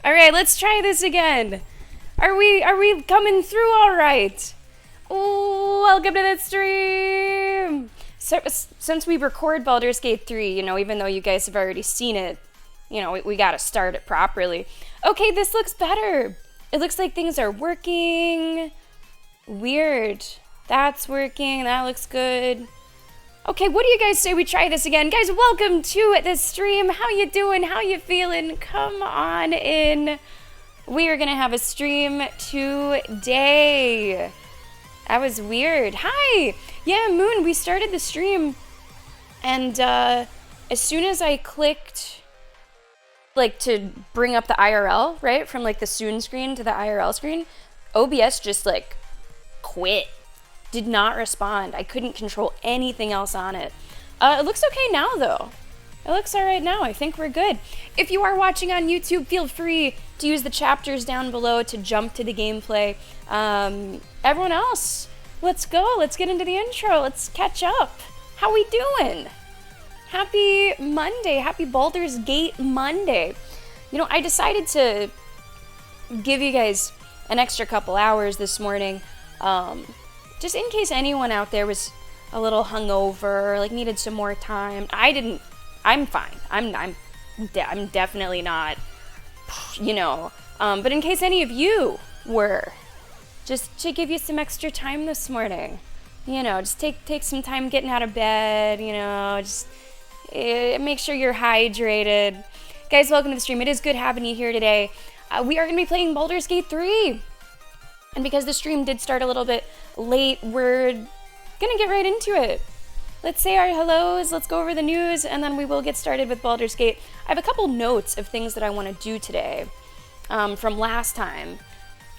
All right, let's try this again. Are we coming through all right? Welcome to the stream. So, since we record Baldur's Gate 3, even though you guys have already seen it, we got to start it properly. Okay, this looks better. It looks like things are working. Weird. That's working. That looks good. Okay, what do you guys say we try this again? Guys, welcome to the stream. How you doing? How you feeling? Come on in. We are going to have a stream today. That was weird. Hi. Yeah, Moon, we started the stream. And as soon as I clicked, to bring up the IRL, right? From, the soon screen to the IRL screen, OBS just, quit. Did not respond. I couldn't control anything else on it. It looks okay now, though. It looks all right now. I think we're good. If you are watching on YouTube, feel free to use the chapters down below to jump to the gameplay. Everyone else, let's go. Let's get into the intro. Let's catch up. How we doing? Happy Monday. Happy Baldur's Gate Monday. I decided to give you guys an extra couple hours this morning, just in case anyone out there was a little hungover, needed some more time. I'm fine. I'm definitely not, but in case any of you were, just to give you some extra time this morning, just take some time getting out of bed, just make sure you're hydrated. Guys, welcome to the stream. It is good having you here today. We are going to be playing Baldur's Gate 3. And because the stream did start a little bit late, we're going to get right into it. Let's say our hellos, let's go over the news, and then we will get started with Baldur's Gate. I have a couple notes of things that I want to do today from last time.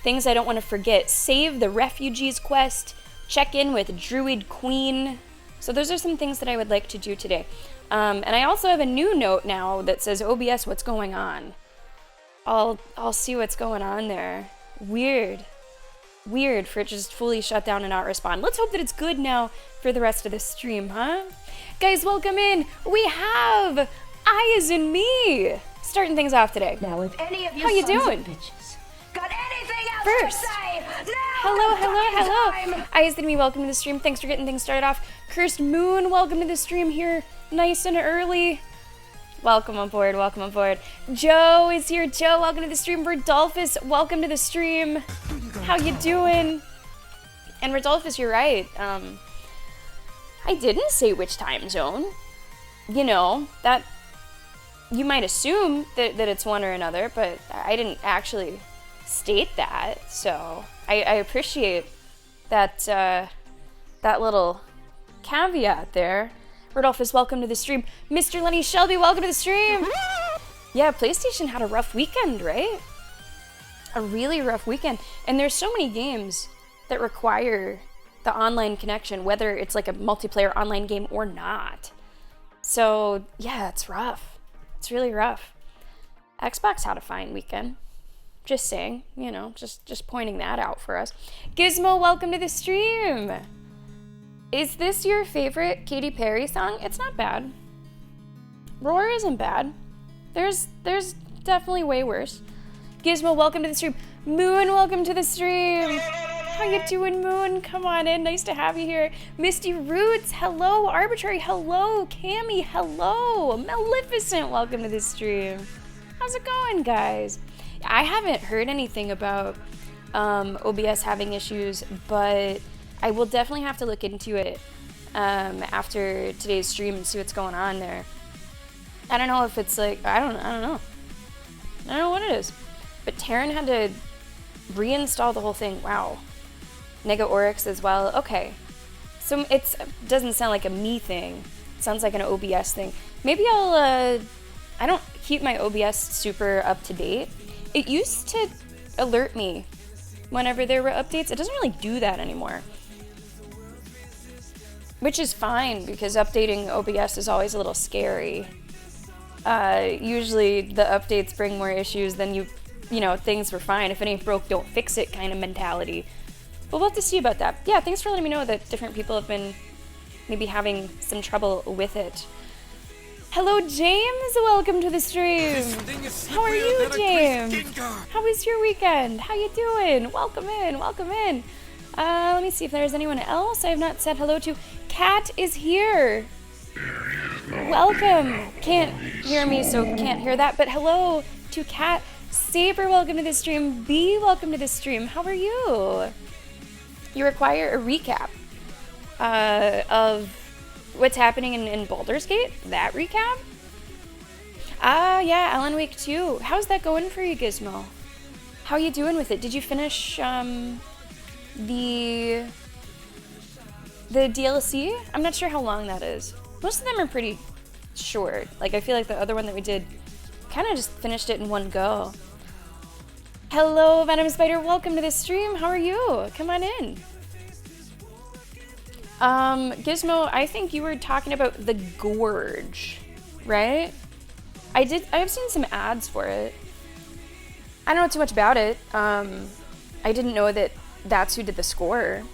Things I don't want to forget. Save the refugees quest, check in with Druid Queen. So those are some things that I would like to do today. And I also have a new note now that says, OBS, what's going on? I'll see what's going on there. Weird for it to just fully shut down and not respond. Let's hope that it's good now for the rest of the stream, huh? Guys, welcome in. We have Ayaz and me starting things off today. Now, if any of you how you doing? Bitches got anything else First, to say? Now hello. Ayaz and me, welcome to the stream. Thanks for getting things started off. Cursed Moon, welcome to the stream here, nice and early. Welcome aboard. Joe is here. Joe, welcome to the stream. Rodolphus, welcome to the stream. How you doing? And Rodolphus, you're right. I didn't say which time zone. That you might assume that it's one or another, but I didn't actually state that. So I appreciate that that little caveat there. Rodolphus, welcome to the stream. Mr. Lenny Shelby, welcome to the stream. Yeah, PlayStation had a rough weekend, right? A really rough weekend. And there's so many games that require the online connection, whether it's a multiplayer online game or not. So, yeah, it's rough. It's really rough. Xbox had a fine weekend. Just saying, just pointing that out for us. Gizmo, welcome to the stream. Is this your favorite Katy Perry song? It's not bad. Roar isn't bad. There's definitely way worse. Gizmo, welcome to the stream. Moon, welcome to the stream. How you doing, Moon? Come on in. Nice to have you here. Misty Roots, hello. Arbitrary, hello. Cammy, hello. Maleficent, welcome to the stream. How's it going, guys? I haven't heard anything about OBS having issues, but I will definitely have to look into it after today's stream and see what's going on there. I don't know if it's I don't know. I don't know what it is. But Taryn had to reinstall the whole thing. Wow. Nega Oryx as well. Okay. So it doesn't sound like a me thing. It sounds like an OBS thing. Maybe I don't keep my OBS super up to date. It used to alert me whenever there were updates. It doesn't really do that anymore. Which is fine, because updating OBS is always a little scary. Usually the updates bring more issues than things were fine. If it ain't broke, don't fix it kind of mentality. But we'll have to see about that. Yeah, thanks for letting me know that different people have been maybe having some trouble with it. Hello, James. Welcome to the stream. How are you, James? How was your weekend? How you doing? Welcome in. Welcome in. Let me see if there's anyone else I have not said hello to. Kat is here. Welcome. Can't hear me, so can't hear that. But hello to Kat. Saber, welcome to the stream. B, welcome to the stream. How are you? You require a recap of what's happening in Baldur's Gate? That recap? Yeah, Alan Wake 2. How's that going for you, Gizmo? How are you doing with it? Did you finish the DLC? I'm not sure how long that is. Most of them are pretty short. Like, I feel like the other one that we did kind of just finished it in one go. Hello, Venom Spider. Welcome to the stream. How are you? Come on in. Gizmo, I think you were talking about the Gorge, right? I have seen some ads for it. I don't know too much about it. I didn't know that that's who did the score.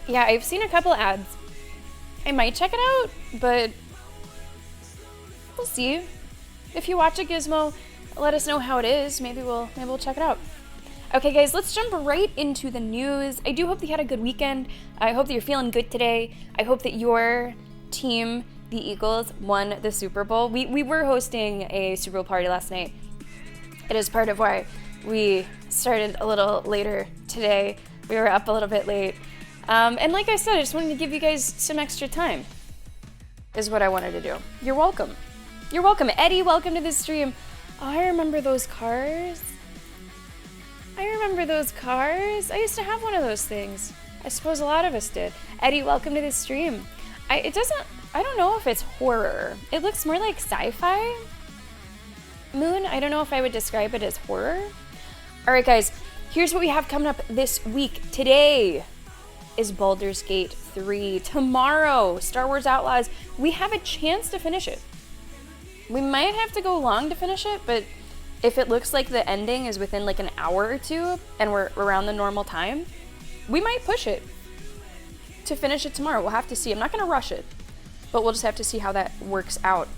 Yeah, I've seen a couple ads. I might check it out, but we'll see. If you watch it, Gizmo, let us know how it is. Maybe we'll check it out. Okay, guys, let's jump right into the news. I do hope that you had a good weekend. I hope that you're feeling good today. I hope that your team, the Eagles, won the Super Bowl. We were hosting a Super Bowl party last night. It is part of why we started a little later today. We were up a little bit late. And like I said, I just wanted to give you guys some extra time, is what I wanted to do. You're welcome. You're welcome. Eddie, welcome to the stream. Oh, I remember those cars. I used to have one of those things. I suppose a lot of us did. Eddie, welcome to the stream. I don't know if it's horror. It looks more like sci-fi. Moon, I don't know if I would describe it as horror. All right, guys, here's what we have coming up this week. Today is Baldur's Gate 3. Tomorrow, Star Wars Outlaws. We have a chance to finish it. We might have to go long to finish it, but if it looks like the ending is within like an hour or two and we're around the normal time, we might push it to finish it tomorrow. We'll have to see. I'm not going to rush it, but we'll just have to see how that works out.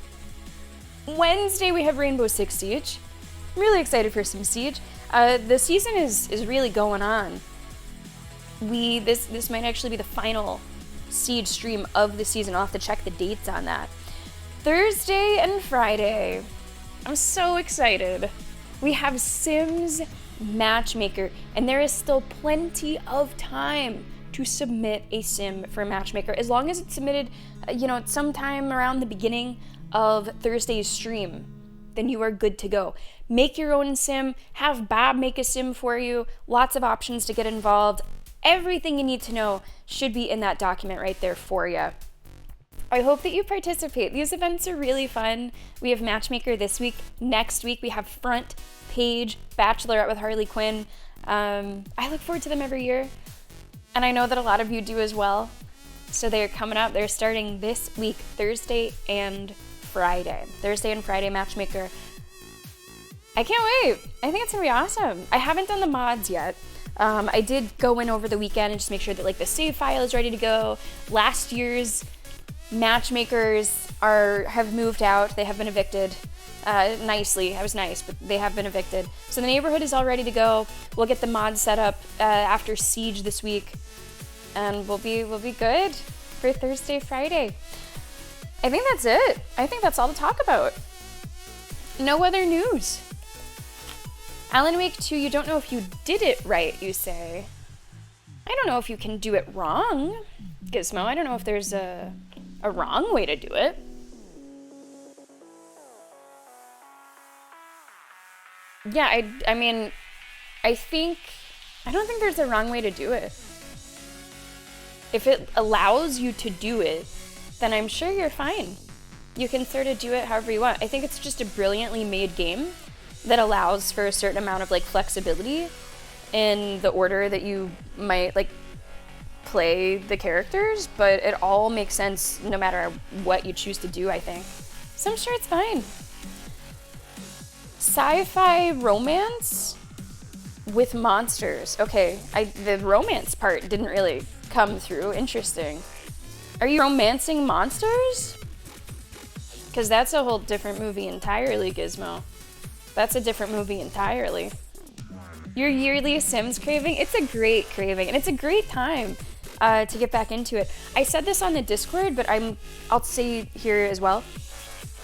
Wednesday, we have Rainbow Six Siege. I'm really excited for some Siege. The season is really going on. This might actually be the final Siege stream of the season. I'll have to check the dates on that. Thursday and Friday. I'm so excited. We have Sims Matchmaker, and there is still plenty of time to submit a sim for Matchmaker. As long as it's submitted, sometime around the beginning of Thursday's stream, then you are good to go. Make your own sim, have Bob make a sim for you, lots of options to get involved. Everything you need to know should be in that document right there for you. I hope that you participate. These events are really fun. We have Matchmaker this week. Next week, we have Front Page Bachelorette with Harley Quinn. I look forward to them every year, and I know that a lot of you do as well. So they're coming up. They're starting this week, Thursday and Friday. Thursday and Friday Matchmaker. I can't wait. I think it's gonna be awesome. I haven't done the mods yet. I did go in over the weekend and just make sure that like the save file is ready to go. Last year's matchmakers have moved out. They have been evicted nicely. I was nice, but they have been evicted. So the neighborhood is all ready to go. We'll get the mods set up after Siege this week, and we'll be good for Thursday, Friday. I think that's it. I think that's all to talk about. No other news. Alan Wake 2, you don't know if you did it right, you say. I don't know if you can do it wrong, Gizmo. I don't know if there's a wrong way to do it. Yeah, I don't think there's a wrong way to do it. If it allows you to do it, then I'm sure you're fine. You can sort of do it however you want. I think it's just a brilliantly made game that allows for a certain amount of like flexibility in the order that you might like play the characters, but it all makes sense no matter what you choose to do, I think. So I'm sure it's fine. Sci-fi romance with monsters. Okay, the romance part didn't really come through. Interesting. Are you romancing monsters? Because that's a whole different movie entirely, Gizmo. That's a different movie entirely. Your yearly Sims craving? It's a great craving, and it's a great time to get back into it. I said this on the Discord, but I'll say here as well.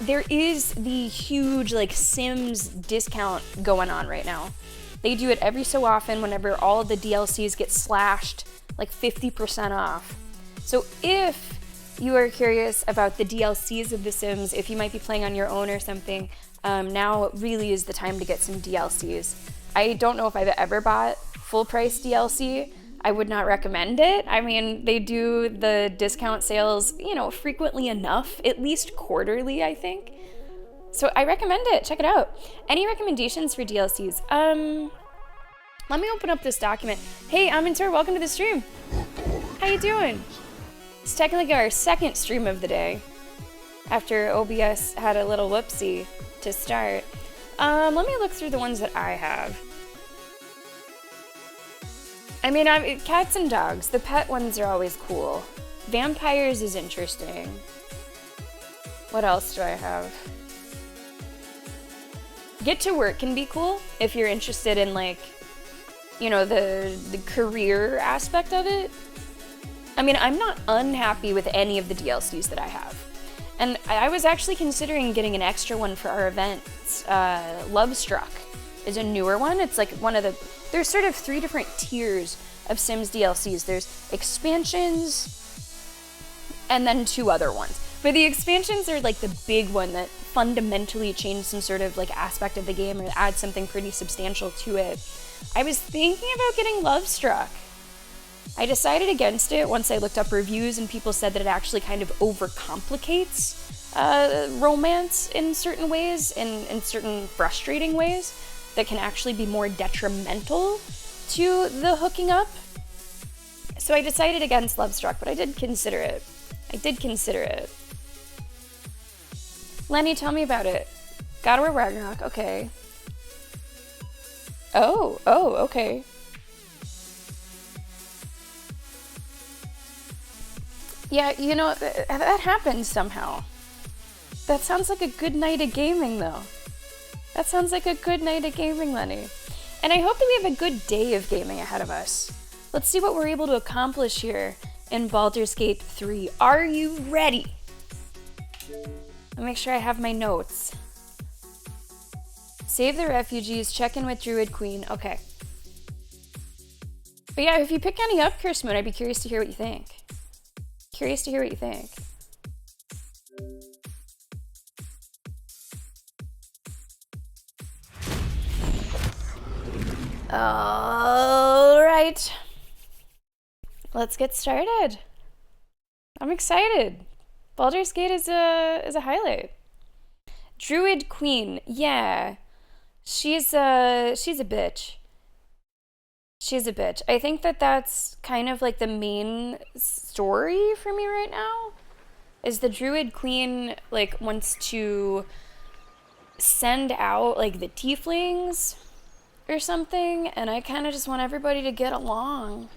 There is the huge like Sims discount going on right now. They do it every so often whenever all of the DLCs get slashed like 50% off. So if you are curious about the DLCs of The Sims, if you might be playing on your own or something, now really is the time to get some DLCs. I don't know if I've ever bought full price DLC. I would not recommend it. I mean, they do the discount sales, frequently enough, at least quarterly, I think. So I recommend it. Check it out. Any recommendations for DLCs? Let me open up this document. Hey, Amintor, welcome to the stream. How you doing? It's technically our second stream of the day, after OBS had a little whoopsie to start. Let me look through the ones that I have. I mean, cats and dogs. The pet ones are always cool. Vampires is interesting. What else do I have? Get to work can be cool if you're interested in like, the career aspect of it. I mean, I'm not unhappy with any of the DLCs that I have. And I was actually considering getting an extra one for our events. Lovestruck is a newer one. It's like there's sort of 3 different tiers of Sims DLCs. There's expansions and then 2 other ones. But the expansions are like the big one that fundamentally change some sort of like aspect of the game or add something pretty substantial to it. I was thinking about getting Lovestruck. I decided against it once I looked up reviews and people said that it actually kind of overcomplicates romance in certain ways, in certain frustrating ways that can actually be more detrimental to the hooking up. So I decided against Lovestruck, but I did consider it. Lenny, tell me about it. God of War Ragnarok, okay. Oh, okay. Yeah, that happens somehow. That sounds like a good night of gaming, though. That sounds like a good night of gaming, Lenny. And I hope that we have a good day of gaming ahead of us. Let's see what we're able to accomplish here in Baldur's Gate 3. Are you ready? Let me make sure I have my notes. Save the refugees, check in with Druid Queen. Okay. But yeah, if you pick any up, Curse Moon, I'd be curious to hear what you think. All right. Let's get started. I'm excited. Baldur's Gate is a highlight. Druid Queen, yeah. She's a bitch. She's a bitch. I think that's kind of like the main story for me right now. Is the Druid Queen like wants to send out like the tieflings or something, and I kind of just want everybody to get along.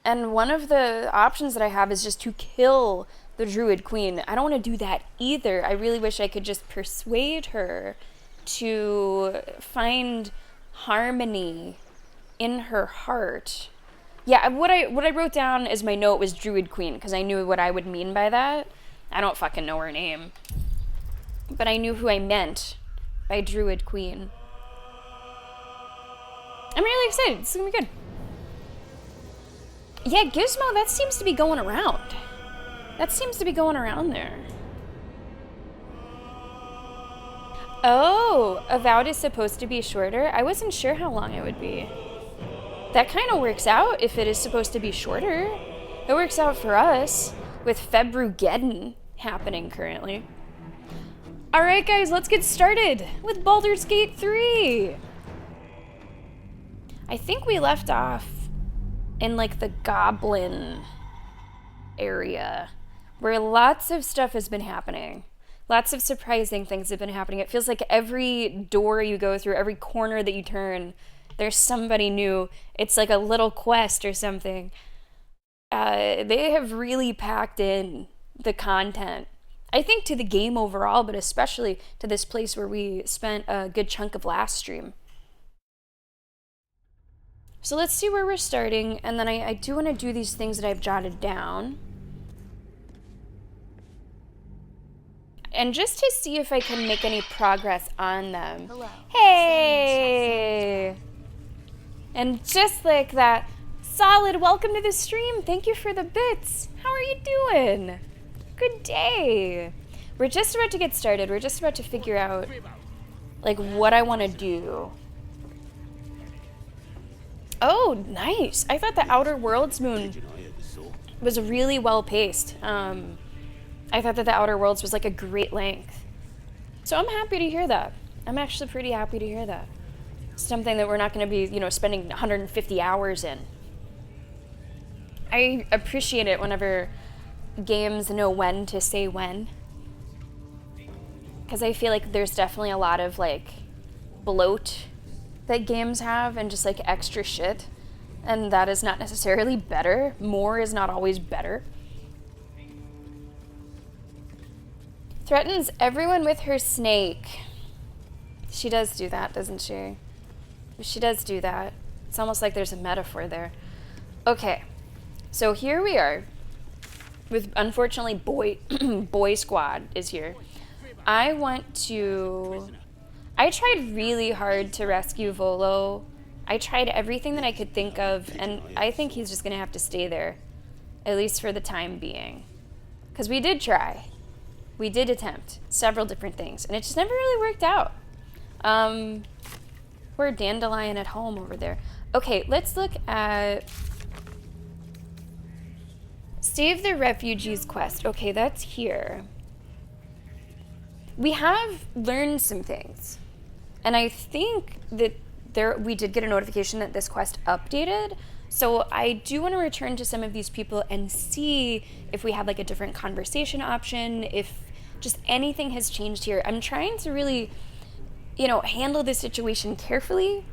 And one of the options that I have is just to kill the Druid Queen. I don't want to do that either. I really wish I could just persuade her to find harmony in her heart. Yeah, what I wrote down as my note was Druid Queen, because I knew what I would mean by that. I don't fucking know her name. But I knew who I meant by Druid Queen. I'm really excited. It's gonna be good. Yeah, Gizmo, that seems to be going around. That seems to be going around there. Oh, Avowed is supposed to be shorter? I wasn't sure how long it would be. That kind of works out if it is supposed to be shorter. It works out for us with Februgeddon happening currently. Alright guys, let's get started with Baldur's Gate 3. I think we left off in like the goblin area where lots of stuff has been happening. Lots of surprising things have been happening. It feels like every door you go through, every corner that you turn, there's somebody new. It's like a little quest or something. they have really packed in the content. I think to the game overall, but especially to this place where we spent a good chunk of last stream. So let's see where we're starting, and then I do want to do these things that I've jotted down. And just to see if I can make any progress on them. Hello. Hey! And just like that, Solid, welcome to the stream. Thank you for the bits. How are you doing? Good day. We're just about to get started. We're just about to figure out, like, what I want to do. Oh, nice. I thought the Outer Worlds moon was really well paced. I thought that the Outer Worlds was like a great length. So I'm happy to hear that. I'm actually pretty happy to hear that. Something that we're not going to be, spending 150 hours in. I appreciate it whenever games know when to say when. Because I feel like there's definitely a lot of, like, bloat that games have and just, like, extra shit. And that is not necessarily better. More is not always better. Threatens everyone with her snake. She does do that, doesn't she? She does do that. It's almost like there's a metaphor there. Okay, so here we are. With, unfortunately, boy squad is here. I tried really hard to rescue Volo. I tried everything that I could think of, and I think he's just gonna have to stay there. At least for the time being. Because we did try. We did attempt several different things, and it just never really worked out. We're Dandelion at home over there. Okay, let's look at Save the Refugees quest. Okay, that's here. We have learned some things, and I think that we did get a notification that this quest updated. So I do want to return to some of these people and see if we have like a different conversation option, if just anything has changed here. I'm trying to really, handle this situation carefully.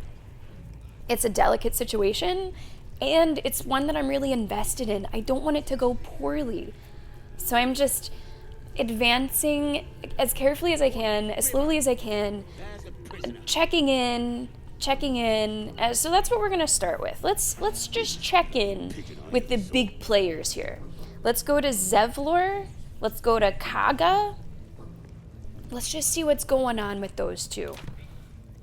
It's a delicate situation, and it's one that I'm really invested in. I don't want it to go poorly. So I'm just advancing as carefully as I can, as slowly as I can, checking in. So that's what we're gonna start with. Let's just check in with the big players here. Let's go to Zevlor. Let's go to Kaga. Let's just see what's going on with those two.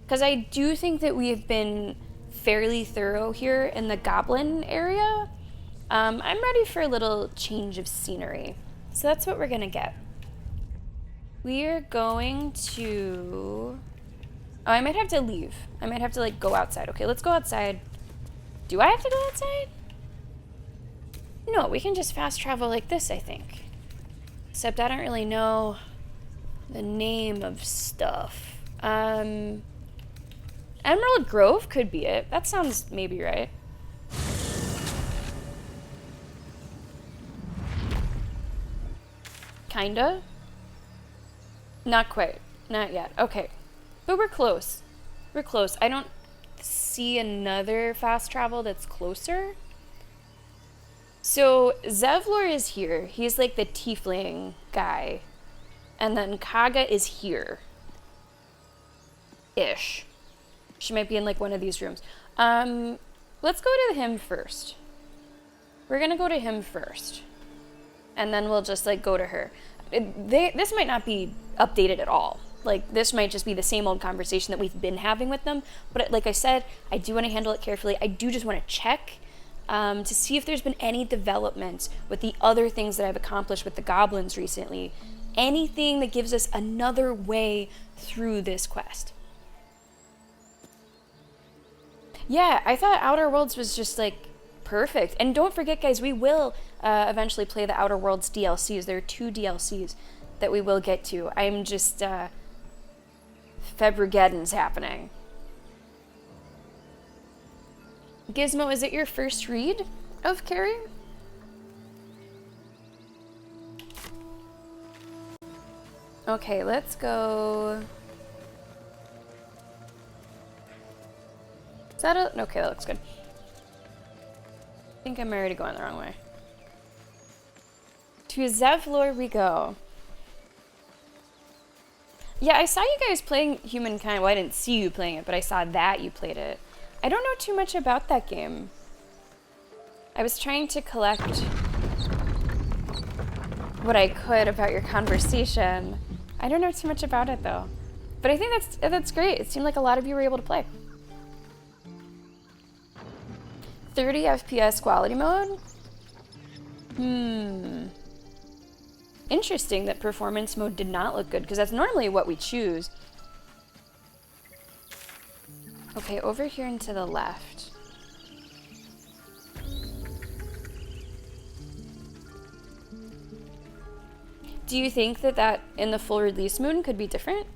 Because I do think that we have been fairly thorough here in the Goblin area. I'm ready for a little change of scenery. So that's what we're gonna get. We are going to... Oh, I might have to leave. I might have to, like, go outside. Okay, let's go outside. Do I have to go outside? No, we can just fast travel like this, I think. Except I don't really know the name of stuff. Emerald Grove could be it. That sounds maybe right. Kinda? Not quite. Not yet. Okay. But we're close. We're close. I don't see another fast travel that's closer. So Zevlor is here. He's like the tiefling guy. And then Kaga is here. Ish. She might be in like one of these rooms. Let's go to him first. We're gonna go to him first. And then we'll just like go to her. This might not be updated at all. Like, this might just be the same old conversation that we've been having with them. But like I said, I do want to handle it carefully. I do just want to check to see if there's been any developments with the other things that I've accomplished with the goblins recently. Anything that gives us another way through this quest. Yeah, I thought Outer Worlds was just, like, perfect. And don't forget, guys, we will eventually play the Outer Worlds DLCs. There are 2 DLCs that we will get to. I'm just... Februgeddon's happening. Gizmo, is it your first read of Carrie? Okay, let's go. Is that a... Okay, that looks good. I think I'm already going the wrong way. To Zevlor we go. Yeah, I saw you guys playing Humankind. Well, I didn't see you playing it, but I saw that you played it. I don't know too much about that game. I was trying to collect what I could about your conversation. I don't know too much about it, though. But I think that's great. It seemed like a lot of you were able to play. 30 FPS quality mode? Interesting that performance mode did not look good, because that's normally what we choose. Okay, over here and to the left. Do you think that in the full release moon could be different?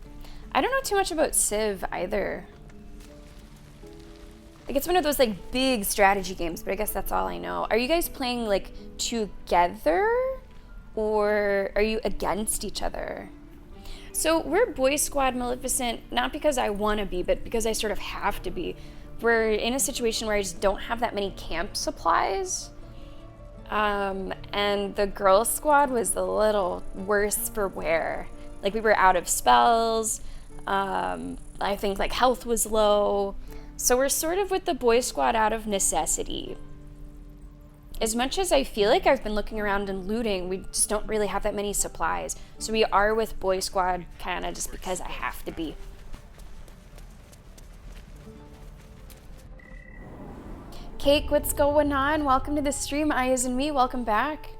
I don't know too much about Civ either. Like, it's one of those like big strategy games, but I guess that's all I know. Are you guys playing like together, or are you against each other? So we're Boy Squad Maleficent, not because I want to be, but because I sort of have to be. We're in a situation where I just don't have that many camp supplies. And the girl squad was a little worse for wear. Like, we were out of spells. I think like health was low. So we're sort of with the boy squad out of necessity. As much as I feel like I've been looking around and looting, we just don't really have that many supplies. So we are with boy squad kind of just because I have to be. Cake, what's going on? Welcome to the stream, Ayaz and me. Welcome back.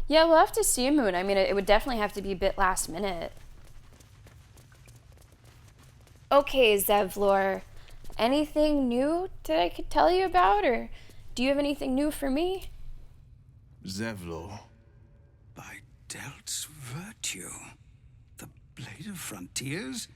Yeah, we'll have to see, Moon. I mean, it would definitely have to be a bit last minute. Okay, Zevlor. Anything new that I could tell you about, or do you have anything new for me? Zevlor. By Delt's virtue. The Blade of Frontiers?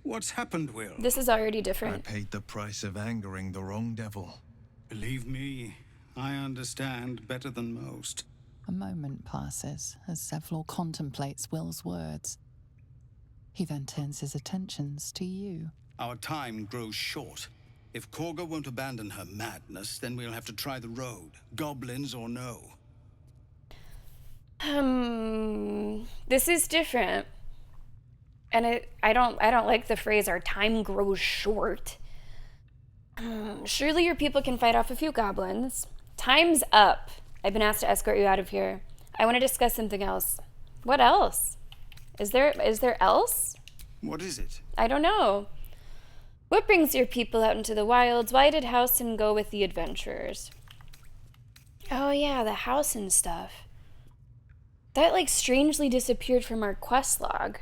What's happened, Will? This is already I different. paid the price of angering the wrong devil. Believe me, I understand better than most. A moment passes as Zevlor contemplates Will's words. He then turns his attentions to you. Our time grows short. If Korga won't abandon her madness, then we'll have to try the road, goblins or no. This is different. And I don't like the phrase "our time grows short." Surely your people can fight off a few goblins. Time's up. I've been asked to escort you out of here. I want to discuss something else. What else? Is there else? What is it? I don't know. What brings your people out into the wilds? Why did Housen go with the adventurers? Oh yeah, the Housen stuff. That like strangely disappeared from our quest log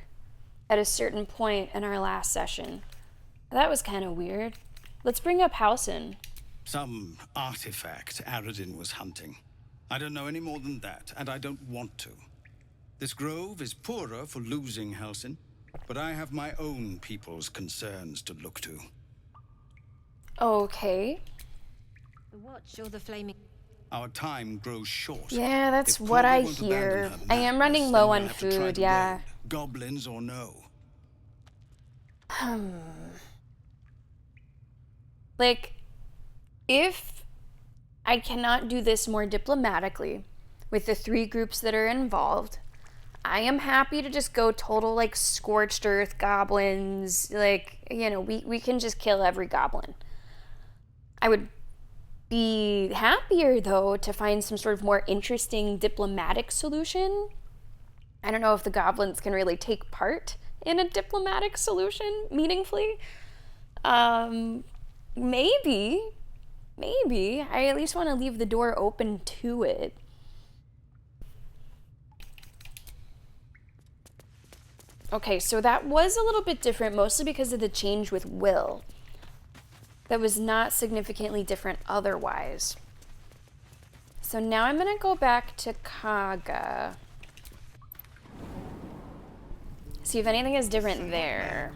at a certain point in our last session. That was kind of weird. Let's bring up Housen. Some artifact Aradin was hunting. I don't know any more than that, and I don't want to. This grove is poorer for losing Halsin, but I have my own people's concerns to look to. Okay. The watch or the flaming... Our time grows short. Yeah, that's If what Korga I won't hear. abandon her I am madness, running then low we'll on have to try food, the yeah. road, goblins or no. Like, if I cannot do this more diplomatically with the 3 groups that are involved, I am happy to just go total, like, scorched earth goblins. Like, you know, we can just kill every goblin. I would be happier, though, to find some sort of more interesting diplomatic solution. I don't know if the goblins can really take part in a diplomatic solution meaningfully. Maybe. I at least want to leave the door open to it. Okay, so that was a little bit different, mostly because of the change with Will. That was not significantly different otherwise. So now I'm going to go back to Kaga. See if anything is different there.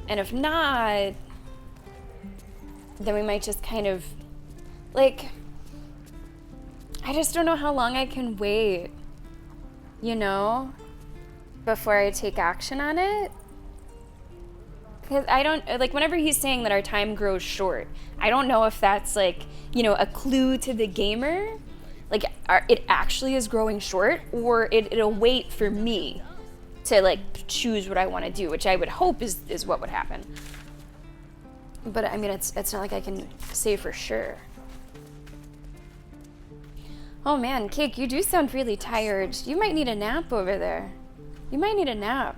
And if not, then we might just kind of, like, I just don't know how long I can wait, you know, before I take action on it. Because I don't, like, whenever he's saying that our time grows short, I don't know if that's, like, you know, a clue to the gamer Like, it actually is growing short, or it'll wait for me to, like, choose what I want to do, which I would hope is what would happen. But, I mean, it's not like I can say for sure. Oh, man, Cake, you do sound really tired. You might need a nap over there. You might need a nap.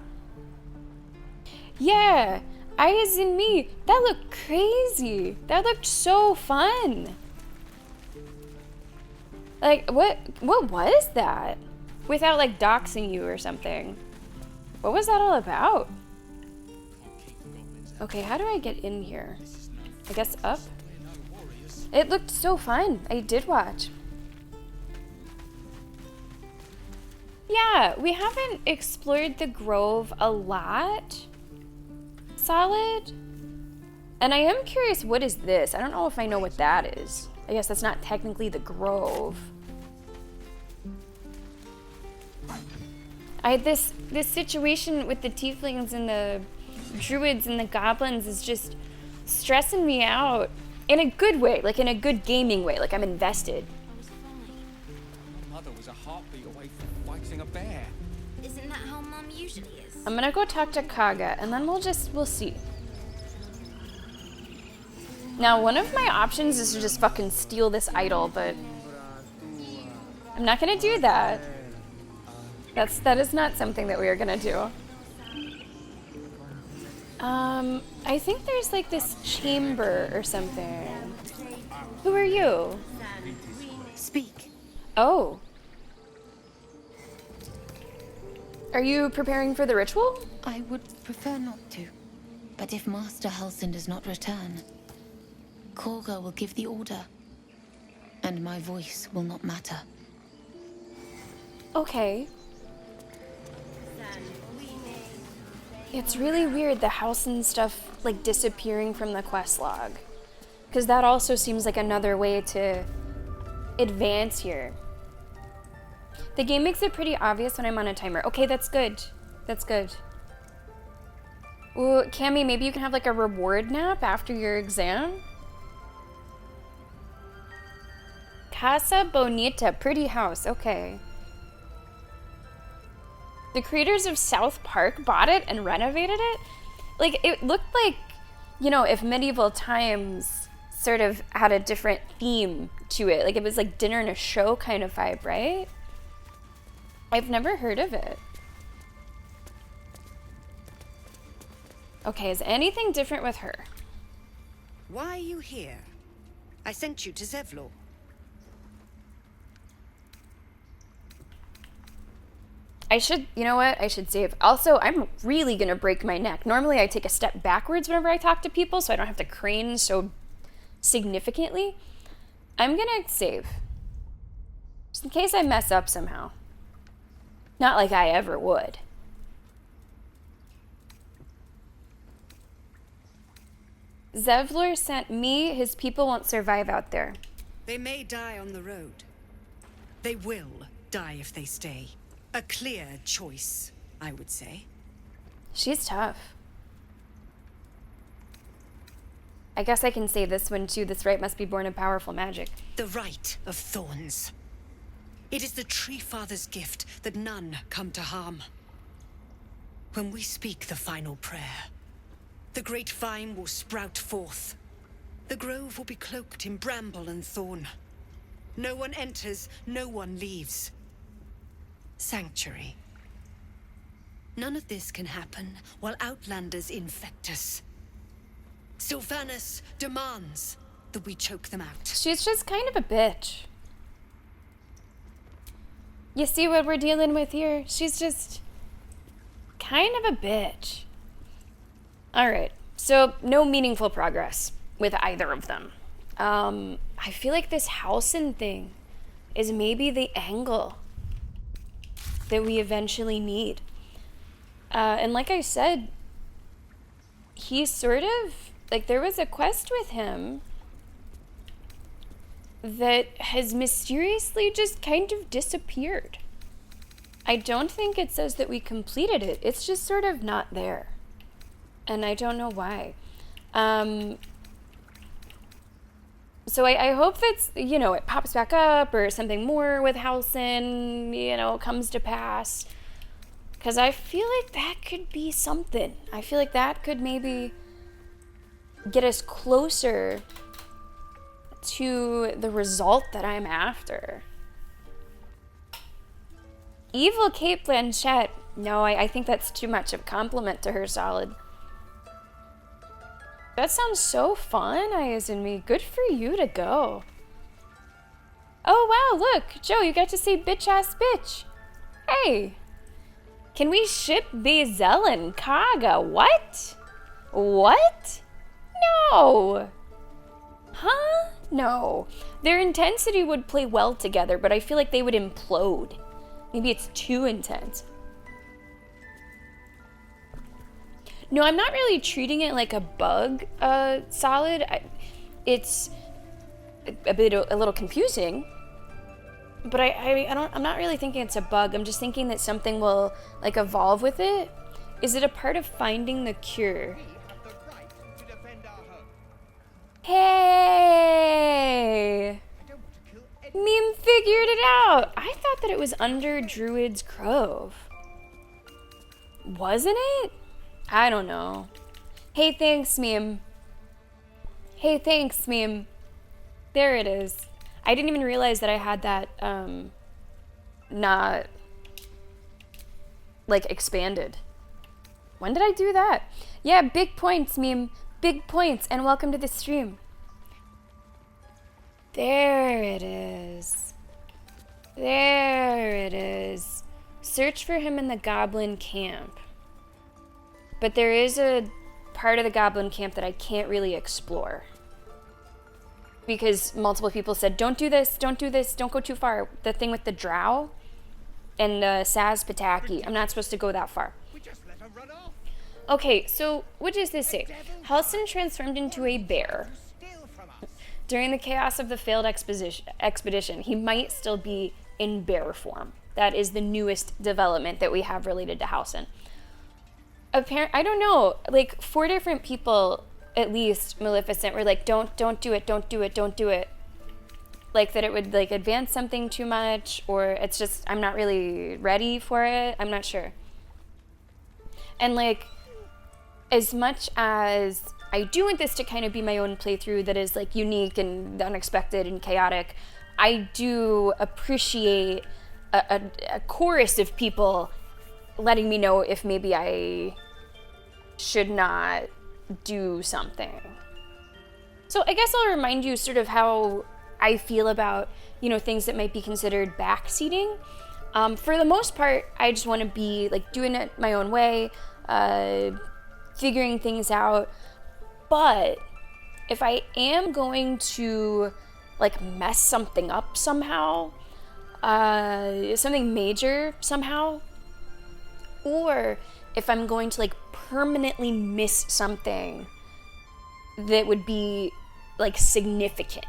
Yeah, Eyes and Me. That looked crazy. That looked so fun. Like, what was that? Without, like, doxing you or something. What was that all about? Okay, how do I get in here? I guess up? It looked so fun. I did watch. Yeah, we haven't explored the Grove a lot. Solid. And I am curious, what is this? I don't know if I know what that is. I guess that's not technically the Grove. This situation with the tieflings and the druids and the goblins is just stressing me out. In a good way, like in a good gaming way, like I'm invested. My mother was a heartbeat away from fighting a bear. Isn't that how Mum usually is? I'm gonna go talk to Kaga, and then we'll see. Now, one of my options is to just fucking steal this idol, but I'm not gonna do that. That is not something that we are gonna do. I think there's like this chamber or something. Who are you? Speak. Oh. Are you preparing for the ritual? I would prefer not to. But if Master Halsin does not return, Korga will give the order. And my voice will not matter. Okay. It's really weird, the house and stuff, like, disappearing from the quest log. Because that also seems like another way to advance here. The game makes it pretty obvious when I'm on a timer. Okay, that's good. That's good. Ooh, Cammy, maybe you can have, like, a reward nap after your exam? Casa Bonita, pretty house, okay. The creators of South Park bought it and renovated it? Like, it looked like, you know, if medieval times sort of had a different theme to it. Like, it was like dinner and a show kind of vibe, right? I've never heard of it. Okay, is anything different with her? Why are you here? I sent you to Zevlor. I should, you know what? I should save. Also, I'm really gonna break my neck. Normally I take a step backwards whenever I talk to people, so I don't have to crane so significantly. I'm gonna save. Just in case I mess up somehow. Not like I ever would. Zevlor sent me. His people won't survive out there. They may die on the road. They will die if they stay. A clear choice, I would say. She's tough. I guess I can say this one too. This right must be born of powerful magic. The Rite of Thorns. It is the Tree Father's gift that none come to harm. When we speak the final prayer, the great vine will sprout forth. The grove will be cloaked in bramble and thorn. No one enters, no one leaves. Sanctuary. None of this can happen while Outlanders infect us. Sylvanas demands that we choke them out. She's just kind of a bitch. You see what we're dealing with here? She's just kind of a bitch. Alright, so no meaningful progress with either of them. I feel like this Halsin thing is maybe the angle that we eventually need. And like I said, he sort of, like, there was a quest with him that has mysteriously just kind of disappeared. I don't think it says that we completed it. It's just sort of not there. And I don't know why. So I hope that's, you know, it pops back up or something more with Halsin, you know, comes to pass. Because I feel like that could be something. I feel like that could maybe get us closer to the result that I'm after. Evil Kate Blanchett. No, I think that's too much of a compliment to her, Solid. That sounds so fun, Ayaz and me. Good for you to go. Oh, wow, look. Joe, you got to say bitch-ass bitch. Hey. Can we ship Bazel and Kaga? What? What? No. Huh? No. Their intensity would play well together, but I feel like they would implode. Maybe it's too intense. No, I'm not really treating it like a bug, Solid. It's a little confusing, but I'm not really thinking it's a bug. I'm just thinking that something will like evolve with it. Is it a part of finding the cure? Hey! Meme figured it out! I thought that it was under Druid's Grove. Wasn't it? I don't know. Hey, thanks, Meme. Hey, thanks, Meme. There it is. I didn't even realize that I had that, not, like, expanded. When did I do that? Yeah, big points, Meme. Big points, and welcome to the stream. There it is. There it is. Search for him in the goblin camp. But there is a part of the goblin camp that I can't really explore. Because multiple people said, don't do this, don't do this, don't go too far. The thing with the drow and the Saz Pataki. I'm not supposed to go that far. Okay, so what does this say? Halsin transformed into a bear. During the chaos of the failed expedition, he might still be in bear form. That is the newest development that we have related to Halsin. I don't know, like 4 different people, at least Maleficent, were like, don't do it, don't do it, don't do it. Like that it would like advance something too much, or it's just, I'm not really ready for it. I'm not sure. And like, as much as I do want this to kind of be my own playthrough that is like unique and unexpected and chaotic, I do appreciate a chorus of people letting me know if maybe I should not do something. So I guess I'll remind you sort of how I feel about, you know, things that might be considered backseating. For the most part, I just want to be like doing it my own way, figuring things out. But if I am going to like mess something up somehow, something major somehow, or if I'm going to like permanently miss something that would be like significant,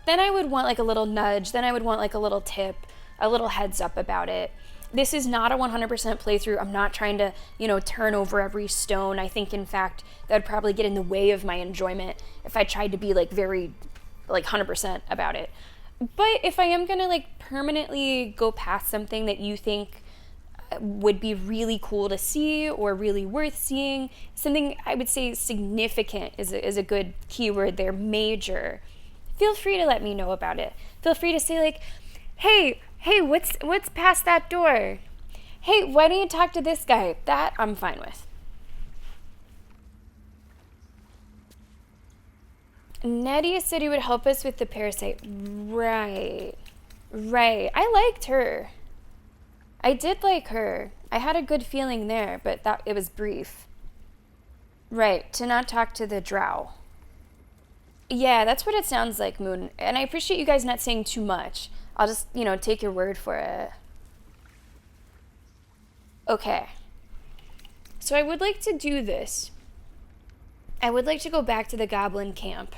then I would want like a little nudge, then I would want like a little tip, a little heads up about it. This is not a 100% playthrough. I'm not trying to, you know, turn over every stone. I think, in fact, that would probably get in the way of my enjoyment if I tried to be like very, like 100% about it. But if I am gonna like permanently go past something that you think would be really cool to see or really worth seeing, something I would say significant is a good keyword there, major, feel free to let me know about it. Feel free to say like, hey, what's past that door? Hey, why don't you talk to this guy? That I'm fine with. Nadia said he would help us with the parasite. Right. I liked her. I did like her. I had a good feeling there, but it was brief. Right, to not talk to the drow. Yeah, that's what it sounds like, Moon. And I appreciate you guys not saying too much. I'll just, you know, take your word for it. Okay. So I would like to do this. I would like to go back to the goblin camp.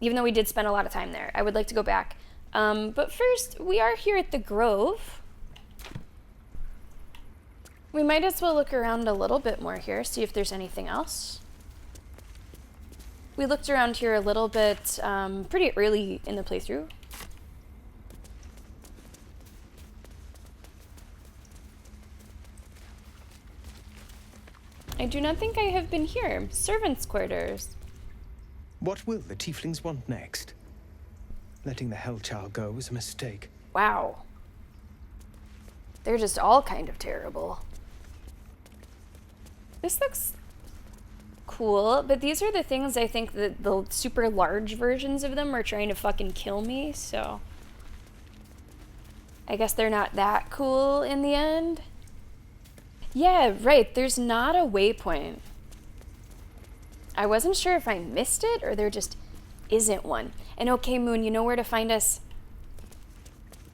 Even though we did spend a lot of time there. I would like to go back. But first, we are here at the Grove. We might as well look around a little bit more here, see if there's anything else. we looked around here a little bit pretty early in the playthrough. I do not think I have been here. Servants' quarters. What will the tieflings want next? Letting the Hellchild go was a mistake. Wow. They're just all kind of terrible. This looks cool, but these are the things I think that the super large versions of them are trying to fucking kill me, so I guess they're not that cool in the end. Yeah, right, there's not a waypoint. I wasn't sure if I missed it or there just isn't one. And okay, Moon, you know where to find us?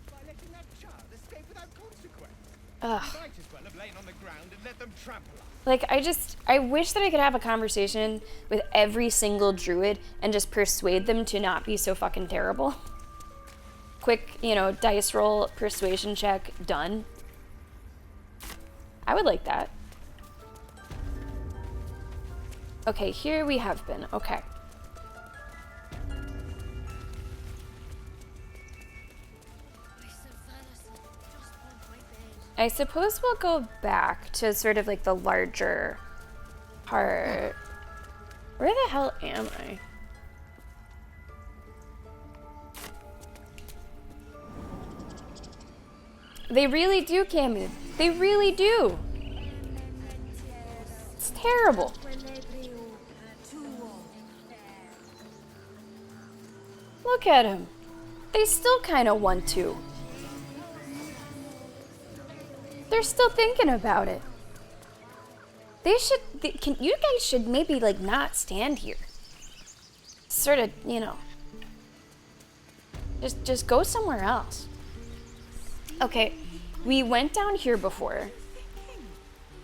By letting that child escape without consequence. Ugh. You might as well have lain on the ground and let them trample us. Like, I wish that I could have a conversation with every single druid and just persuade them to not be so fucking terrible. Quick, you know, dice roll, persuasion check, done. I would like that. Okay, here we have been. Okay. I suppose we'll go back to sort of like the larger part. Where the hell am I? They really do, Cammy. They really do. It's terrible. Look at him. They still kind of want to. They're still thinking about it. You guys should maybe like not stand here. Sort of, you know. Just go somewhere else. Okay, we went down here before.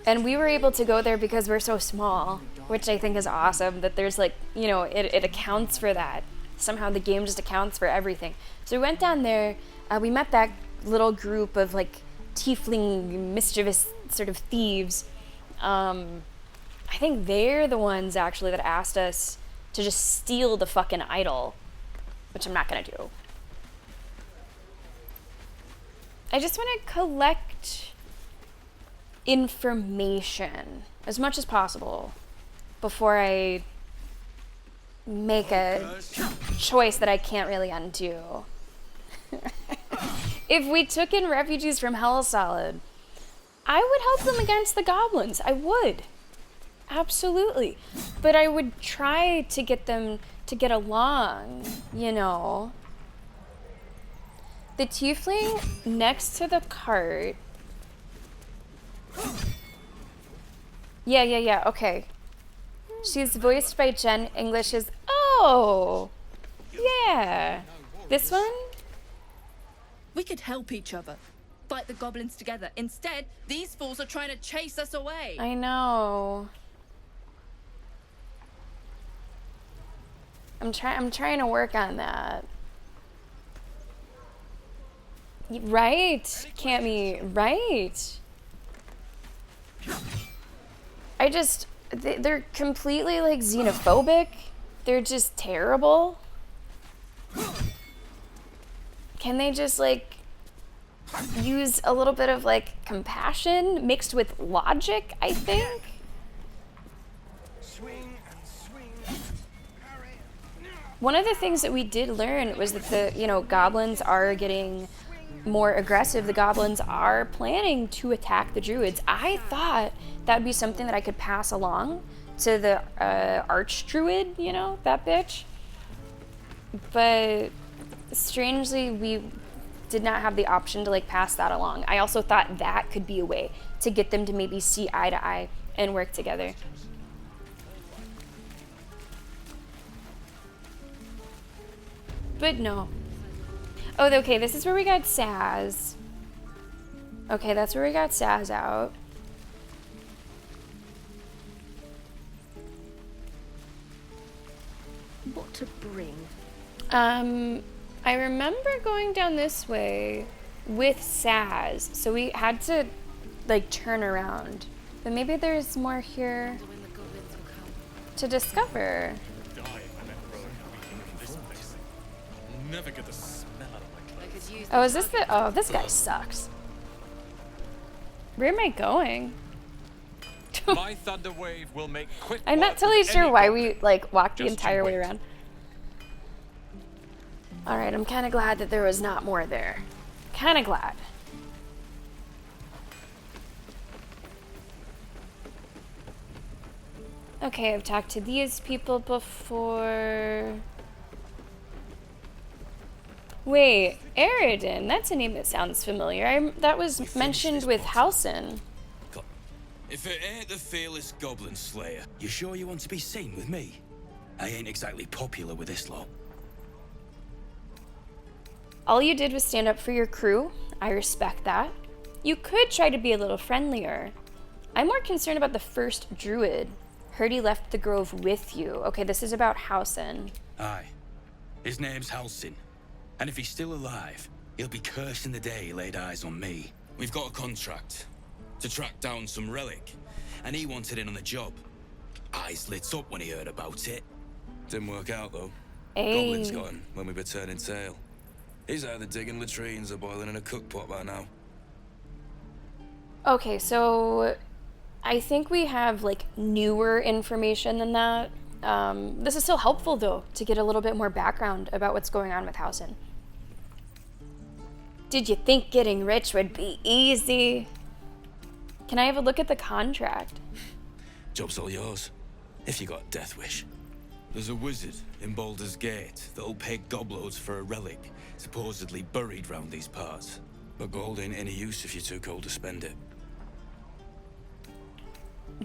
And we were able to go there because we're so small, which I think is awesome that there's like, you know, it accounts for that. Somehow the game just accounts for everything. So we went down there, we met that little group of like tiefling mischievous sort of thieves. I think they're the ones actually that asked us to just steal the fucking idol, which I'm not gonna do. I just want to collect information as much as possible before I make a choice that I can't really undo. If we took in refugees from Hell Solid, I would help them against the goblins. I would. Absolutely. But I would try to get them to get along, you know. The tiefling next to the cart. Yeah, okay. She's voiced by Jen. English is, oh, yeah. This one? We could help each other. Fight the goblins together. Instead, these fools are trying to chase us away. I know. I'm trying to work on that. Right, Cammy, right. They're completely like xenophobic. They're just terrible. Can they just like use a little bit of like compassion mixed with logic, I think? One of the things that we did learn was that the, you know, goblins are getting more aggressive. The goblins are planning to attack the druids. I thought that'd be something that I could pass along to the arch druid, you know, that bitch. But strangely, we did not have the option to like pass that along. I also thought that could be a way to get them to maybe see eye to eye and work together. But no. Oh, okay, this is where we got Saz. Okay, that's where we got Saz out. What to bring? I remember going down this way with Saz, so we had to like turn around. But maybe there's more here to discover. never get the smell out of my clothes. Oh, is this the... Oh, this guy sucks. Where am I going? My thunder wave will make quick. I'm not totally sure why we, like, walked the entire way around. Alright, I'm kind of glad that there was not more there. Kind of glad. Okay, I've talked to these people before. Wait, Eridan, that's a name that sounds familiar. That was mentioned with Halsin. If it ain't the fearless goblin slayer, you sure you want to be seen with me? I ain't exactly popular with this lot. All you did was stand up for your crew. I respect that. You could try to be a little friendlier. I'm more concerned about the first druid. Heard he left the grove with you. Okay, this is about Halsin. Aye. His name's Halsin. And if he's still alive, he'll be cursing the day he laid eyes on me. We've got a contract to track down some relic, and he wanted in on the job. Eyes lit up when he heard about it. Didn't work out, though. Goblins got him when we were turning tail. He's either digging latrines or boiling in a cookpot by now. Okay, so I think we have, like, newer information than that. This is still helpful, though, to get a little bit more background about what's going on with Halsin. Did you think getting rich would be easy? Can I have a look at the contract? Job's all yours, if you got a death wish. There's a wizard in Baldur's Gate that'll pay gobloads for a relic, supposedly buried round these parts. But gold ain't any use if you're too cold to spend it.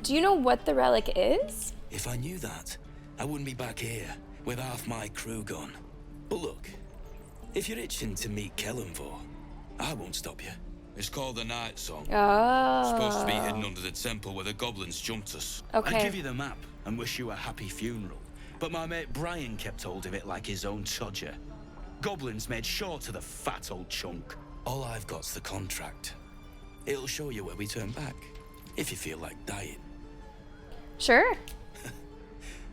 Do you know what the relic is? If I knew that, I wouldn't be back here with half my crew gone. But look, if you're itching to meet Kellenvor, I won't stop you. It's called the Night Song. Oh. It's supposed to be hidden under the temple where the goblins jumped us. Okay. I'd give you the map and wish you a happy funeral. But my mate Brian kept hold of it like his own Todger. Goblins made sure to the fat old chunk. All I've got's the contract. It'll show you where we turn back, if you feel like dying. Sure.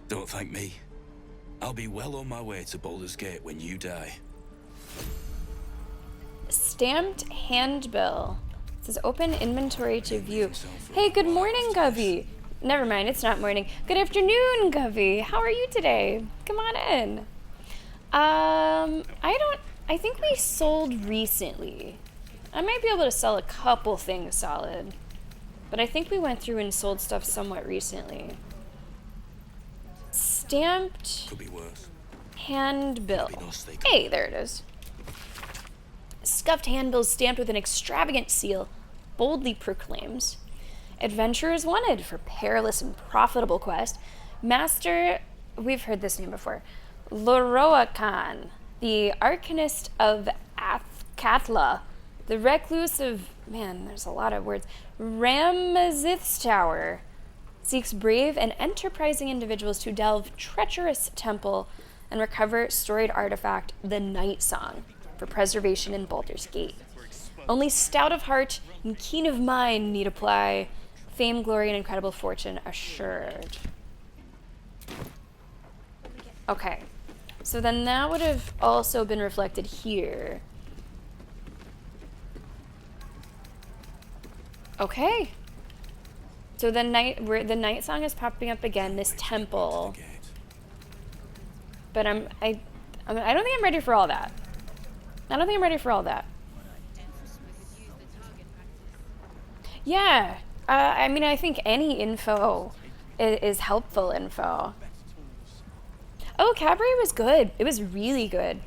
Don't thank me. I'll be well on my way to Baldur's Gate when you die. Stamped handbill. It says open inventory to view. Hey, good morning, Govey. Never mind, it's not morning. Good afternoon, Govey. How are you today? Come on in. I think we sold recently. I might be able to sell a couple things solid. But I think we went through and sold stuff somewhat recently. Stamped Could be worse. handbill. Hey, there it is. Scuffed handbill stamped with an extravagant seal boldly proclaims, adventurers wanted for perilous and profitable quest. Master, we've heard this name before, Loroakan, the Arcanist of Athkatla, the recluse of, man, there's a lot of words, Ramazith's Tower, seeks brave and enterprising individuals to delve treacherous temple and recover storied artifact, the Night Song, for preservation in Baldur's Gate. Only stout of heart and keen of mind need apply. Fame, glory, and incredible fortune assured. Okay, so then that would have also been reflected here. Okay. So the night song is popping up again. This temple. But I don't think I'm ready for all that. I don't think I'm ready for all that. Yeah. I mean, I think any info is helpful info. Oh, Cabaret was good. It was really good.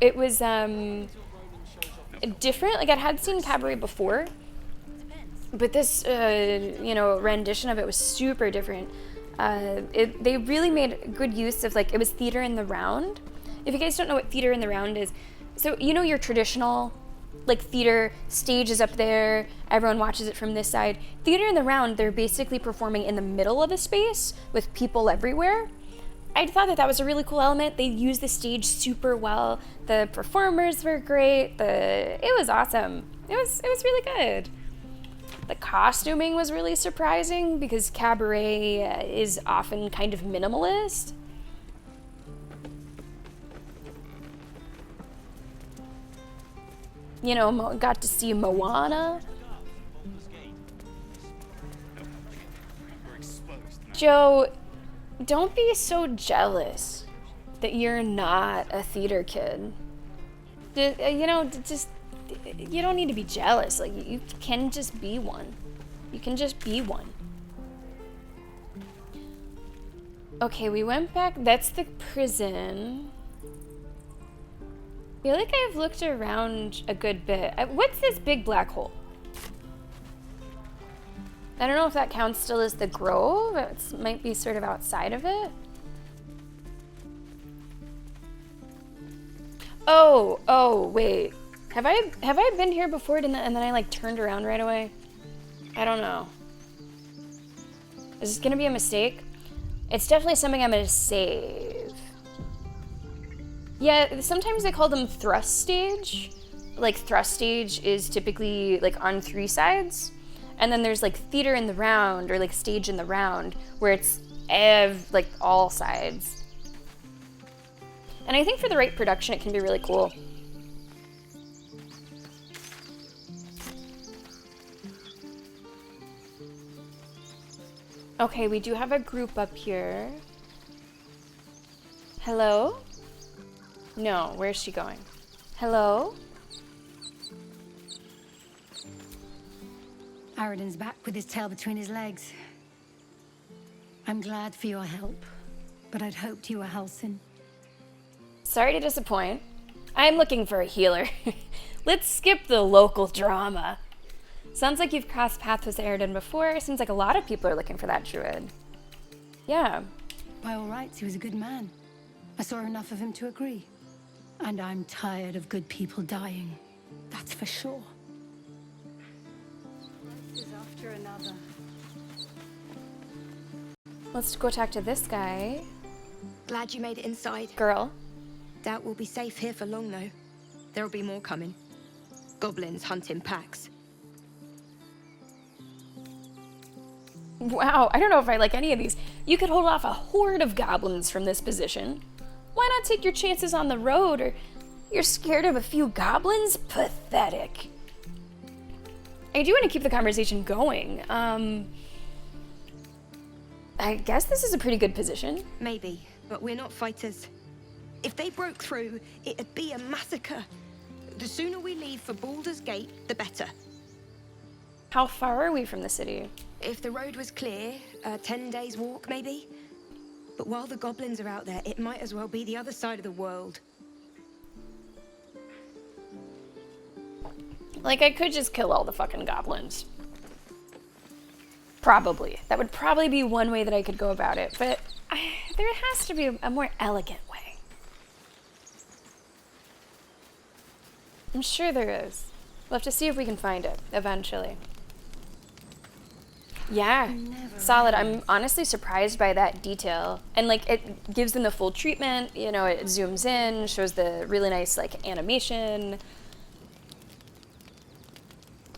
It was different. Like, I had seen Cabaret before, but this rendition of it was super different. They really made good use of, like, it was theater in the round. If you guys don't know what theater in the round is, so you know your traditional, like, theater stage is up there, everyone watches it from this side. Theater in the round, they're basically performing in the middle of a space with people everywhere. I thought that was a really cool element. They used the stage super well. The performers were great. It was awesome. It was really good. The costuming was really surprising because Cabaret is often kind of minimalist. You know, got to see Moana. Joe, don't be so jealous that you're not a theater kid. You know, just, you don't need to be jealous. Like, you can just be one. You can just be one. Okay, we went back. That's the prison. I feel like I've looked around a good bit. What's this big black hole? I don't know if that counts still as the grove. It might be sort of outside of it. Oh, wait. Have I been here before and then I like turned around right away? I don't know. Is this gonna be a mistake? It's definitely something I'm gonna save. Yeah, sometimes they call them thrust stage. Like thrust stage is typically like on 3 sides. And then there's like theater in the round or like stage in the round where it's like all sides. And I think for the right production, it can be really cool. Okay, we do have a group up here. Hello? No, where's she going? Hello? Aradin's back with his tail between his legs. I'm glad for your help, but I'd hoped you were Halsin. Sorry to disappoint. I'm looking for a healer. Let's skip the local drama. Sounds like you've crossed paths with Aradin before. Seems like a lot of people are looking for that druid. Yeah. By all rights, he was a good man. I saw enough of him to agree. And I'm tired of good people dying. That's for sure. Is after another. Let's go talk to this guy. Glad you made it inside. Girl. Doubt we'll be safe here for long, though. There'll be more coming. Goblins hunting packs. Wow, I don't know if I like any of these. You could hold off a horde of goblins from this position. Why not take your chances on the road, or you're scared of a few goblins? Pathetic. I do want to keep the conversation going. I guess this is a pretty good position. Maybe, but we're not fighters. If they broke through, it'd be a massacre. The sooner we leave for Baldur's Gate, the better. How far are we from the city? If the road was clear, 10 days walk maybe. But while the goblins are out there, it might as well be the other side of the world. Like, I could just kill all the fucking goblins. Probably. That would probably be one way that I could go about it, but there has to be a more elegant way. I'm sure there is. We'll have to see if we can find it, eventually. Yeah, solid. I'm honestly surprised by that detail. And, like, it gives them the full treatment. You know, it zooms in, shows the really nice, like, animation.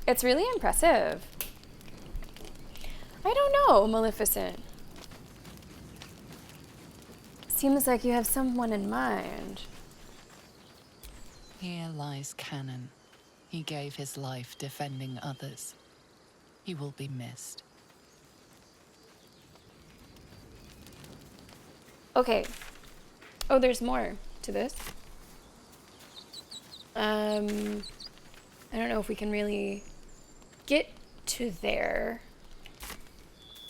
It's really impressive. I don't know, Maleficent. Seems like you have someone in mind. Here lies Canon. He gave his life defending others. He will be missed. Okay. Oh, there's more to this. I don't know if we can really get to there.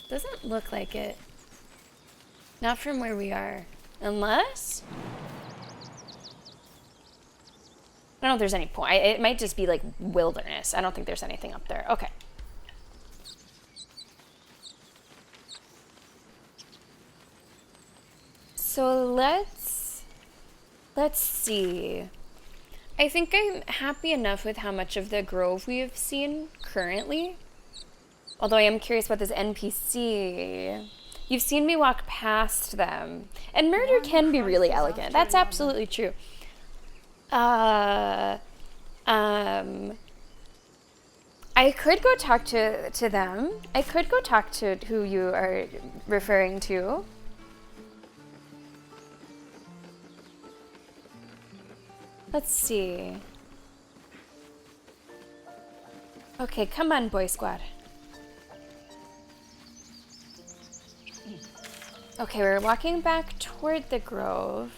Doesn't look like it. Not from where we are. Unless? I don't know if there's any point. It might just be like wilderness. I don't think there's anything up there. Okay. So let's see. I think I'm happy enough with how much of the grove we have seen currently. Although I am curious about this NPC. You've seen me walk past them. And murder can be really elegant. That's absolutely true. I could go talk to them. I could go talk to who you are referring to. Let's see. Okay, come on, boy squad. Okay, we're walking back toward the grove.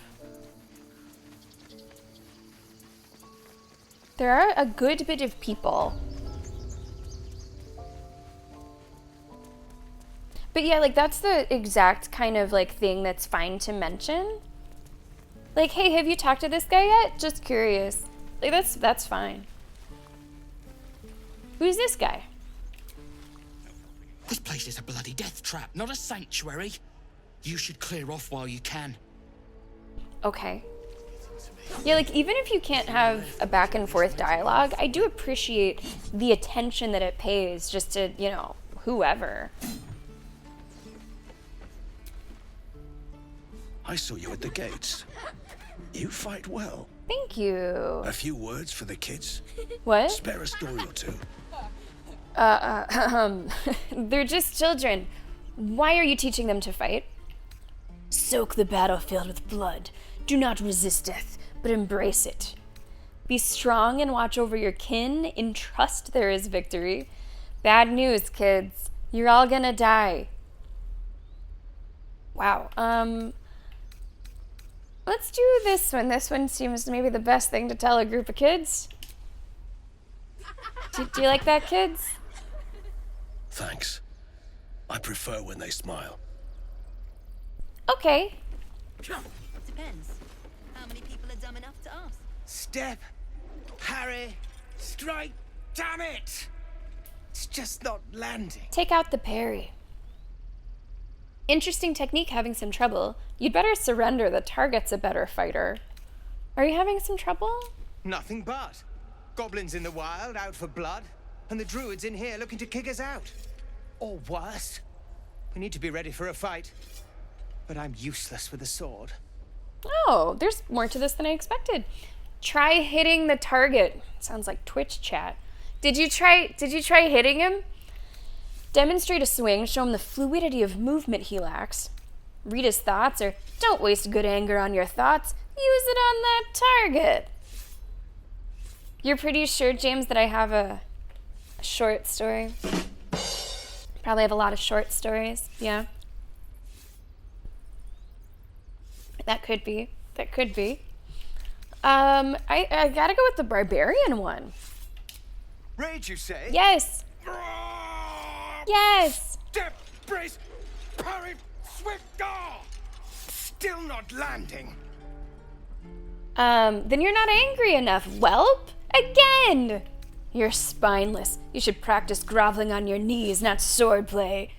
There are a good bit of people. But yeah, like that's the exact kind of like thing that's fine to mention. Like, hey, have you talked to this guy yet? Just curious. Like that's fine. Who's this guy? This place is a bloody death trap, not a sanctuary. You should clear off while you can. Okay. Yeah, like even if you can't have a back and forth dialogue, I do appreciate the attention that it pays just to, you know, whoever. I saw you at the gates. You fight well. Thank you. A few words for the kids? What? Spare a story or two. They're just children. Why are you teaching them to fight? Soak the battlefield with blood. Do not resist death, but embrace it. Be strong and watch over your kin. In trust there is victory. Bad news, kids. You're all gonna die. Wow. Let's do this one. This one seems maybe the best thing to tell a group of kids. Do you like that, kids? Thanks. I prefer when they smile. Okay. Depends. How many people are dumb enough to ask? Step, parry, strike, damn it! It's just not landing. Take out the parry. Interesting technique, having some trouble. You'd better surrender. The target's a better fighter. Are you having some trouble? Nothing but. Goblins in the wild, out for blood, and the druids in here looking to kick us out. Or worse. We need to be ready for a fight. But I'm useless with a sword. Oh, there's more to this than I expected. Try hitting the target. Sounds like Twitch chat. Did you try hitting him? Demonstrate a swing, show him the fluidity of movement he lacks. Read his thoughts, or don't waste good anger on your thoughts. Use it on that target. You're pretty sure, James, that I have a short story? Probably have a lot of short stories, yeah. That could be. That could be. I gotta go with the barbarian one. Rage, you say? Yes. Yes. Step, brace, parry, swift, still not landing. Then you're not angry enough, whelp. Again. You're spineless. You should practice groveling on your knees, not swordplay.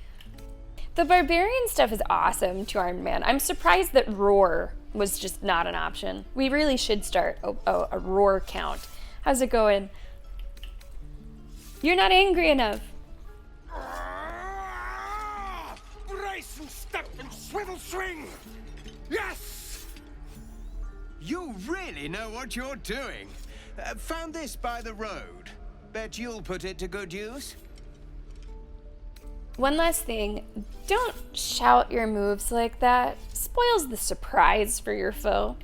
The barbarian stuff is awesome, Two-Armed Man. I'm surprised that roar was just not an option. We really should start a roar count. How's it going? You're not angry enough. Brace and step and swivel swing. Yes! You really know what you're doing. Found this by the road. Bet you'll put it to good use. One last thing, don't shout your moves like that. Spoils the surprise for your foe.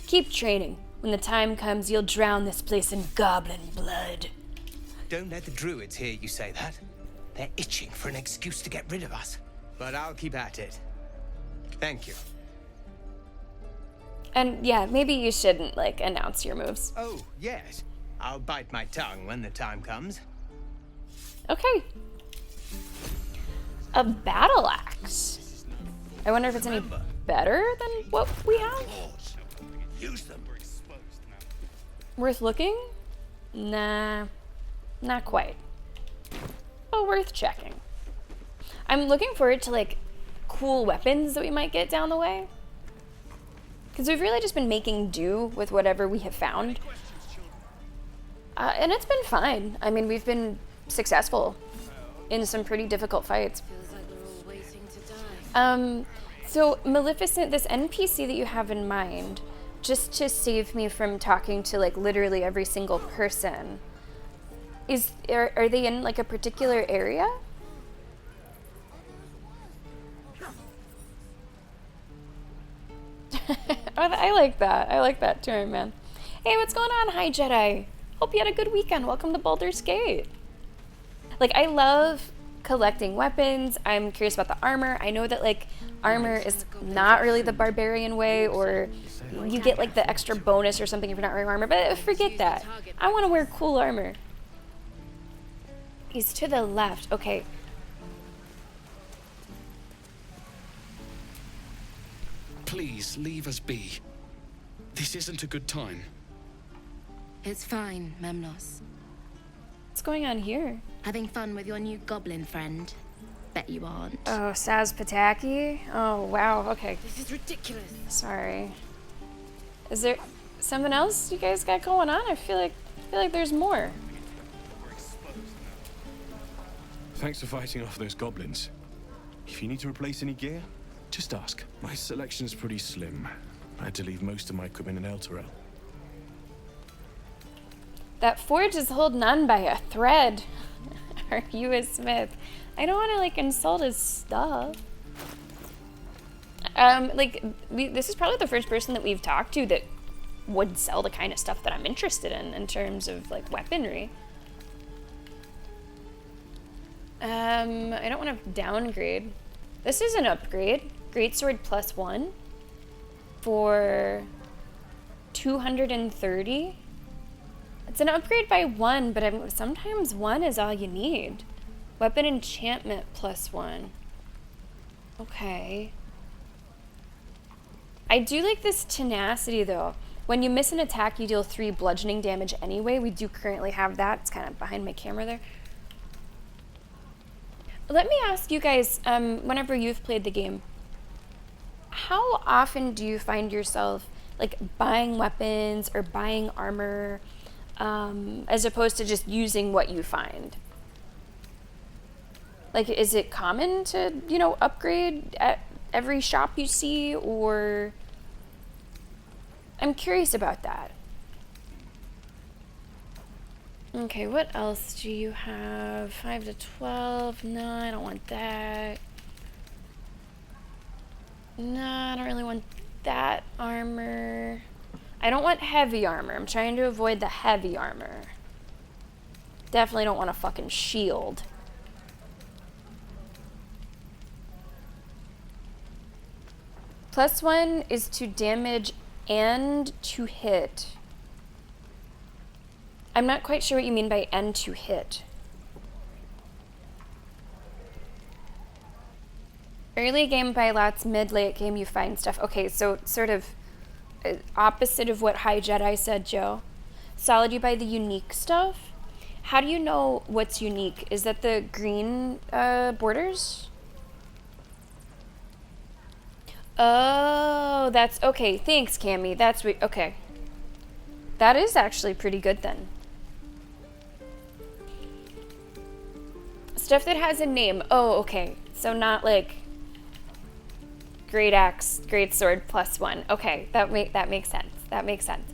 Keep training. When the time comes, you'll drown this place in goblin blood. Don't let the druids hear you say that. They're itching for an excuse to get rid of us. But I'll keep at it. Thank you. And yeah, maybe you shouldn't, like, announce your moves. Oh, yes. I'll bite my tongue when the time comes. Okay. A battle axe. I wonder if it's any better than what we have? Use them. Worth looking? Nah, not quite. But worth checking. I'm looking forward to, like, cool weapons that we might get down the way. Because we've really just been making do with whatever we have found. And it's been fine. I mean, we've been successful in some pretty difficult fights. So Maleficent, this NPC that you have in mind, just to save me from talking to like literally every single person, are they in like a particular area? I like that. I like that too, man. Hey, what's going on? Hi, Jedi. Hope you had a good weekend. Welcome to Baldur's Gate. Like, I love collecting weapons. I'm curious about the armor. I know that, like, armor is not really the barbarian way, or you get, like, the extra bonus or something if you're not wearing armor, but forget that. I want to wear cool armor. He's to the left. Okay. Please, leave us be. This isn't a good time. It's fine, Memnos. What's going on here? Having fun with your new goblin friend? Bet you aren't. Oh, Saz Pataki? Oh, wow. Okay. This is ridiculous. Sorry. Is there something else you guys got going on? I feel like there's more. Thanks for fighting off those goblins. If you need to replace any gear, just ask. My selection's pretty slim. I had to leave most of my equipment in Elturel. That forge is holding on by a thread. Are you a smith? I don't want to, like, insult his stuff. This is probably the first person that we've talked to that would sell the kind of stuff that I'm interested in terms of, like, weaponry. I don't want to downgrade. This is an upgrade. Greatsword +1 for 230. It's an upgrade by 1, but sometimes 1 is all you need. Weapon enchantment +1. Okay. I do like this tenacity, though. When you miss an attack, you deal 3 bludgeoning damage anyway. We do currently have that. It's kind of behind my camera there. Let me ask you guys, whenever you've played the game, how often do you find yourself, like, buying weapons or buying armor, as opposed to just using what you find? Like, is it common to, you know, upgrade at every shop you see, or... I'm curious about that. Okay, what else do you have? 5 to 12? No, I don't want that. No, I don't really want that armor. I don't want heavy armor. I'm trying to avoid the heavy armor. Definitely don't want a fucking shield. +1 is to damage and to hit. I'm not quite sure what you mean by and to hit. Early game buy lots, late game you find stuff. Okay, so sort of opposite of what High Jedi said, Joe. Solid, you buy the unique stuff. How do you know what's unique? Is that the green borders? Oh, that's okay. Thanks, Cammy. That's okay. That is actually pretty good then. Stuff that has a name. Oh, okay. So not like great axe, great sword +1. Okay, that makes sense. That makes sense.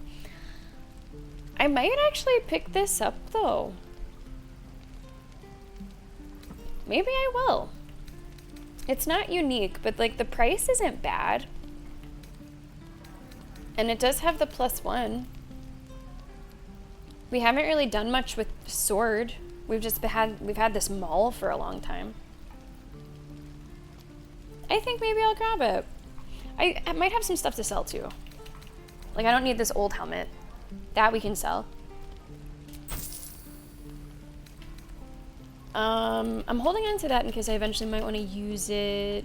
I might actually pick this up though. Maybe I will. It's not unique, but like the price isn't bad. And it does have the +1. We haven't really done much with sword. We've had this maul for a long time. I think maybe I'll grab it. I might have some stuff to sell too. Like, I don't need this old helmet. That we can sell. I'm holding on to that in case I eventually might want to use it.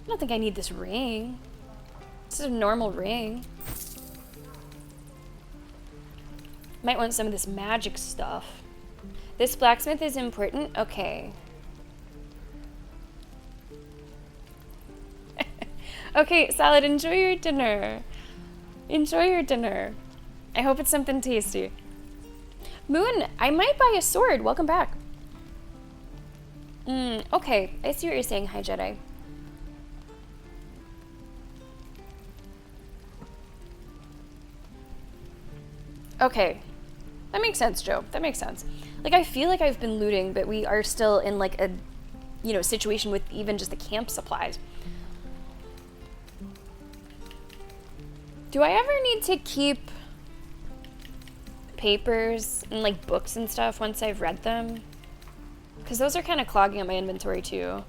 I don't think I need this ring. This is a normal ring. Might want some of this magic stuff. This blacksmith is important? Okay. Okay, Salad, enjoy your dinner. Enjoy your dinner. I hope it's something tasty. Moon, I might buy a sword. Welcome back. Okay, I see what you're saying, High Jedi. Okay. That makes sense, Joe. That makes sense. Like, I feel like I've been looting, but we are still in, like, a, you know, situation with even just the camp supplies. Do I ever need to keep papers and, like, books and stuff once I've read them? Because those are kind of clogging up my inventory too.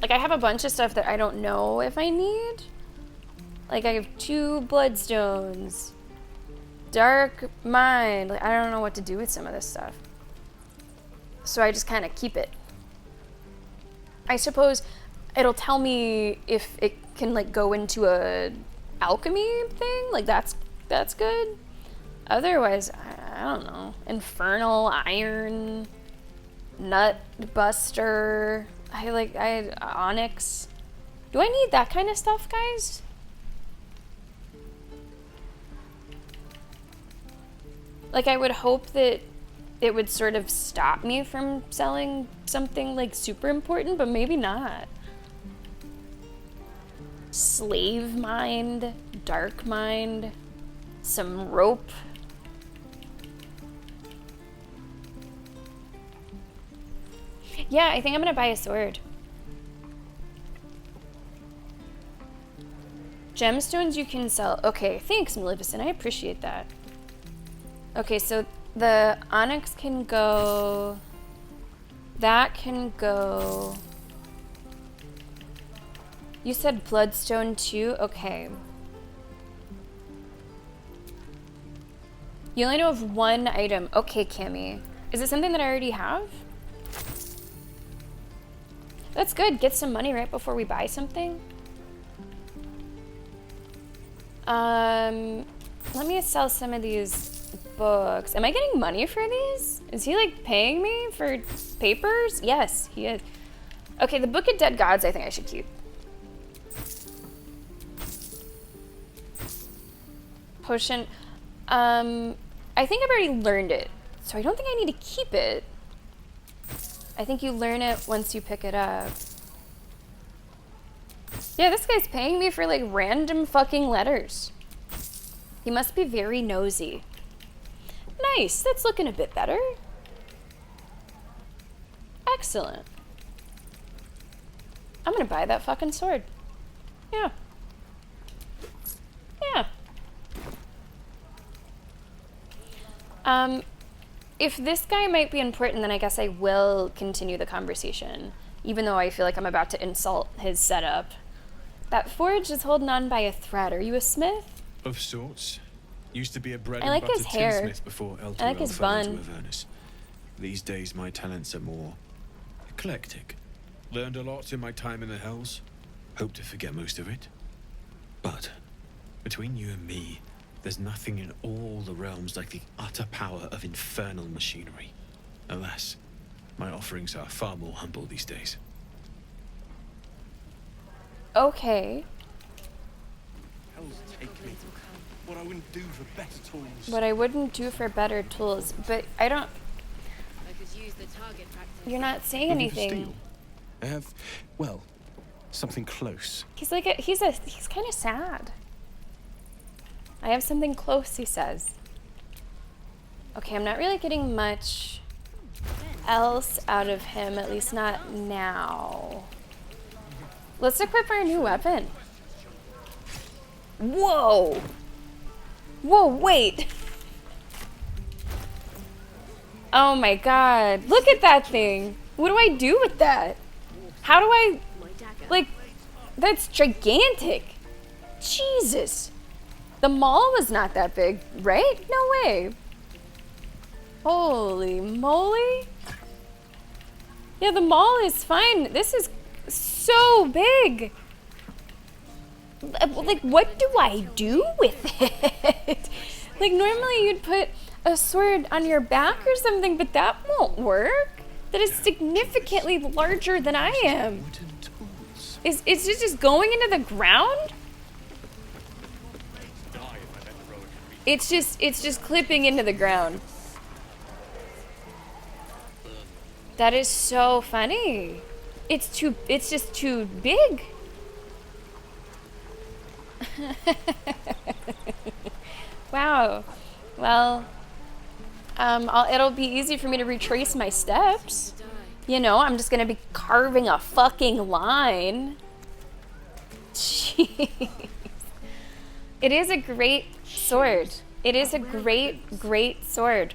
Like, I have a bunch of stuff that I don't know if I need. Like, I have 2 bloodstones. Dark mind. Like, I don't know what to do with some of this stuff. So I just kind of keep it. I suppose it'll tell me if it can, like, go into a alchemy thing. Like, that's good. Otherwise, I don't know. Infernal, iron, nut buster. I had onyx. Do I need that kind of stuff, guys? Like, I would hope that it would sort of stop me from selling something, like, super important, but maybe not. Slave mind, dark mind, some rope. Yeah, I think I'm gonna buy a sword. Gemstones you can sell. Okay, thanks, Maleficent. I appreciate that. Okay, so the onyx can go. That can go. You said bloodstone too? Okay. You only know of 1 item. Okay, Cammy. Is it something that I already have? That's good. Get some money right before we buy something. Let me sell some of these books. Am I getting money for these? Is he, like, paying me for papers? Yes, he is. Okay, the Book of Dead Gods I think I should keep. Potion. I think I've already learned it, so I don't think I need to keep it. I think you learn it once you pick it up. Yeah, this guy's paying me for, like, random fucking letters. He must be very nosy. Nice, that's looking a bit better. Excellent. I'm gonna buy that fucking sword. Yeah. Yeah. If this guy might be important, then I guess I will continue the conversation, even though I feel like I'm about to insult his setup. That forge is holding on by a thread. Are you a smith? Of sorts. Used to be a bread I like and butter his hair. tinsmith before I like Elturel his fell bun. into Avernus. These days my talents are more eclectic. Learned a lot in my time in the Hells. Hope to forget most of it. But between you and me, there's nothing in all the realms like the utter power of infernal machinery. Alas, my offerings are far more humble these days. Okay. Hell's take me. What I wouldn't do for better tools. What I wouldn't do for better tools, but I don't. I could use the target practice. You're not saying Looking for anything. steel? I have, well, something close. He's like he's kind of sad. I have something close, he says. Okay, I'm not really getting much else out of him, at least not now. Let's equip our new weapon. Whoa! Whoa, wait! Oh my god, look at that thing! What do I do with that? How do I, like, that's gigantic! Jesus! The mall was not that big, right? No way! Holy moly! Yeah, the mall is fine. This is so big! Like, what do I do with it? Like, normally you'd put a sword on your back or something, but that won't work. That is significantly larger than I am. Is it just going into the ground? It's just clipping into the ground. That is so funny. It's just too big. Wow. Well, it'll be easy for me to retrace my steps. You know, I'm just gonna be carving a fucking line. Jeez. It is a great sword. It is a great, great sword.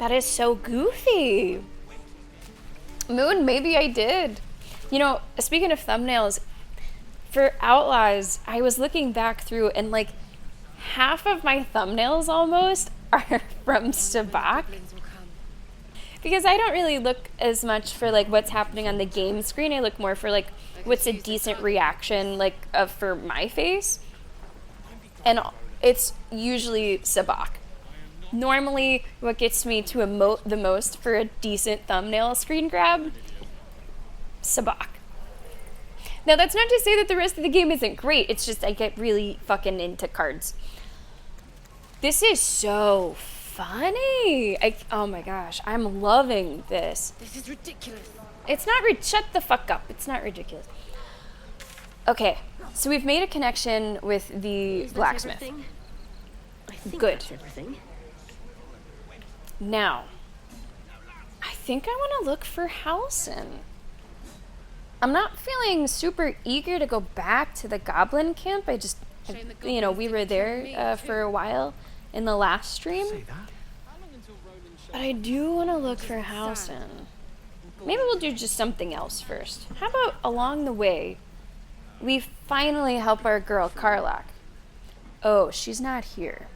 That is so goofy. Moon, maybe I did. You know, speaking of thumbnails, for Outlaws, I was looking back through and like half of my thumbnails almost are from Sabak. Because I don't really look as much for like what's happening on the game screen. I look more for like what's a decent reaction like for my face. And it's usually Sabak. Normally what gets me to emote the most for a decent thumbnail screen grab, Sabak. Now that's not to say that the rest of the game isn't great, it's just I get really fucking into cards. This is so funny. Oh my gosh, I'm loving this. This is ridiculous. It's not shut the fuck up. It's not ridiculous. Okay, so we've made a connection with the blacksmith. I think Good. that's everything. Now, I think I want to look for Halsin. I'm not feeling super eager to go back to the goblin camp. I just, you know, we were there for a while in the last stream. But I do want to look for Halsin. Maybe we'll do just something else first. How about along the way, we finally help our girl Karlach. Oh, she's not here.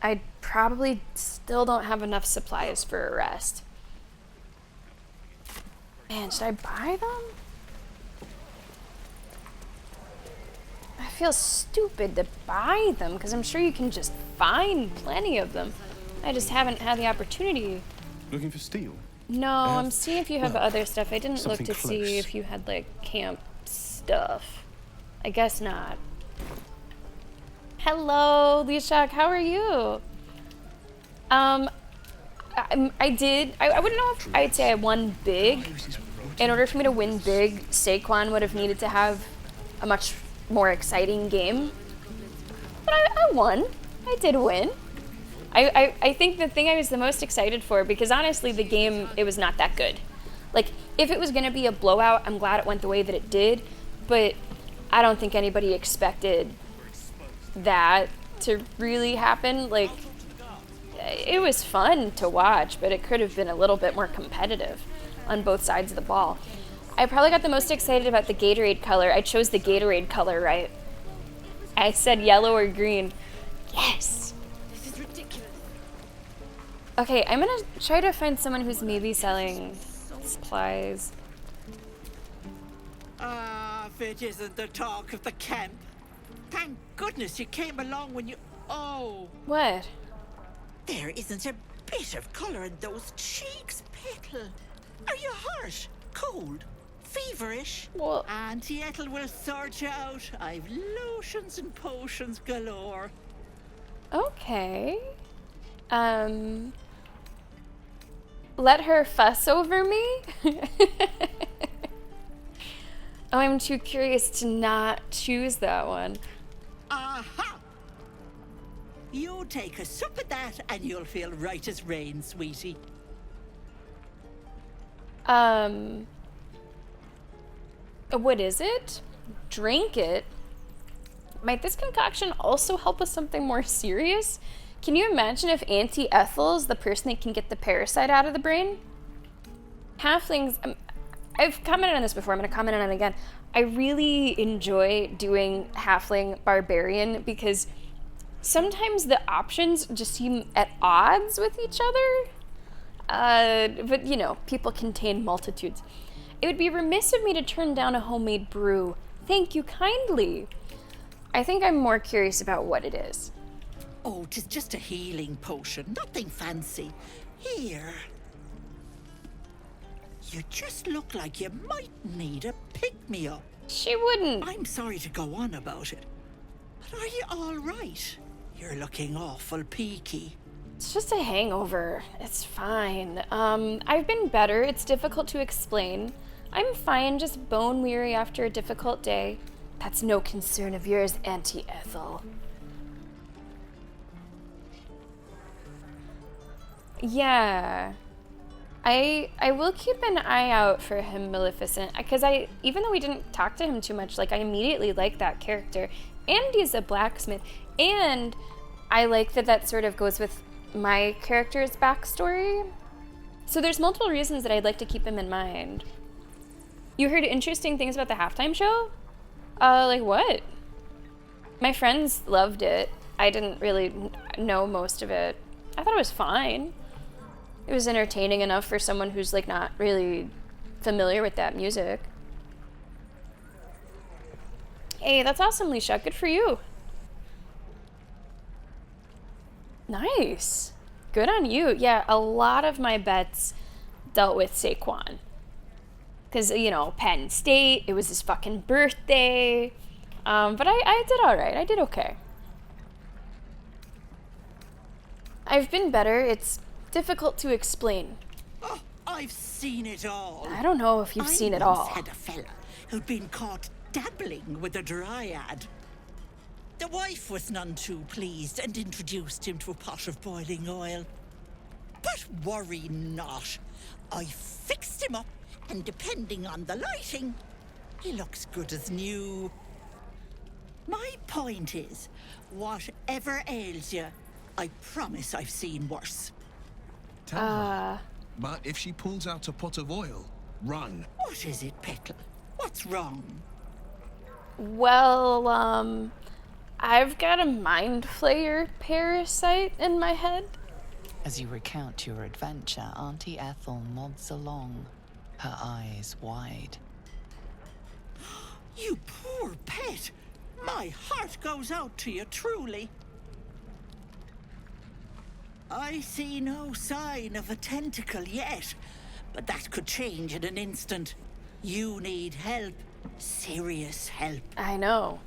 I probably still don't have enough supplies for a rest. Man, should I buy them? I feel stupid to buy them because I'm sure you can just find plenty of them. I just haven't had the opportunity. Looking for steel? No, I'm seeing if you have well, other stuff. I didn't look to something see close. if you had like camp stuff. I guess not. Hello, Lishak, how are you? I did. I wouldn't know if I'd say I won big. In order for me to win big, Saquon would have needed to have a much more exciting game. But I won. I did win. I think the thing I was the most excited for, because honestly the game, it was not that good. Like, if it was going to be a blowout, I'm glad it went the way that it did, but I don't think anybody expected that to really happen. Like, it was fun to watch, but it could have been a little bit more competitive on both sides of the ball. I probably got the most excited about the Gatorade color. I chose the Gatorade color right. I said yellow or green. Yes! This is ridiculous. Okay, I'm gonna try to find someone who's maybe selling supplies. If it isn't the talk of the camp. Thank goodness you came along when you... Oh. What? There isn't a bit of colour in those cheeks, Pickle. Are you hurt? Cold? Feverish? Well... Auntie Ethel will sort you out. I've lotions and potions galore. Okay. Let her fuss over me? Oh, I'm too curious to not choose that one. Aha! You take a sup at that and you'll feel right as rain, sweetie. What is it? Drink it? Might this concoction also help with something more serious? Can you imagine if Auntie Ethel is the person that can get the parasite out of the brain? Halflings, I've commented on this before, I'm going to comment on it again. I really enjoy doing Halfling Barbarian because sometimes the options just seem at odds with each other. But, you know, people contain multitudes. It would be remiss of me to turn down a homemade brew. Thank you kindly. I think I'm more curious about what it is. Oh, 'tis just a healing potion, nothing fancy. Here. You just look like you might need a pick-me-up. She wouldn't. I'm sorry to go on about it, but are you all right? You're looking awful peaky. It's just a hangover. It's fine. I've been better. It's difficult to explain. I'm fine, just bone weary after a difficult day. That's no concern of yours, Auntie Ethel. Yeah. I will keep an eye out for him, Maleficent, because even though we didn't talk to him too much, like, I immediately liked that character. Andy's a blacksmith, and I like that that sort of goes with my character's backstory. So there's multiple reasons that I'd like to keep him in mind. You heard interesting things about the halftime show? Like what? My friends loved it. I didn't really know most of it. I thought it was fine. It was entertaining enough for someone who's like not really familiar with that music. Hey, that's awesome, Leisha. Good for you. Nice. Good on you. Yeah, a lot of my bets dealt with Saquon. Because, you know, Penn State, it was his fucking birthday. But I did all right. I did okay. I've been better. It's difficult to explain. Oh, I've seen it all. I don't know if you've seen it all. I once had a fella who'd been caught dabbling with a dryad. The wife was none too pleased and introduced him to a pot of boiling oil. But worry not. I fixed him up, and depending on the lighting, he looks good as new. My point is, whatever ails you, I promise I've seen worse. Tell her. But if she pulls out a pot of oil, run. What is it, Petal? What's wrong? Well, I've got a mind flayer parasite in my head. As you recount your adventure, Auntie Ethel nods along, her eyes wide. You poor pet! My heart goes out to you, truly. I see no sign of a tentacle yet, but that could change in an instant. You need help. Serious help. I know.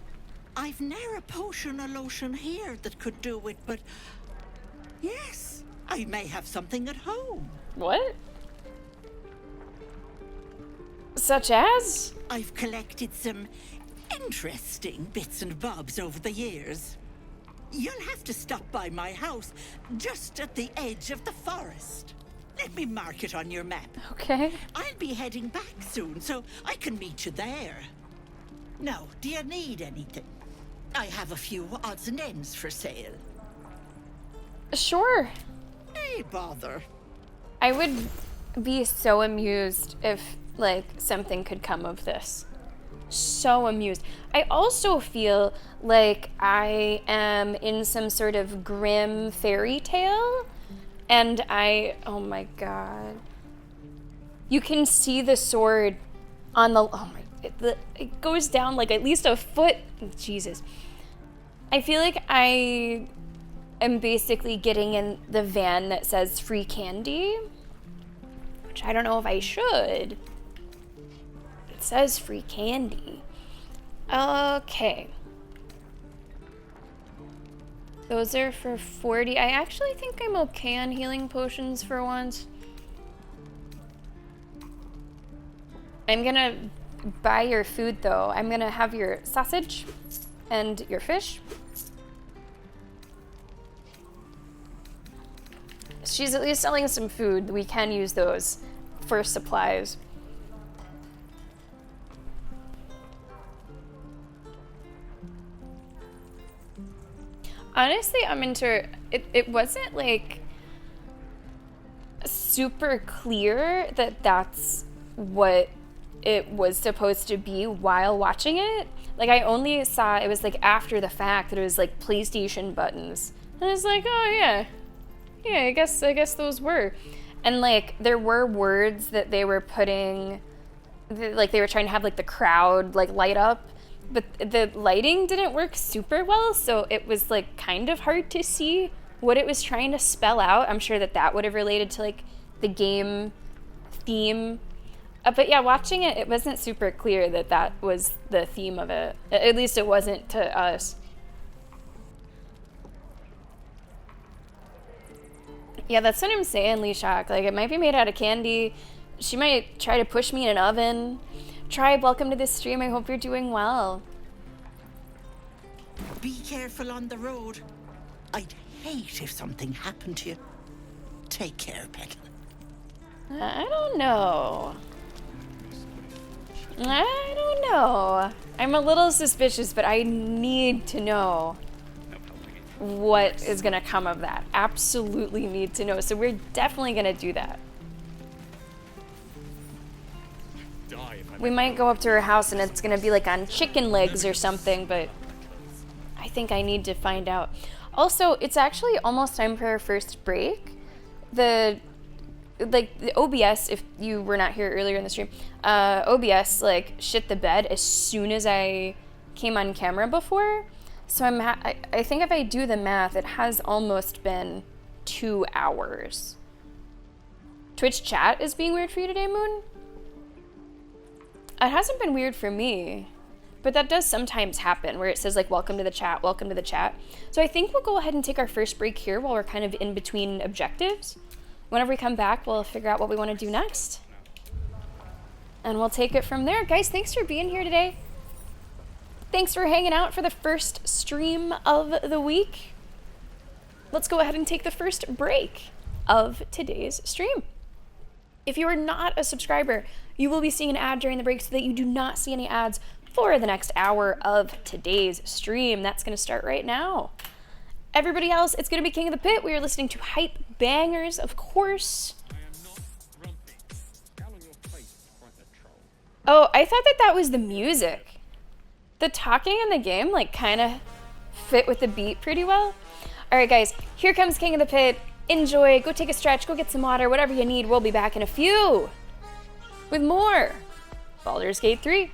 I've ne'er a potion or lotion here that could do it, but yes, I may have something at home. What? Such as? I've collected some interesting bits and bobs over the years. You'll have to stop by my house, just at the edge of the forest. Let me mark it on your map. Okay. I'll be heading back soon, so I can meet you there. Now, do you need anything? I have a few odds and ends for sale. Sure. Hey, bother. I would be so amused if, like, something could come of this. So amused. I also feel like I am in some sort of grim fairy tale, and oh my god. You can see the sword on the, it goes down like at least a foot. Jesus. I feel like I am basically getting in the van that says free candy, which I don't know if I should. It says free candy. Okay. Those are for 40. I actually think I'm okay on healing potions for once. I'm gonna buy your food though. I'm gonna have your sausage and your fish. She's at least selling some food. We can use those for supplies. Honestly, I'm into it. It wasn't like super clear that that's what it was supposed to be while watching it. Like I only saw it was like after the fact that it was like PlayStation buttons. And I was like, oh yeah. Yeah, I guess those were. And like there were words that they were putting, like they were trying to have like the crowd like light up. But the lighting didn't work super well, so it was like kind of hard to see what it was trying to spell out. I'm sure that would have related to like the game theme. But yeah, watching it, it wasn't super clear that that was the theme of it. At least it wasn't to us. Yeah, that's what I'm saying, Leshak. Like, it might be made out of candy. She might try to push me in an oven. Tribe, welcome to this stream. I hope you're doing well. Be careful on the road. I'd hate if something happened to you. Take care, Petal. I don't know. I don't know. I'm a little suspicious, but I need to know what is gonna come of that. Absolutely need to know. So we're definitely gonna do that. We might go up to her house and it's gonna be like on chicken legs or something, but I think I need to find out. Also, it's actually almost time for our first break. The OBS, if you were not here earlier in the stream, OBS like shit the bed as soon as I came on camera before. So I think if I do the math, it has almost been 2 hours. Twitch chat is being weird for you today, Moon? It hasn't been weird for me, but that does sometimes happen where it says like, welcome to the chat, welcome to the chat. So I think we'll go ahead and take our first break here while we're kind of in between objectives. Whenever we come back, we'll figure out what we want to do next. And we'll take it from there. Guys, thanks for being here today. Thanks for hanging out for the first stream of the week. Let's go ahead and take the first break of today's stream. If you are not a subscriber, you will be seeing an ad during the break so that you do not see any ads for the next hour of today's stream. That's going to start right now. Everybody else, it's going to be King of the Pit. We are listening to hype bangers, of course. Oh, I thought that was the music. The talking in the game, like, kind of fit with the beat pretty well. All right, guys, here comes King of the Pit. Enjoy, go take a stretch, go get some water, whatever you need. We'll be back in a few with more Baldur's Gate 3.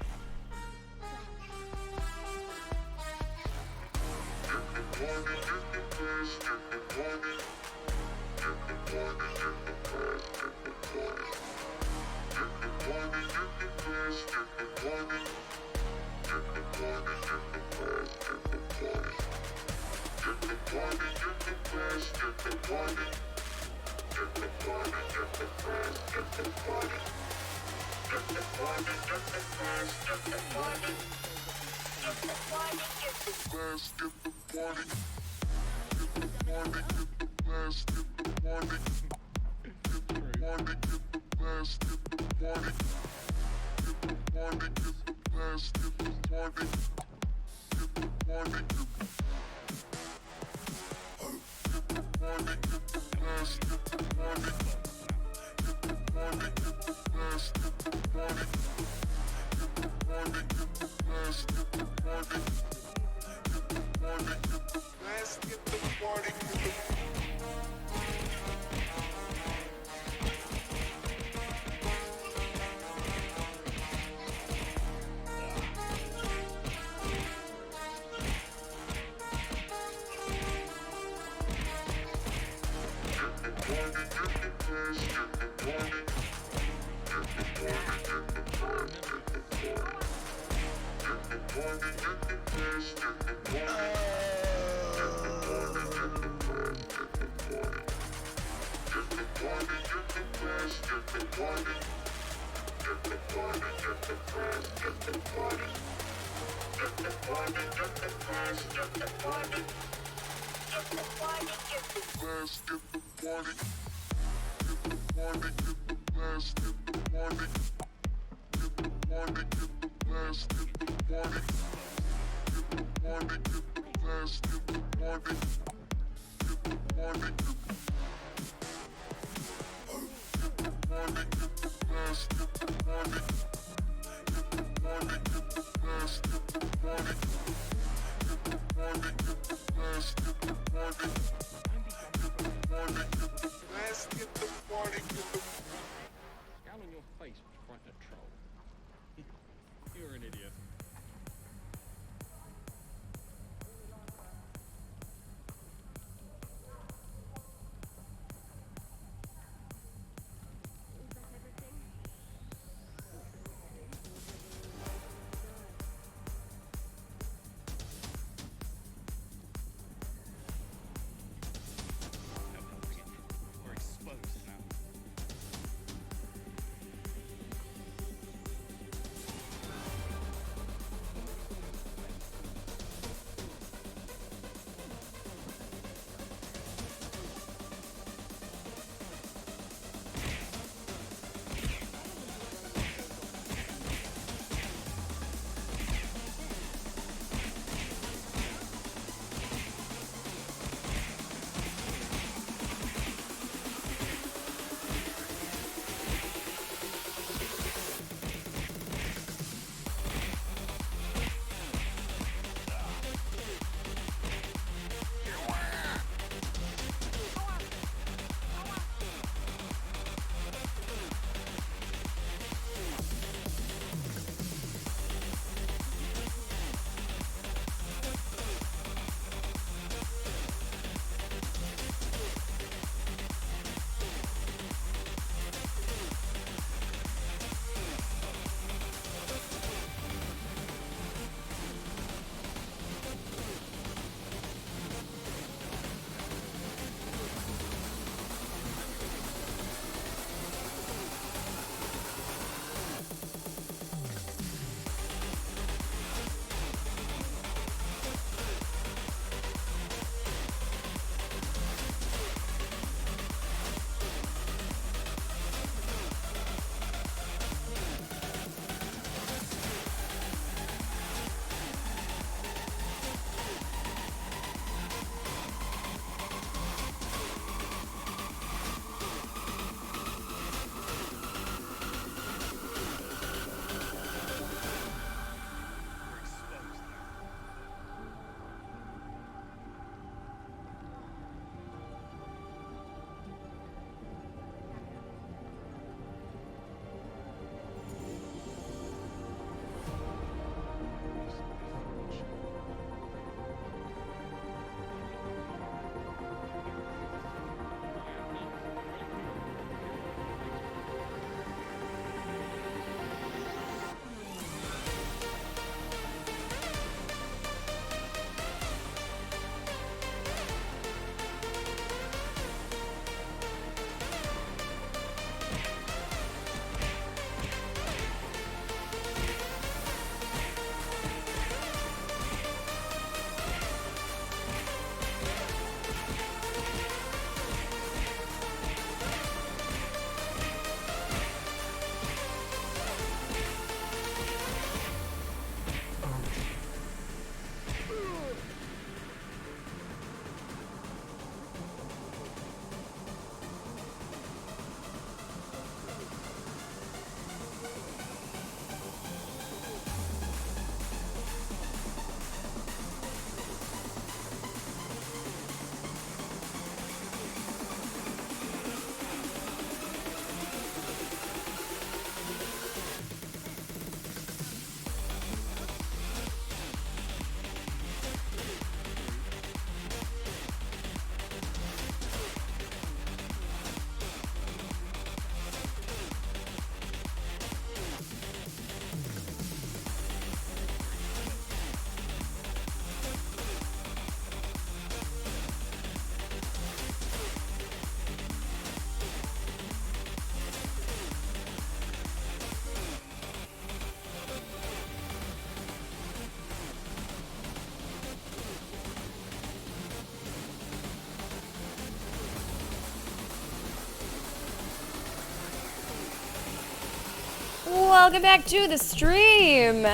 welcome back to the stream.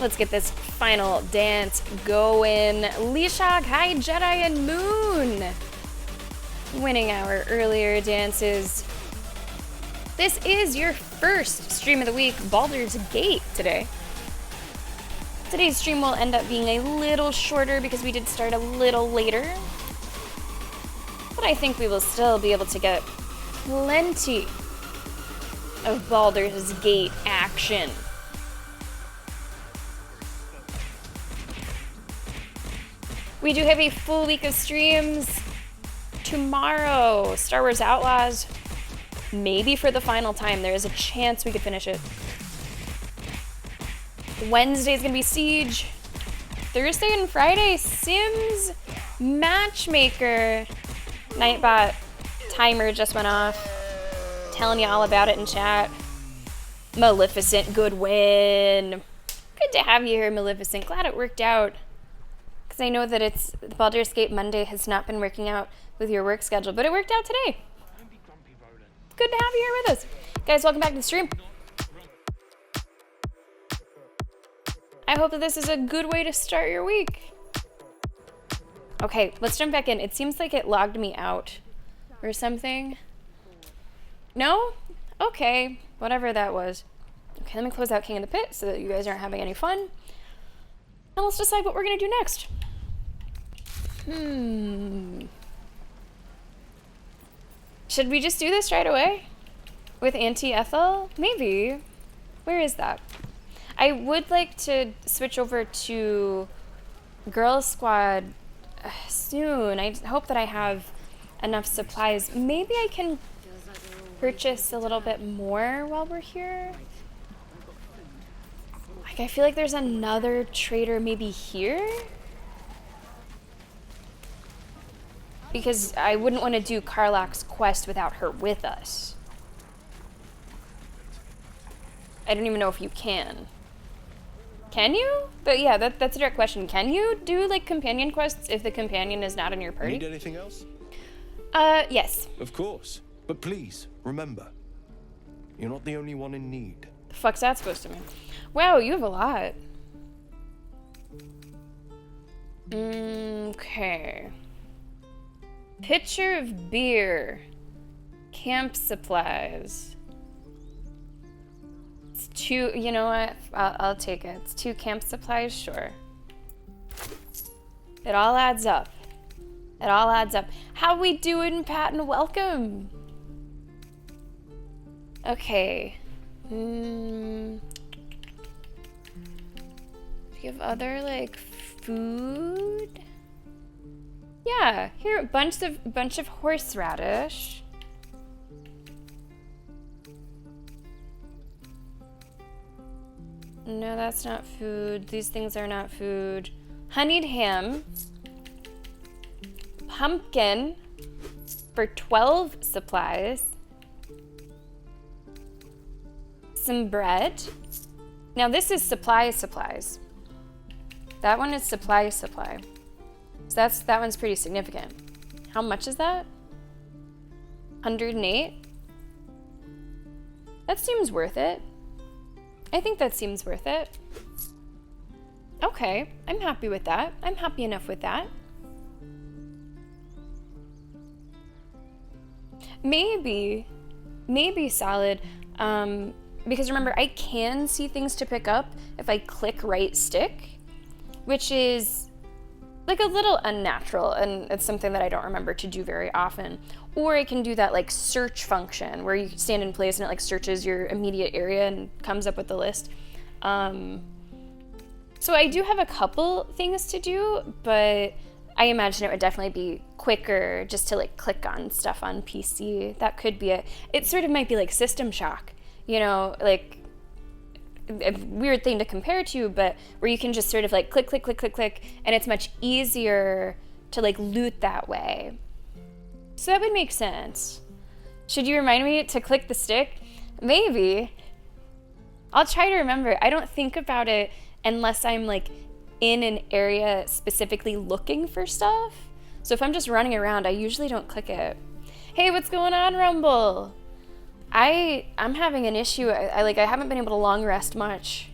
Let's get this final dance going. Lishak, hi Jedi and Moon. Winning our earlier dances. This is your first stream of the week, Baldur's Gate today. Today's stream will end up being a little shorter because we did start a little later. But I think we will still be able to get plenty of Baldur's Gate action. We do have a full week of streams. Tomorrow, Star Wars Outlaws. Maybe for the final time. There is a chance we could finish it. Wednesday is going to be Siege. Thursday and Friday, Sims Matchmaker. Nightbot timer just went off. Telling you all about it in chat. Maleficent, good win. Good to have you here, Maleficent. Glad it worked out. Because I know that it's Baldur's Gate Monday has not been working out with your work schedule, but it worked out today. Good to have you here with us. Guys, welcome back to the stream. I hope that this is a good way to start your week. Okay, let's jump back in. It seems like it logged me out or something. No? Okay, whatever that was. Okay, let me close out King of the Pit so that you guys aren't having any fun. And let's decide what we're gonna do next. Should we just do this right away? With Auntie Ethel? Maybe. Where is that? I would like to switch over to Girl Squad soon. I hope that I have enough supplies. Maybe I can purchase a little bit more while we're here. Like, I feel like there's another trader maybe here. Because I wouldn't want to do Karlach's quest without her with us. I don't even know if you can. Can you? But yeah, that's a direct question. Can you do, like, companion quests if the companion is not in your party? Need anything else? Yes. Of course. But please, remember, you're not the only one in need. The fuck's that supposed to mean? Wow, you have a lot. Okay. Pitcher of beer. Camp supplies. It's 2, you know what? I'll take it. It's 2 camp supplies, sure. It all adds up. It all adds up. How we doing, Patton? Welcome. Okay. Do you have other, like, food? Yeah, here, a bunch of horseradish. No, that's not food. These things are not food. Honeyed ham. Pumpkin for 12 supplies. Some bread. Now this is supplies. That one is supply. So that one's pretty significant. How much is that? 108? That seems worth it. I think that seems worth it. Okay, I'm happy with that. I'm happy enough with that. Maybe solid. Because remember, I can see things to pick up if I click right stick, which is like a little unnatural, and it's something that I don't remember to do very often. Or I can do that like search function where you stand in place and it like searches your immediate area and comes up with the list. So I do have a couple things to do, but I imagine it would definitely be quicker just to like click on stuff on PC. That could be it sort of might be like System Shock, you know, like a weird thing to compare to, but where you can just sort of like click, and it's much easier to like loot that way. So that would make sense. Should you remind me to click the stick? Maybe. I'll try to remember. I don't think about it unless I'm like in an area specifically looking for stuff. So if I'm just running around, I usually don't click it. Hey, what's going on, Rumble? I'm having an issue. I haven't been able to long rest much.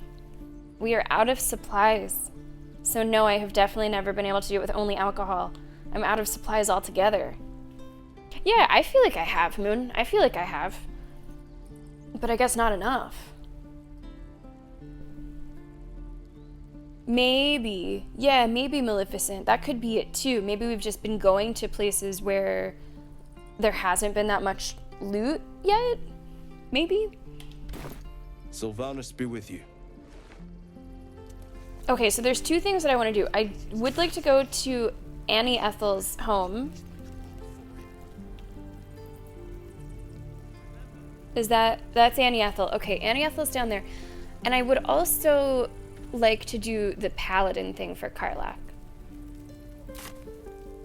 We are out of supplies. So no, I have definitely never been able to do it with only alcohol. I'm out of supplies altogether. Yeah, I feel like I have, Moon. I feel like I have. But I guess not enough. Maybe. Yeah, maybe Maleficent. That could be it too. Maybe we've just been going to places where there hasn't been that much loot yet? Maybe? Sylvanas be with you. Okay, so there's two things that I want to do. I would like to go to Annie Ethel's home. That's Annie Ethel. Okay, Annie Ethel's down there. And I would also like to do the paladin thing for Karlach.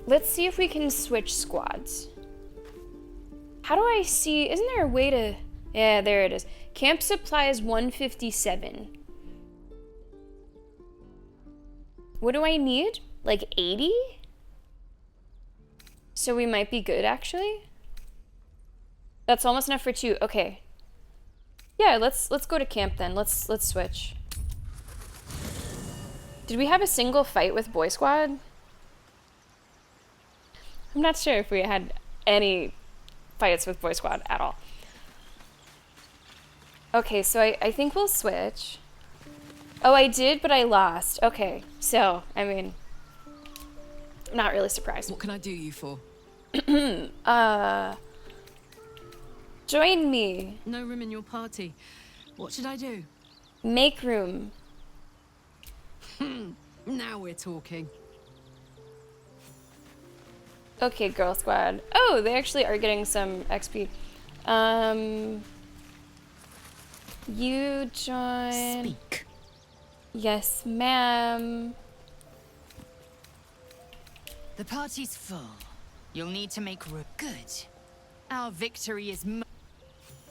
Let's see if we can switch squads. How do I see? Isn't there a way to? Yeah, there it is. Camp supplies 157. What do I need? Like 80? So we might be good, actually. That's almost enough for 2. Okay. Yeah, let's go to camp then. Let's switch. Did we have a single fight with Boy Squad? I'm not sure if we had any fights with Boy Squad at all. Okay, so I think we'll switch. Oh, I did, but I lost. Okay, so, I mean, I'm not really surprised. What can I do you for? Join me. No room in your party. What should I do? Make room. Now we're talking. Okay, Girl Squad. Oh, they actually are getting some XP. You join. Speak. Yes, ma'am. The party's full. You'll need to make room. Good. Our victory is.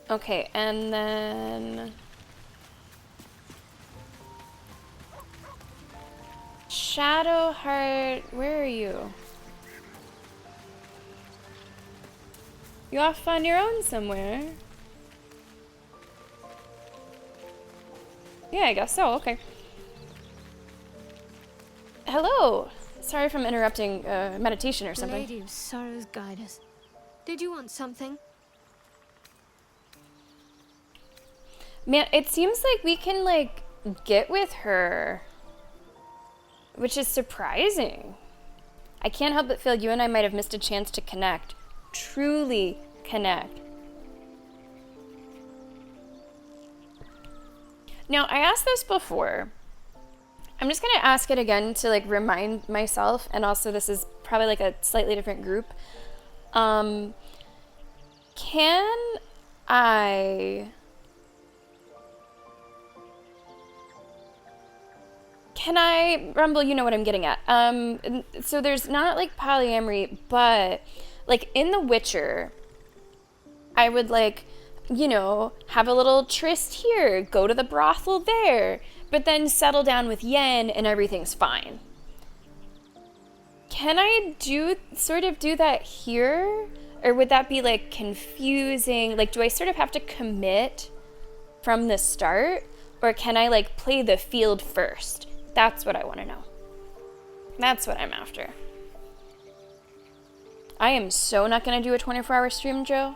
Okay, and then Shadowheart, where are you? You off on your own somewhere? Yeah, I guess so. Okay. Hello. Sorry if I'm interrupting meditation or something. Lady of Sorrows, guide us. Did you want something? Man, it seems like we can, like, get with her. Which is surprising. I can't help but feel you and I might have missed a chance to connect. Truly connect. Now, I asked this before. I'm just gonna ask it again to, like, remind myself, and also this is probably, like, a slightly different group. Can I, Rumble, you know what I'm getting at. So there's not, like, polyamory, but, like, in The Witcher, I would, like, you know, have a little tryst here, go to the brothel there, but then settle down with Yen and everything's fine. Can I sort of do that here? Or would that be, like, confusing? Like, do I sort of have to commit from the start? Or can I, like, play the field first? That's what I want to know. That's what I'm after. I am so not going to do a 24-hour stream, Joe.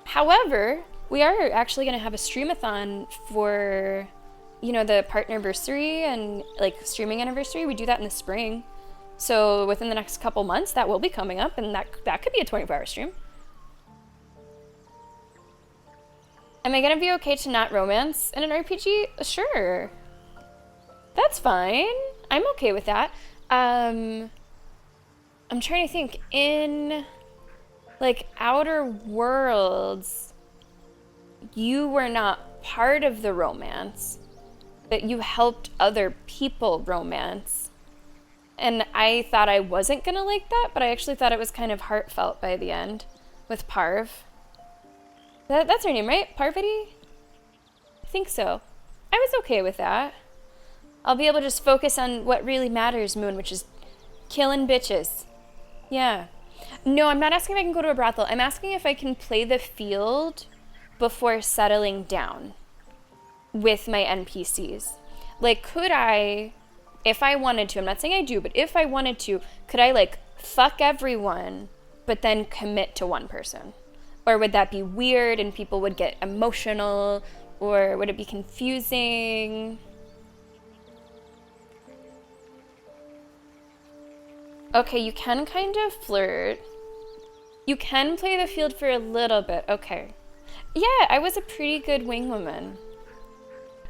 However, we are actually going to have a streamathon for, you know, the partnerversary and, like, streaming anniversary. We do that in the spring. So within the next couple months, that will be coming up, and that could be a 24-hour stream. Am I going to be okay to not romance in an RPG? Sure. That's fine. I'm okay with that. I'm trying to think. In, like, Outer Worlds, you were not part of the romance, but you helped other people romance. And I thought I wasn't gonna like that, but I actually thought it was kind of heartfelt by the end with Parv. That's her name, right? Parvati? I think so. I was okay with that. I'll be able to just focus on what really matters, Moon, which is killing bitches. Yeah. No, I'm not asking if I can go to a brothel. I'm asking if I can play the field before settling down with my NPCs? Like, could I, if I wanted to, I'm not saying I do, but if I wanted to, could I like fuck everyone, but then commit to one person? Or would that be weird and people would get emotional? Or would it be confusing? Okay, you can kind of flirt. You can play the field for a little bit. Okay. Yeah, I was a pretty good wingwoman.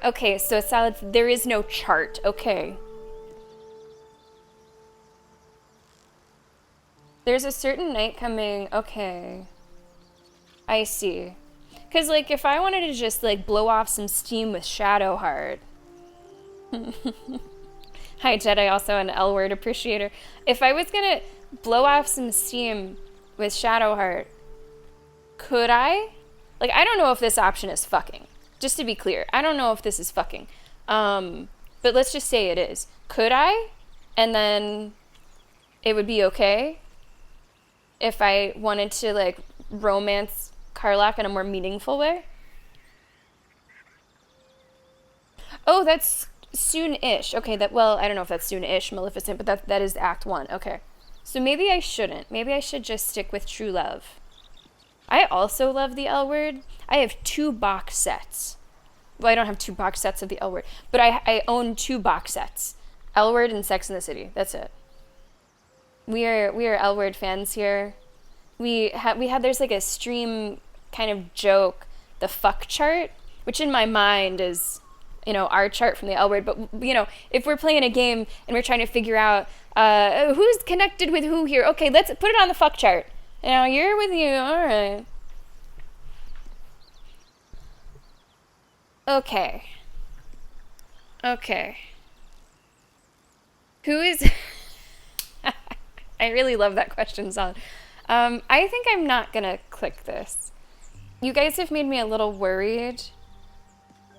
Okay, so Salads, there is no chart. Okay. There's a certain night coming. Okay. I see. Because, like, if I wanted to just, like, blow off some steam with Shadowheart. Hi, Jedi, also an L-word appreciator. If I was gonna blow off some steam with Shadowheart, could I? Like, I don't know if this option is fucking. Just to be clear, I don't know if this is fucking. But let's just say it is. Could I? And then it would be okay if I wanted to, like, romance Karlach in a more meaningful way? Oh, that's soon-ish. Okay, well, I don't know if that's soon-ish, Maleficent, but that is Act 1. Okay. So maybe I shouldn't. Maybe I should just stick with true love. I also love the L word. I have 2 box sets. Well, I don't have 2 box sets of the L word, but I own 2 box sets. L word and Sex and the City. That's it. We are L word fans here. There's like a stream kind of joke, the fuck chart, which in my mind is, you know, our chart from the L word. But, you know, if we're playing a game and we're trying to figure out who's connected with who here, okay, let's put it on the fuck chart. You know, you're with you, all right. Okay. Okay. Who is... I really love that question, Solid. I think I'm not gonna click this. You guys have made me a little worried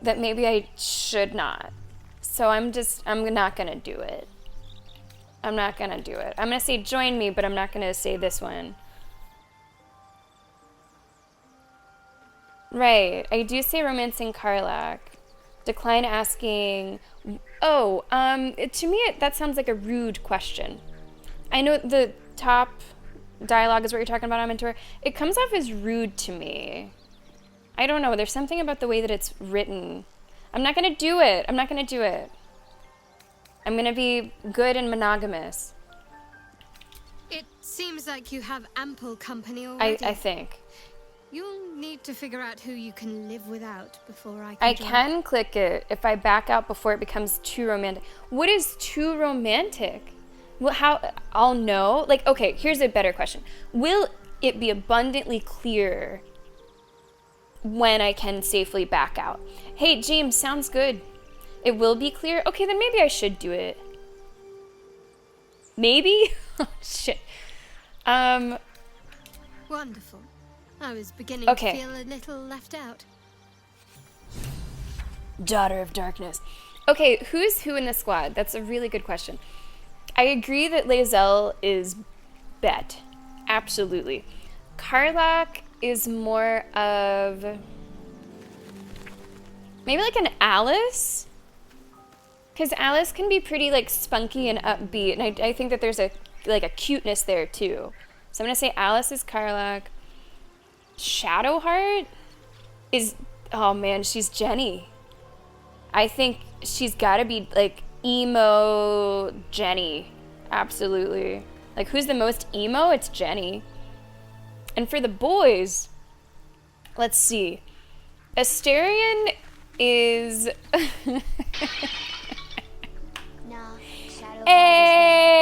that maybe I should not. So I'm not gonna do it. I'm not gonna do it. I'm gonna say join me, but I'm not gonna say this one. Right, I do say romancing Karlach. Decline asking, oh, to me that sounds like a rude question. I know the top dialogue is what you're talking about on Mentor. It comes off as rude to me. I don't know, there's something about the way that it's written. I'm not gonna do it. I'm not gonna do it. I'm gonna be good and monogamous. It seems like you have ample company already. I think. You'll need to figure out who you can live without before I I join. can click it if I back out before it becomes too romantic. What is too romantic? Well, how I'll know? Like, okay, here's a better question. Will it be abundantly clear when I can safely back out? Hey, James, sounds good. It will be clear? Okay, then maybe I should do it. Maybe? Oh, shit. Wonderful. I was beginning to feel a little left out. Daughter of Darkness. Okay, who's who in the squad? That's a really good question. I agree that Lae'zel is Bet. Absolutely. Karlach is more of... maybe like an Alice? Because Alice can be pretty like spunky and upbeat, and I think that there's a cuteness there too. So I'm gonna say Alice is Karlach. Shadowheart is, oh man, she's Jenny. I think she's gotta be like emo Jenny. Absolutely. Like, who's the most emo? It's Jenny. And for the boys, let's see. Asterion is... Hey!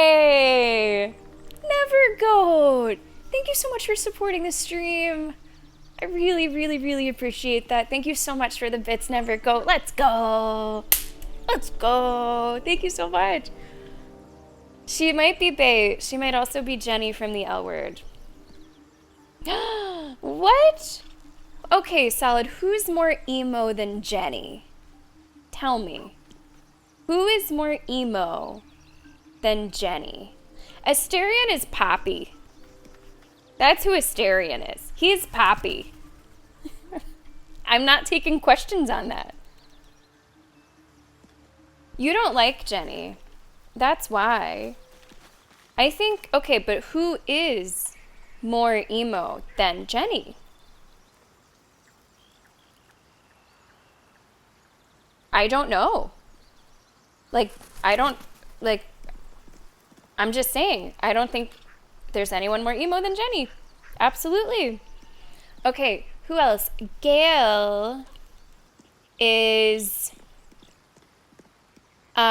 Never Goat! Thank you so much for supporting the stream. I really, really, really appreciate that. Thank you so much for the bits, Never Goat. Let's go! Let's go! Thank you so much. She might be Bae. She might also be Jenny from the L Word. What? Okay, Solid. Who's more emo than Jenny? Tell me. Who is more emo than Jenny? Asterion is Poppy. That's who Asterion is. He's Poppy. I'm not taking questions on that. You don't like Jenny. That's why. I think, okay, but who is more emo than Jenny? I don't know. Like, I'm just saying, I don't think there's anyone more emo than Jenny. Absolutely. Okay, who else? Gale is, what's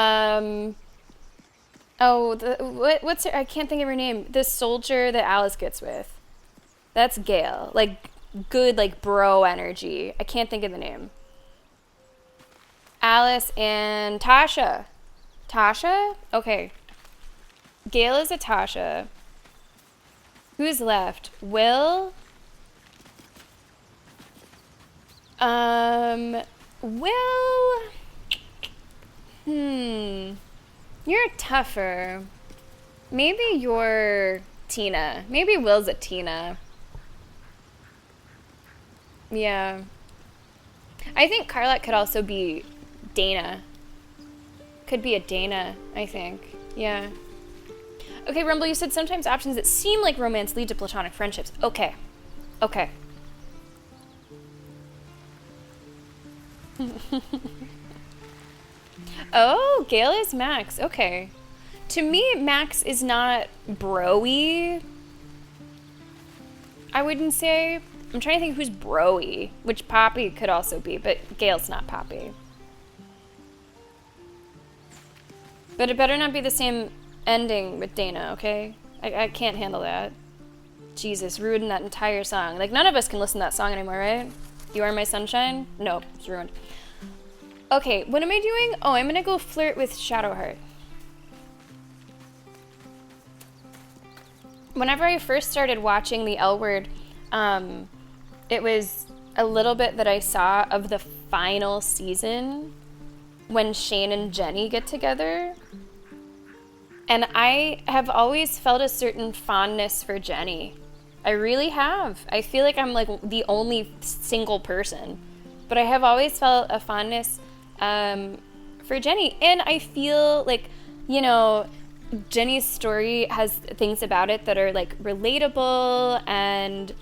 her, I can't think of her name. The soldier that Alice gets with. That's Gale. Like, good, like, bro energy. I can't think of the name. Alice and Tasha. Tasha? Okay. Gale is a Tasha. Who's left? Will? Will? You're tougher. Maybe you're Tina. Maybe Will's a Tina. Yeah. I think Carlotte could also be Dana. Could be a Dana, I think. Yeah. Okay, Rumble, you said sometimes options that seem like romance lead to platonic friendships. Okay. Okay. Oh, Gale is Max. Okay. To me, Max is not bro-y. I wouldn't say. I'm trying to think who's bro-y, which Poppy could also be, but Gale's not Poppy. But it better not be the same ending with Dana, okay? I can't handle that. Jesus, ruined that entire song. Like, none of us can listen to that song anymore, right? You Are My Sunshine? Nope, it's ruined. Okay, what am I doing? Oh, I'm gonna go flirt with Shadowheart. Whenever I first started watching the L Word, it was a little bit that I saw of the final season when Shane and Jenny get together. And I have always felt a certain fondness for Jenny. I really have. I feel like I'm like the only single person. But I have always felt a fondness for Jenny. And I feel like, you know, Jenny's story has things about it that are like relatable, and,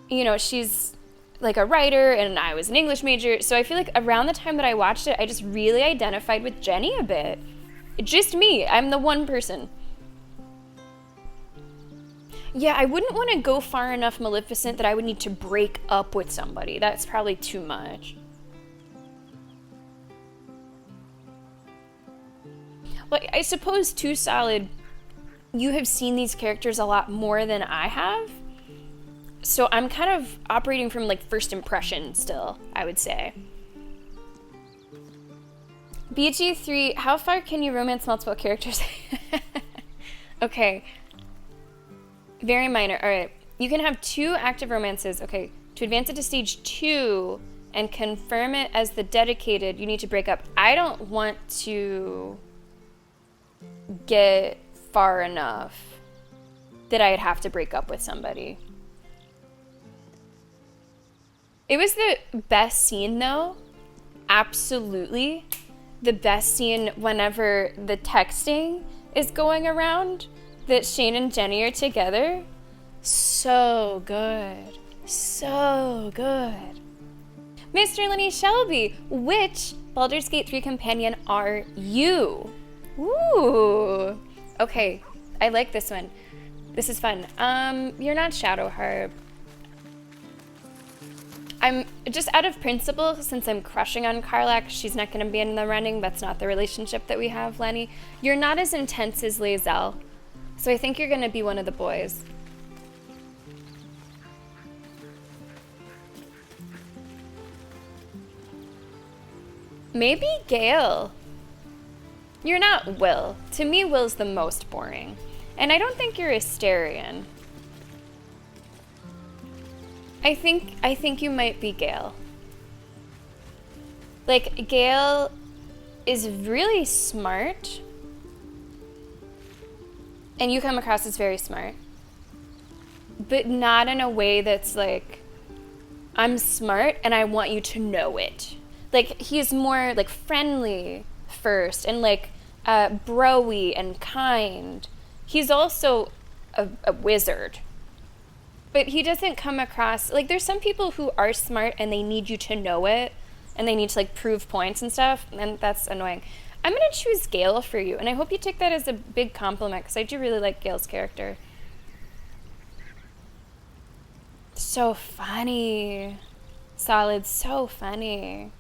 you know, she's like a writer and I was an English major. So I feel like around the time that I watched it, I just really identified with Jenny a bit. Just me. I'm the one person. Yeah, I wouldn't want to go far enough Maleficent that I would need to break up with somebody. That's probably too much. Well, I suppose Too Solid, you have seen these characters a lot more than I have. So I'm kind of operating from like first impression still, I would say. BG3, how far can you romance multiple characters? Okay. Very minor. All right. You can have 2 active romances. Okay. To advance it to stage 2 and confirm it as the dedicated, you need to break up. I don't want to get far enough that I'd have to break up with somebody. It was the best scene, though. Absolutely. The best scene whenever the texting is going around that Shane and Jenny are together. So good. So good. Mr. Lenny Shelby, which Baldur's Gate 3 companion are you? Ooh. Okay, I like this one. This is fun. You're not Shadowheart. I'm just out of principle, since I'm crushing on Karlak, she's not going to be in the running. That's not the relationship that we have, Lenny. You're not as intense as Lae'zel, so I think you're going to be one of the boys. Maybe Gale. You're not Will. To me, Will's the most boring. And I don't think you're Asterion. I think you might be Gale. Like, Gale is really smart. And you come across as very smart. But not in a way that's like, I'm smart and I want you to know it. Like, he's more, like, friendly first and, like, bro-y and kind. He's also a wizard. But he doesn't come across... Like, there's some people who are smart and they need you to know it. And they need to, like, prove points and stuff. And that's annoying. I'm going to choose Gale for you. And I hope you take that as a big compliment. Because I do really like Gale's character. So funny. Solid. So funny.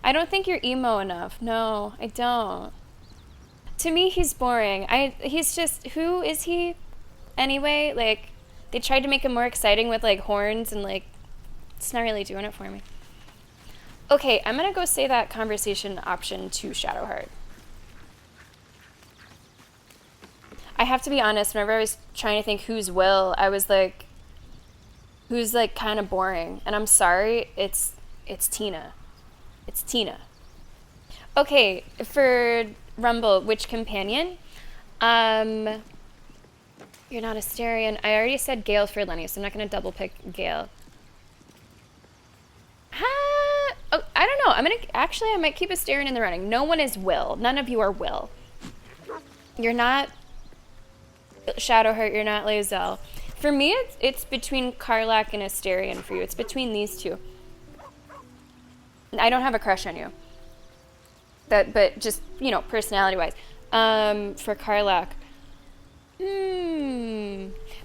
I don't think you're emo enough. No, I don't. To me, he's boring. He's just... Who is he? Anyway, like... They tried to make him more exciting with, like, horns and, like, it's not really doing it for me. Okay, I'm gonna go say that conversation option to Shadowheart. I have to be honest, whenever I was trying to think who's Will, I was like, who's, like, kind of boring. And I'm sorry, it's Tina. It's Tina. Okay, for Rumble, which companion? You're not Asterion. I already said Gale for Lenny, so I'm not going to double pick Gale. Oh, I don't know. Actually, I might keep Asterion in the running. No one is Will. None of you are Will. You're not Shadowheart. You're not Lae'zel. For me, it's between Karlach and Asterion for you. It's between these two. I don't have a crush on you. But just, you know, personality-wise. For Karlach.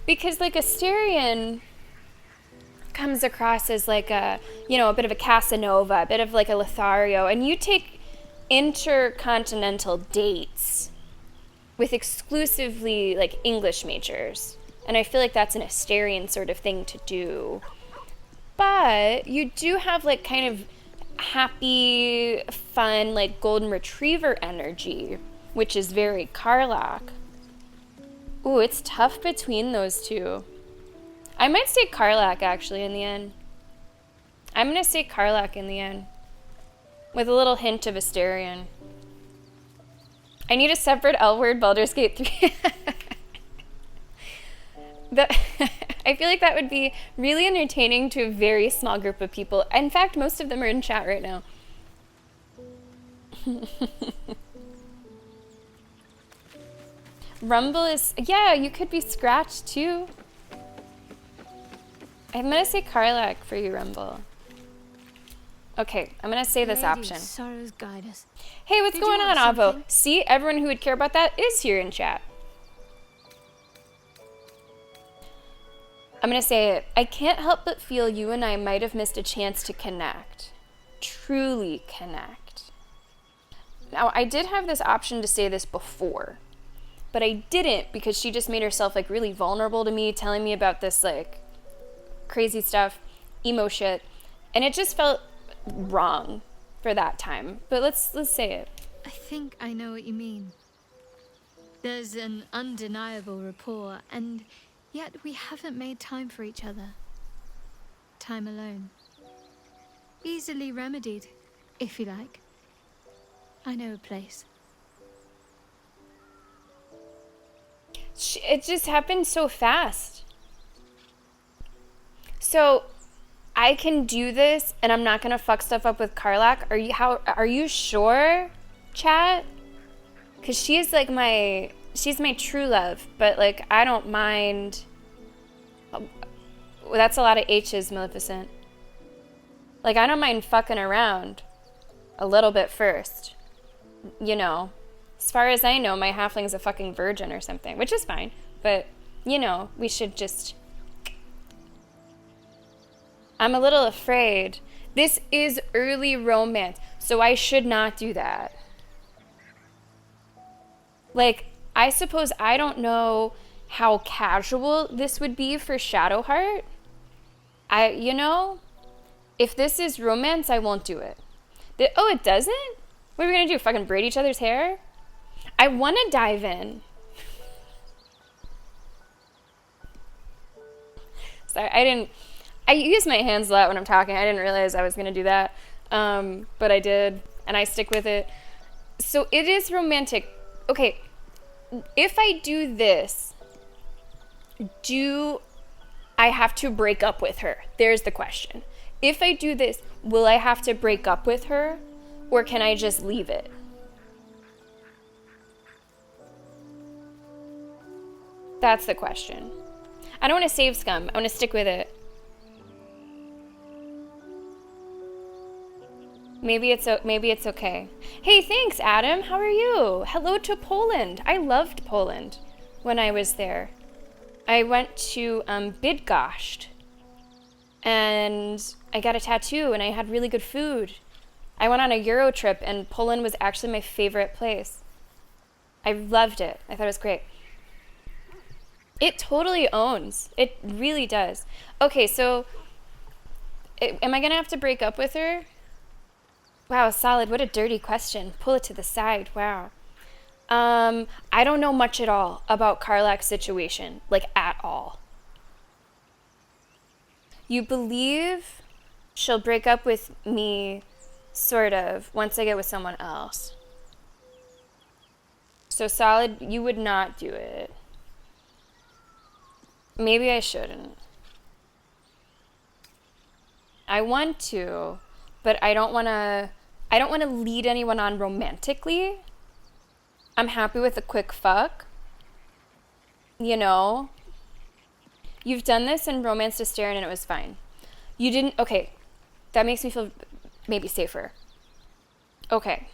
Because, like, Asterion comes across as, like, a, you know, a bit of a Casanova, a bit of, like, a Lothario, and you take intercontinental dates with exclusively, like, English majors, and I feel like that's an Asterion sort of thing to do. But you do have, like, kind of happy, fun, like, golden retriever energy, which is very Karlach. Ooh, it's tough between those two. I might say Karlach, actually, in the end. I'm going to say Karlach in the end. With a little hint of Asterion. I need a separate L word Baldur's Gate 3. I feel like that would be really entertaining to a very small group of people. In fact, most of them are in chat right now. Rumble is... Yeah, you could be Scratch, too. I'm going to say Karlach for you, Rumble. Okay, I'm going to say this option. Sorrow's guide us. Hey, what's going on, Avo? See, everyone who would care about that is here in chat. I'm going to say it. I can't help but feel you and I might have missed a chance to connect. Truly connect. Now, I did have this option to say this before. But I didn't because she just made herself, like, really vulnerable to me, telling me about this, like, crazy stuff, emo shit. And it just felt wrong for that time. But let's say it. I think I know what you mean. There's an undeniable rapport, and yet we haven't made time for each other. Time alone. Easily remedied, if you like. I know a place. It just happened so fast. So, I can do this, and I'm not gonna fuck stuff up with Karlach. Are you sure, chat? Cause she's like she's my true love, but like I don't mind. That's a lot of H's, Maleficent. Like I don't mind fucking around a little bit first, you know. As far as I know, my halfling's a fucking virgin or something, which is fine. But, you know, we should just... I'm a little afraid. This is early romance, so I should not do that. Like, I suppose I don't know how casual this would be for Shadowheart. You know, if this is romance, I won't do it. Oh, it doesn't? What are we gonna do, fucking braid each other's hair? I want to dive in. Sorry, I use my hands a lot when I'm talking. I didn't realize I was going to do that. But I did, and I stick with it. So it is romantic. Okay, if I do this, I have to break up with her? There's the question. If I do this, will I have to break up with her? Or can I just leave it? That's the question. I don't want to save scum. I want to stick with it. Maybe it's okay. Hey, thanks, Adam. How are you? Hello to Poland. I loved Poland when I was there. I went to Bydgoszcz, and I got a tattoo, and I had really good food. I went on a Euro trip, and Poland was actually my favorite place. I loved it. I thought it was great. It totally owns. It really does. Okay, so am I gonna have to break up with her? Wow, Solid, what a dirty question. Pull it to the side, wow. I don't know much at all about Karlak's situation, like at all. You believe she'll break up with me, sort of, once I get with someone else. So Solid, you would not do it. Maybe I shouldn't. I want to, but I don't want to lead anyone on romantically. I'm happy with a quick fuck. You know? You've done this in Romance to Staren and it was fine. You didn't, okay. That makes me feel maybe safer. Okay.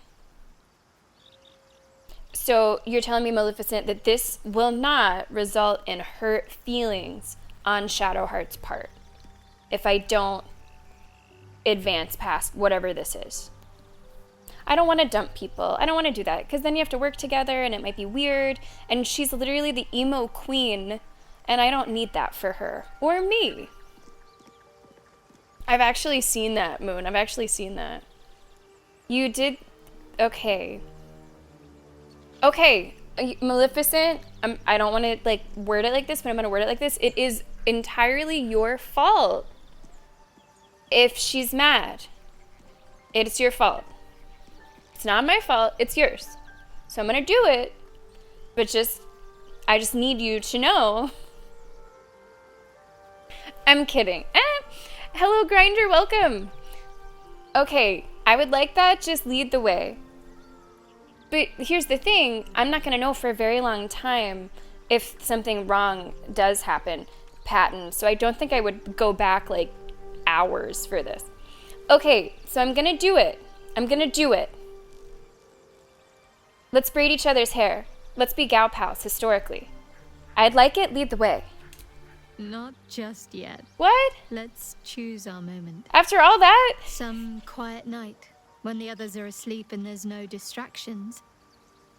So you're telling me, Maleficent, that this will not result in hurt feelings on Shadowheart's part if I don't advance past whatever this is. I don't want to dump people. I don't want to do that because then you have to work together and it might be weird. And she's literally the emo queen and I don't need that for her or me. I've actually seen that, Moon. I've actually seen that. You did... Okay. Okay, Maleficent, I don't want to, like, word it like this, but I'm going to word it like this. It is entirely your fault if she's mad. It's your fault. It's not my fault, it's yours. So I'm going to do it, but I just need you to know. I'm kidding. Hello, Grinder, welcome. Okay, I would like that, just lead the way. But here's the thing, I'm not going to know for a very long time if something wrong does happen, Patton. So I don't think I would go back like hours for this. Okay, so I'm going to do it. I'm going to do it. Let's braid each other's hair. Let's be gal pals, historically. I'd like it, lead the way. Not just yet. What? Let's choose our moment. After all that? Some quiet night. When the others are asleep and there's no distractions,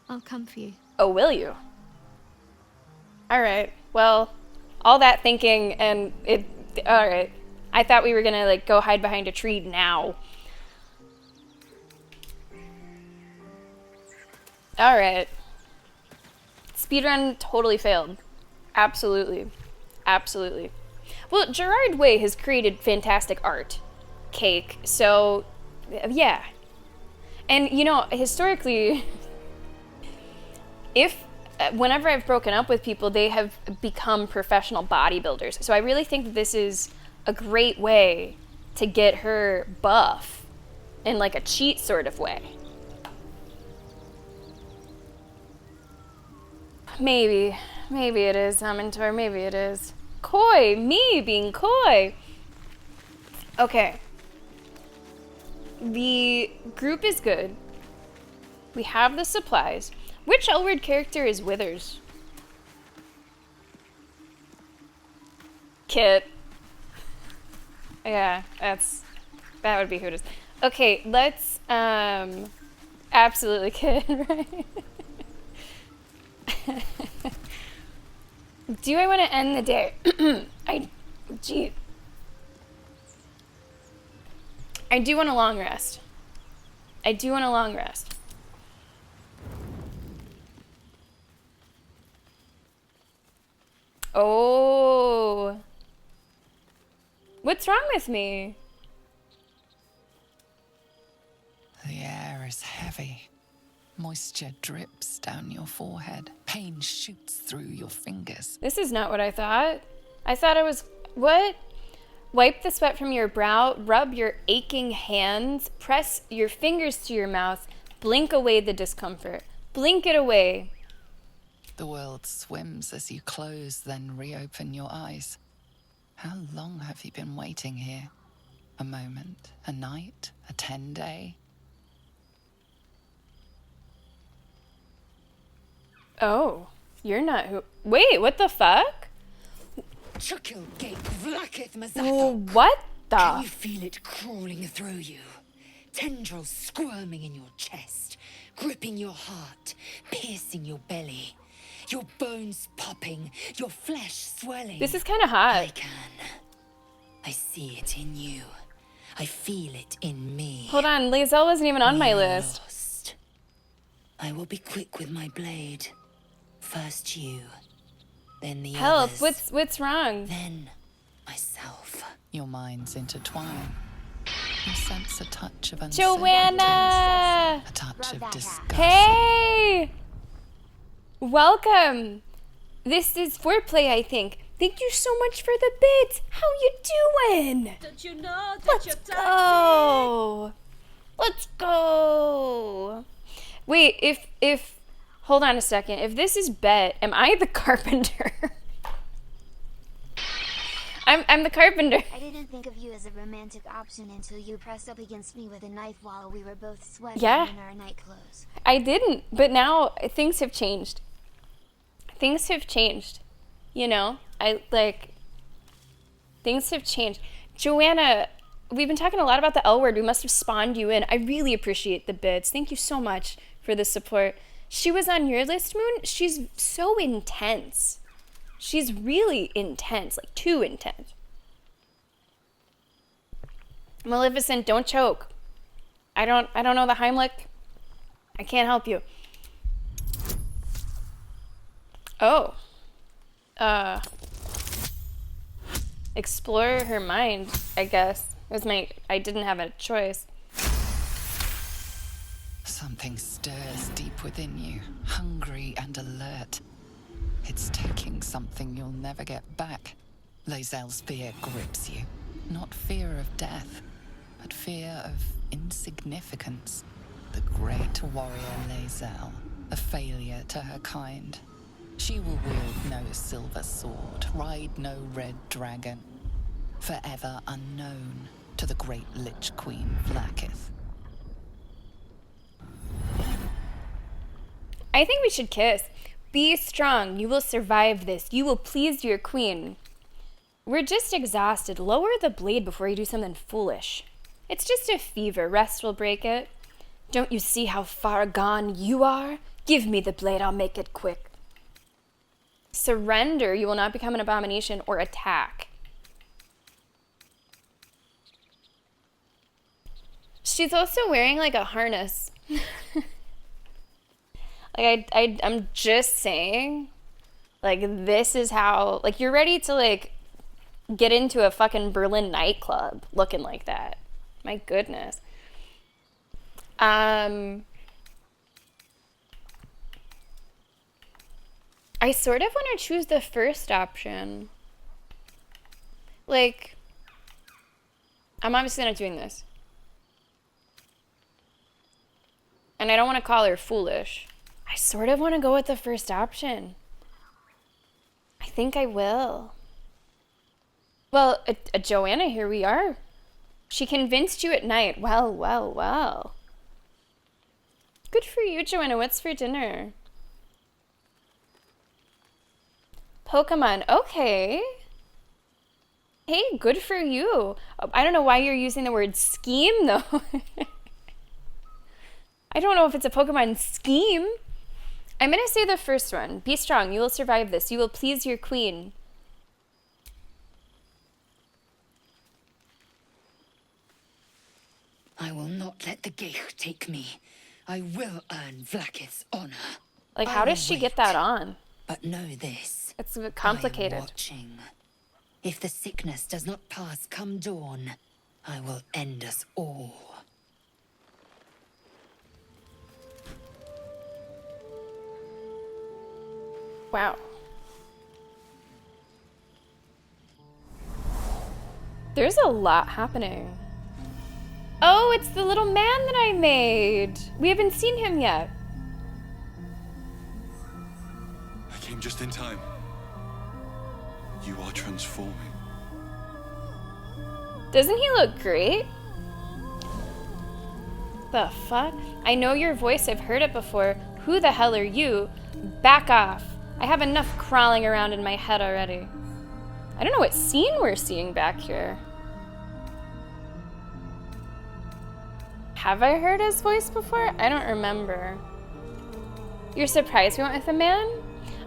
I'll come for you. Oh, will you? All right. Well, all that thinking and it... All right. I thought we were going to, like, go hide behind a tree now. All right. Speedrun totally failed. Absolutely. Absolutely. Well, Gerard Way has created fantastic art. Cake. So, yeah. And, you know, historically, whenever I've broken up with people, they have become professional bodybuilders. So I really think that this is a great way to get her buff in like a cheat sort of way. Maybe it is, Amintor, maybe it is. Coy, me being coy. Okay. The group is good. We have the supplies. Which Elward character is Withers? Kit. Yeah, that would be who it is. Okay, let's absolutely Kit, right? Do I want to end the day? I do want a long rest. I do want a long rest. Oh. What's wrong with me? The air is heavy. Moisture drips down your forehead. Pain shoots through your fingers. This is not what I thought. I thought What? Wipe the sweat from your brow, rub your aching hands, press your fingers to your mouth, blink away the discomfort. Blink it away. The world swims as you close, then reopen your eyes. How long have you been waiting here? A moment, a night, a 10-day? Oh, you're not who... Wait, what the fuck? What the... Can you feel it crawling through you? Tendrils squirming in your chest, gripping your heart, piercing your belly. Your bones popping, your flesh swelling. This is kind of hot. I can. I see it in you. I feel it in me. Hold on, Lae'zel wasn't even on my list. Lost. I will be quick with my blade. First you, then the Help, others. what's wrong? Then myself. Your minds intertwine. You sense a touch of Joanna! A touch of disgust. Hey! Welcome. This is foreplay, I think. Thank you so much for the bits. How you doing? Don't you know that Let's you're go. Let's go. Wait, if hold on a second. If this is Bet, am I the carpenter? I'm the carpenter. I didn't think of you as a romantic option until you pressed up against me with a knife while we were both sweating in our night clothes. I didn't, but now things have changed. Things have changed. You know? Things have changed. Joanna, we've been talking a lot about the L word. We must have spawned you in. I really appreciate the bits. Thank you so much for the support. She was on your list, Moon. She's so intense. She's really intense, like too intense. Maleficent, don't choke. I don't know the Heimlich. I can't help you. Oh. Explore her mind, I guess. I didn't have a choice. Something stirs deep within you, hungry and alert. It's taking something you'll never get back. Lae'zel's fear grips you. Not fear of death, but fear of insignificance. The great warrior Lae'zel, a failure to her kind. She will wield no silver sword, ride no red dragon. Forever unknown to the great Lich Queen Vlaakith. I think we should kiss. Be strong. You will survive this. You will please your queen. We're just exhausted. Lower the blade before you do something foolish. It's just a fever. Rest will break it. Don't you see how far gone you are? Give me the blade. I'll make it quick. Surrender. You will not become an abomination or attack. She's also wearing like a harness. Like I'm just saying, like this is how, like you're ready to like get into a fucking Berlin nightclub looking like that. My goodness. I sort of want to choose the first option. Like, I'm obviously not doing this. And I don't want to call her foolish. I sort of want to go with the first option. I think I will. Well, Joanna, here we are. She convinced you at night. Well, well, well. Good for you, Joanna. What's for dinner? Pokemon. Okay. Hey, good for you. I don't know why you're using the word scheme, though. I don't know if it's a Pokemon scheme. I'm going to say the first one. Be strong. You will survive this. You will please your queen. I will not let the Geich take me. I will earn Vlaakith's honor. Like, how does she get that on? But know this. It's a bit complicated. I am watching. If the sickness does not pass come dawn, I will end us all. Wow. There's a lot happening. Oh, it's the little man that I made. We haven't seen him yet. I came just in time. You are transforming. Doesn't he look great? The fuck? I know your voice, I've heard it before. Who the hell are you? Back off. I have enough crawling around in my head already. I don't know what scene we're seeing back here. Have I heard his voice before? I don't remember. You're surprised we went with a man?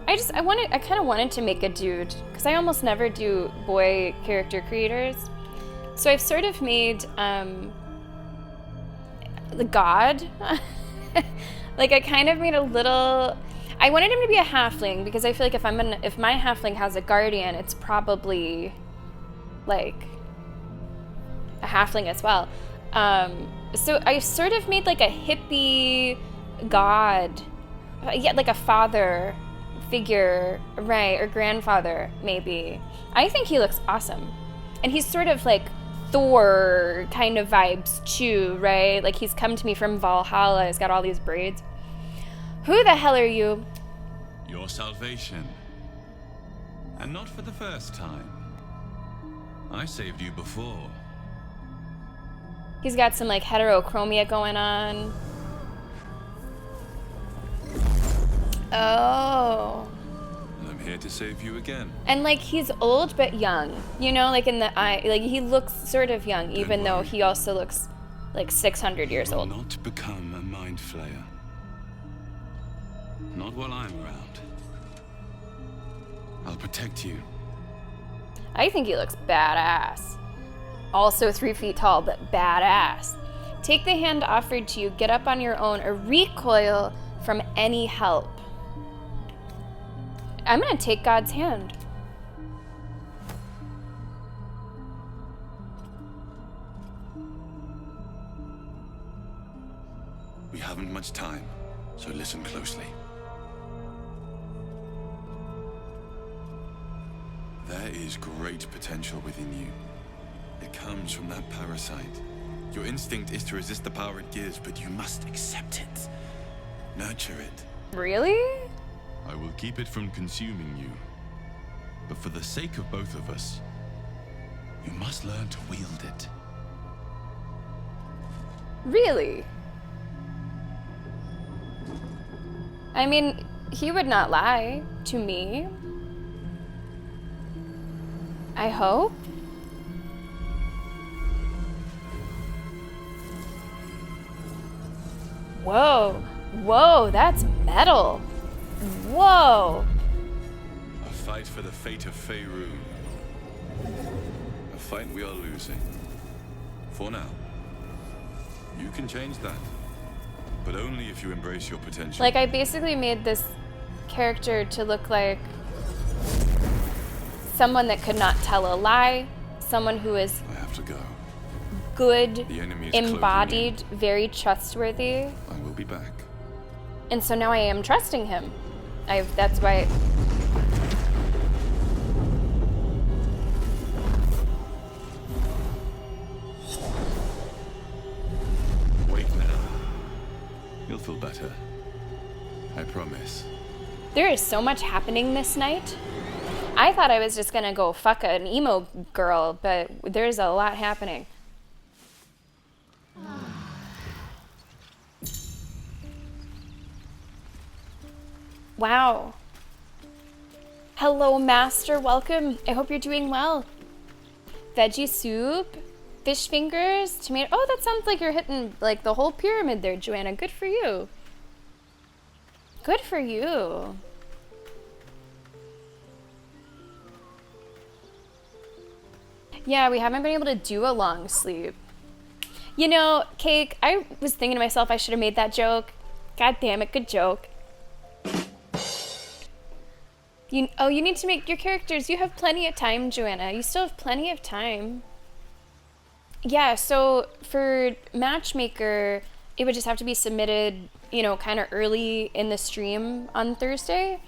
I kind of wanted to make a dude, because I almost never do boy character creators. So I've sort of made, the god. Like I kind of made a little, I wanted him to be a halfling, because I feel like if my halfling has a guardian, it's probably, like, a halfling as well. So I sort of made like a hippie god, yeah, like a father figure, right, or grandfather maybe. I think he looks awesome, and he's sort of like Thor kind of vibes too, right? Like he's come to me from Valhalla. He's got all these braids. Who the hell are you? Your salvation. And not for the first time. I saved you before. He's got some like heterochromia going on. Oh. I'm here to save you again. And like he's old but young, you know, like in the eye, like he looks sort of young, even though he also looks like 600 years old. Not become a mind flayer. Not while I'm around. I'll protect you. I think he looks badass. Also 3 feet tall, but badass. Take the hand offered to you, get up on your own, or recoil from any help. I'm gonna take God's hand. We haven't much time, so listen closely. There is great potential within you. It comes from that parasite. Your instinct is to resist the power it gives, but you must accept it. Nurture it. Really? I will keep it from consuming you. But for the sake of both of us, you must learn to wield it. Really? I mean, he would not lie to me. I hope. Whoa. Whoa, that's metal. Whoa. A fight for the fate of Faerun. A fight we are losing. For now. You can change that. But only if you embrace your potential. Like, I basically made this character to look like someone that could not tell a lie, someone who is I have to go. Good, The enemy is embodied, very trustworthy. I will be back. And so now I am trusting him. That's why. Wake now. You'll feel better. I promise. There is so much happening this night. I thought I was just gonna go fuck an emo girl, but there's a lot happening. Wow. Hello, Master. Welcome. I hope you're doing well. Veggie soup, fish fingers, tomato. Oh, that sounds like you're hitting like the whole pyramid there, Joanna. Good for you. Good for you. Yeah, we haven't been able to do a long sleep. You know, Cake, I was thinking to myself I should have made that joke. God damn it, good joke. You need to make your characters. You have plenty of time, Joanna. You still have plenty of time. Yeah, so for Matchmaker, it would just have to be submitted, you know, kind of early in the stream on Thursday.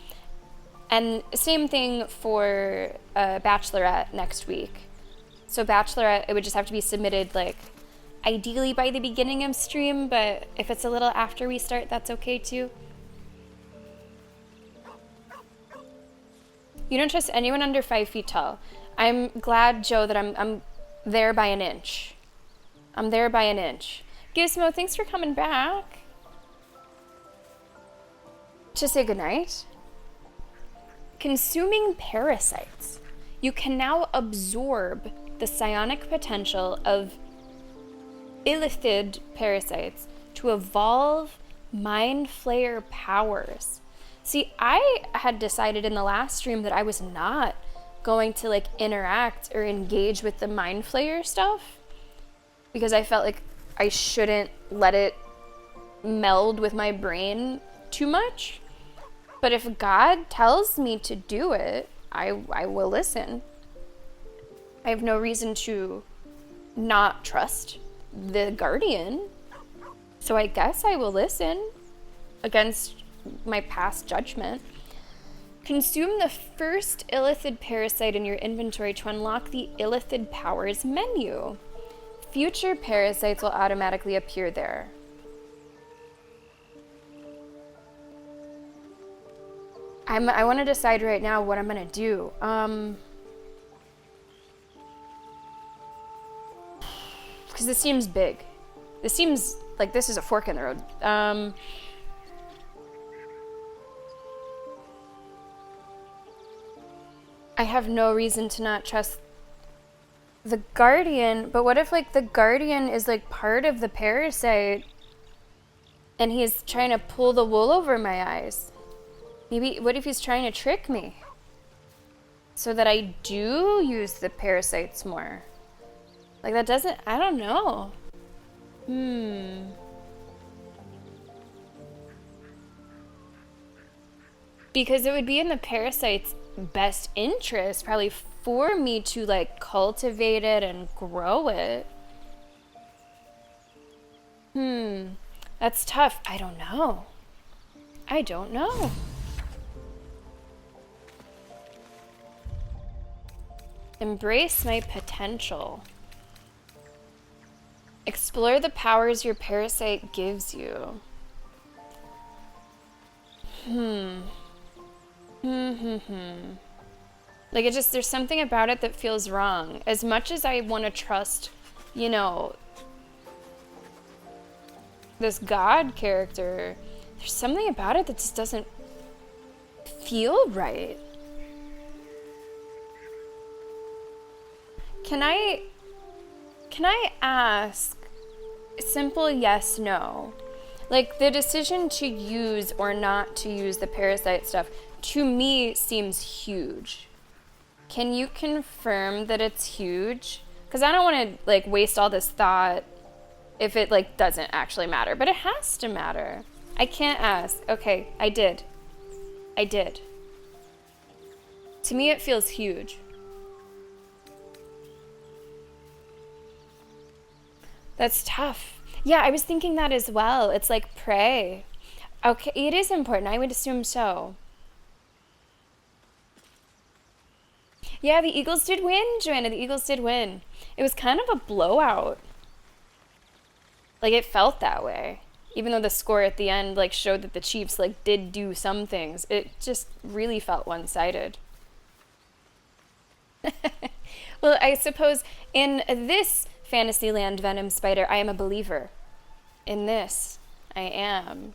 And same thing for Bachelorette next week. So Bachelorette, it would just have to be submitted, like, ideally by the beginning of stream, but if it's a little after we start, that's okay too. You don't trust anyone under 5 feet tall. I'm glad, Joe, that I'm there by an inch. I'm there by an inch. Gizmo, thanks for coming back. To say goodnight. Consuming parasites. You can now absorb the psionic potential of illithid parasites to evolve Mind Flayer powers. See, I had decided in the last stream that I was not going to like interact or engage with the Mind Flayer stuff because I felt like I shouldn't let it meld with my brain too much. But if God tells me to do it, I will listen. I have no reason to not trust the Guardian. So I guess I will listen against my past judgment. Consume the first illithid parasite in your inventory to unlock the illithid powers menu. Future parasites will automatically appear there. I want to decide right now what I'm gonna do. Because this seems big. This seems like this is a fork in the road. I have no reason to not trust the Guardian, but what if like the Guardian is like part of the parasite and he's trying to pull the wool over my eyes? Maybe, what if he's trying to trick me so that I do use the parasites more? Like that doesn't, I don't know. Because it would be in the parasite's best interest probably for me to like cultivate it and grow it. That's tough. I don't know. I don't know. Embrace my potential. Explore the powers your parasite gives you. Like it just, there's something about it that feels wrong. As much as I want to trust, you know, this God character, there's something about it that just doesn't feel right. Can I ask a simple yes, no? Like the decision to use or not to use the parasite stuff to me seems huge. Can you confirm that it's huge? Because I don't want to like waste all this thought if it like doesn't actually matter, but it has to matter. I can't ask. Okay, I did. To me it feels huge. That's tough. Yeah, I was thinking that as well. It's like pray. Okay, it is important. I would assume so. Yeah, the Eagles did win, Joanna. The Eagles did win. It was kind of a blowout. Like, it felt that way. Even though the score at the end, like, showed that the Chiefs, like, did do some things. It just really felt one-sided. Well, I suppose in this Fantasyland Venom Spider, I am a believer. In this, I am.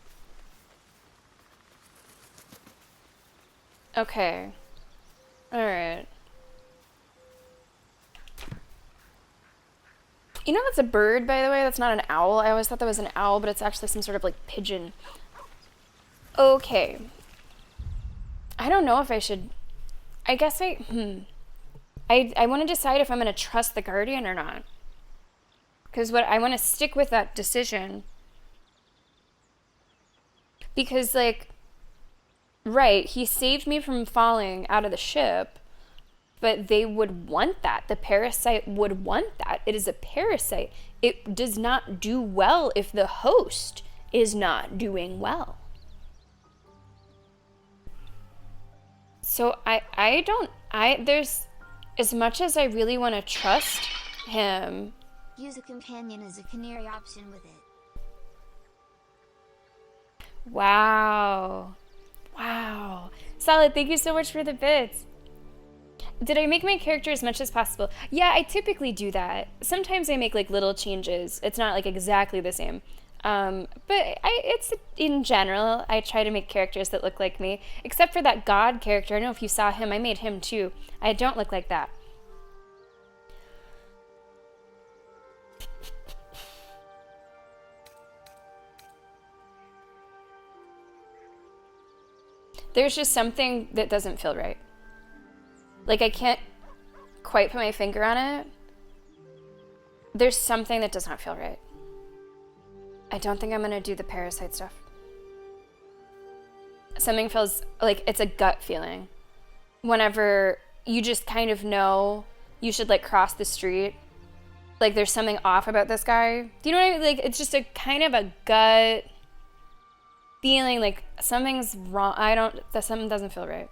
Okay. Alright. You know that's a bird, by the way? That's not an owl. I always thought that was an owl, but it's actually some sort of, like, pigeon. Okay. I don't know if I should... I guess I want to decide if I'm going to trust the Guardian or not. Because I want to stick with that decision. Because, like, right, he saved me from falling out of the ship, but they would want that. The parasite would want that. It is a parasite. It does not do well if the host is not doing well. as much as I really want to trust him. Use a companion as a canary option with it. Wow. Wow. Solid, thank you so much for the bits. Did I make my character as much as possible? Yeah, I typically do that. Sometimes I make like little changes. It's not like exactly the same. But it's in general, I try to make characters that look like me. Except for that God character. I don't know if you saw him. I made him too. I don't look like that. There's just something that doesn't feel right. Like, I can't quite put my finger on it. There's something that does not feel right. I don't think I'm gonna do the parasite stuff. Something feels like it's a gut feeling. Whenever you just kind of know you should like cross the street. Like there's something off about this guy. Do you know what I mean? Like it's just a kind of a gut feeling like something's wrong. Something doesn't feel right.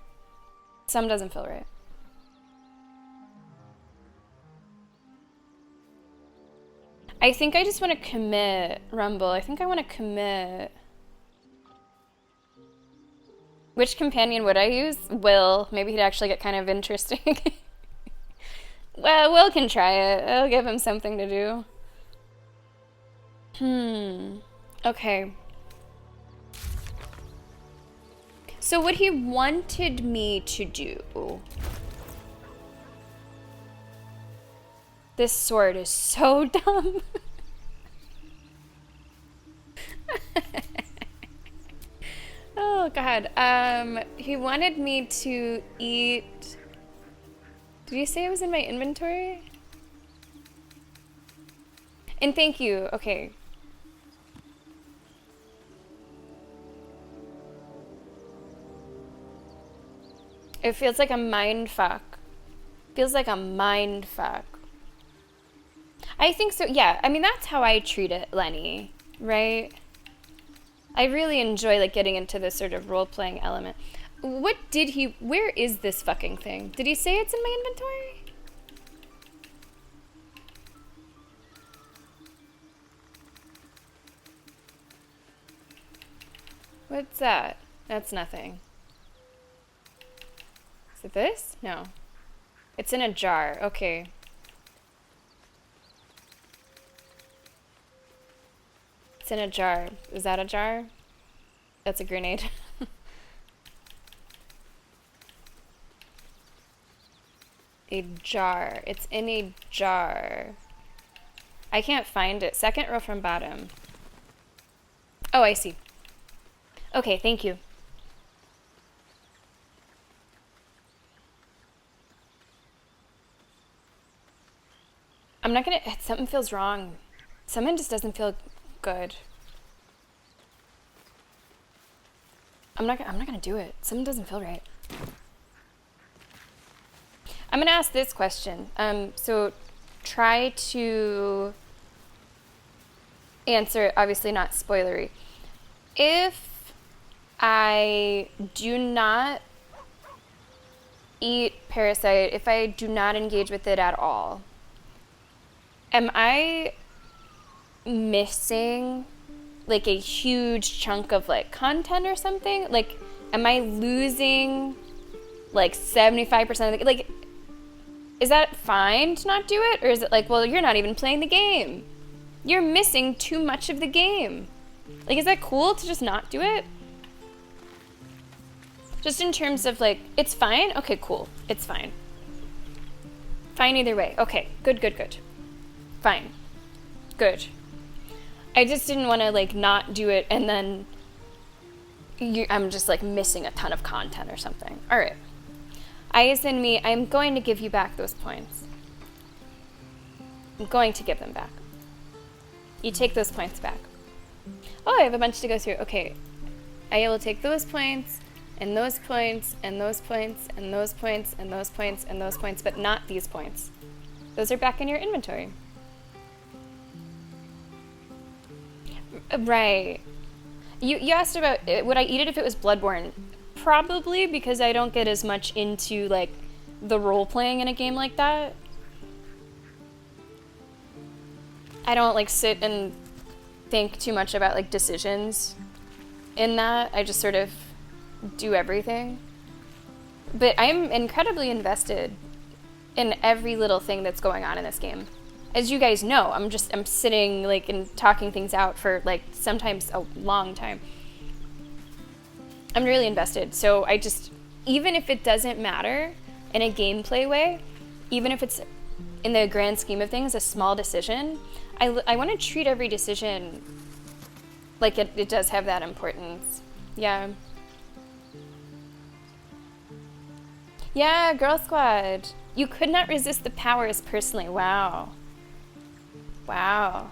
Something doesn't feel right. I think I just want to commit, Rumble. I think I want to commit. Which companion would I use? Will. Maybe he'd actually get kind of interesting. Well, Will can try it. I'll give him something to do. Okay. So what he wanted me to do. This sword is so dumb. Oh god. He wanted me to eat. Did you say it was in my inventory? And thank you. Okay. It feels like a mind fuck. Feels like a mind fuck. I think so, yeah. I mean, that's how I treat it, Lenny, right? I really enjoy, like, getting into this sort of role-playing element. Where is this fucking thing? Did he say it's in my inventory? What's that? That's nothing. Is it this? No. It's in a jar. Okay. It's in a jar. Is that a jar? That's a grenade. A jar. It's in a jar. I can't find it. Second row from bottom. Oh, I see. Okay, thank you. I'm not gonna. Something feels wrong. Something just doesn't feel good. I'm not gonna do it. Something doesn't feel right. I'm gonna ask this question. So try to answer it, obviously not spoilery. If I do not eat Parasite, if I do not engage with it at all, am I missing like a huge chunk of like content or something? Like, am I losing like 75% of the, like, is that fine to not do it? Or is it like, well, you're not even playing the game. You're missing too much of the game. Like, is that cool to just not do it? Just in terms of like, it's fine? Okay, cool. It's fine. Fine either way. Okay, good, good, good. Fine. Good. I just didn't want to like not do it and then I'm just like missing a ton of content or something. All right. Eyes in me, I'm going to give you back those points. I'm going to give them back. You take those points back. Oh, I have a bunch to go through. Okay. I will take those points and those points and those points and those points and those points and those points, but not these points. Those are back in your inventory. Right. You asked about, would I eat it if it was Bloodborne? Probably, because I don't get as much into, like, the role-playing in a game like that. I don't like sit and think too much about like decisions in that. I just sort of do everything. But I'm incredibly invested in every little thing that's going on in this game. As you guys know, I'm sitting like and talking things out for like sometimes a long time. I'm really invested. So I just, even if it doesn't matter in a gameplay way, even if it's in the grand scheme of things a small decision, I want to treat every decision like it does have that importance. Yeah. Yeah, Girl Squad. You could not resist the powers personally. Wow. Wow.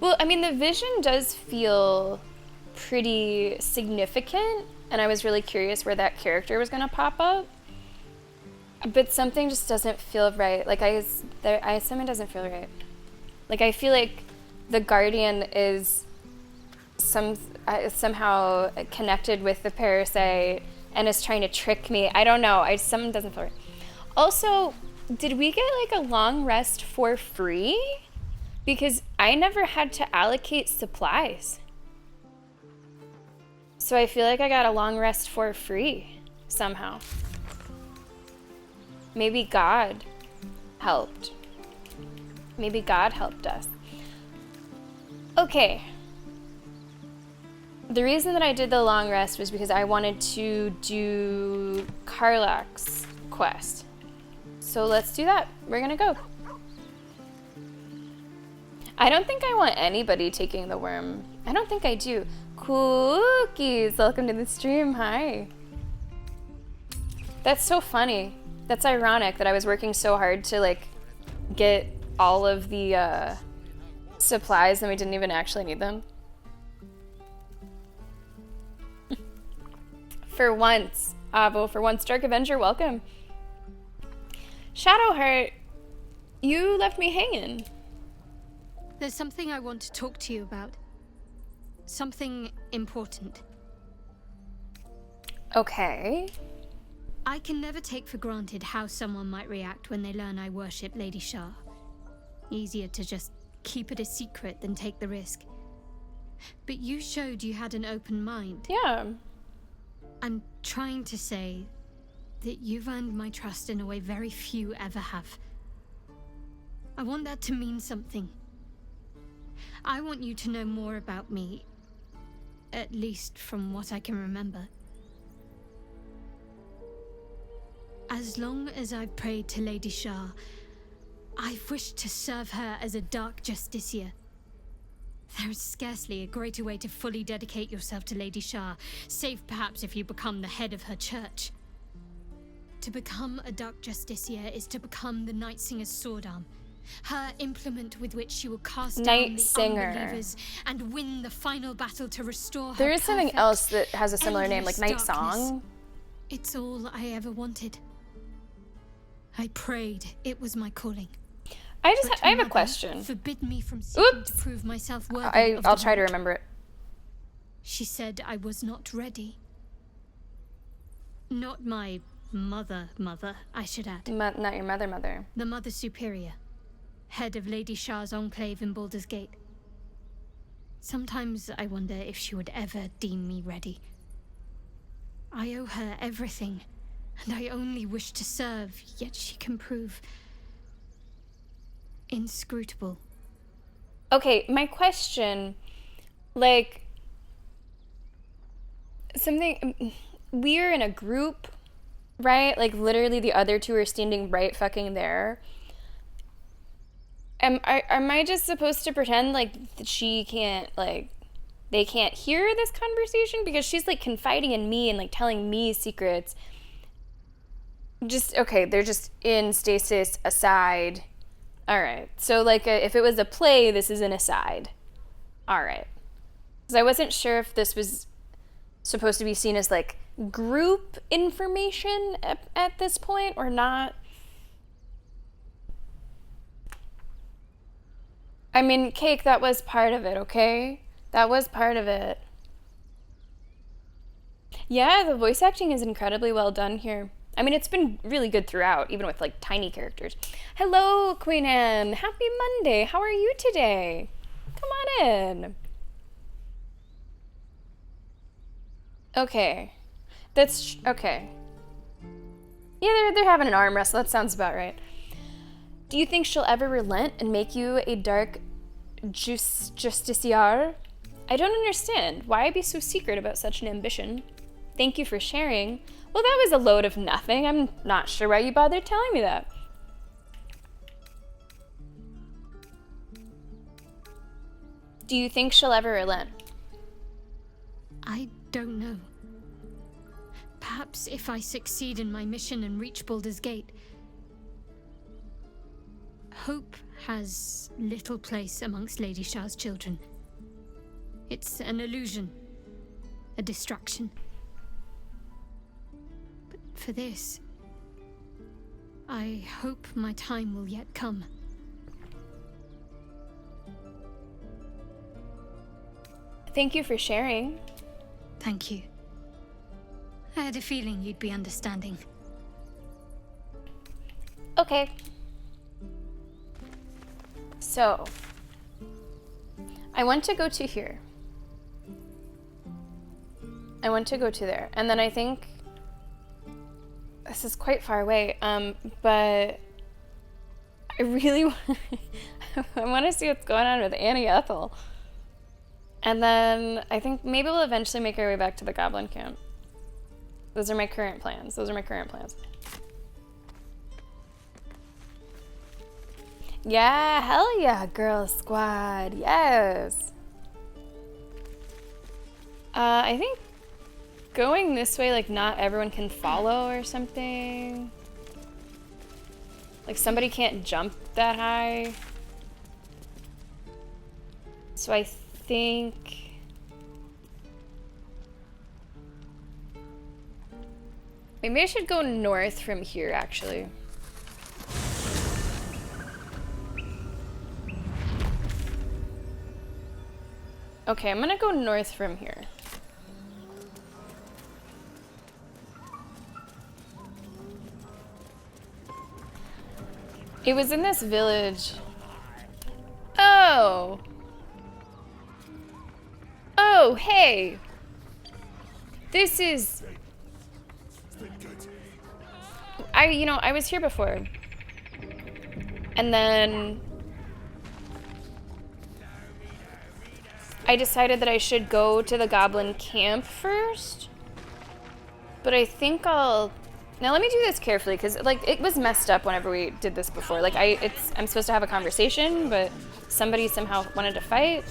Well, I mean, the vision does feel pretty significant, and I was really curious where that character was going to pop up. But something just doesn't feel right. Like, something doesn't feel right. Like, I feel like the Guardian is somehow connected with the Parasite and is trying to trick me. I don't know. Something doesn't feel right. Also, did we get like a long rest for free? Because I never had to allocate supplies. So I feel like I got a long rest for free somehow. Maybe God helped. Maybe God helped us. Okay. The reason that I did the long rest was because I wanted to do Karlach's quest. So let's do that. We're gonna go. I don't think I want anybody taking the worm. I don't think I do. Cookies, welcome to the stream. Hi. That's so funny. That's ironic that I was working so hard to like get all of the supplies and we didn't even actually need them. For once, Avo, for once, Dark Avenger, welcome. Shadowheart, you left me hanging. There's something I want to talk to you about. Something important. Okay. I can never take for granted how someone might react when they learn I worship Lady Shah. Easier to just keep it a secret than take the risk. But you showed you had an open mind. Yeah. I'm trying to say that you've earned my trust in a way very few ever have. I want that to mean something. I want you to know more about me, at least from what I can remember. As long as I've prayed to Lady Shah, I've wished to serve her as a dark justiciar. There is scarcely a greater way to fully dedicate yourself to Lady Shah, save perhaps if you become the head of her church. To become a dark justiciar is to become the Night Singer's sword arm, her implement with which she will cast down the unbelievers and win the final battle to restore her. There is something else that has a similar name, like Night darkness. Song. It's all I ever wanted. I prayed it was my calling. I have a question. Forbid me from seeking to prove myself worthy of I'll the try to vote. remember it. She said I was not ready. Not my mother, I should add. Not your mother. The Mother Superior, head of Lady Shah's enclave in Baldur's Gate. Sometimes I wonder if she would ever deem me ready. I owe her everything, and I only wish to serve, yet she can prove inscrutable. Okay, my question, like, we're in a group, right? Like, literally the other two are standing right fucking there. Am I just supposed to pretend like that she can't, like, they can't hear this conversation? Because she's, like, confiding in me and, like, telling me secrets. Okay, they're just in stasis, aside. Alright, so, like, if it was a play, this is an aside. Alright. Because I wasn't sure if this was supposed to be seen as, like, group information at this point or not. I mean, Cake, that was part of it, okay? That was part of it. Yeah, the voice acting is incredibly well done here. I mean, it's been really good throughout, even with like tiny characters. Hello, Queen Anne. Happy Monday. How are you today? Come on in. Okay. That's okay. Yeah, they're having an arm wrestle. That sounds about right. Do you think she'll ever relent and make you a dark justiciar? I don't understand. Why be so secret about such an ambition? Thank you for sharing. Well, that was a load of nothing. I'm not sure why you bothered telling me that. Do you think she'll ever relent? I don't know. Perhaps if I succeed in my mission and reach Baldur's Gate. Hope has little place amongst Lady Shah's children. It's an illusion, a distraction. But for this, I hope my time will yet come. Thank you for sharing. Thank you. I had a feeling you'd be understanding. Okay. So, I want to go to here. I want to go to there. And then I think this is quite far away, but I really I want to see what's going on with Annie Ethel. And then I think maybe we'll eventually make our way back to the Goblin Camp. Those are my current plans. Yeah, hell yeah, girl squad. Yes. I think going this way, like, not everyone can follow or something. Like, somebody can't jump that high. So I think... maybe I should go north from here, actually. Okay, I'm gonna go north from here. It was in this village. Oh! Oh, hey! This is... I was here before. And then... I decided that I should go to the Goblin Camp first. But I think I'll... Now let me do this carefully, because, like, it was messed up whenever we did this before. Like, I'm supposed to have a conversation, but somebody somehow wanted to fight.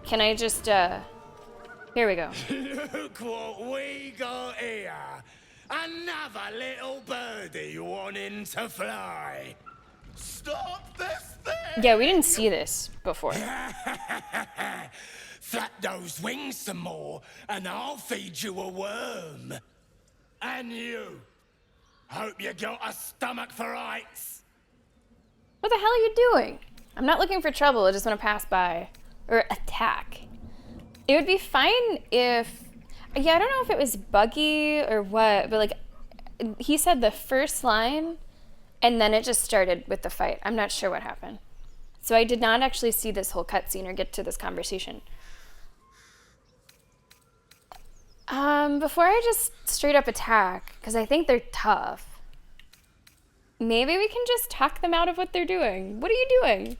Can I just, here we go. Look what we got here. Another little birdie wanting to fly. Stop this thing! Yeah, we didn't see this before. Flap those wings some more, and I'll feed you a worm. And you. Hope you got a stomach for heights. What the hell are you doing? I'm not looking for trouble, I just want to pass by. Or attack. It would be fine if... yeah, I don't know if it was buggy or what, but, like, he said the first line, and then it just started with the fight. I'm not sure what happened. So I did not actually see this whole cutscene or get to this conversation. Before I just straight up attack, because I think they're tough, maybe we can just talk them out of what they're doing. What are you doing?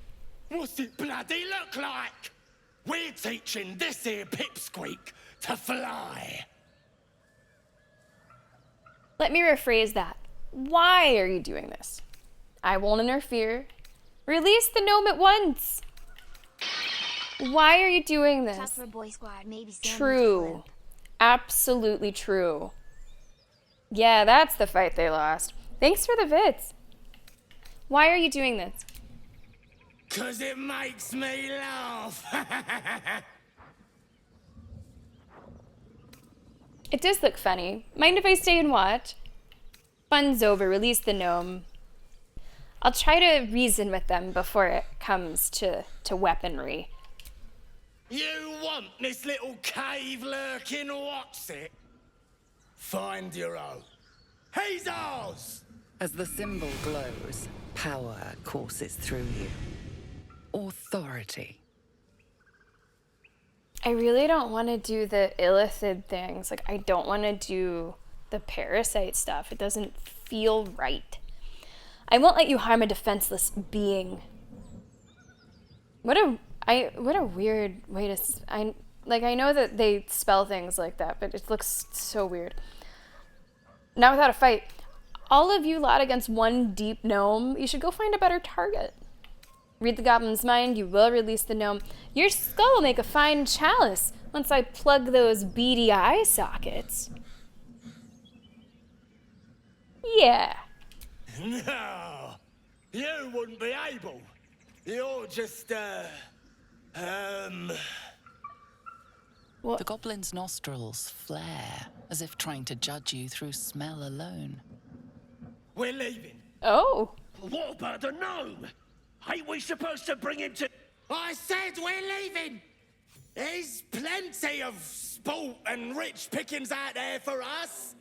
What's it bloody look like? We're teaching this here pipsqueak to fly. Let me rephrase that. Why are you doing this? I won't interfere. Release the gnome at once. Why are you doing this? Tough for Boy Squad, maybe True. Absolutely true. Yeah, that's the fight they lost. Thanks for the bits. Why are you doing this? 'Cause it makes me laugh. It does look funny. Mind if I stay and watch? Fun's over. Release the gnome. I'll try to reason with them before it comes to weaponry. You want this little cave lurking what's it? Find your own. He's ours! As the symbol glows, power courses through you. Authority. I really don't want to do the illithid things. Like, I don't want to do the parasite stuff. It doesn't feel right. I won't let you harm a defenseless being. What a weird way to... I know that they spell things like that, but it looks so weird. Not without a fight. All of you lot against one deep gnome. You should go find a better target. Read the goblin's mind, you will release the gnome. Your skull will make a fine chalice once I plug those beady eye sockets. Yeah. No, you wouldn't be able. You're just, What? The goblin's nostrils flare, as if trying to judge you through smell alone. We're leaving. Oh. What about the gnome? Ain't we supposed to bring him to... I said we're leaving! There's plenty of sport and rich pickings out there for us.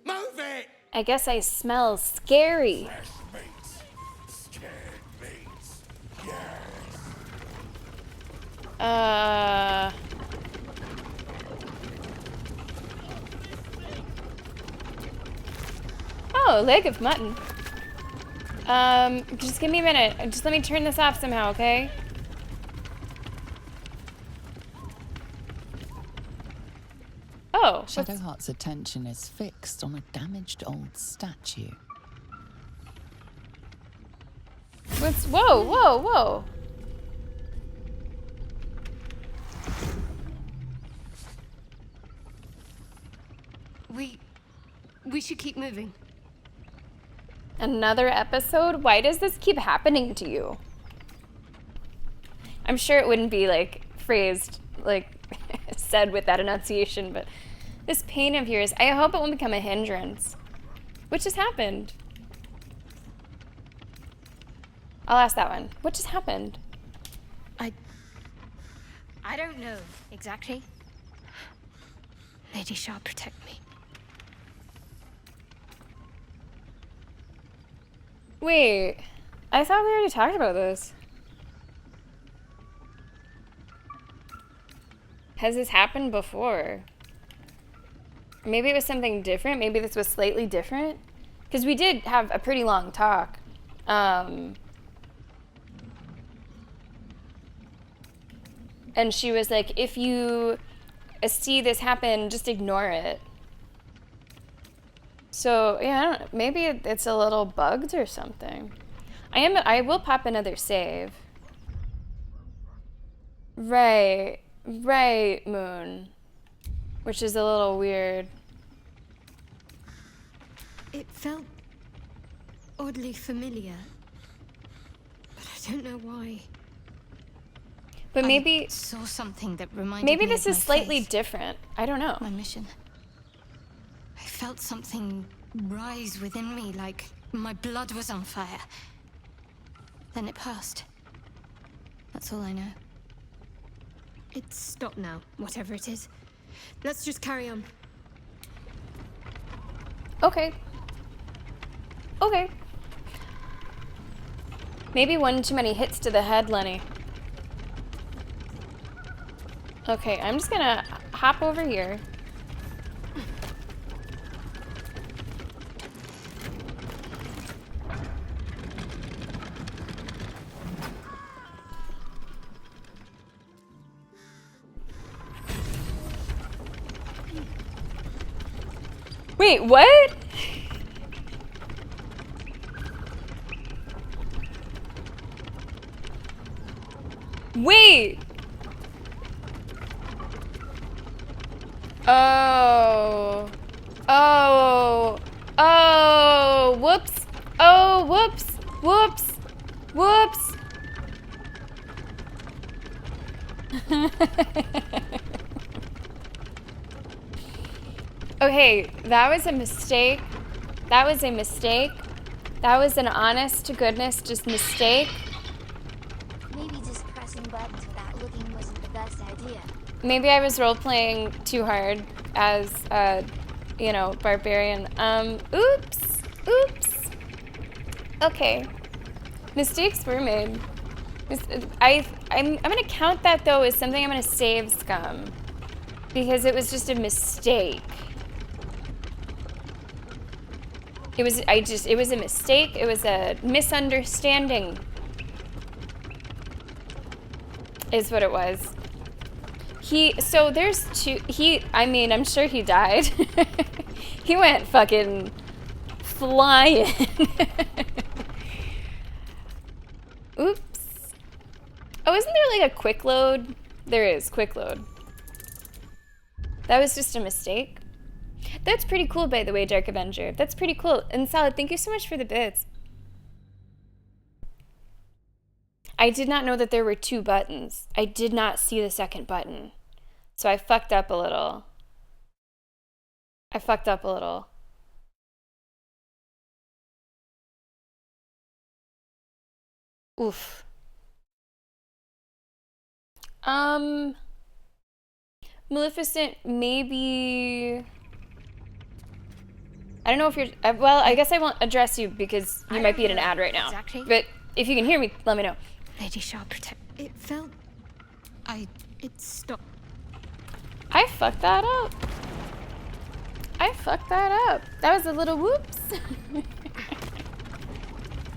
Move it! I guess I smell scary. Fresh meats. Scared meats. Yes. Oh, leg of mutton. Just give me a minute. Just let me turn this off somehow, okay? Oh. Shadowheart's attention is fixed on a damaged old statue. What's... Whoa, whoa, whoa. We should keep moving. Another episode? Why does this keep happening to you? I'm sure it wouldn't be, like, phrased, like, said with that enunciation, but this pain of yours, I hope it won't become a hindrance. What just happened? I'll ask that one. What just happened? I don't know exactly. Lady Shah, protect me. Wait, I thought we already talked about this. Has this happened before? Maybe it was something different. Maybe this was slightly different. Because we did have a pretty long talk. And she was like, if you see this happen, just ignore it. So, yeah, I don't know. Maybe it's a little bugged or something. I will pop another save. Right, Moon. Which is a little weird. It felt oddly familiar, but I don't know why. But maybe... I saw something that reminded maybe me this of is my slightly faith. different. I don't know. My mission. I felt something rise within me, like my blood was on fire. Then it passed. That's all I know. It's stopped now, whatever it is. Let's just carry on. Okay. Okay. Maybe one too many hits to the head, Lenny. Okay, I'm just gonna hop over here. Wait, what? Wait. Oh. Oh. Oh. Whoops. Oh, whoops. Whoops. Whoops. Okay, that was a mistake. That was a mistake. That was an honest to goodness just mistake. Maybe just pressing buttons that looking wasn't the best idea. Maybe I was role-playing too hard as, you know, barbarian. Oops. Okay. Mistakes were made. I'm gonna count that, though, as something I'm gonna save, Scum. Because it was just a mistake. It was a mistake. It was a misunderstanding. Is what it was. So there's two, I mean, I'm sure he died. He went fucking flying. Oops. Oh, isn't there like a quick load? There is, quick load. That was just a mistake. That's pretty cool, by the way, Dark Avenger. That's pretty cool. And Salad, thank you so much for the bits. I did not know that there were 2 buttons. I did not see the second button. So I fucked up a little. Oof. Maleficent, maybe... I don't know if you're... well, I guess I won't address you because you might be in an ad right now. Exactly. But if you can hear me, let me know. Lady Shaw, protect... It felt... It stopped. I fucked that up. That was a little whoops.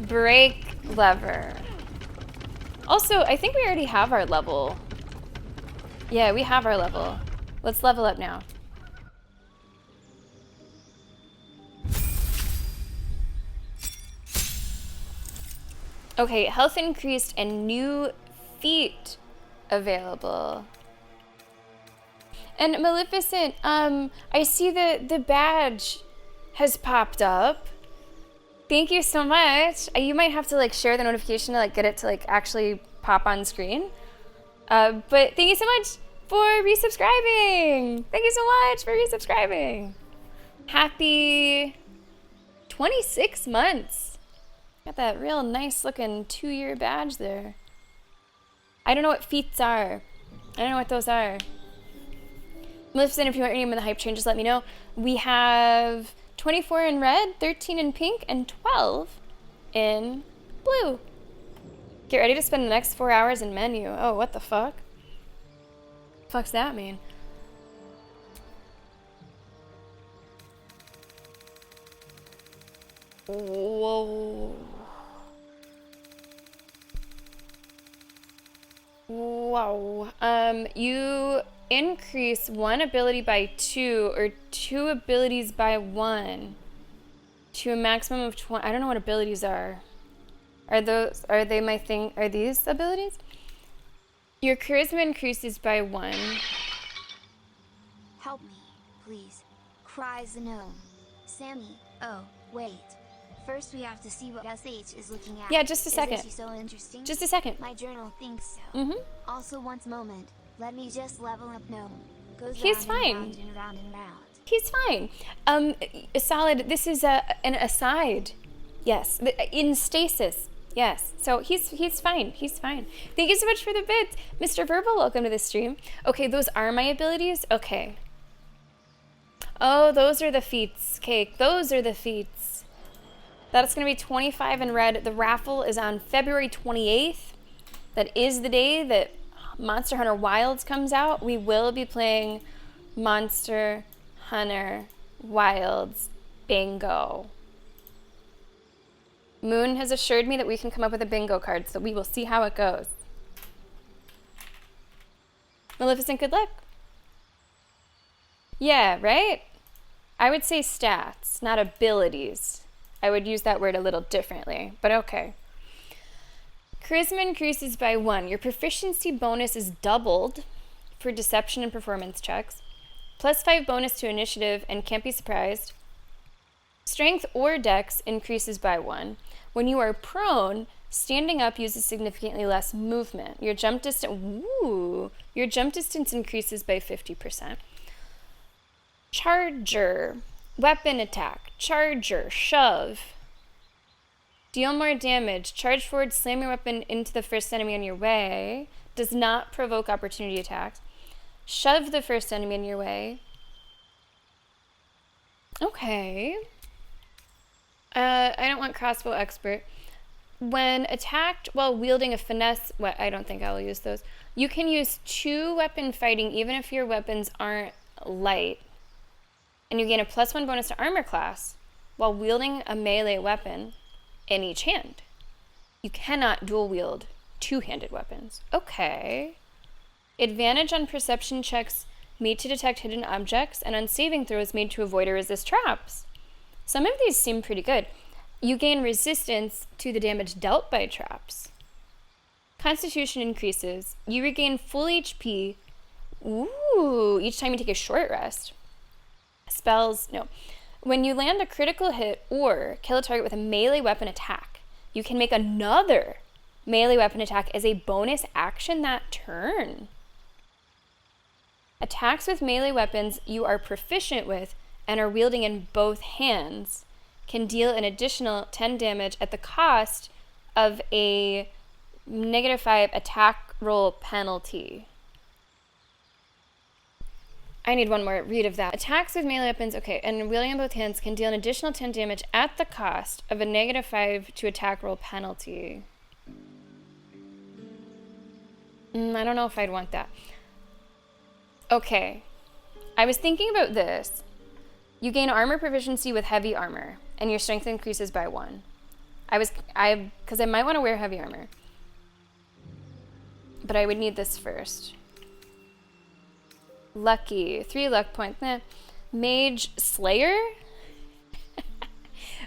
Brake lever. Also, I think we already have our level. Yeah, we have our level. Let's level up now. Okay, health increased and new feat available. And Maleficent, I see the badge has popped up. Thank you so much. You might have to like share the notification to like get it to like actually pop on screen. But thank you so much for resubscribing. Thank you so much for resubscribing. Happy 26 months. Got that real nice looking 2-year badge there. I don't know what feats are. I don't know what those are. Maleficent, if you want your name in the hype train, just let me know. We have 24 in red, 13 in pink, and 12 in blue. Get ready to spend the next 4 hours in menu. Oh, what the fuck? Fuck's that mean? Whoa. Wow. You increase 1 ability by 2 or 2 abilities by 1 to a maximum of 20. I don't know what abilities are. Are they my thing? Are these abilities? Your charisma increases by 1. Help me, please. Cries the gnome. Sammy, oh, wait. First we have to see what SH is looking at. Yeah, just a second. Isn't she so interesting? Just a second. My journal thinks so. Mm-hmm. Also, once moment, let me just level up gnome. Goes He's round fine. And round and round and round. He's fine. Solid, this is an aside. Yes, in stasis. Yes, so he's fine. He's fine. Thank you so much for the bits. Mr. Verbal, welcome to the stream. Okay, those are my abilities? Okay. Oh, those are the feats, Cake. Those are the feats. That's going to be 25 in red. The raffle is on February 28th. That is the day that Monster Hunter Wilds comes out. We will be playing Monster Hunter Wilds Bingo. Moon has assured me that we can come up with a bingo card, so we will see how it goes. Maleficent, good luck. Yeah, right? I would say stats, not abilities. I would use that word a little differently, but okay. Charisma increases by 1. Your proficiency bonus is doubled for deception and performance checks. Plus 5 bonus to initiative and can't be surprised. Strength or dex increases by 1. When you are prone, standing up uses significantly less movement. Your jump distance, your jump distance increases by 50%. Charger, weapon attack, charger, shove. Deal more damage. Charge forward, slam your weapon into the first enemy on your way. Does not provoke opportunity attacks. Shove the first enemy in your way. Okay. I don't want crossbow expert. When attacked while wielding a finesse, I don't think I'll use those. You can use 2 weapon fighting even if your weapons aren't light. And you gain a +1 bonus to armor class while wielding a melee weapon in each hand. You cannot dual wield 2-handed weapons. Okay. Advantage on perception checks made to detect hidden objects and on saving throws made to avoid or resist traps. Some of these seem pretty good. You gain resistance to the damage dealt by traps. Constitution increases. You regain full HP. Ooh, each time you take a short rest. Spells, no. When you land a critical hit or kill a target with a melee weapon attack, you can make another melee weapon attack as a bonus action that turn. Attacks with melee weapons you are proficient with and are wielding in both hands can deal an additional 10 damage at the cost of a -5 attack roll penalty. I need one more read of that. Attacks with melee weapons, okay, and wielding in both hands can deal an additional 10 damage at the cost of a -5 to attack roll penalty. I don't know if I'd want that. Okay, I was thinking about this. You gain armor proficiency with heavy armor, and your strength increases by 1. Because I might want to wear heavy armor. But I would need this first. Lucky, 3 luck points. Mage Slayer?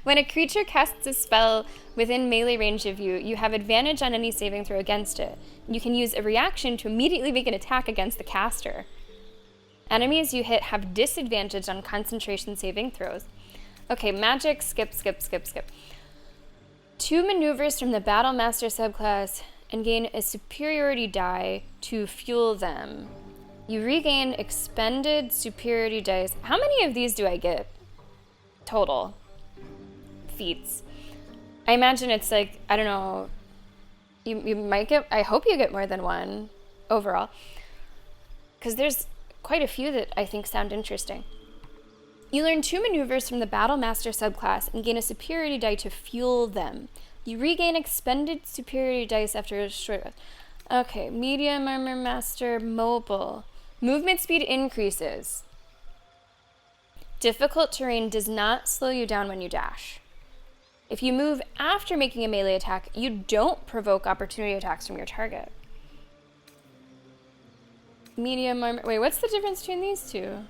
When a creature casts a spell within melee range of you, you have advantage on any saving throw against it. You can use a reaction to immediately make an attack against the caster. Enemies you hit have disadvantage on concentration saving throws. Okay, magic, skip. 2 maneuvers from the Battle Master subclass and gain a superiority die to fuel them. You regain expended superiority dice. How many of these do I get total? Feats. I imagine it's like, I don't know, you might get, I hope you get more than 1 overall. Because there's quite a few that I think sound interesting. You learn 2 maneuvers from the Battle Master subclass and gain a superiority die to fuel them. You regain expended superiority dice after a short rest. Okay, medium armor master, mobile. Movement speed increases. Difficult terrain does not slow you down when you dash. If you move after making a melee attack, you don't provoke opportunity attacks from your target. Medium armor. Wait, what's the difference between these two?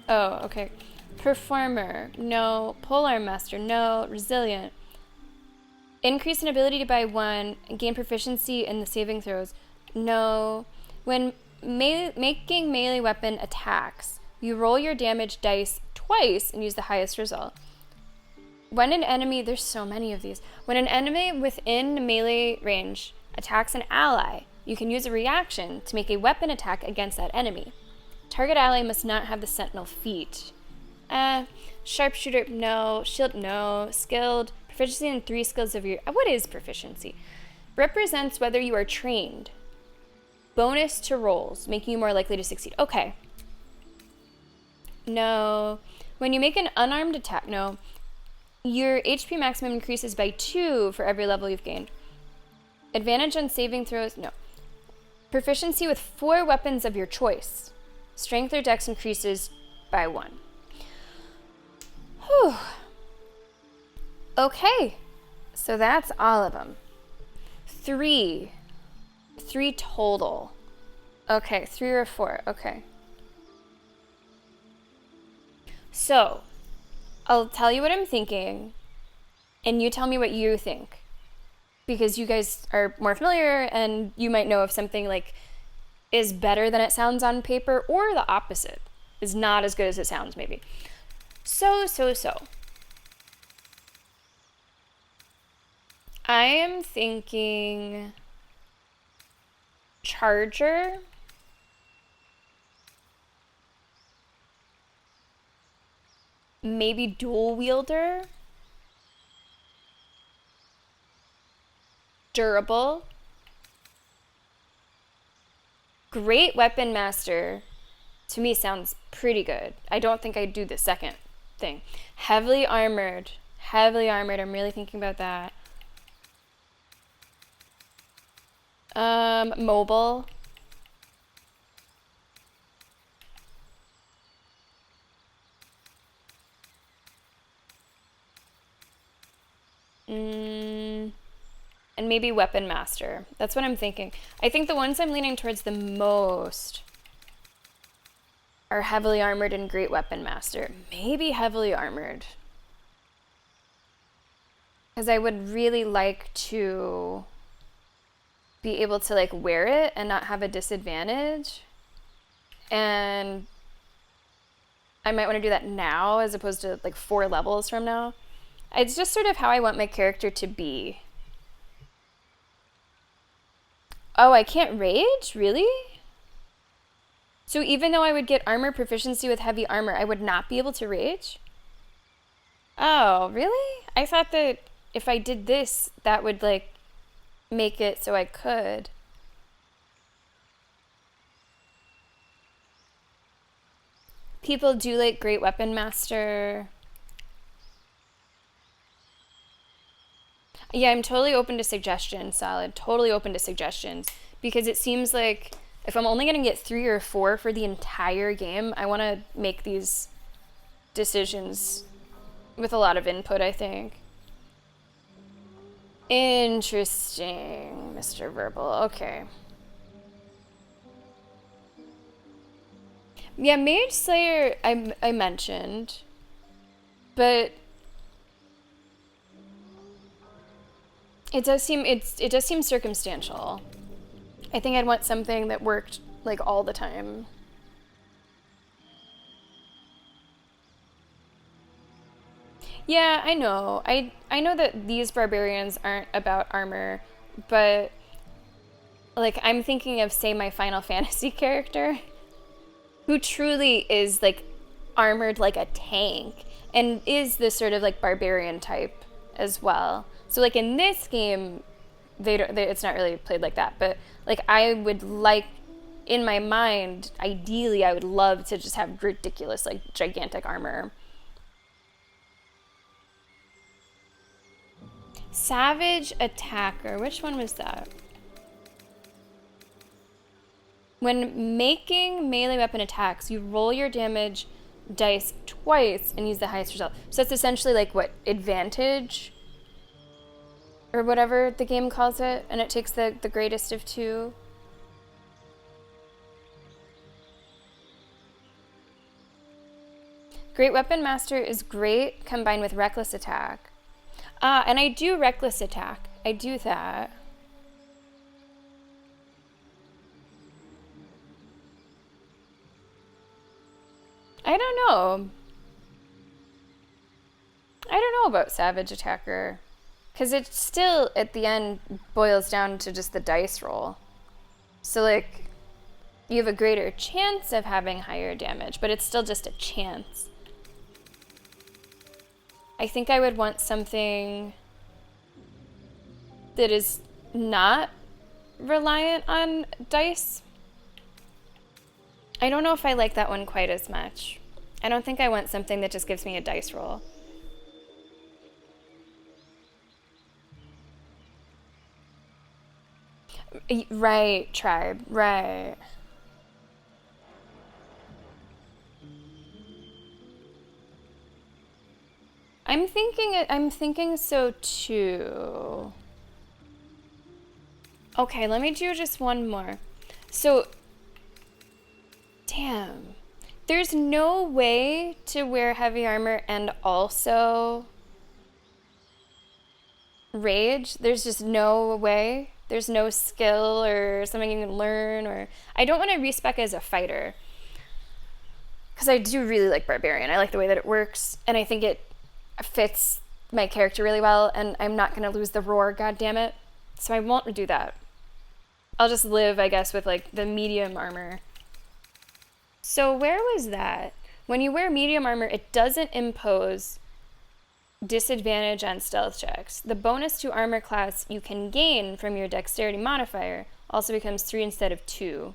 Oh, okay. Performer, no. Polearm master, no. Resilient. Increase in ability by 1. Gain proficiency in the saving throws, no. When making melee weapon attacks, you roll your damage dice twice and use the highest result. When an enemy, there's so many of these. When an enemy within melee range attacks an ally, you can use a reaction to make a weapon attack against that enemy. Target ally must not have the sentinel feat. Sharpshooter, no. Shield, no. Skilled, proficiency in 3 skills of your... What is proficiency? Represents whether you are trained. Bonus to rolls, making you more likely to succeed. Okay. No. When you make an unarmed attack, no. Your HP maximum increases by 2 for every level you've gained. Advantage on saving throws, no. Proficiency with 4 weapons of your choice. Strength or dex increases by 1. Whew. Okay. So that's all of them. 3 total. Okay, 3 or 4. Okay. So, I'll tell you what I'm thinking, and you tell me what you think. Because you guys are more familiar, and you might know if something, like, is better than it sounds on paper, or the opposite. Is not as good as it sounds, maybe. So. I am thinking... Charger. Maybe dual wielder. Durable. Great Weapon Master, to me, sounds pretty good. I don't think I'd do the second thing. Heavily armored. Heavily armored. I'm really thinking about that. Mobile. And maybe Weapon Master. That's what I'm thinking. I think the ones I'm leaning towards the most are Heavily Armored and Great Weapon Master. Maybe Heavily Armored. Because I would really like to be able to like wear it and not have a disadvantage. And I might want to do that now as opposed to like 4 levels from now. It's just sort of how I want my character to be. Oh, I can't rage? Really? So even though I would get armor proficiency with heavy armor, I would not be able to rage? Oh, really? I thought that if I did this, that would like make it so I could. People do like Great Weapon Master. Yeah, I'm totally open to suggestions, Solid. Totally open to suggestions. Because it seems like if I'm only going to get 3 or 4 for the entire game, I want to make these decisions with a lot of input, I think. Interesting, Mr. Verbal. Okay. Yeah, Mage Slayer I mentioned. But it does seem circumstantial. I think I'd want something that worked like all the time. Yeah, I know. I know that these barbarians aren't about armor, but like I'm thinking of, say, my Final Fantasy character who truly is like armored like a tank and is this sort of like barbarian type as well. So like in this game, it's not really played like that, but like I would like, in my mind, ideally I would love to just have ridiculous like gigantic armor. Savage Attacker, which one was that? When making melee weapon attacks, you roll your damage dice twice and use the highest result. So that's essentially like what, advantage? Or whatever the game calls it, and it takes the greatest of 2. Great Weapon Master is great combined with Reckless Attack. And I do Reckless Attack. I do that. I don't know. I don't know about Savage Attacker. Because it still, at the end, boils down to just the dice roll. So, like, you have a greater chance of having higher damage, but it's still just a chance. I think I would want something that is not reliant on dice. I don't know if I like that one quite as much. I don't think I want something that just gives me a dice roll. Right, Tribe, right. I'm thinking so too. Okay, let me do just one more. So, damn. There's no way to wear heavy armor and also rage. There's just no way. There's no skill or something you can learn, or I don't want to respec as a fighter because I do really like Barbarian. I like the way that it works, and I think it fits my character really well, and I'm not going to lose the roar, goddammit. So I won't do that. I'll just live, I guess, with like the medium armor. So where was that? When you wear medium armor, it doesn't impose disadvantage on stealth checks. The bonus to armor class you can gain from your dexterity modifier also becomes 3 instead of 2.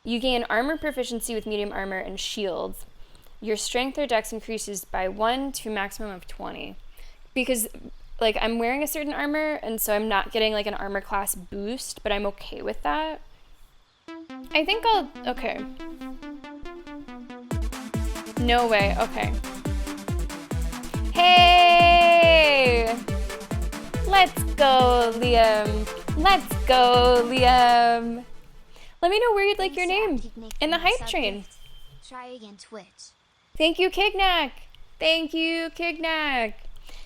You gain armor proficiency with medium armor and shields. Your strength or dex increases by 1 to a maximum of 20. Because, like, I'm wearing a certain armor, and so I'm not getting, like, an armor class boost, but I'm okay with that. I think I'll... Okay. No way. Okay. Hey! Let's go, Liam. Let's go, Liam. Let me know where you'd like your name in the hype train. Try again, Twitch. Thank you, Kignac. Thank you, Kignac.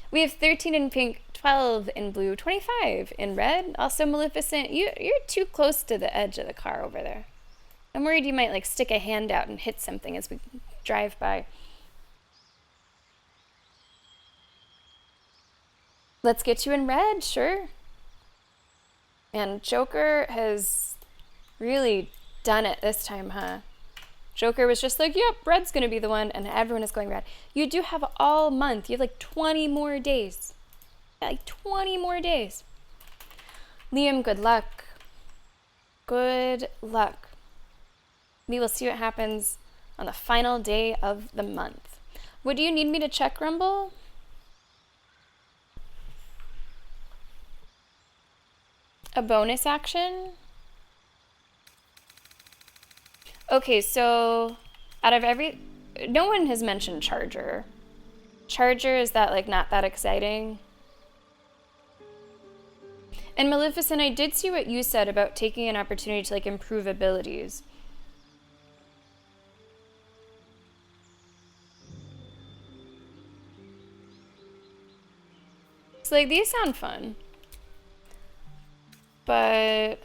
We have 13 in pink, 12 in blue, 25 in red. Also, Maleficent, you're too close to the edge of the car over there. I'm worried you might, like, stick a hand out and hit something as we drive by. Let's get you in red, sure. And Joker has really done it this time, huh? Joker was just like, yep, red's gonna be the one, and everyone is going red. You do have all month. You have like 20 more days. Yeah, like 20 more days. Liam, good luck. Good luck. We will see what happens on the final day of the month. What do you need me to check, Rumble? A bonus action? Okay, so out of no one has mentioned Charger. Charger, is that like not that exciting? And Maleficent, I did see what you said about taking an opportunity to like improve abilities. So like these sound fun. But,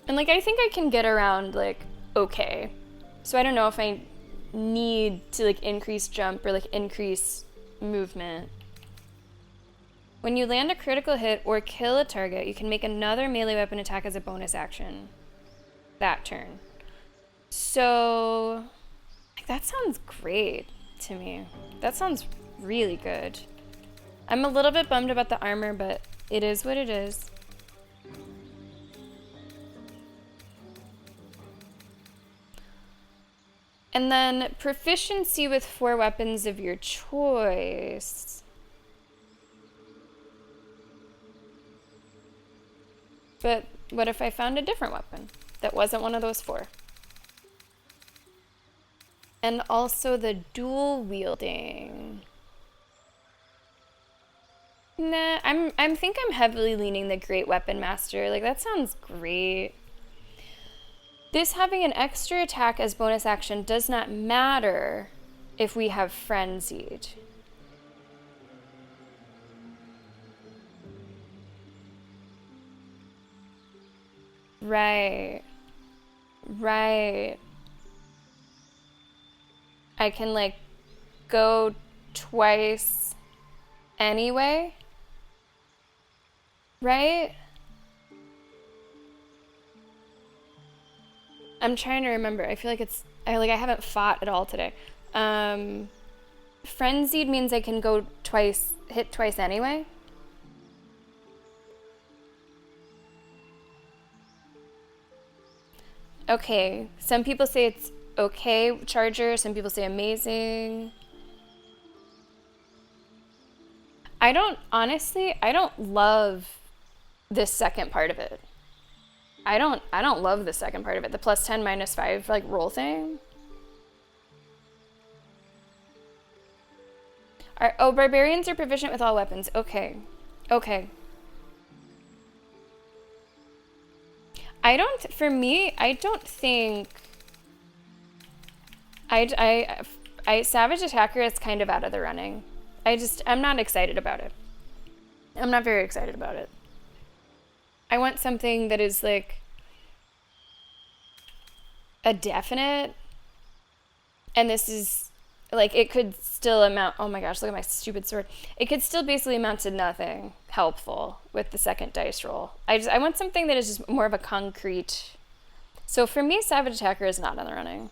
and like I think I can get around like okay. So I don't know if I need to like increase jump or like increase movement. When you land a critical hit or kill a target, you can make another melee weapon attack as a bonus action that turn. So like, that sounds great to me. That sounds really good. I'm a little bit bummed about the armor, but it is what it is. And then proficiency with 4 weapons of your choice. But what if I found a different weapon that wasn't one of those 4? And also the dual wielding. Nah, I think I'm heavily leaning the Great Weapon Master. Like, that sounds great. This having an extra attack as bonus action does not matter if we have Frenzied. Right. Right. I can, like, go twice anyway. Right? I'm trying to remember. I feel like I haven't fought at all today. Frenzied means I can go twice, hit twice anyway. Okay, some people say it's okay, Charger. Some people say amazing. Honestly, I don't love this second part of it. I don't love the second part of it. The +10, -5 like roll thing. Oh, barbarians are proficient with all weapons. Okay. Okay. For me, I don't think Savage Attacker is kind of out of the running. I'm not excited about it. I'm not very excited about it. I want something that is like a definite, and this is like, it could still amount, oh my gosh, look at my stupid sword. It could still basically amount to nothing helpful with the second dice roll. I want something that is just more of a concrete. So for me, Savage Attacker is not in the running.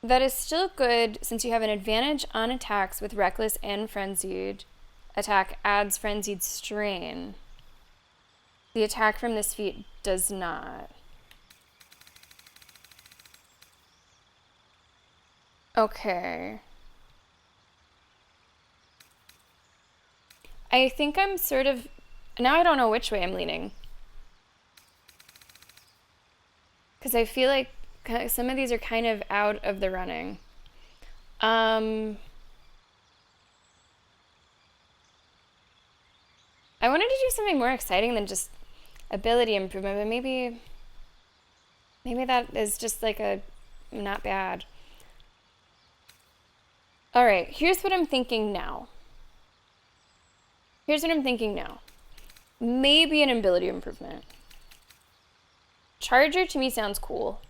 That is still good since you have an advantage on attacks with Reckless and Frenzied. Attack adds Frenzied Strain. The attack from this feat does not. Okay. I think I'm sort of... Now I don't know which way I'm leaning. Because I feel like some of these are kind of out of the running. I wanted to do something more exciting than just ability improvement, but maybe that is just like a not bad. All right, here's what I'm thinking now. Maybe an ability improvement. Charger to me sounds cool.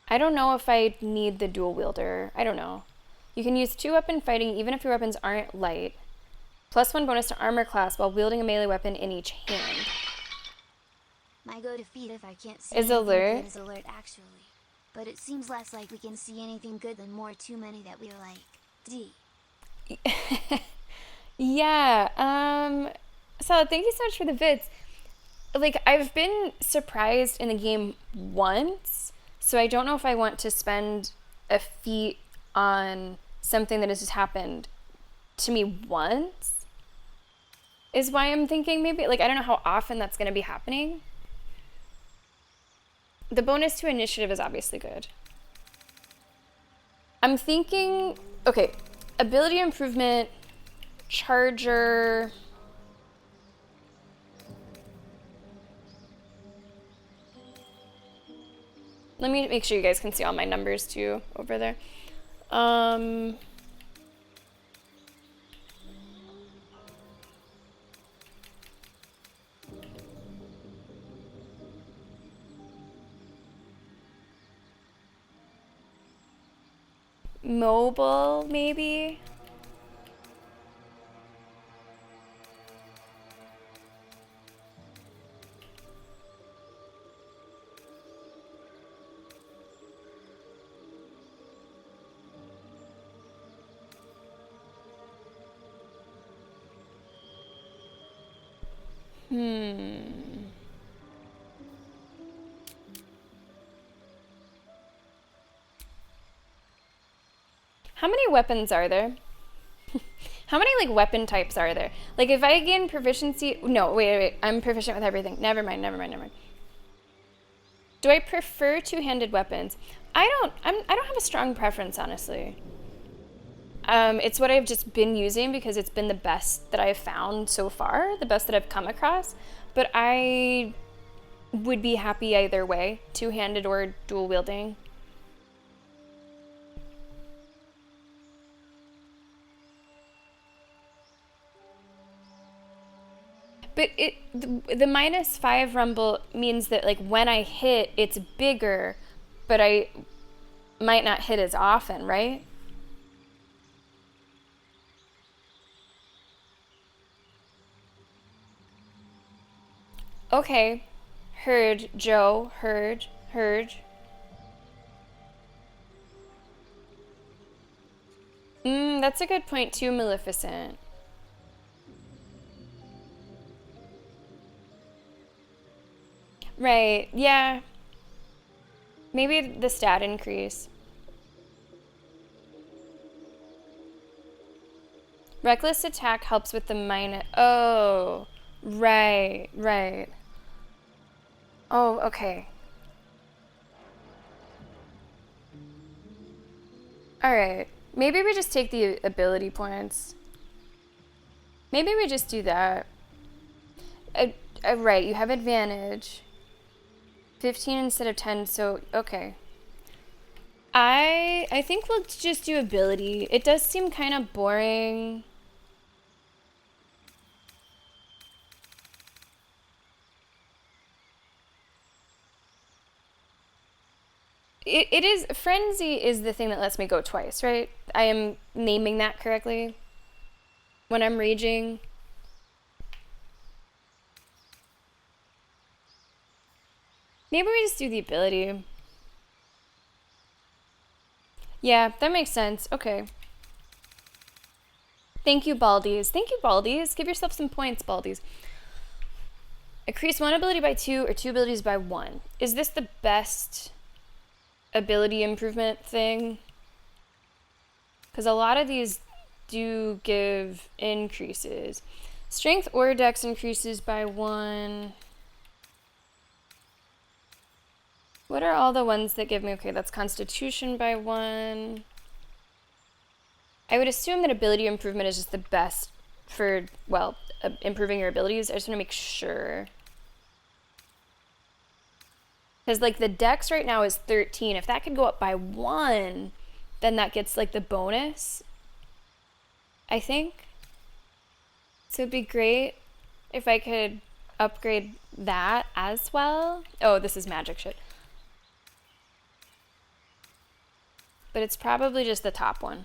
I don't know if I need the dual wielder. I don't know. You can use 2-weapon fighting even if your weapons aren't light. +1 bonus to armor class while wielding a melee weapon in each hand. My go to feat if I can't see Is anything alert. good is alert actually. But it seems less like we can see anything good than more too many that we're like, D. Yeah, Solid, thank you so much for the vids. Like, I've been surprised in the game once, so I don't know if I want to spend a feat on something that has just happened to me once, is why I'm thinking maybe, like, I don't know how often that's going to be happening. The bonus to initiative is obviously good. I'm thinking, okay, ability improvement, charger. Let me make sure you guys can see all my numbers too over there. Mobile, maybe? How many weapons are there? How many, like, weapon types are there? Like, if I gain proficiency... No, wait. I'm proficient with everything. Never mind. Do I prefer two-handed weapons? I don't have a strong preference, honestly. It's what I've just been using because it's been the best that I've found so far, the best that I've come across. But I would be happy either way, two-handed or dual wielding. But the -5 rumble means that, like, when I hit, it's bigger, but I might not hit as often, right? Okay. Heard, Joe. Heard. That's a good point too, Maleficent. Right, yeah. Maybe the stat increase. Reckless attack helps with the minus... Oh, right. Oh, okay. Alright. Maybe we just take the ability points. Maybe we just do that. Right, you have advantage. 15 instead of 10, so okay. I think we'll just do ability. It does seem kind of boring. It is, frenzy is the thing that lets me go twice, right? I am naming that correctly when I'm raging. Maybe we just do the ability. Yeah, that makes sense. Okay. Thank you, Baldies. Thank you, Baldies. Give yourself some points, Baldies. Increase one ability by 2 or 2 abilities by 1. Is this the best ability improvement thing? Because a lot of these do give increases. Strength or dex increases by 1. What are all the ones that give me? Okay, that's constitution by 1. I would assume that ability improvement is just the best for, well, improving your abilities. I just want to make sure. Because, like, the dex right now is 13. If that could go up by 1, then that gets, like, the bonus, I think. So it'd be great if I could upgrade that as well. Oh, this is magic shit. But it's probably just the top one.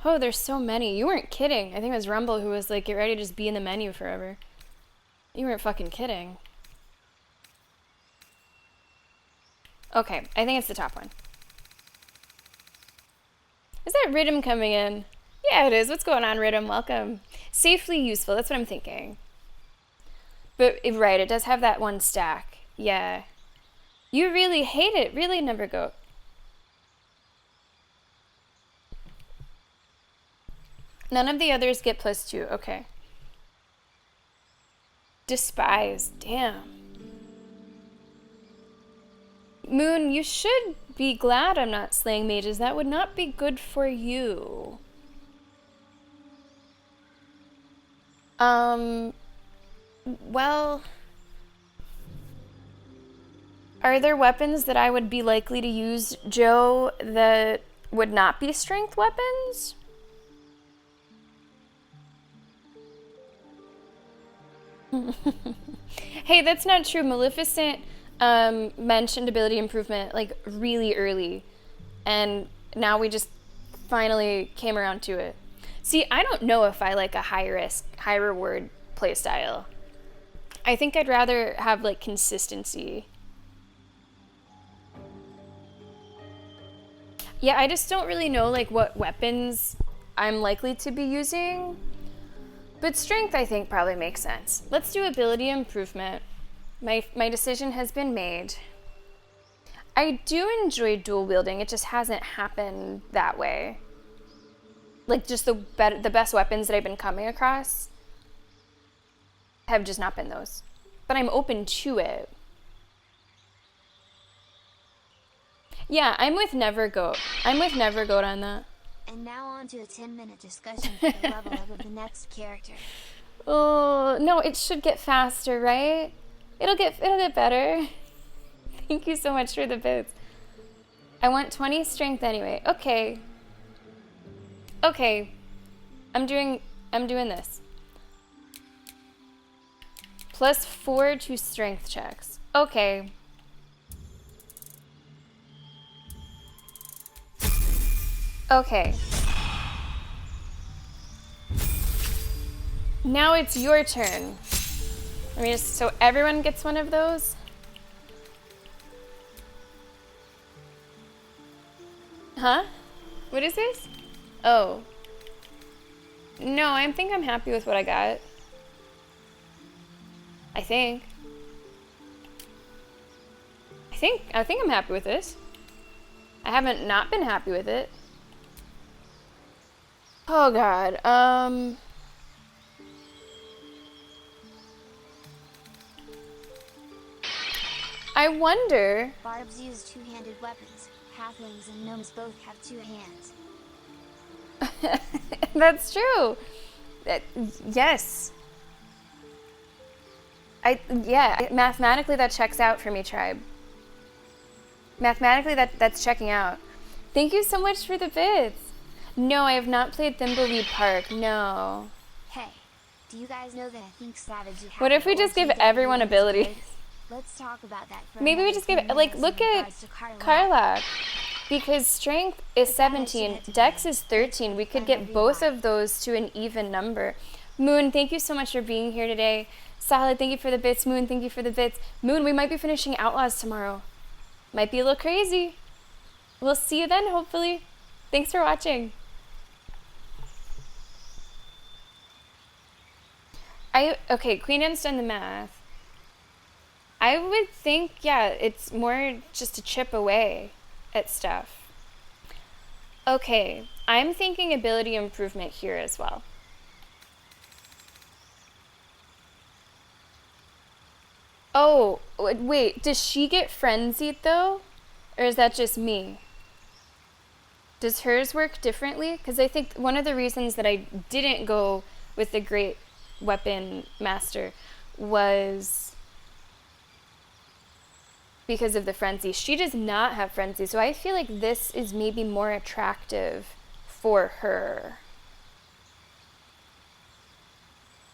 Oh, there's so many. You weren't kidding. I think it was Rumble who was like, get ready to just be in the menu forever. You weren't fucking kidding. Okay, I think it's the top one. Is that Rhythm coming in? Yeah, it is. What's going on, Rhythm? Welcome. Safely useful. That's what I'm thinking. But, right, it does have that one stack. Yeah. You really hate it. Really, Never Goat. None of the others get +2. Okay. Despise. Damn. Moon, you should be glad I'm not slaying mages. That would not be good for you. Well, are there weapons that I would be likely to use, Joe, that would not be strength weapons? Hey, that's not true. Maleficent mentioned ability improvement like really early, and now we just finally came around to it. See, I don't know if I like a high risk, high reward playstyle. I think I'd rather have like consistency. Yeah, I just don't really know like what weapons I'm likely to be using. But strength, I think, probably makes sense. Let's do ability improvement. My decision has been made. I do enjoy dual wielding. It just hasn't happened that way. Like, just the best weapons that I've been coming across have just not been those. But I'm open to it. Yeah, I'm with Never Goat. I'm with Never Goat on that. And now on to a 10-minute discussion for the level up of the next character. Oh, no, it should get faster, right? It'll get better. Thank you so much for the bits. I want 20 strength anyway. Okay. Okay. I'm doing this. +4 to strength checks. Okay. Okay. Now it's your turn. Let me just, so everyone gets one of those. Huh? What is this? Oh. No, I think I'm happy with what I got. I think I'm happy with this. I haven't not been happy with it. Oh god, I wonder... Barbs use two-handed weapons. Halflings and gnomes both have 2 hands. That's true. Yes. Yeah, mathematically that checks out for me, Tribe. Mathematically that's checking out. Thank you so much for the bits. No, I have not played Thimbleweed Park. No. Hey, do you guys know that I think Savage... What if we just give everyone abilities? Let's talk about that for Maybe we just give it, like, look at Karlach. Because strength is 17, dex is 13. We could get both of those to an even number. Moon, thank you so much for being here today. Salad, thank you for the bits. Moon, thank you for the bits. Moon, we might be finishing Outlaws tomorrow. Might be a little crazy. We'll see you then, hopefully. Thanks for watching. Okay, Queen Anne's done the math. I would think, yeah, it's more just to chip away at stuff. Okay, I'm thinking ability improvement here as well. Oh, wait, does she get frenzied though? Or is that just me? Does hers work differently? Because I think one of the reasons that I didn't go with the Great Weapon Master was because of the frenzy. She does not have frenzy, so I feel like this is maybe more attractive for her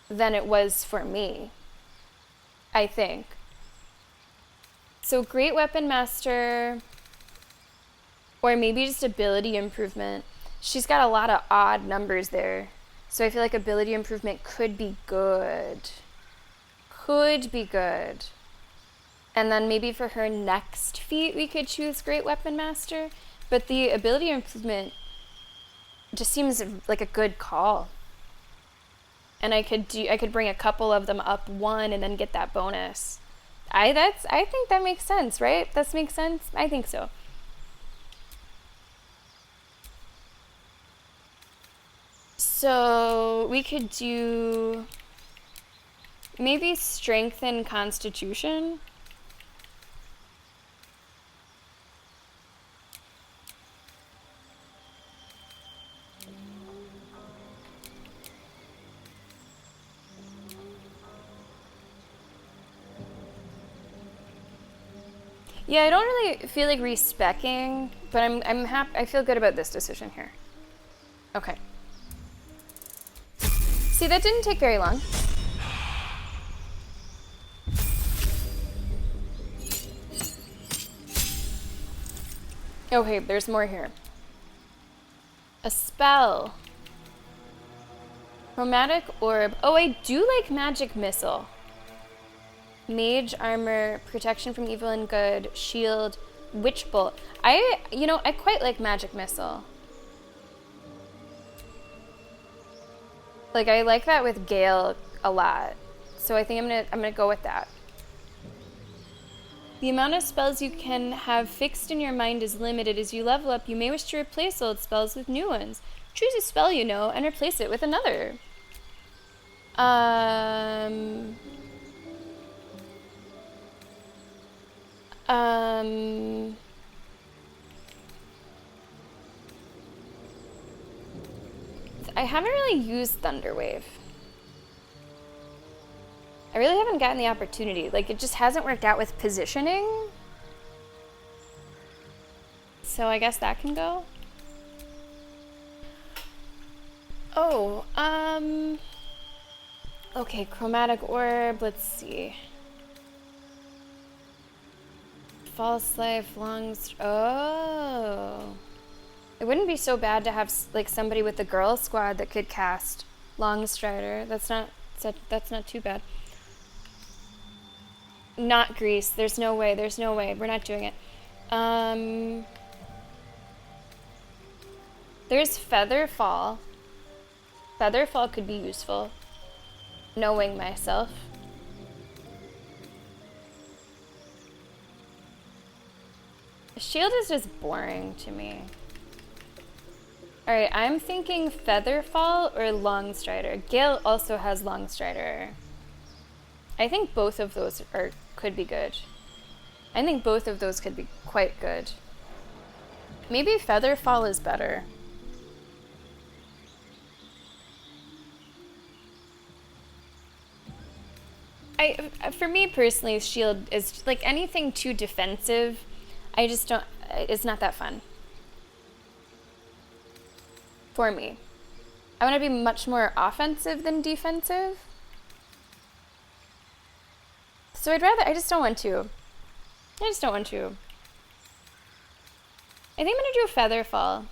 than it was for me, I think. So Great Weapon Master, or maybe just ability improvement. She's got a lot of odd numbers there, so I feel like ability improvement could be good. Could be good. And then maybe for her next feat, we could choose Great Weapon Master. But the ability improvement just seems like a good call. And I could bring a couple of them up one and then get that bonus. I think that makes sense, right? That makes sense? I think so. So we could do maybe strength and constitution. Yeah, I don't really feel like respecing, but I'm happy. I feel good about this decision here. Okay. See, that didn't take very long. Okay, there's more here. A spell. Chromatic orb. Oh, I do like magic missile. Mage armor, protection from evil and good, shield, witch bolt. I quite like magic missile. Like, I like that with Gale a lot. So I think I'm gonna go with that. The amount of spells you can have fixed in your mind is limited. As you level up, you may wish to replace old spells with new ones. Choose a spell you know and replace it with another. I haven't really used Thunderwave. I really haven't gotten the opportunity. Like, it just hasn't worked out with positioning. So I guess that can go. Oh, okay, chromatic orb, let's see. False life, oh. It wouldn't be so bad to have like somebody with the girl squad that could cast Longstrider. That's not too bad. Not Grease. There's no way. We're not doing it. There's Featherfall. Featherfall could be useful. Knowing myself. Shield is just boring to me. Alright, I'm thinking Featherfall or Longstrider. Gale also has Longstrider. I think both of those could be good. I think both of those could be quite good. Maybe Featherfall is better. For me personally, Shield is like anything too defensive. I just don't, it's not that fun. For me. I want to be much more offensive than defensive. So I just don't want to. I think I'm going to do a Featherfall.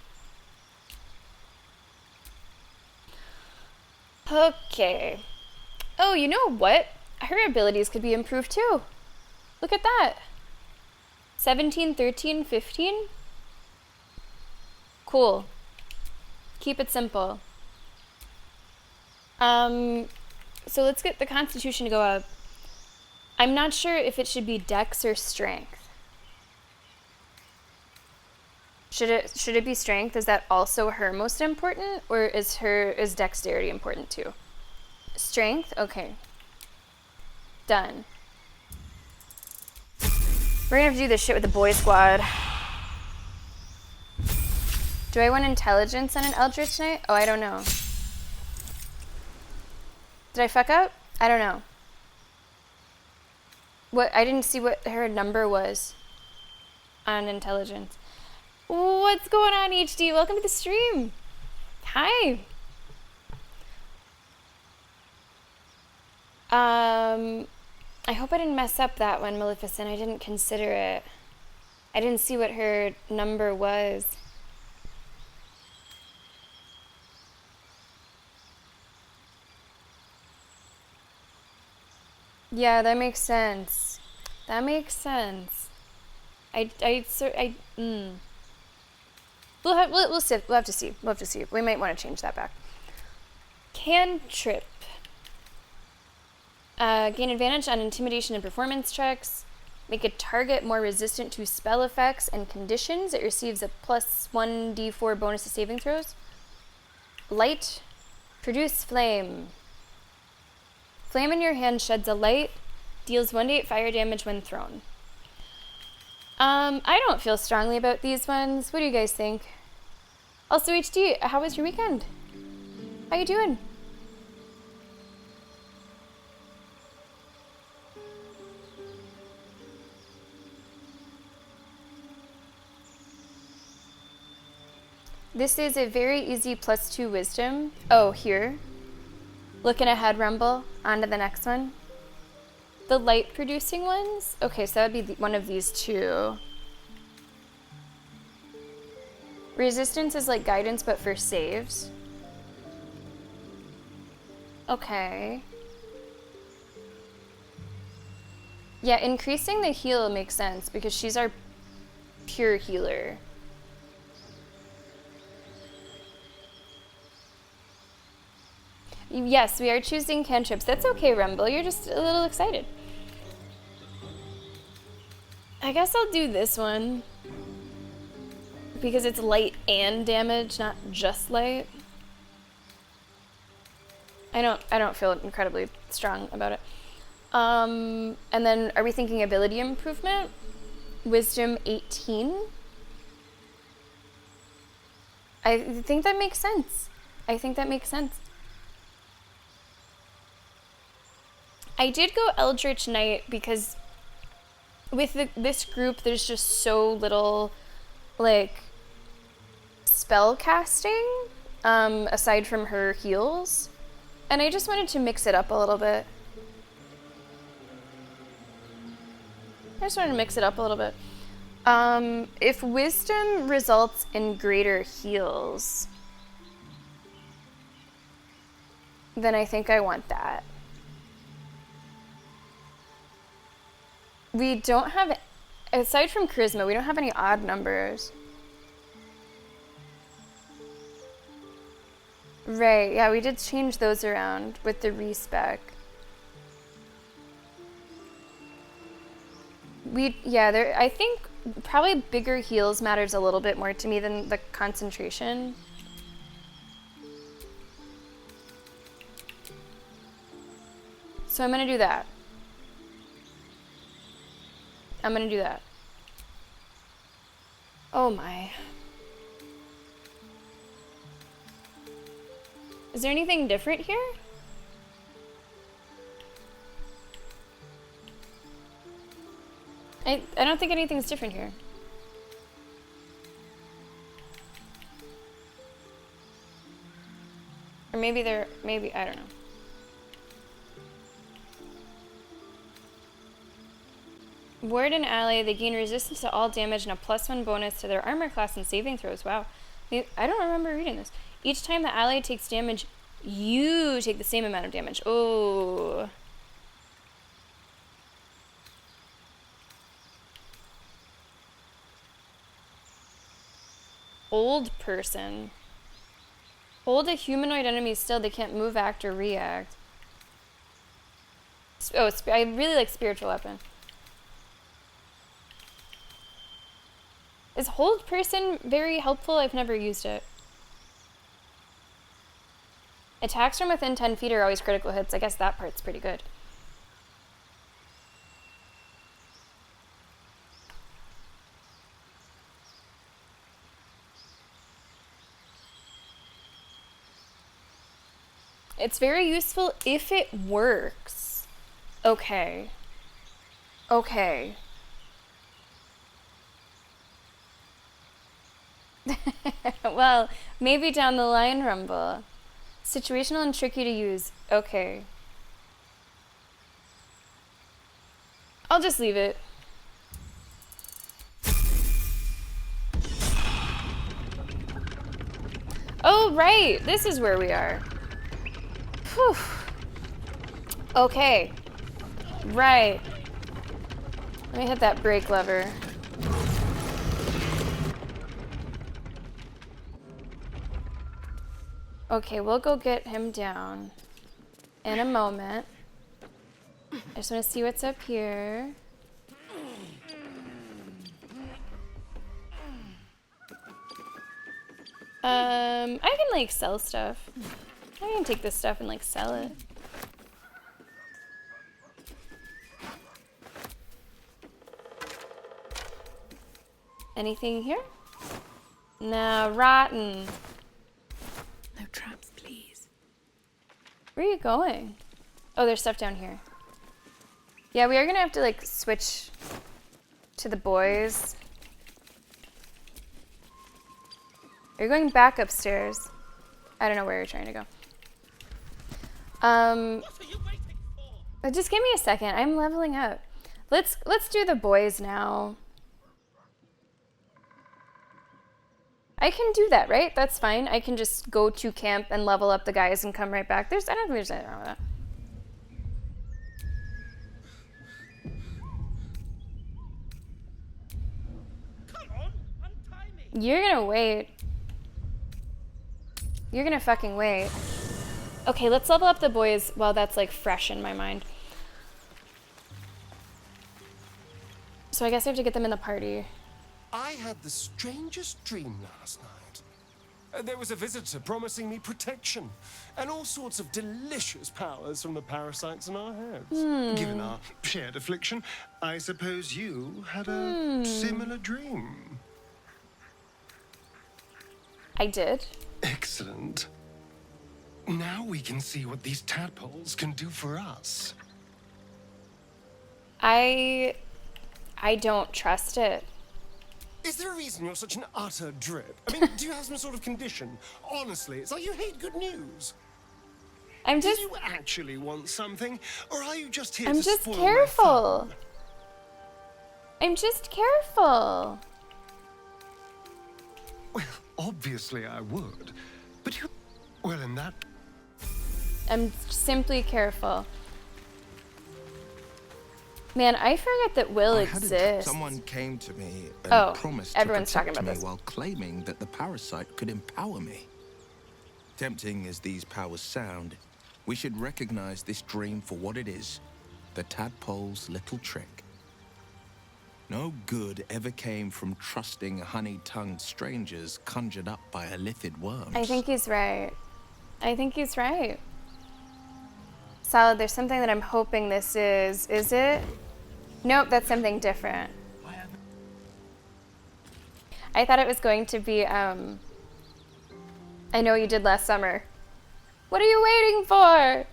Okay. Oh, you know what? Her abilities could be improved too. Look at that. 17, 13, 15. Cool. Keep it simple. So let's get the Constitution to go up. I'm not sure if it should be Dex or Strength. Should it be Strength? Is that also her most important, or is Dexterity important too? Strength? Okay. Done. We're gonna have to do this shit with the boy squad. Do I want Intelligence on an Eldritch Knight? Oh, I don't know. Did I fuck up? I don't know. What? I didn't see what her number was on Intelligence. What's going on, HD? Welcome to the stream. Hi. I hope I didn't mess up that one, Maleficent. I didn't consider it. I didn't see what her number was. Yeah, that makes sense. That makes sense. We'll have to see. We'll have to see. We might want to change that back. Cantrip. Gain advantage on intimidation and performance checks. Make a target more resistant to spell effects and conditions. It receives a plus 1d4 bonus to saving throws. Light. Produce flame. Flame in your hand sheds a light. Deals 1d8 fire damage when thrown. I don't feel strongly about these ones. What do you guys think? Also, HD, how was your weekend? How you doing? This is a very easy +2 wisdom. Oh, here. Looking ahead, Rumble. On to the next one. The light producing ones? Okay, so that would be one of these two. Resistance is like guidance, but for saves. Okay. Yeah, increasing the heal makes sense because she's our pure healer. Yes, we are choosing cantrips. That's okay, Rumble. You're just a little excited. I guess I'll do this one. Because it's light and damage, not just light. I don't feel incredibly strong about it. And then are we thinking ability improvement? Wisdom 18? I think that makes sense. I think that makes sense. I did go Eldritch Knight because with this group, there's just so little, like, spell casting, aside from her heals. And I just wanted to mix it up a little bit. If wisdom results in greater heals, then I think I want that. We don't have, aside from charisma, we don't have any odd numbers. Right, yeah, we did change those around with the respec. I think probably bigger heals matters a little bit more to me than the concentration. So I'm gonna do that. Oh my. Is there anything different here? I don't think anything's different here. Or maybe I don't know. Ward and ally, they gain resistance to all damage and a +1 bonus to their armor class and saving throws. Wow. I don't remember reading this. Each time the ally takes damage, You take the same amount of damage. Oh. Old person. Hold a humanoid enemy still. They can't move, act, or react. Oh, I really like spiritual weapon. Is hold person very helpful? I've never used it. Attacks from within 10 feet are always critical hits. I guess that part's pretty good. It's very useful if it works. Okay. Okay. Well, maybe down the line, Rumble. Situational and tricky to use. Okay. I'll just leave it. Oh, right. This is where we are. Whew. Okay. Right. Let me hit that brake lever. Okay, we'll go get him down in a moment. I just want to see what's up here. I can like sell stuff. I can take this stuff and like sell it. Anything here? No, rotten. No traps, please. Where are you going? Oh, there's stuff down here. Yeah, we are gonna have to like switch to the boys. Are you going back upstairs? I don't know where you're trying to go. Just give me a second. I'm leveling up. Let's do the boys now. I can do that, right? That's fine. I can just go to camp and level up the guys and come right back. I don't think there's anything wrong with that. Come on, untie me. You're gonna wait. You're gonna fucking wait. Okay, let's level up the boys while that's like fresh in my mind. So I guess I have to get them in the party. I had the strangest dream last night. There was a visitor promising me protection and all sorts of delicious powers from the parasites in our heads. Given our shared affliction, I suppose you had a similar dream. I did. Excellent. Now we can see what these tadpoles can do for us. I don't trust it. Is there a reason you're such an utter drip? I mean, do you have some sort of condition? Honestly, it's like you hate good news. I'm just... Do you actually want something? Or are you just here I'm to just spoil careful. my fun? I'm just careful. Well, obviously I would. But you... Well, in that... I'm simply careful. Man, I forget that will exists. Someone came to me and promised to everyone's talking protect about me this. while claiming that the parasite could empower me. Tempting as these powers sound, we should recognize this dream for what it is, the tadpole's little trick. No good ever came from trusting honey-tongued strangers conjured up by elithid worms. I think he's right. I think he's right. Salad, there's something that I'm hoping this is. Is it? Nope, that's something different. I thought it was going to be, I Know What You Did Last Summer. What are you waiting for?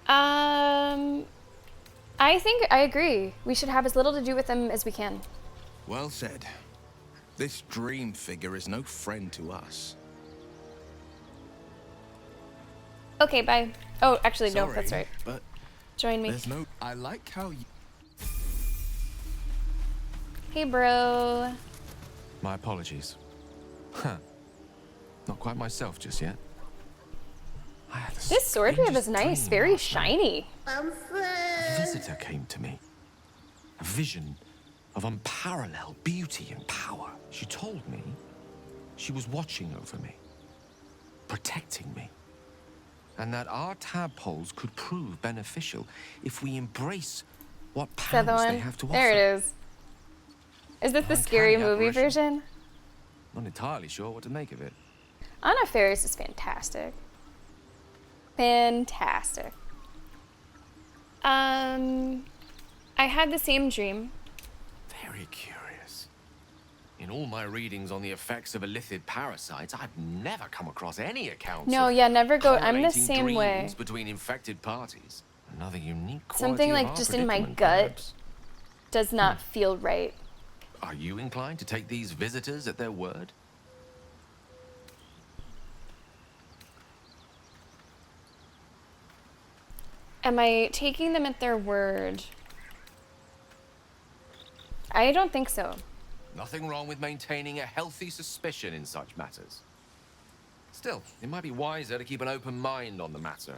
I think I agree. We should have as little to do with them as we can. Well said. This dream figure is no friend to us. Okay, bye. Oh, actually, no, Sorry, that's right. But join me. There's no... I like how you... Hey, bro. My apologies. Huh. Not quite myself just yet. This sword we have is nice, very shiny. A visitor came to me. A vision of unparalleled beauty and power. She told me she was watching over me, protecting me, and that our tadpoles could prove beneficial if we embrace what Is that powers the they one? have to There offer. it is. Is this the scary movie version? Not entirely sure what to make of it. Anna Faris is fantastic. Fantastic. I had the same dream. Very curious. In all my readings on the effects of illithid parasites, I've never come across any accounts No, of yeah, never go. I'm the correlating same way. dreams between infected parties. Another unique quality Something of like our just in my predicament, gut perhaps. does not feel right. Are you inclined to take these visitors at their word? Am I taking them at their word? I don't think so. Nothing wrong with maintaining a healthy suspicion in such matters. Still, it might be wiser to keep an open mind on the matter.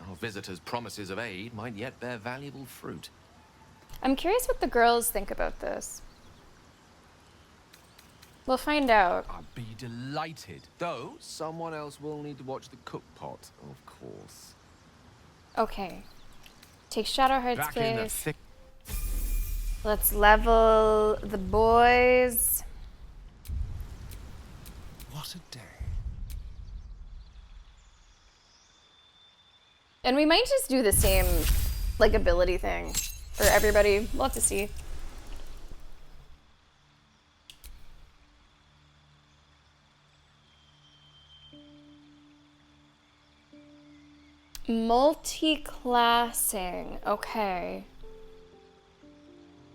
Our visitors' promises of aid might yet bear valuable fruit. I'm curious what the girls think about this. We'll find out. I'd be delighted. Though, someone else will need to watch the cook pot, of course. Okay. Take Shadowheart's Back in the place. thick. Let's level the boys. What a day. And we might just do the same, like, ability thing for everybody. We'll have to see. Multi-classing. Okay.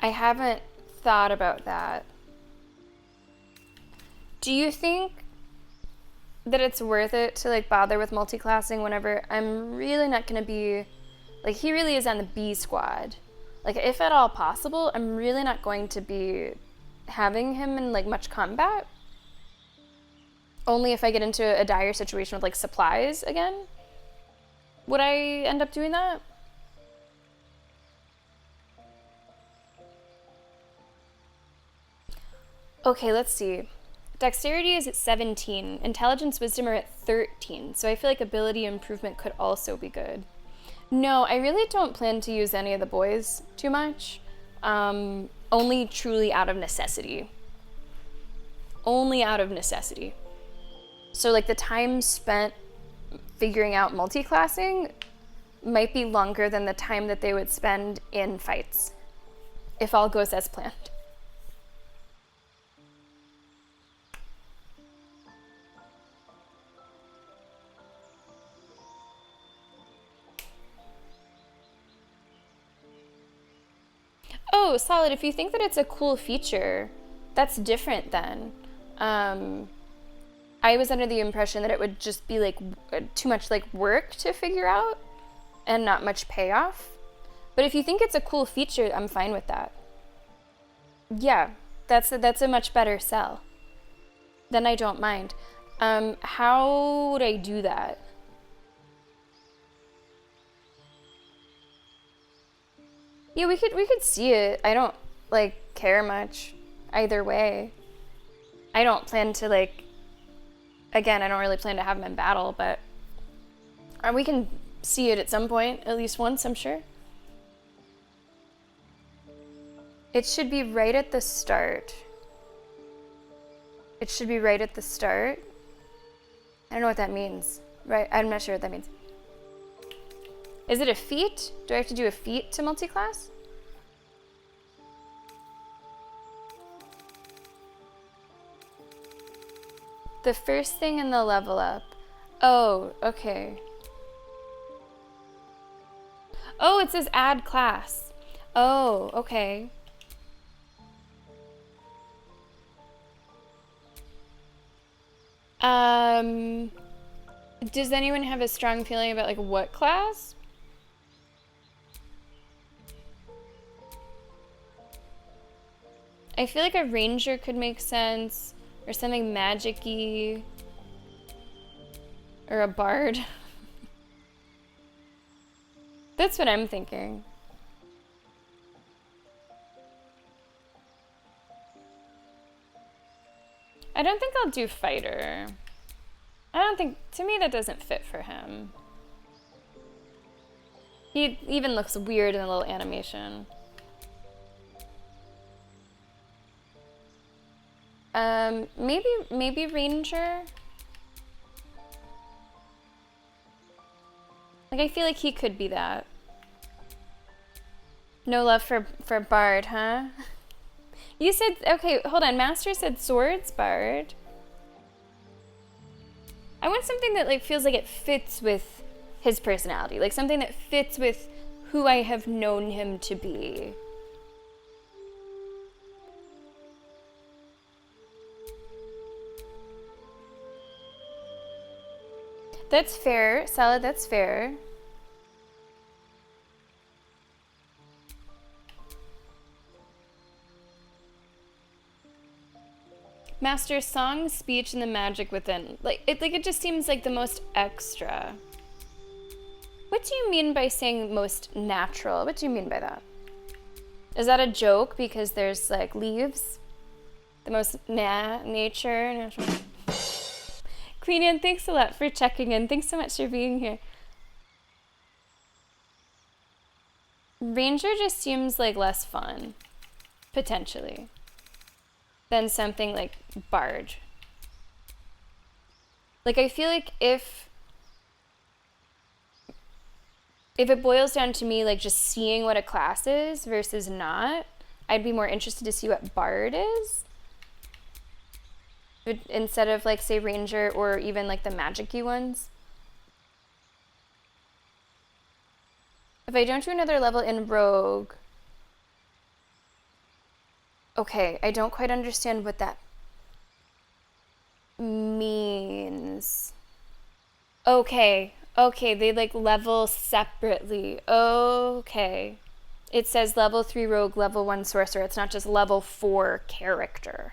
I haven't thought about that. Do you think that it's worth it to like bother with multi-classing whenever I'm really not gonna be like, he really is on the B squad. Like, if at all possible, I'm really not going to be having him in like much combat. Only if I get into a dire situation with like supplies again. Would I end up doing that? Okay, let's see. Dexterity is at 17. Intelligence, wisdom are at 13. So I feel like ability improvement could also be good. No, I really don't plan to use any of the boys too much. Only truly out of necessity. Only out of necessity. So like the time spent figuring out multi-classing might be longer than the time that they would spend in fights, if all goes as planned. Oh, solid. If you think that it's a cool feature, that's different then. I was under the impression that it would just be like too much like work to figure out and not much payoff. But if you think it's a cool feature, I'm fine with that. Yeah, that's a much better sell. Then I don't mind. How would I do that? Yeah, we could see it. I don't like care much either way. I don't plan to like, again, I don't really plan to have him in battle, but we can see it at some point, at least once, I'm sure. It should be right at the start. It should be right at the start. I don't know what that means. Right, I'm not sure what that means. Is it a feat? Do I have to do a feat to multi-class? The first thing in the level up. Oh, okay. Oh, it says add class. Oh, okay. Does anyone have a strong feeling about like what class? I feel like a ranger could make sense, or something magic-y, or a bard. That's what I'm thinking. I don't think I'll do fighter. I don't think, to me that doesn't fit for him. He even looks weird in a little animation. Maybe Ranger? Like, I feel like he could be that. No love for Bard, huh? You said, okay, hold on. Master said swords, Bard. I want something that like feels like it fits with his personality. Like something that fits with who I have known him to be. That's fair, Salad, that's fair. Master's song, speech, and the magic within. Like it just seems like the most extra. What do you mean by saying most natural? What do you mean by that? Is that a joke because there's like leaves? The most natural. Queen Anne, thanks a lot for checking in. Thanks so much for being here. Ranger just seems like less fun, potentially, than something like Bard. Like I feel like if it boils down to me like just seeing what a class is versus not, I'd be more interested to see what Bard is. Instead of like say Ranger or even like the magic-y ones. If I don't do another level in Rogue, okay, I don't quite understand what that means. Okay, they like level separately. Okay. It says level 3 Rogue, level 1 Sorcerer. It's not just level 4 character.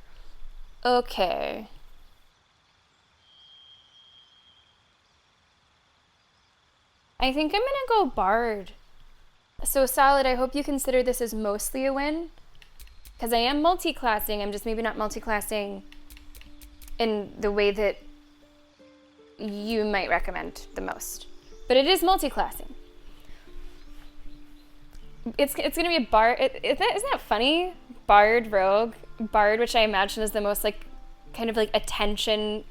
Okay. I think I'm gonna go Bard. So Solid, I hope you consider this as mostly a win. Because I am multi-classing, I'm just maybe not multi-classing in the way that you might recommend the most. But it is multi-classing. It's gonna be a Bard, isn't that funny? Bard, Rogue. Bard, which I imagine is the most like kind of like attention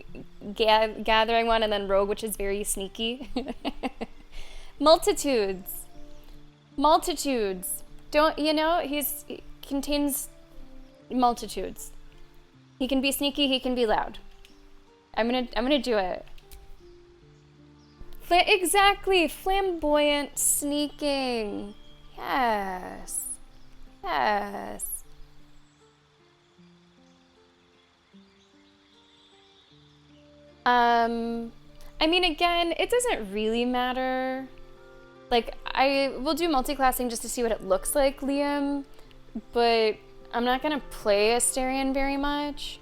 gathering one, and then Rogue, which is very sneaky. Multitudes. Don't, you know, he contains multitudes. He can be sneaky, he can be loud. I'm gonna do it. Exactly, flamboyant, sneaking. Yes. I mean, again, it doesn't really matter. Like, I will do multi-classing just to see what it looks like, Liam, but I'm not gonna play Asterion very much,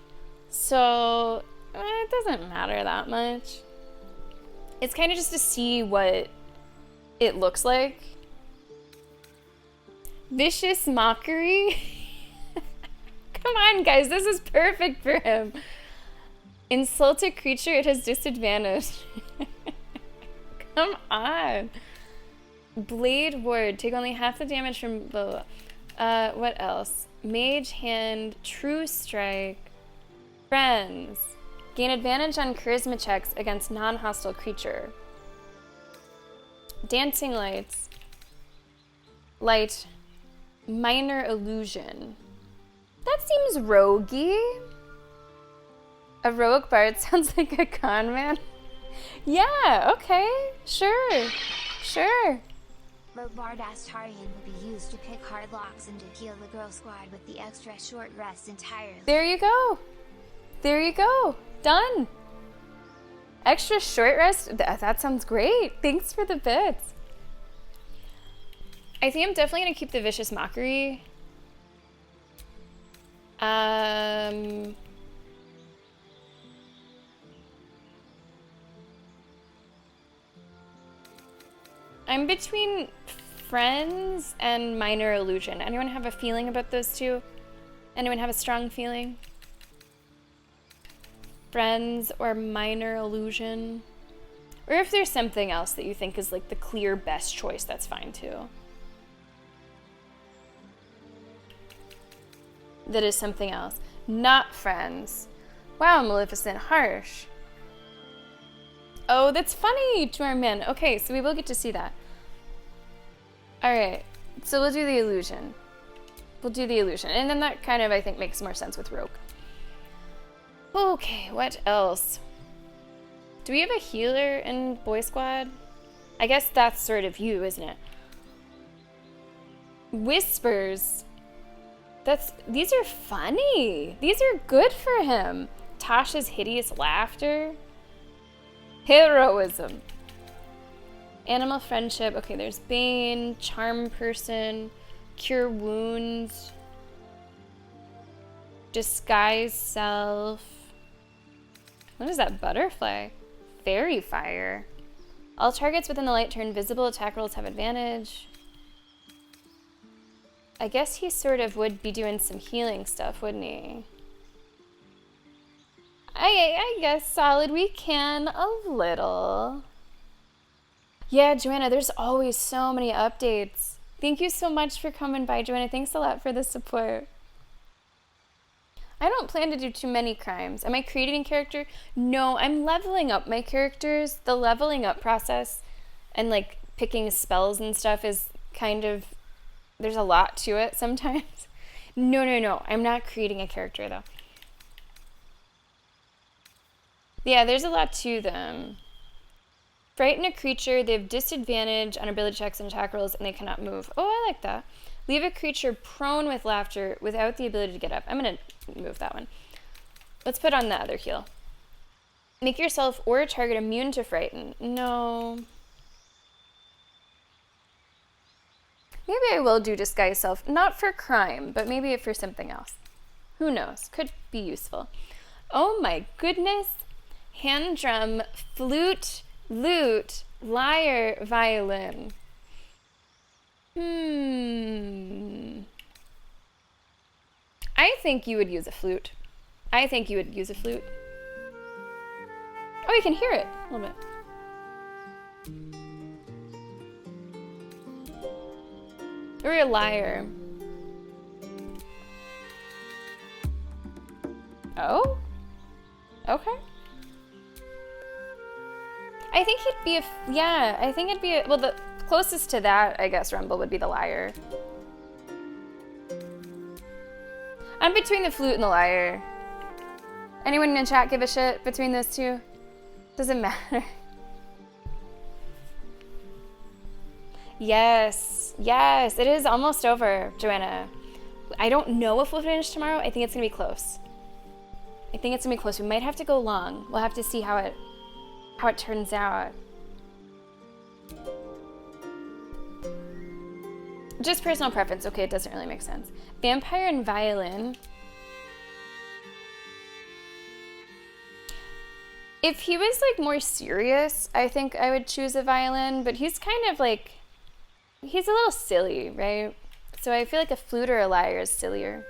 so it doesn't matter that much. It's kind of just to see what it looks like. Vicious Mockery? Come on, guys, this is perfect for him. Insult a creature, it has disadvantage. Come on. Blade Ward, take only half the damage from blah, blah. What else? Mage Hand, True Strike, Friends. Gain advantage on charisma checks against non-hostile creature. Dancing Lights. Light. Minor Illusion. That seems roguey. A rogue bard sounds like a con man. Yeah, okay, sure. Rogue Bard Astarion will be used to pick hard locks and to heal the girl squad with the extra short rest entirely. There you go. Done. Extra short rest? That sounds great. Thanks for the bits. I think I'm definitely gonna keep the Vicious Mockery. I'm between Friends and Minor Illusion. Anyone have a feeling about those two? Anyone have a strong feeling? Friends or Minor Illusion? Or if there's something else that you think is like the clear best choice, that's fine too. That is something else. Not Friends. Wow, Maleficent, harsh. Oh, that's funny, Jorman. Okay, so we will get to see that. Alright, so we'll do the illusion. We'll do the illusion. And then that kind of, I think, makes more sense with Rogue. Okay, what else? Do we have a healer in Boy Squad? I guess that's sort of you, isn't it? Whispers. These are funny. These are good for him. Tasha's hideous laughter. Heroism. Animal friendship. Okay, there's Bane, charm person, cure wounds, disguise self. What is that butterfly? Fairy fire. All targets within the light turn visible. Attack rolls have advantage. I guess he sort of would be doing some healing stuff, wouldn't he? I guess solid we can a little. Yeah, Joanna, there's always so many updates. Thank you so much for coming by, Joanna. Thanks a lot for the support. I don't plan to do too many crimes. Am I creating a character? No, I'm leveling up my characters. The leveling up process and like picking spells and stuff is kind of, there's a lot to it sometimes. No. I'm not creating a character though. Yeah, there's a lot to them. Frighten a creature, they have disadvantage on ability checks and attack rolls, and they cannot move. Oh, I like that. Leave a creature prone with laughter without the ability to get up. I'm going to move that one. Let's put on the other heal. Make yourself or a target immune to frighten. No. Maybe I will do disguise self. Not for crime, but maybe for something else. Who knows? Could be useful. Oh my goodness. Hand drum, flute, lute, lyre, violin. I think you would use a flute. Oh, you can hear it a little bit. Or a lyre. Oh? Okay. I think he'd be well, the closest to that, I guess, Rumble would be the lyre. I'm between the flute and the lyre. Anyone in the chat give a shit between those two? Doesn't matter. Yes, it is almost over, Joanna. I don't know if we'll finish tomorrow. I think it's gonna be close. We might have to go long. We'll have to see how it turns out. Just personal preference. Okay, it doesn't really make sense. Vampire and violin. If he was like more serious, I think I would choose a violin, but he's kind of like, he's a little silly, right? So I feel like a flute or a lyre is sillier.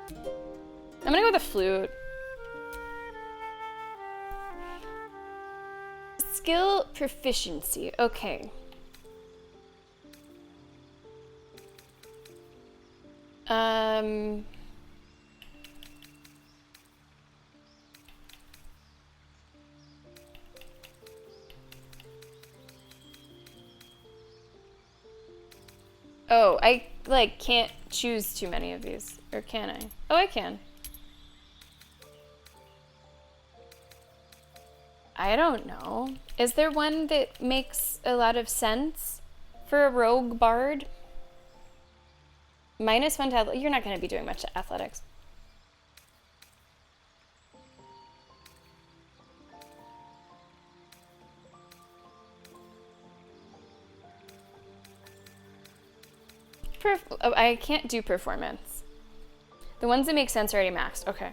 I'm gonna go with a flute. Skill proficiency. Okay. Oh, I like can't choose too many of these, or can I? Oh, I can. I don't know. Is there one that makes a lot of sense for a rogue bard? -1 to athletics. You're not going to be doing much athletics. Oh, I can't do performance. The ones that make sense are already maxed. Okay.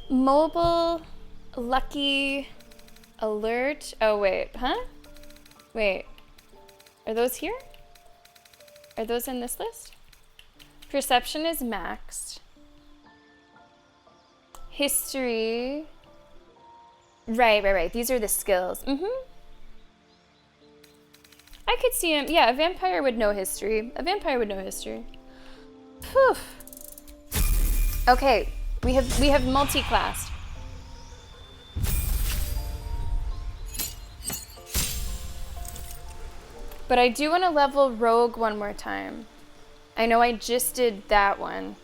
Mobile, lucky, alert. Oh, wait. Huh? Wait. Are those here? Are those in this list? Perception is maxed. History. Right. These are the skills. I could see him. Yeah, a vampire would know history. Phew. Okay, we have multi-classed. But I do want to level rogue one more time. I know I just did that one,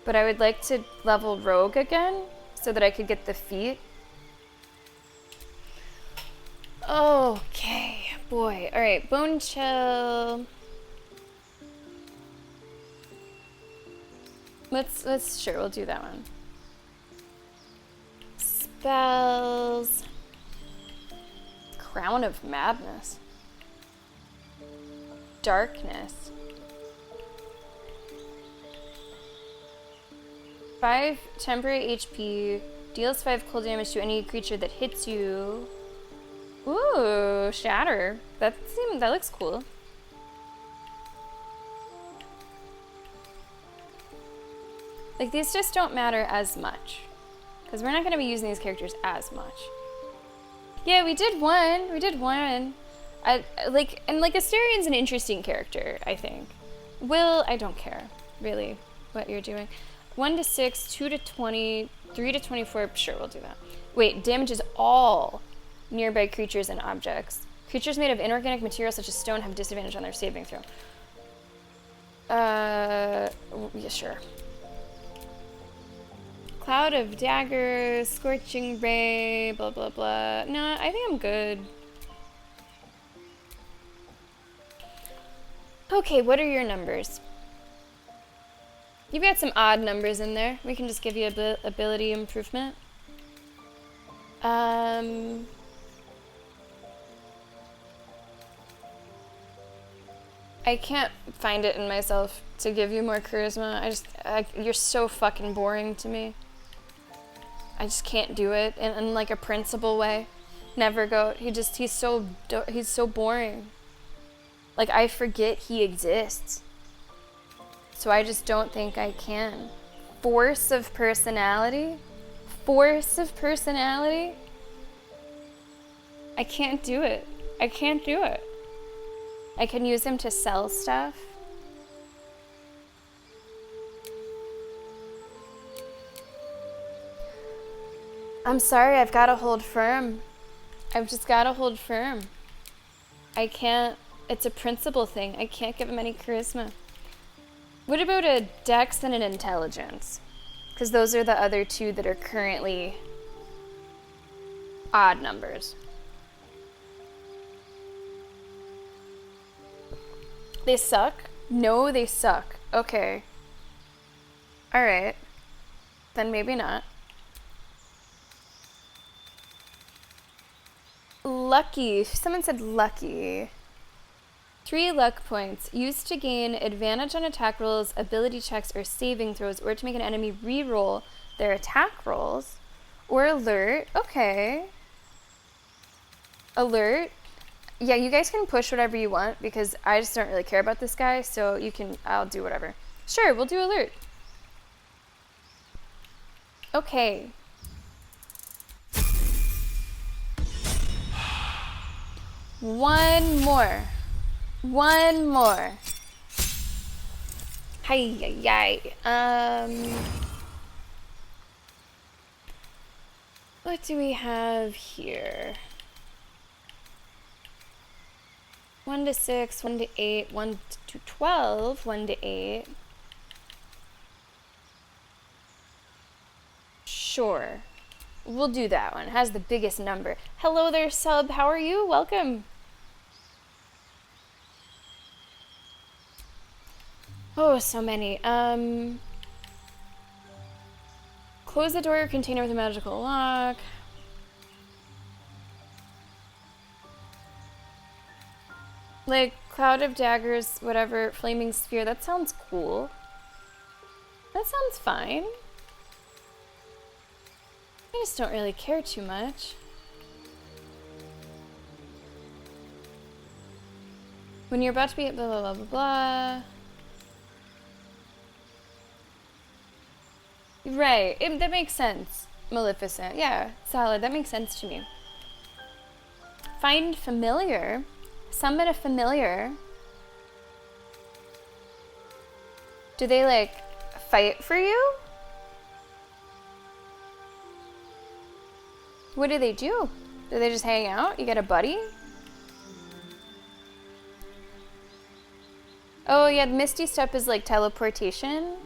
but I would like to level rogue again so that I could get the feat. Okay, boy. All right, bone chill. Sure, we'll do that one. Spells. Crown of Madness. Darkness. 5 temporary HP. Deals 5 cold damage to any creature that hits you. Ooh, shatter. That looks cool. Like, these just don't matter as much. Because we're not going to be using these characters as much. Yeah, we did one. Astarion's an interesting character, I think. Will, I don't care, really, what you're doing. 1 to 6, 2 to 20, 3 to 24, sure, we'll do that. Wait, damages all nearby creatures and objects. Creatures made of inorganic material such as stone have disadvantage on their saving throw. Yeah, sure. Cloud of daggers, scorching ray, blah blah blah. Nah, I think I'm good. Okay, what are your numbers? You've got some odd numbers in there. We can just give you a ability improvement. I can't find it in myself to give you more charisma. You're so fucking boring to me. I just can't do it in like a principal way. Never go. He's so boring. Like, I forget he exists. So I just don't think I can. Force of personality? I can't do it. I can use him to sell stuff. I'm sorry, I've got to hold firm. I've just got to hold firm. I can't, it's a principle thing. I can't give him any charisma. What about a dex and an intelligence? Because those are the other two that are currently odd numbers. They suck? No, they suck. Okay. Alright. Then maybe not. Lucky. Someone said lucky. 3 luck points. Used to gain advantage on attack rolls, ability checks, or saving throws, or to make an enemy re-roll their attack rolls. Or alert. Okay. Alert. Yeah, you guys can push whatever you want because I just don't really care about this guy, so I'll do whatever. Sure, we'll do alert. Okay. One more. Hi. What do we have here? 1 to 6, 1 to 8, 1 to 12, 1 to 8. Sure. We'll do that one. It has the biggest number. Hello there, sub. How are you? Welcome. Oh, so many. Close the door or container with a magical lock. Like, cloud of daggers, whatever, flaming sphere, that sounds cool. That sounds fine. I just don't really care too much. When you're about to be blah blah blah blah blah. Right, that makes sense. Maleficent, yeah, solid. That makes sense to me. Find familiar. Summon a familiar. Do they like fight for you? What do they do? Do they just hang out? You get a buddy? Oh yeah, Misty Step is like teleportation.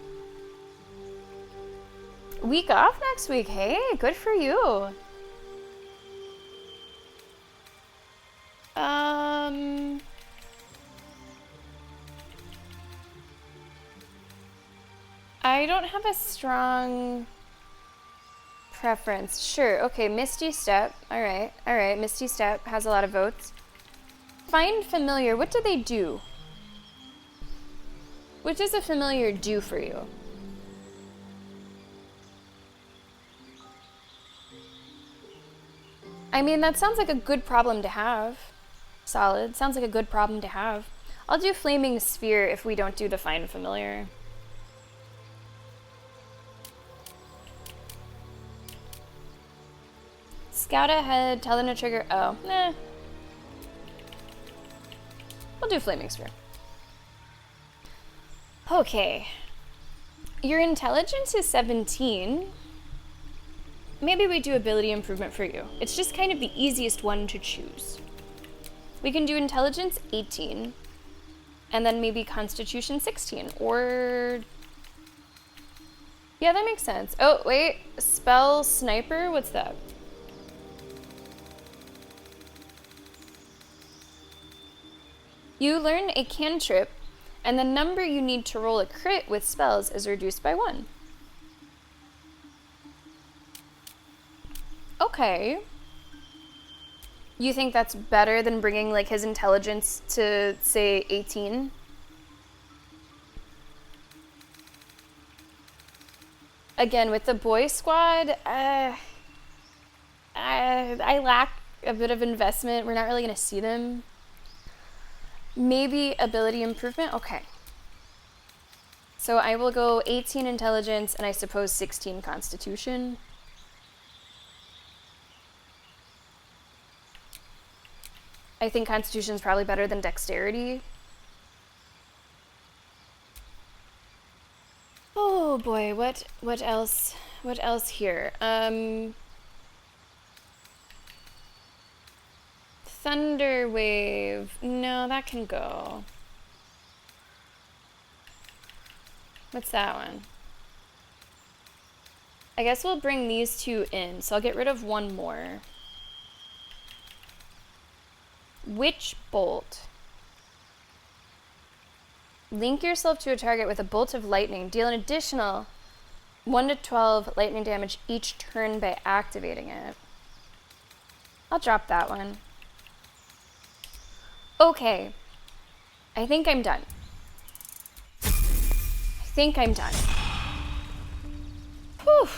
Week off next week. Hey, good for you. I don't have a strong preference. Sure, okay, Misty Step. Alright, Misty Step has a lot of votes. Find familiar. What do they do? What does a familiar do for you? I mean, that sounds like a good problem to have. Solid. Sounds like a good problem to have. I'll do Flaming Sphere if we don't do the Find Familiar. Scout ahead, tell them to trigger. Oh, nah. We'll do Flaming Sphere. Okay. Your intelligence is 17. Maybe we do ability improvement for you. It's just kind of the easiest one to choose. We can do intelligence 18, and then maybe constitution 16, or... Yeah, that makes sense. Oh, wait, spell sniper, what's that? You learn a cantrip, and the number you need to roll a crit with spells is reduced by 1. Okay. You think that's better than bringing like his intelligence to say 18? Again, with the boy squad, I lack a bit of investment. We're not really gonna see them. Maybe ability improvement? Okay. So I will go 18 intelligence and I suppose 16 constitution. I think Constitution is probably better than Dexterity. Oh boy, what else? What else here? Thunder Wave. No, that can go. What's that one? I guess we'll bring these two in, so I'll get rid of one more. Witch Bolt. Link yourself to a target with a bolt of lightning. Deal an additional 1 to 12 lightning damage each turn by activating it. I'll drop that one. Okay. I think I'm done. Whew.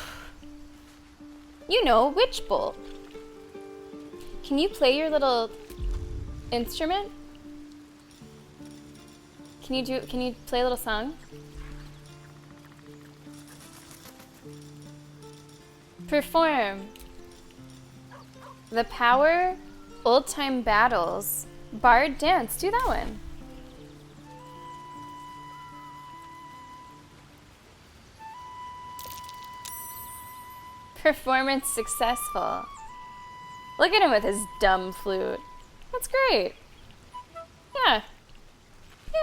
You know, Witch Bolt. Can you play your little instrument? Can you play a little song? Perform. The Power, Old Time Battles, Bard Dance. Do that one. Performance successful. Look at him with his dumb flute. That's great. Yeah.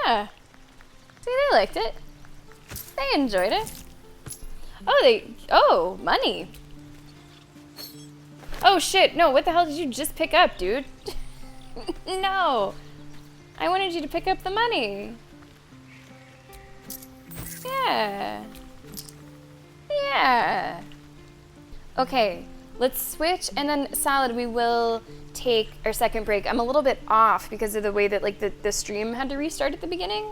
Yeah. See, they liked it. They enjoyed it. Oh, money. Oh shit, no, what the hell did you just pick up, dude? No. I wanted you to pick up the money. Yeah. Yeah. Okay, let's switch, and then Salad, we will take our second break. I'm a little bit off because of the way that like the stream had to restart at the beginning.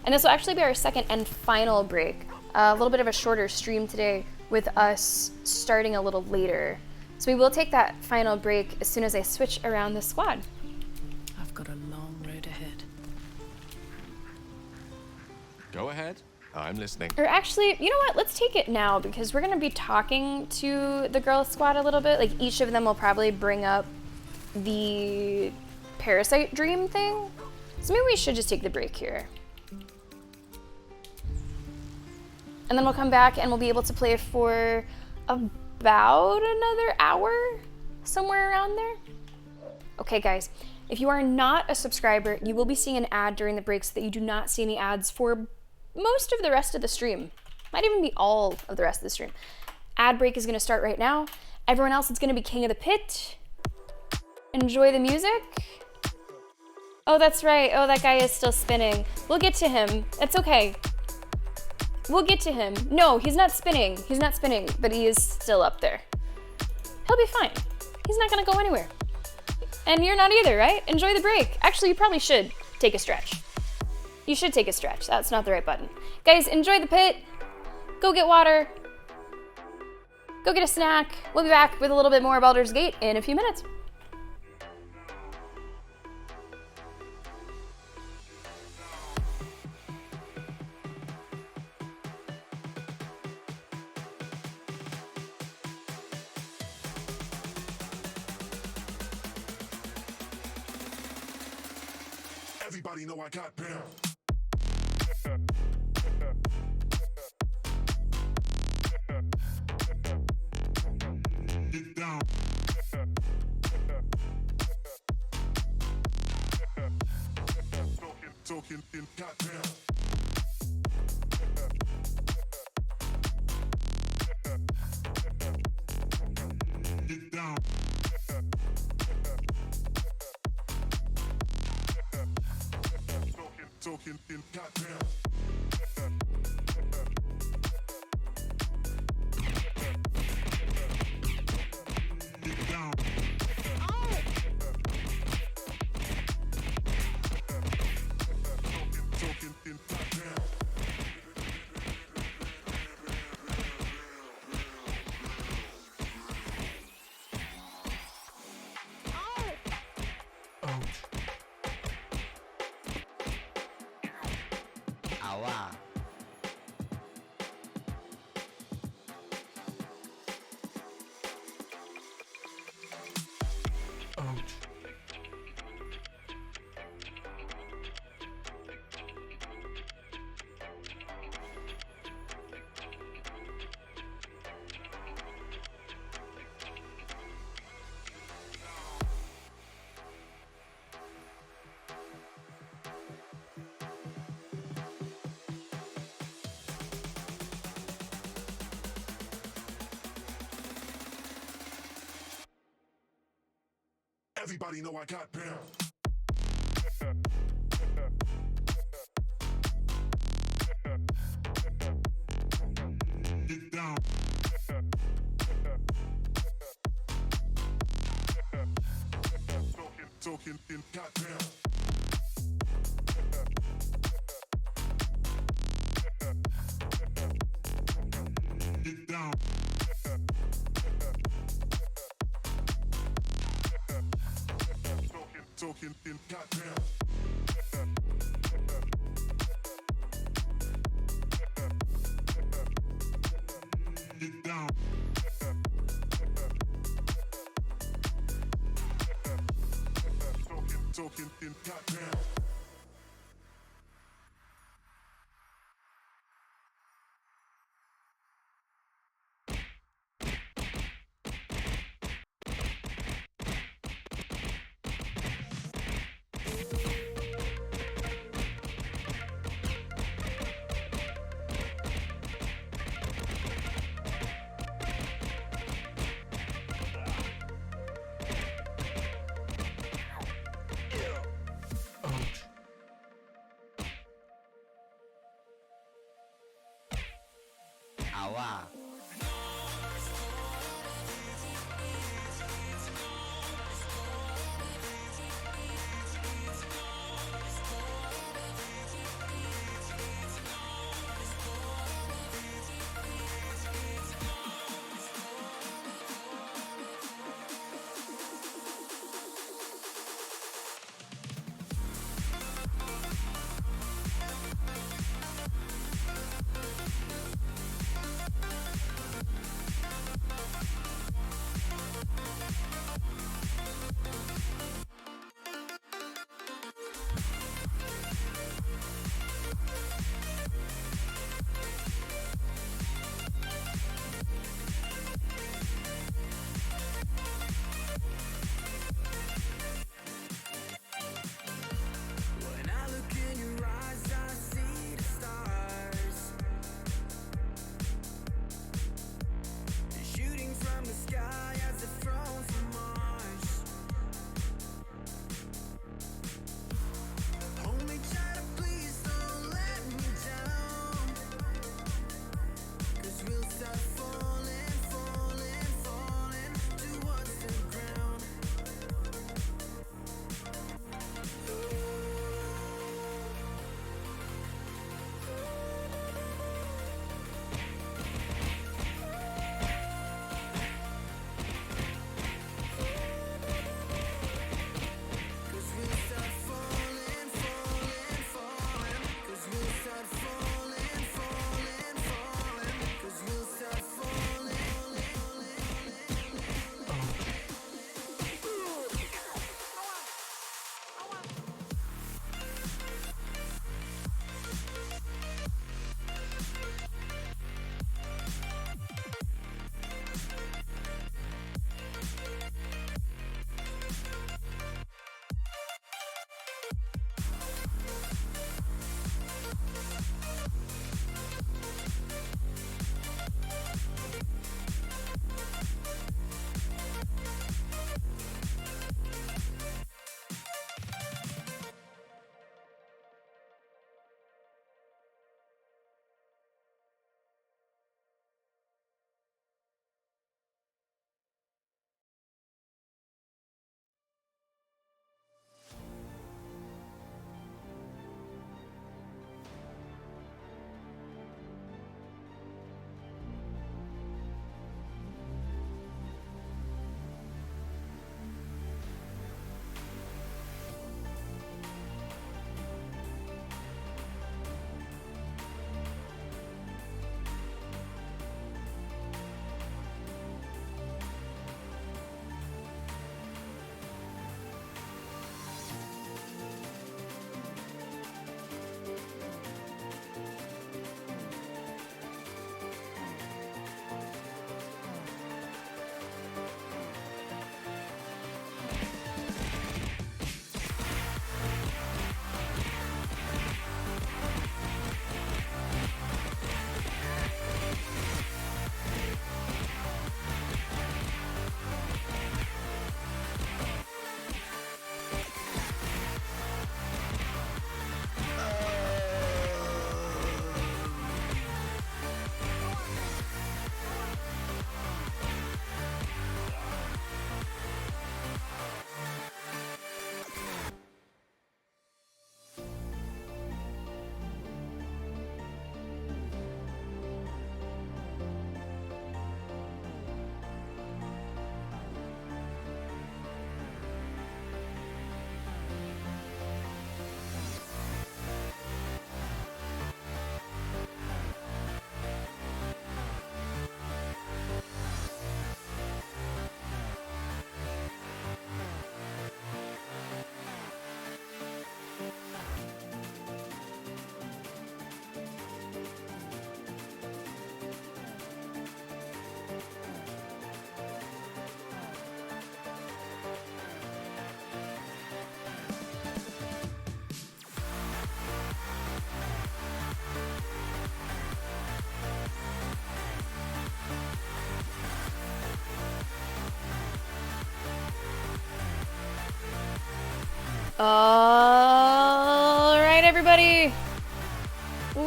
And this will actually be our second and final break. A little bit of a shorter stream today with us starting a little later. So we will take that final break as soon as I switch around the squad. I've got a long road ahead. Go ahead. I'm listening. Or actually, you know what? Let's take it now because we're gonna be talking to the girl squad a little bit. Like each of them will probably bring up the parasite dream thing. So maybe we should just take the break here. And then we'll come back and we'll be able to play for about another hour, somewhere around there. Okay, guys, if you are not a subscriber, you will be seeing an ad during the break so that you do not see any ads for most of the rest of the stream. Might even be all of the rest of the stream. Ad break is gonna start right now. Everyone else, it's gonna be King of the Pit. Enjoy the music. Oh, that's right. Oh, that guy is still spinning. We'll get to him. It's okay. We'll get to him. No, he's not spinning. He's not spinning, but he is still up there. He'll be fine. He's not gonna go anywhere. And you're not either, right? Enjoy the break. Actually, you probably should take a stretch. You should take a stretch. That's not the right button. Guys, enjoy the pit. Go get water. Go get a snack. We'll be back with a little bit more Baldur's Gate in a few minutes. Everybody know I got pound. Get down. Talking in got down. Get down. Talking in got down. Get down. Talking in got down. Awa. Everybody know I got pound. Get down. Talking in got down. Get down. Talking in got down. Get down. Talking in got down. Awa.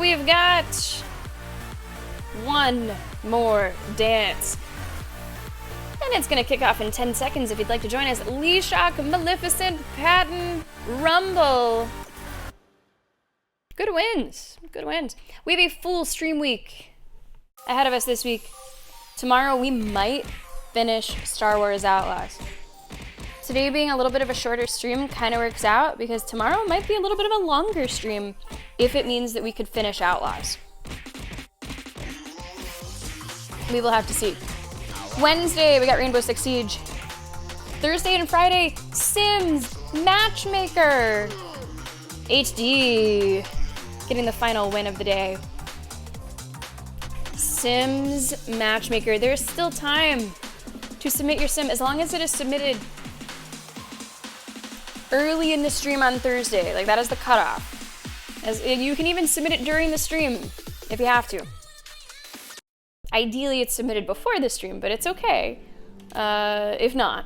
we've got one more dance. And it's gonna kick off in 10 seconds if you'd like to join us. Lee Shock, Maleficent, Patton, Rumble. Good wins. Good wins. We have a full stream week ahead of us this week. Tomorrow we might finish Star Wars Outlaws. Today being a little bit of a shorter stream kind of works out because tomorrow might be a little bit of a longer stream if it means that we could finish Outlaws. We will have to see. Wednesday, we got Rainbow Six Siege. Thursday and Friday, Sims Matchmaker. HD getting the final win of the day. Sims Matchmaker. There's still time to submit your sim as long as it is submitted early in the stream on Thursday. Like, that is the cutoff. As you can even submit it during the stream if you have to. Ideally, it's submitted before the stream, but it's okay if not.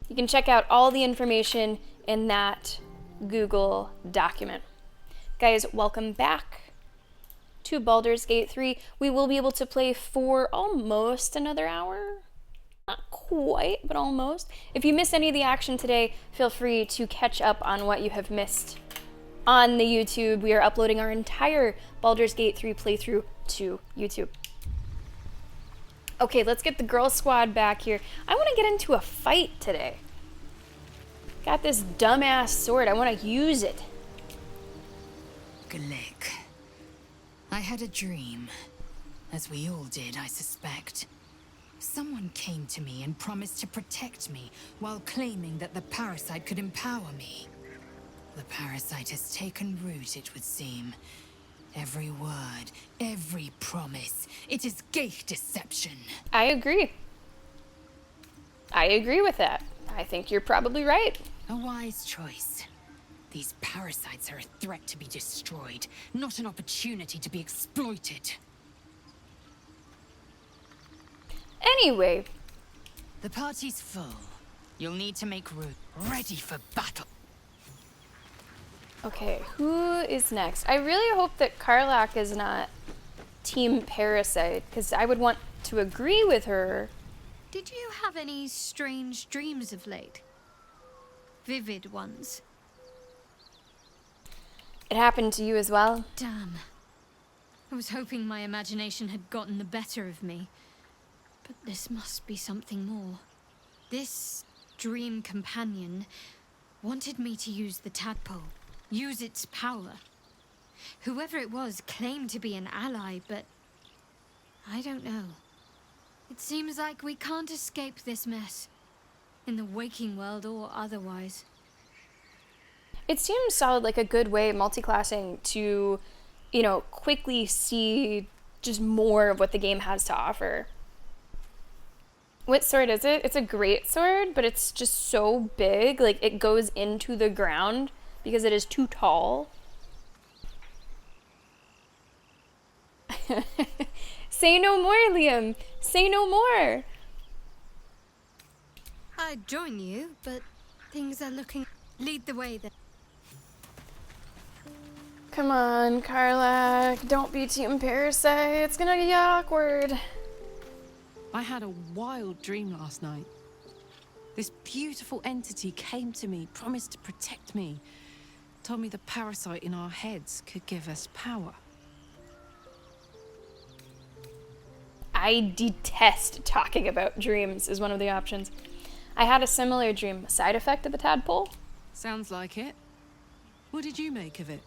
You can check out all the information in that Google document. Guys, welcome back to Baldur's Gate 3. We will be able to play for almost another hour. Not quite, but almost. If you missed any of the action today, feel free to catch up on what you have missed on the YouTube. We are uploading our entire Baldur's Gate 3 playthrough to YouTube. Okay, let's get the girl squad back here. I want to get into a fight today. Got this dumbass sword. I want to use it. Glick. I had a dream. As we all did, I suspect. Someone came to me and promised to protect me while claiming that the parasite could empower me. The parasite has taken root, it would seem. Every word, every promise, it is gate deception. I agree. I agree with that. I think you're probably right. A wise choice. These parasites are a threat to be destroyed, not an opportunity to be exploited. Anyway. The party's full. You'll need to make room. Ready for battle. Okay, who is next? I really hope that Karlak is not Team Parasite, because I would want to agree with her. Did you have any strange dreams of late? Vivid ones? It happened to you as well? Damn. I was hoping my imagination had gotten the better of me. But this must be something more. This dream companion wanted me to use the tadpole. Use its power. Whoever it was claimed to be an ally, but I don't know. It seems like we can't escape this mess, in the waking world or otherwise. It seems solid, like a good way, multi-classing, to, you know, quickly see just more of what the game has to offer. What sword is it? It's a great sword, but it's just so big, like it goes into the ground because it is too tall. Say no more, Liam. Say no more. I'd join you, but things are looking... Lead the way then. Come on, Karlak. Don't be Team Parasite. It's gonna get awkward. I had a wild dream last night. This beautiful entity came to me, promised to protect me. Told me the parasite in our heads could give us power. I detest talking about dreams is one of the options. I had a similar dream. Side effect of the tadpole? Sounds like it. What did you make of it?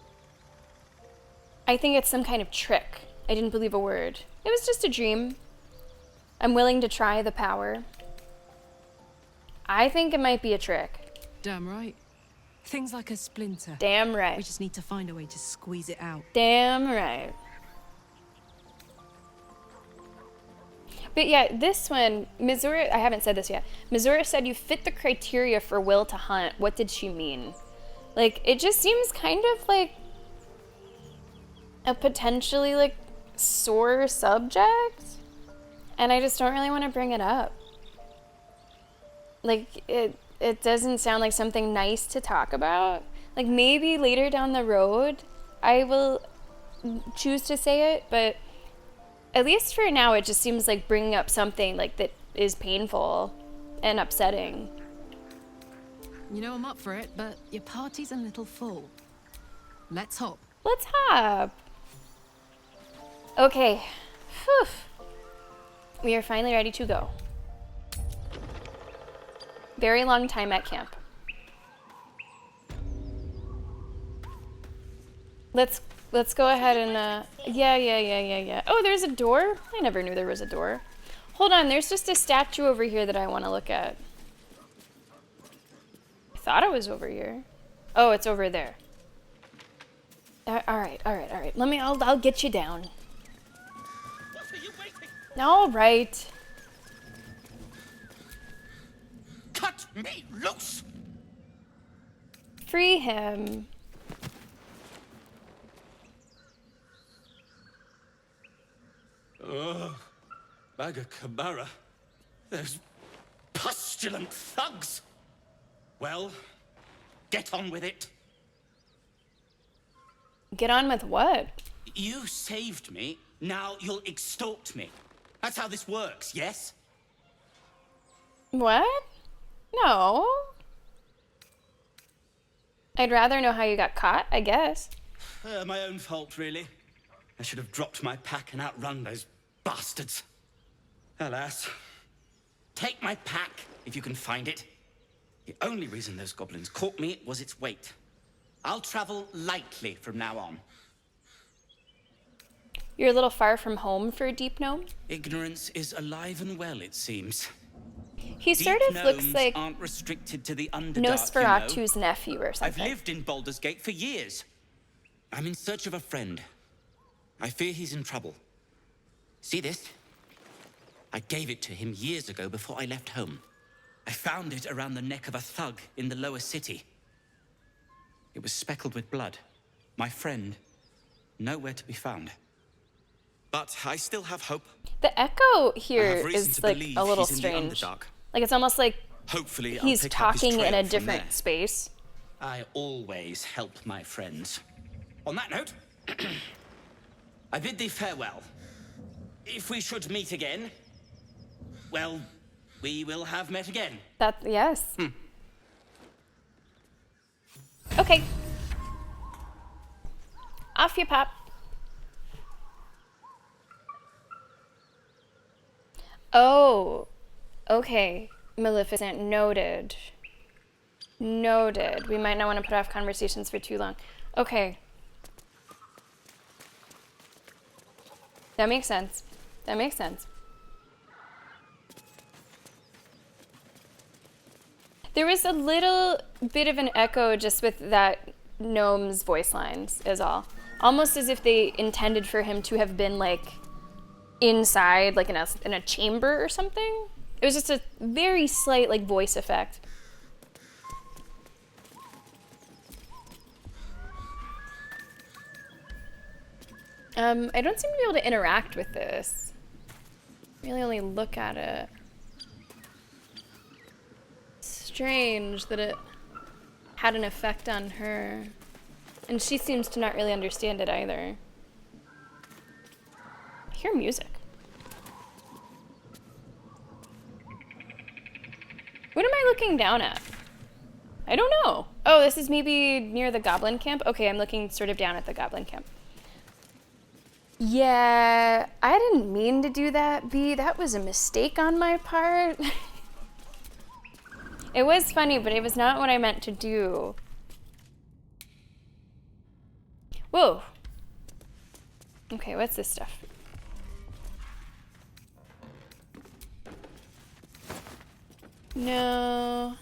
I think it's some kind of trick. I didn't believe a word. It was just a dream. I'm willing to try the power. I think it might be a trick. Damn right. Things like a splinter. Damn right. We just need to find a way to squeeze it out. Damn right. But yeah, this one, Mizura, I haven't said this yet. Mizura said you fit the criteria for will to hunt. What did she mean? Like, it just seems kind of like a potentially like sore subject. And I just don't really want to bring it up. Like, it doesn't sound like something nice to talk about. Like, maybe later down the road, I will choose to say it, but at least for now, it just seems like bringing up something like that is painful and upsetting. You know, I'm up for it, but your party's a little full. Let's hop. Let's hop. Okay. Whew. We are finally ready to go. Very long time at camp. Let's go ahead and yeah. Oh, there's a door? I never knew there was a door. Hold on, there's just a statue over here that I want to look at. I thought it was over here. Oh, it's over there. All right. I'll get you down. What are you waiting? All right. Cut me loose! Free him. Ugh. Baga Kamara. Those pustulant thugs. Well, get on with it. Get on with what? You saved me, now you'll extort me. That's how this works, yes? What? No. I'd rather know how you got caught, I guess. My own fault, really. I should have dropped my pack and outrun those bastards. Alas. Take my pack, if you can find it. The only reason those goblins caught me was its weight. I'll travel lightly from now on. You're a little far from home for a deep gnome? Ignorance is alive and well, it seems. He sort of looks like aren't restricted to the Underdark, Nosferatu's nephew or something. I've lived in Baldur's Gate for years. I'm in search of a friend. I fear he's in trouble. See this? I gave it to him years ago before I left home. I found it around the neck of a thug in the lower city. It was speckled with blood. My friend, nowhere to be found. But I still have hope. The echo here is like a little strange. Like it's almost like hopefully he's talking in a different space. I always help my friends. On that note, I bid thee farewell. If we should meet again, well, we will have met again. Yes. Okay. Off you pop. Oh, okay. Maleficent, noted. Noted. We might not want to put off conversations for too long. Okay. That makes sense. That makes sense. There was a little bit of an echo just with that gnome's voice lines is all. Almost as if they intended for him to have been like inside, like in a chamber or something. It was just a very slight like voice effect. I don't seem to be able to interact with this. Really only look at it. Strange that it had an effect on her. And she seems to not really understand it either. I hear music. What am I looking down at? I don't know. Oh, this is maybe near the goblin camp? Okay, I'm looking sort of down at the goblin camp. Yeah, I didn't mean to do that, B. That was a mistake on my part. It was funny, but it was not what I meant to do. Whoa. Okay, what's this stuff? No.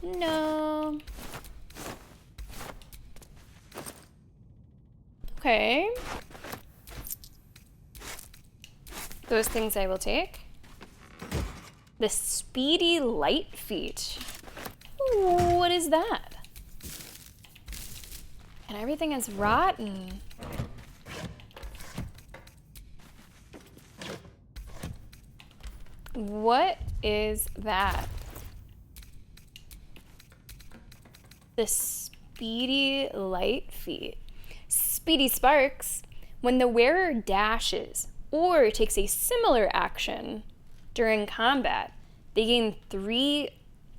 No. Okay. Those things I will take. The speedy light feet. Ooh, what is that? And everything is rotten. What is that? The speedy light feet. Speedy Sparks. When the wearer dashes or takes a similar action during combat, they gain 3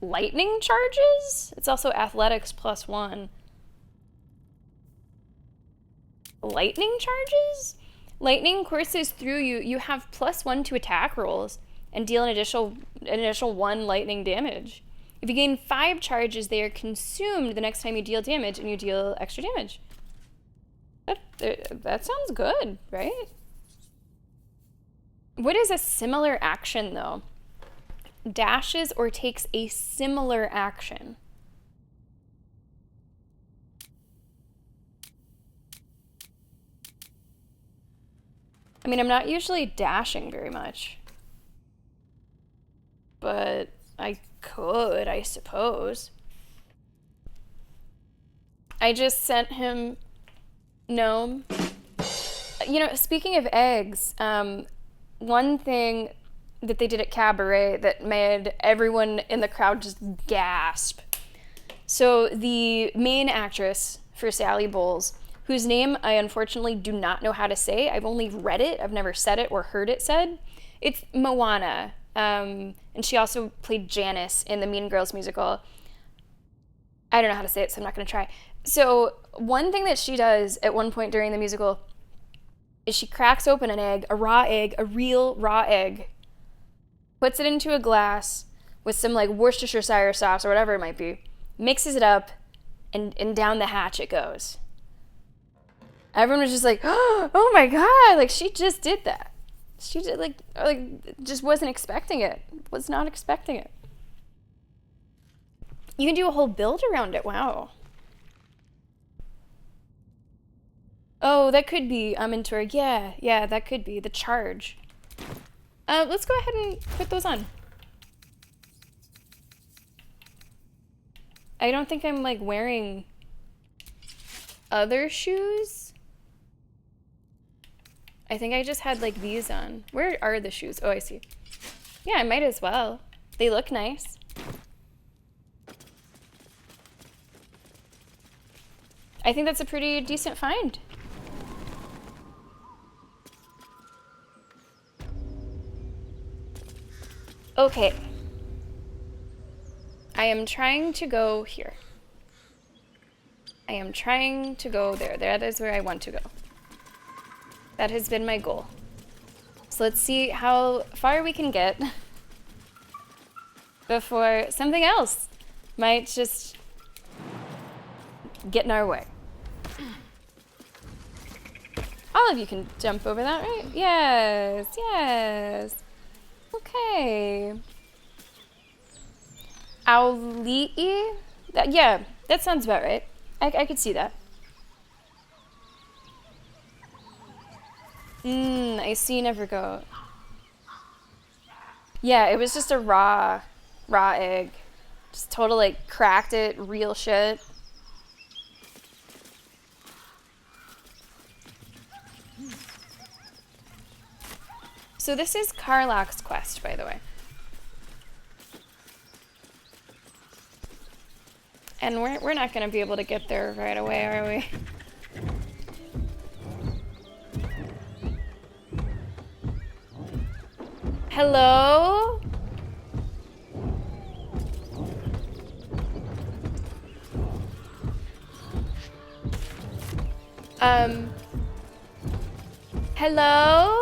lightning charges. It's also athletics +1. Lightning charges? Lightning courses through you. You have +1 to attack rolls and deal an additional 1 lightning damage. If you gain 5 charges, they are consumed the next time you deal damage, and you deal extra damage. That sounds good, right? What is a similar action, though? Dashes or takes a similar action. I mean, I'm not usually dashing very much. But I could, I suppose. I just sent him Gnome. You know, speaking of eggs, one thing that they did at Cabaret that made everyone in the crowd just gasp. So the main actress for Sally Bowles, whose name I unfortunately do not know how to say. I've only read it. I've never said it or heard it said. It's Moana. And she also played Janice in the Mean Girls musical. I don't know how to say it, so I'm not going to try. So one thing that she does at one point during the musical is she cracks open an egg, a raw egg, a real raw egg, puts it into a glass with some like Worcestershire sauce or whatever it might be, mixes it up, and down the hatch it goes. Everyone was just like, oh my God, like she just did that. She did like just wasn't expecting it. Was not expecting it. You can do a whole build around it. Wow. Oh, that could be Mentor. Yeah, that could be the charge. Let's go ahead and put those on. I don't think I'm like wearing other shoes. I think I just had like these on. Where are the shoes? Oh, I see. Yeah, I might as well. They look nice. I think that's a pretty decent find. Okay. I am trying to go here. I am trying to go there. That is where I want to go. That has been my goal. So let's see how far we can get before something else might just get in our way. All of you can jump over that, right? Yes, yes. Okay. Auli'i? Yeah, that sounds about right. I could see that. I see Nevergoat. Yeah, it was just a raw egg. Just total like cracked it, real shit. So this is Karlach's quest, by the way. And we're not gonna be able to get there right away, are we? Hello? Hello?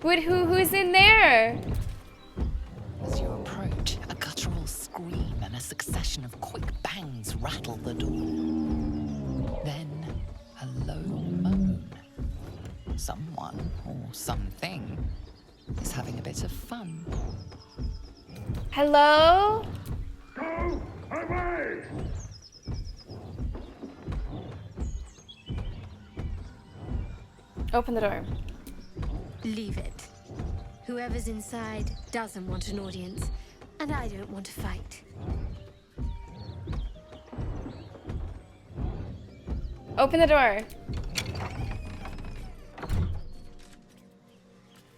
Who's in there? As you approach, a guttural scream and a succession of quick bangs rattle the door. Then, a low moan. Someone, or something, is having a bit of fun. Hello? Go away! Open the door. Leave it. Whoever's inside doesn't want an audience, and I don't want to fight. Open the door.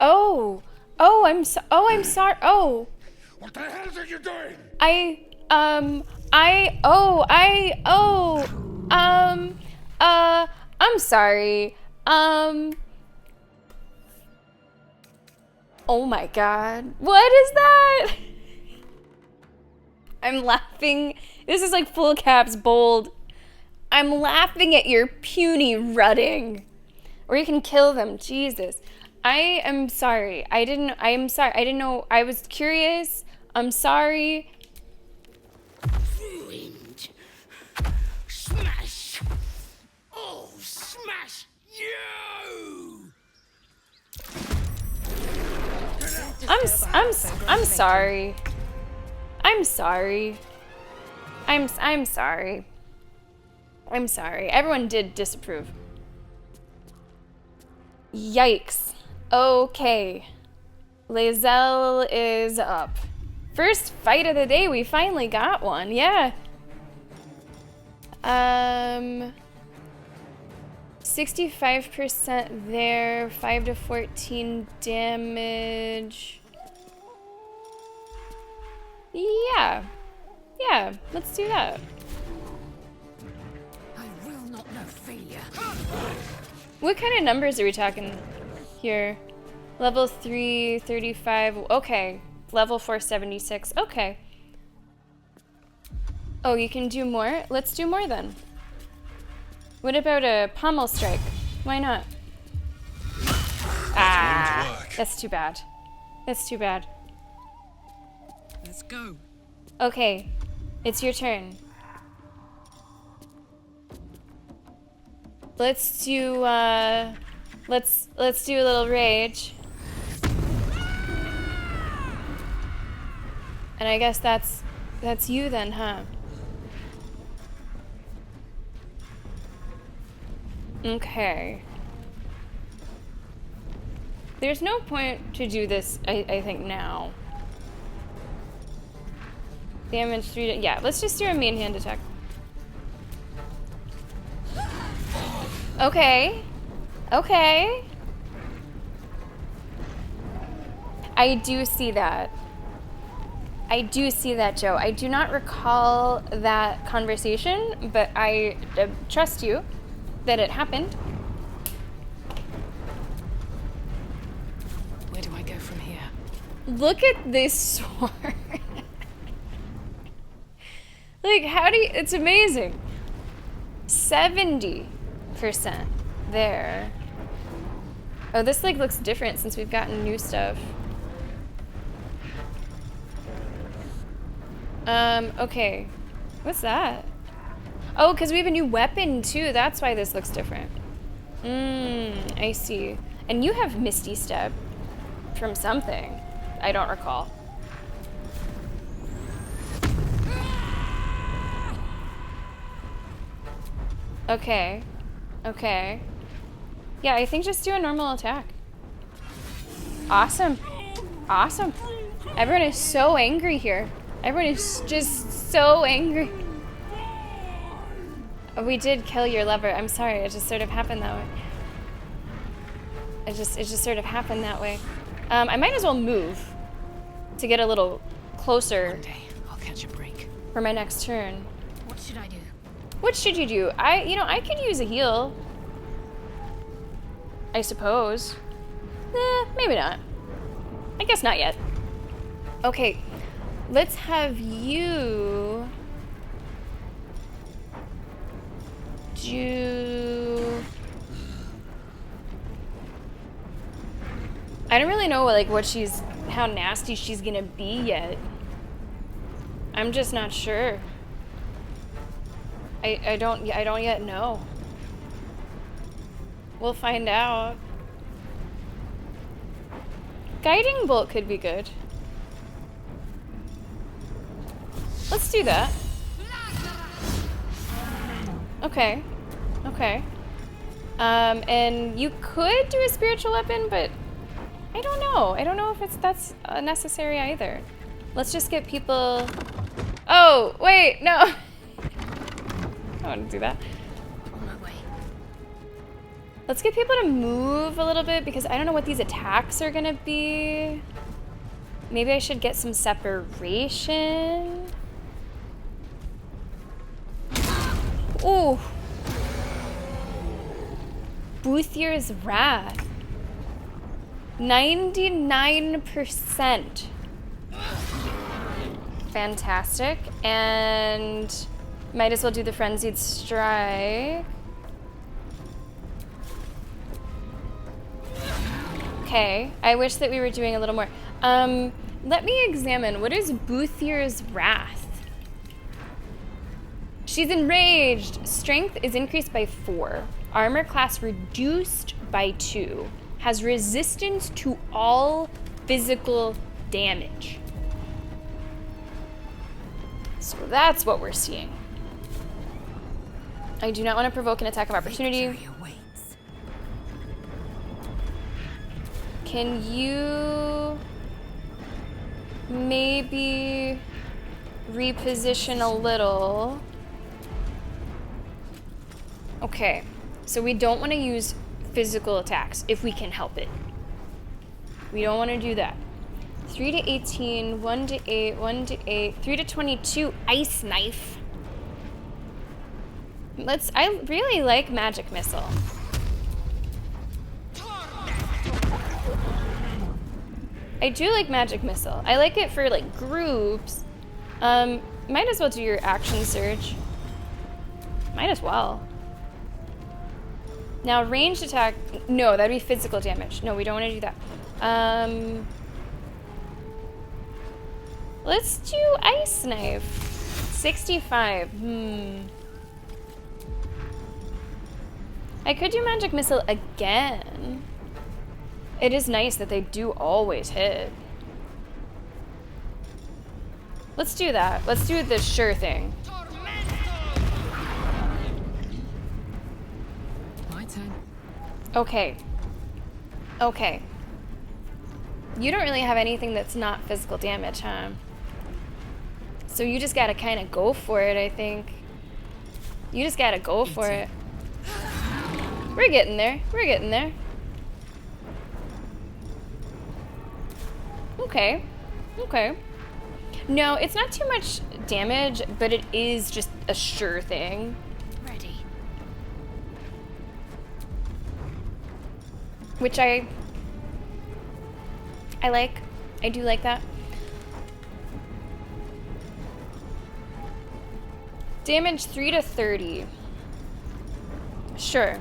Oh, I'm sorry. Oh. What the hell are you doing? I'm sorry. Oh my god. What is that? I'm laughing. This is like full caps, bold. I'm laughing at your puny rutting. Or you can kill them. Jesus. I am sorry. I am sorry. I didn't know. I was curious. I'm sorry. Ruined. Smash. Oh, smash you. I'm sorry. I'm sorry. I'm sorry. I'm sorry. Everyone did disapprove. Yikes. Okay. Lae'zel is up. First fight of the day. We finally got one. Yeah. 65% there. 5 to 14 damage. Yeah. Yeah, let's do that. I will not know failure. What kind of numbers are we talking here? Level 3, 35. Okay. Level 4, 76. Okay. Oh, you can do more? Let's do more then. What about a pommel strike? Why not? Ah, that's too bad. That's too bad. Let's go. Okay, it's your turn. Let's do let's do a little rage. And I guess that's you then, huh? Okay. There's no point to do this, I think, now. Damage 3 yeah, let's just do a main hand attack. Okay. Okay. I do see that. I do see that, Joe. I do not recall that conversation, but I trust you that it happened. Where do I go from here? Look at this sword. Like, how do you... It's amazing. 70% there. Oh, this, like, looks different since we've gotten new stuff. Okay. What's that? Oh, because we have a new weapon, too. That's why this looks different. I see. And you have Misty Step from something. I don't recall. Okay. Okay. Yeah, I think just do a normal attack. Awesome. Awesome. Everyone is so angry here. Everyone is just so angry. We did kill your lover. I'm sorry. It just sort of happened that way. It just sort of happened that way. I might as well move to get a little closer. One day, I'll catch a break. For my next turn. What should I do? What should you do? I could use a heal. I suppose. Maybe not. I guess not yet. Okay, let's have you do... I don't really know how nasty she's gonna be yet. I'm just not sure. I don't yet know. We'll find out. Guiding bolt could be good. Let's do that. Okay. Okay. And you could do a spiritual weapon, but I don't know. I don't know if that's necessary either. Let's just get people... Oh, wait, no. I don't want to do that. On my way. Let's get people to move a little bit because I don't know what these attacks are gonna be. Maybe I should get some separation. Ooh. Boothier's Wrath. 99%. Fantastic. And might as well do the Frenzied Strike. Okay, I wish that we were doing a little more. Let me examine. What is Boothier's Wrath? She's enraged. Strength is increased by 4. Armor class reduced by 2. Has resistance to all physical damage. So that's what we're seeing. I do not want to provoke an attack of opportunity. Can you maybe reposition a little? Okay, so we don't want to use physical attacks if we can help it. We don't want to do that. 3 to 18, 1 to 8, 1 to 8, 3 to 22, Ice Knife. I really like Magic Missile. I do like Magic Missile. I like it for like groups. Might as well do your action surge. Might as well. Now ranged attack, no, that'd be physical damage. No, we don't want to do that. Let's do Ice Knife. 65, I could do Magic Missile again. It is nice that they do always hit. Let's do that. Let's do the sure thing. My turn. Okay. Okay. You don't really have anything that's not physical damage, huh? So you just gotta kind of go for it, I think. You just gotta go for it. We're getting there. We're getting there. Okay. Okay. No, it's not too much damage, but it is just a sure thing. Ready. Which I like. I do like that. Damage 3 to 30. Sure.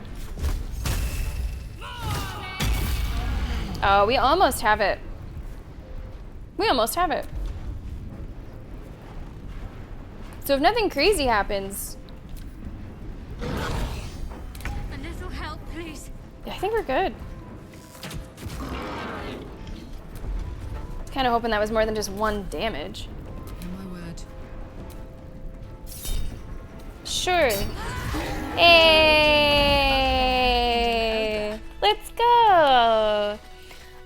Oh, we almost have it. We almost have it. So if nothing crazy happens... A little help, please. I think we're good. I was kind of hoping that was more than just 1 damage. My word. Sure. Hey! Let's go!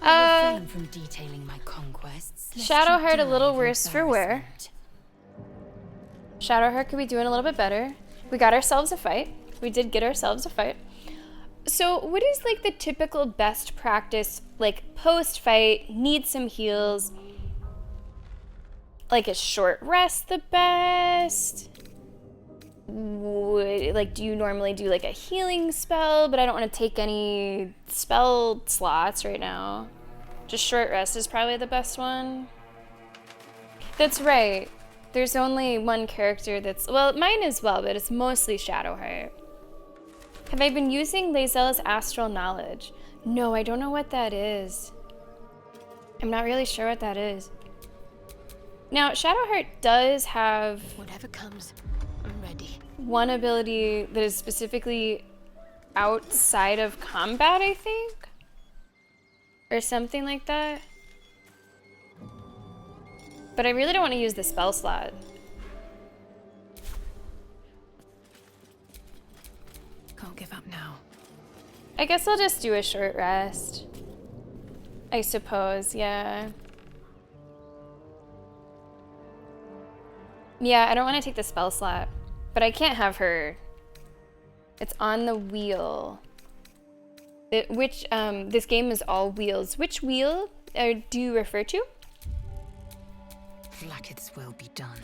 I'll refrain from detailing my conquests. Shadowheart a little worse for wear. Shadowheart could be doing a little bit better. We got ourselves a fight. We did get ourselves a fight. So what is like the typical best practice, like post-fight, need some heals? Like, is short rest the best? Like, do you normally do like a healing spell? But I don't want to take any spell slots right now. Just short rest is probably the best one. That's right. There's only one character that's... Well, mine as well, but it's mostly Shadowheart. Have I been using Lae'zel's Astral Knowledge? No, I don't know what that is. I'm not really sure what that is. Now, Shadowheart does have... Whatever comes, I'm ready. One ability that is specifically outside of combat, I think? Or something like that. But I really don't want to use the spell slot. Can't give up now. I guess I'll just do a short rest. I suppose, yeah. Yeah, I don't want to take the spell slot. But I can't have her. It's on the wheel. This game is all wheels. Which wheel do you refer to? Blacketh's will be done.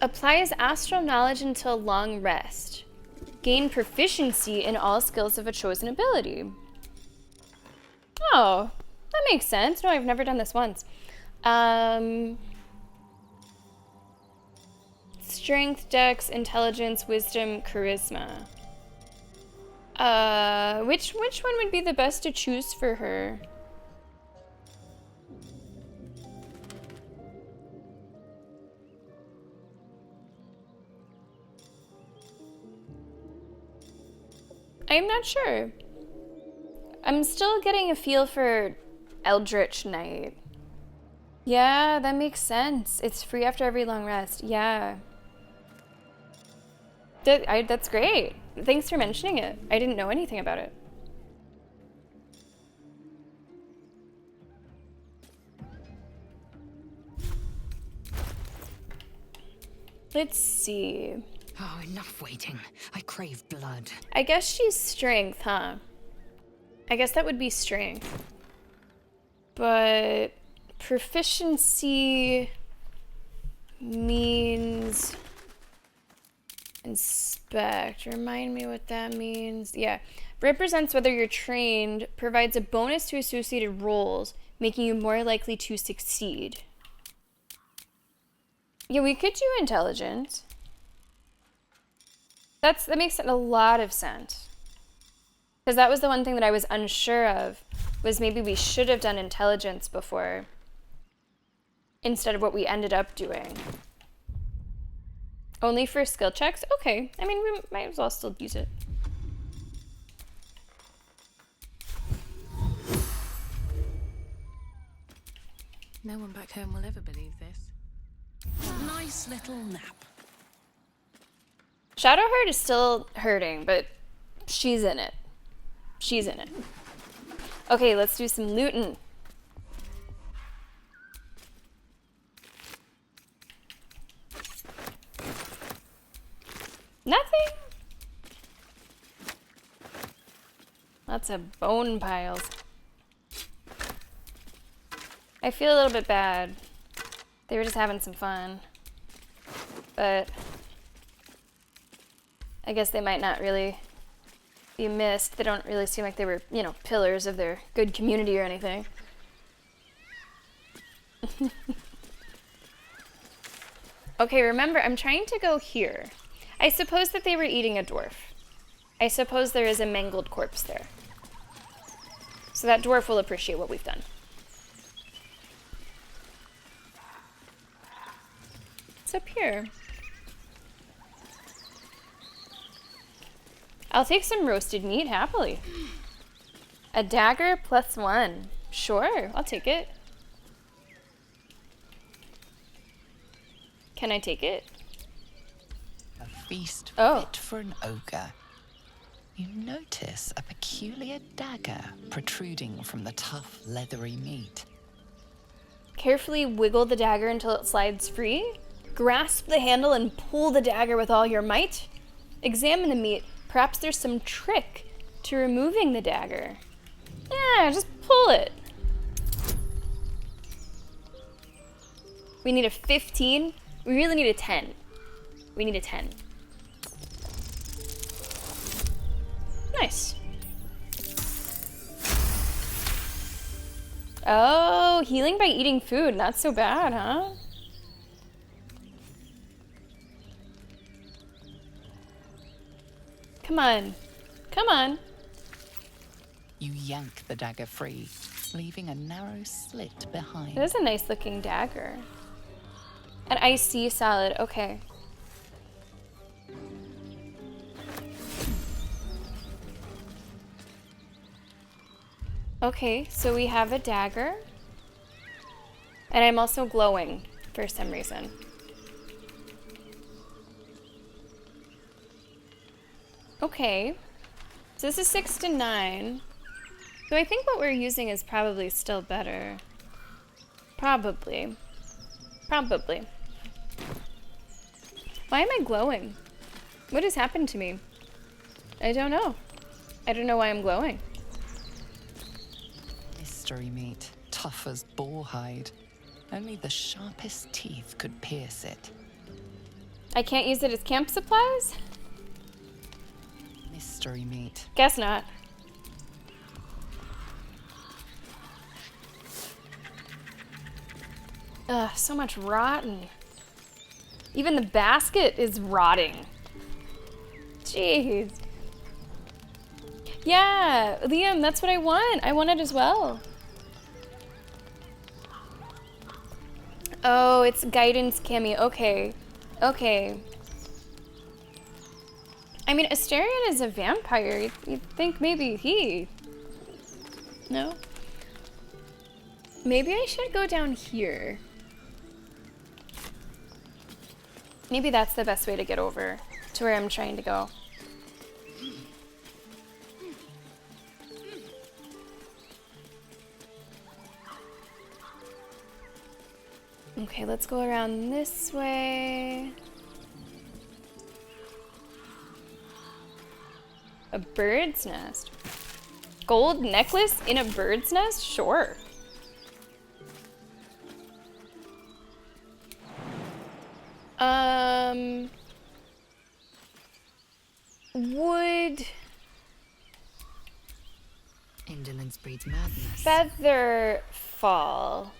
Applies astral knowledge until long rest. Gain proficiency in all skills of a chosen ability. Oh, that makes sense. No, I've never done this once. Strength, dex, intelligence, wisdom, charisma. Which one would be the best to choose for her? I'm not sure. I'm still getting a feel for Eldritch Knight. Yeah, that makes sense. It's free after every long rest. Yeah. That's great. Thanks for mentioning it. I didn't know anything about it. Let's see. Oh, enough waiting. I crave blood. I guess she's strength, huh? I guess that would be strength. But proficiency means inspect. Remind me what that means. Yeah. Represents whether you're trained, provides a bonus to associated rolls, making you more likely to succeed. Yeah, we could do intelligence. That makes a lot of sense. Because that was the one thing that I was unsure of, was maybe we should have done intelligence before, instead of what we ended up doing. Only for skill checks? Okay. I mean, we might as well still use it. No one back home will ever believe this. Nice little nap. Shadowheart is still hurting, but she's in it. She's in it. Okay, let's do some looting. Nothing? Lots of bone piles. I feel a little bit bad. They were just having some fun. But I guess they might not really be missed. They don't really seem like they were, you know, pillars of their good community or anything. Okay, remember, I'm trying to go here. I suppose that they were eating a dwarf. I suppose there is a mangled corpse there. So that dwarf will appreciate what we've done. What's up here? I'll take some roasted meat, happily. A dagger +1. Sure, I'll take it. Can I take it? A feast Oh. fit for an ogre. You notice a peculiar dagger protruding from the tough, leathery meat. Carefully wiggle the dagger until it slides free. Grasp the handle and pull the dagger with all your might. Examine the meat. Perhaps there's some trick to removing the dagger. Yeah, just pull it. We need a 15. We really need a 10. We need a 10. Nice. Oh, healing by eating food. Not so bad, huh? Come on. Come on. You yank the dagger free, leaving a narrow slit behind. That is a nice looking dagger. An iced sea salad. Okay. Okay, so we have a dagger. And I'm also glowing for some reason. Okay. So this is 6 to 9. So I think what we're using is probably still better. Probably. Probably. Why am I glowing? What has happened to me? I don't know. I don't know why I'm glowing. Mystery meat, tough as boar hide. Only the sharpest teeth could pierce it. I can't use it as camp supplies? mystery meat? Guess not. Ugh, so much rotten. Even the basket is rotting. Jeez. Yeah, Liam, that's what I want. I want it as well. Oh, it's guidance cameo. Okay. Okay. I mean, Asterion is a vampire. You'd think maybe he... No? Maybe I should go down here. Maybe that's the best way to get over to where I'm trying to go. Okay, let's go around this way. A bird's nest. Gold necklace in a bird's nest? Sure. Would Indolence breeds madness. feather fall?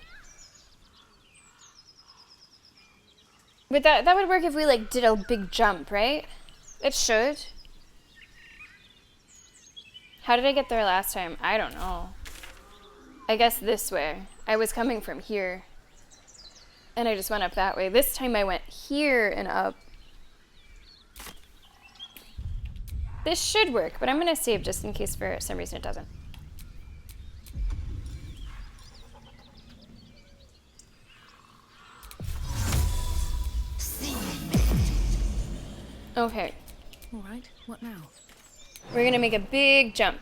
But that would work if we like did a big jump, right? It should. How did I get there last time? I don't know. I guess this way. I was coming from here. And I just went up that way. This time I went here and up. This should work, but I'm gonna save just in case for some reason it doesn't. Okay. All right, what now? We're gonna make a big jump.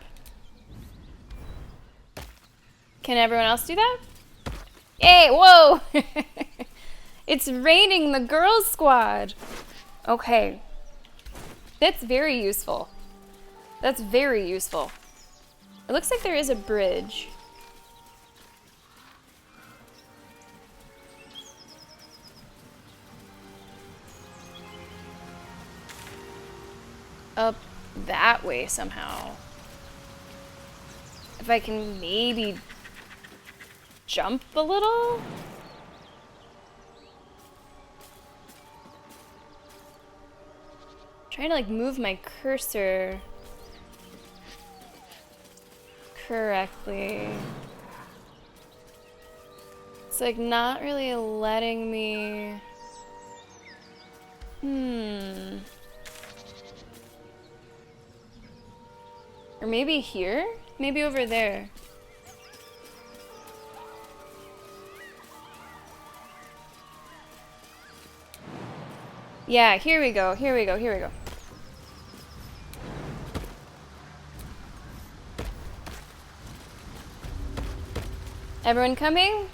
Can everyone else do that? Yay, whoa! It's raining the girls' squad. Okay. That's very useful. That's very useful. It looks like there is a bridge. Up that way somehow. If I can maybe jump a little? Trying to like move my cursor correctly. It's like not really letting me. Or maybe here? Maybe over there. Yeah, here we go, here we go, here we go. Everyone coming?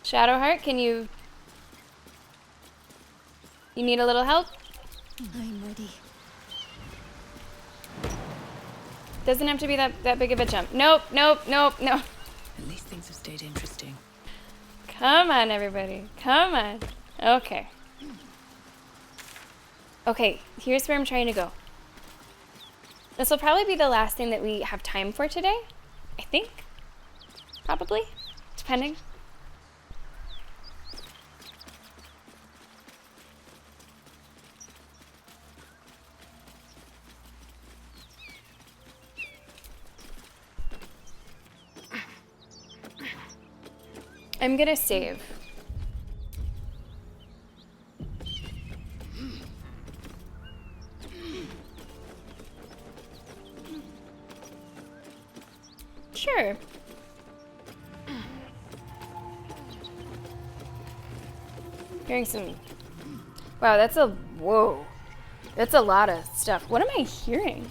Shadowheart, can you... You need a little help? I'm ready. Doesn't have to be that big of a jump. Nope, nope, nope, no. At least things have stayed interesting. Come on, everybody. Come on. Okay. Okay, here's where I'm trying to go. This will probably be the last thing that we have time for today. I think. Probably. Depending. I'm gonna save. Sure. Hearing some... Wow, that's a... Whoa. That's a lot of stuff. What am I hearing?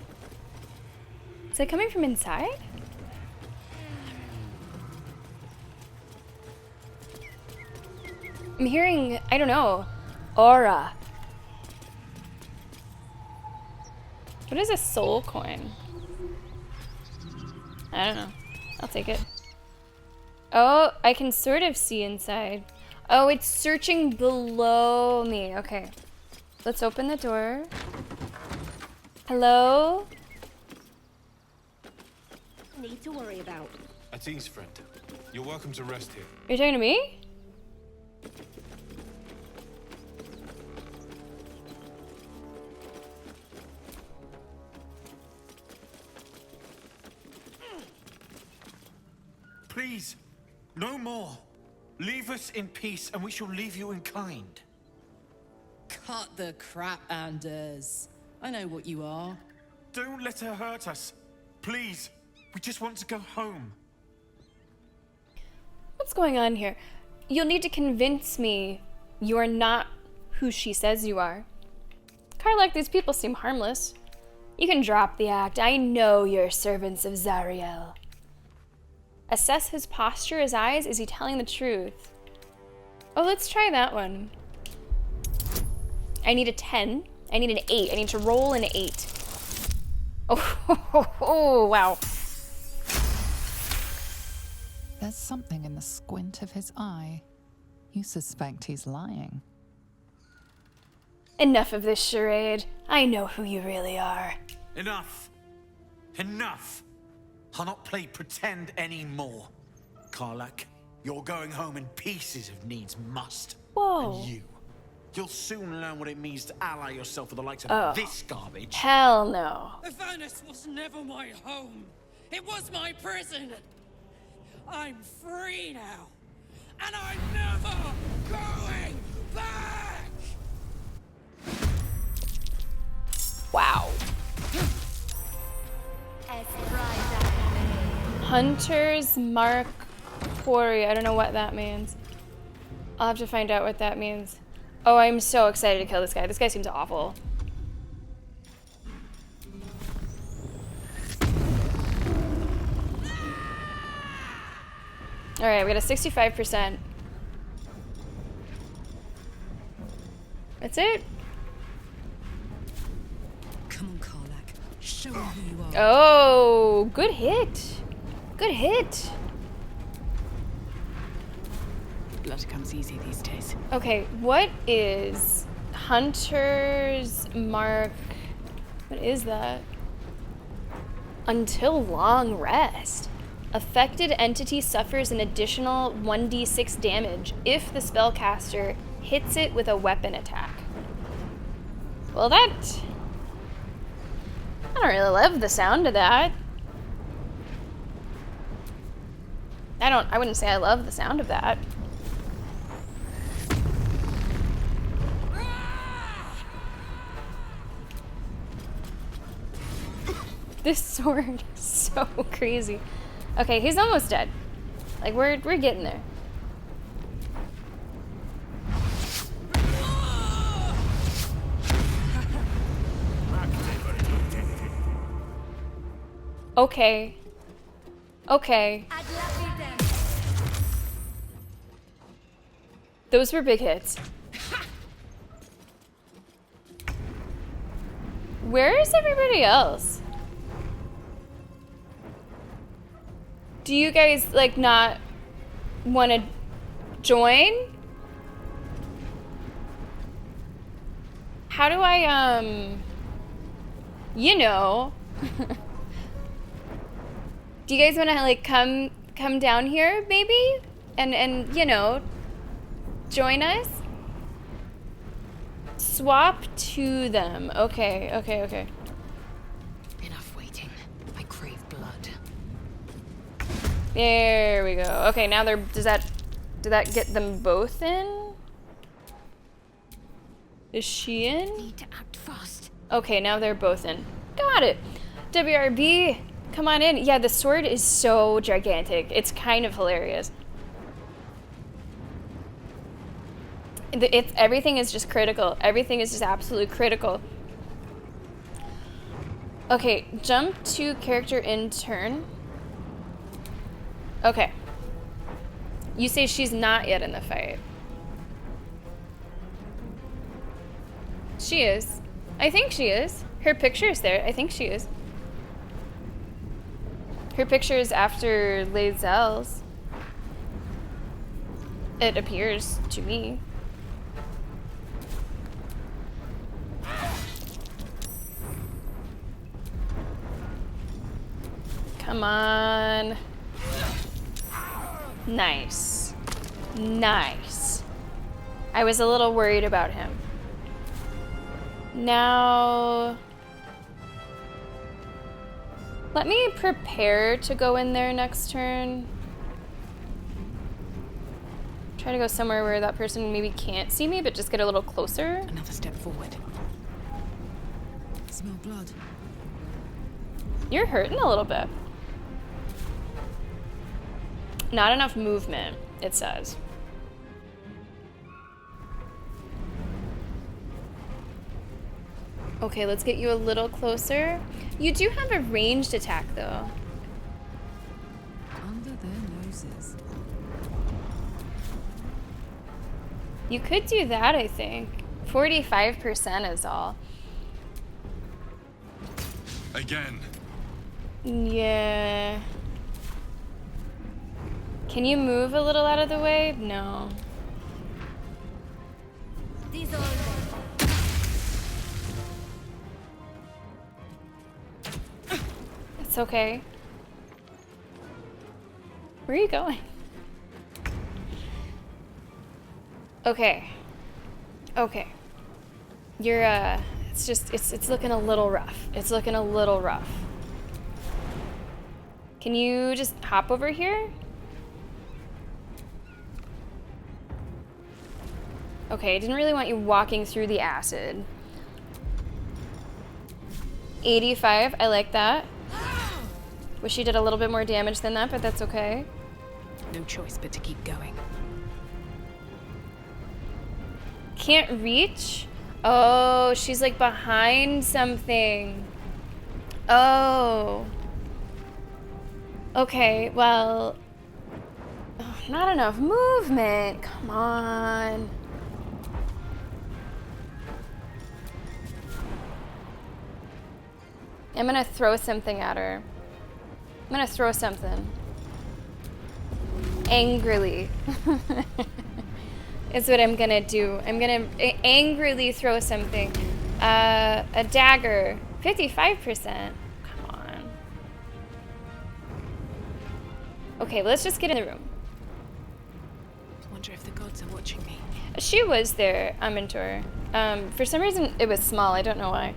Is it coming from inside? I'm hearing, I don't know, aura. What is a soul coin? I don't know. I'll take it. Oh, I can sort of see inside. Oh, it's searching below me. Okay. Let's open the door. Hello? Need to worry about. At ease, friend. You're welcome to rest here. Are you talking to me? Please, no more. Leave us in peace, and we shall leave you in kind. Cut the crap, Anders. I know what you are. Don't let her hurt us. Please, we just want to go home. What's going on here? You'll need to convince me you're not who she says you are. Karlach, these people seem harmless. You can drop the act. I know you're servants of Zariel. Assess his posture, his eyes. Is he telling the truth? Oh, let's try that one. I need a 10. I need an 8. I need to roll an 8. Oh, wow. There's something in the squint of his eye. You suspect he's lying. Enough of this charade. I know who you really are. Enough. Enough. I'll not play pretend anymore. Karlach, you're going home in pieces if needs must. Whoa. And you'll soon learn what it means to ally yourself with the likes of this garbage. Hell no. Avernus was never my home. It was my prison. I'm free now. And I'm never going back! Wow. Hunter's Mark Quarry. I don't know what that means. I'll have to find out what that means. Oh, I'm so excited to kill this guy. This guy seems awful. Alright, we got a 65%. That's it? Come on, Karlach. Show me who you are. Oh, good hit. Good hit. Blood comes easy these days. Okay, what is Hunter's Mark? What is that? Until long rest. Affected entity suffers an additional 1d6 damage if the spellcaster hits it with a weapon attack. Well, I don't really love the sound of that. I wouldn't say I love the sound of that. This sword is so crazy. Okay, he's almost dead. Like, we're getting there. Okay. Okay. Those were big hits. Where is everybody else? Do you guys, like, not want to join? How do I, you know. Do you guys want to, like, come down here, maybe? And, you know, join us? Swap to them. Okay. Enough waiting. I crave blood. There we go. Okay, now they're, did that get them both in? Is she in? Need to act fast. Okay, now they're both in. Got it. WRB, come on in. Yeah, the sword is so gigantic. It's kind of hilarious. Everything is just critical. Everything is just absolutely critical. Okay, jump to character in turn. Okay. You say she's not yet in the fight. She is. I think she is. Her picture is there. I think she is. Her picture is after Lae'zel's. It appears to me. Come on. Nice. Nice. I was a little worried about him. Now... let me prepare to go in there next turn. Try to go somewhere where that person maybe can't see me, but just get a little closer. Another step forward. Smell blood. You're hurting a little bit. Not enough movement, it says. Okay, let's get you a little closer. You do have a ranged attack, though. Under their noses. You could do that, I think. 45% is all. Again. Yeah. Can you move a little out of the way? No. It's okay. Where are you going? Okay. Okay. You're, it's just, it's looking a little rough. It's looking a little rough. Can you just hop over here? Okay, I didn't really want you walking through the acid. 85, I like that. Wish you did a little bit more damage than that, but that's okay. No choice but to keep going. Can't reach? Oh, she's like behind something. Oh. Okay, well... oh, not enough movement. Come on. I'm gonna throw something at her. I'm gonna throw something. Angrily. Is what I'm gonna do. I'm gonna angrily throw something. A dagger. 55%. Come on. Okay, let's just get in the room. Wonder if the gods are watching me. She was there, Mentor. For some reason, it was small. I don't know why.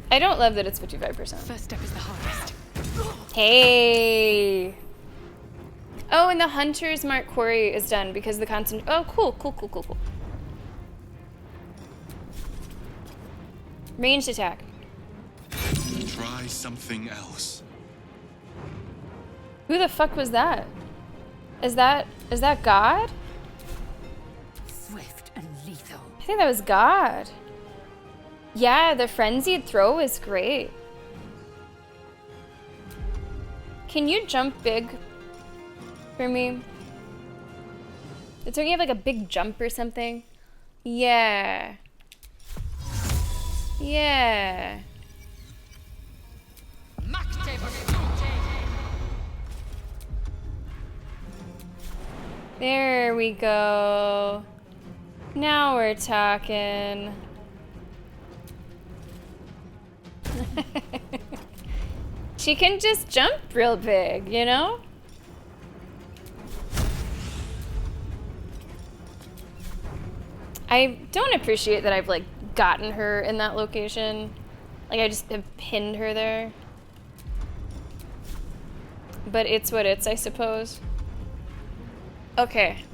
I don't love that it's 55%. First step is the hardest. Hey. Oh, and the Hunter's Mark Quarry is done because the constant. Oh, cool, cool, cool, cool, cool. Ranged attack. Try something else. Who the fuck was that? Is that God? Swift and lethal. I think that was God. Yeah, the frenzied throw is great. Can you jump big for me? Don't you have like a big jump or something? Yeah. Yeah. There we go. Now we're talking. She can just jump real big, you know? I don't appreciate that I've like gotten her in that location. Like I just have pinned her there. But it's what it's, I suppose. Okay.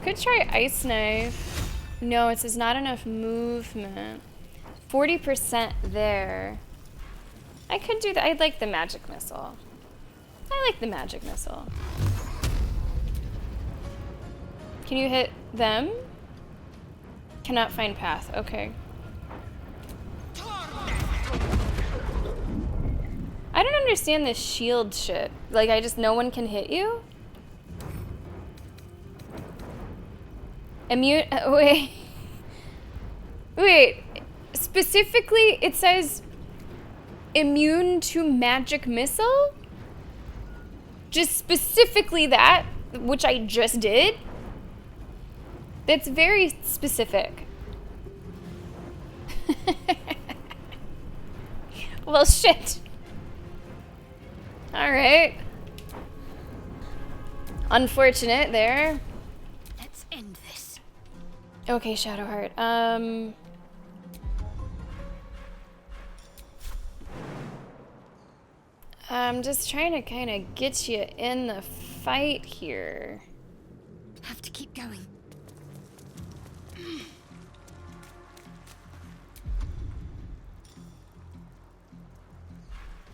Could try Ice Knife. No, it says not enough movement. 40% there. I could do that. I'd like the magic missile. I like the magic missile. Can you hit them? Cannot find path. Okay. I don't understand this shield shit. Like, no one can hit you? Immune, wait. Wait, specifically it says immune to magic missile? Just specifically that, which I just did? That's very specific. Well, shit. Alright. Unfortunate there. Let's end this. Okay, Shadowheart. I'm just trying to kind of get you in the fight here. Have to keep going.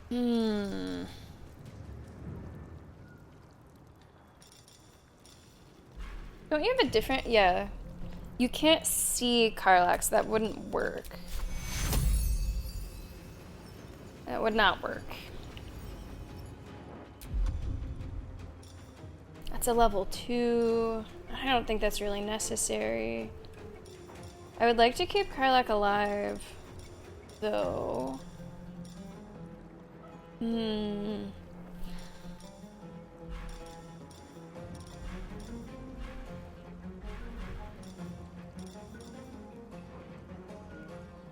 Hmm. Don't you have a different... Yeah. You can't see Karlak, so that wouldn't work. That would not work. That's a level 2. I don't think that's really necessary. I would like to keep Karlak alive, though. Hmm.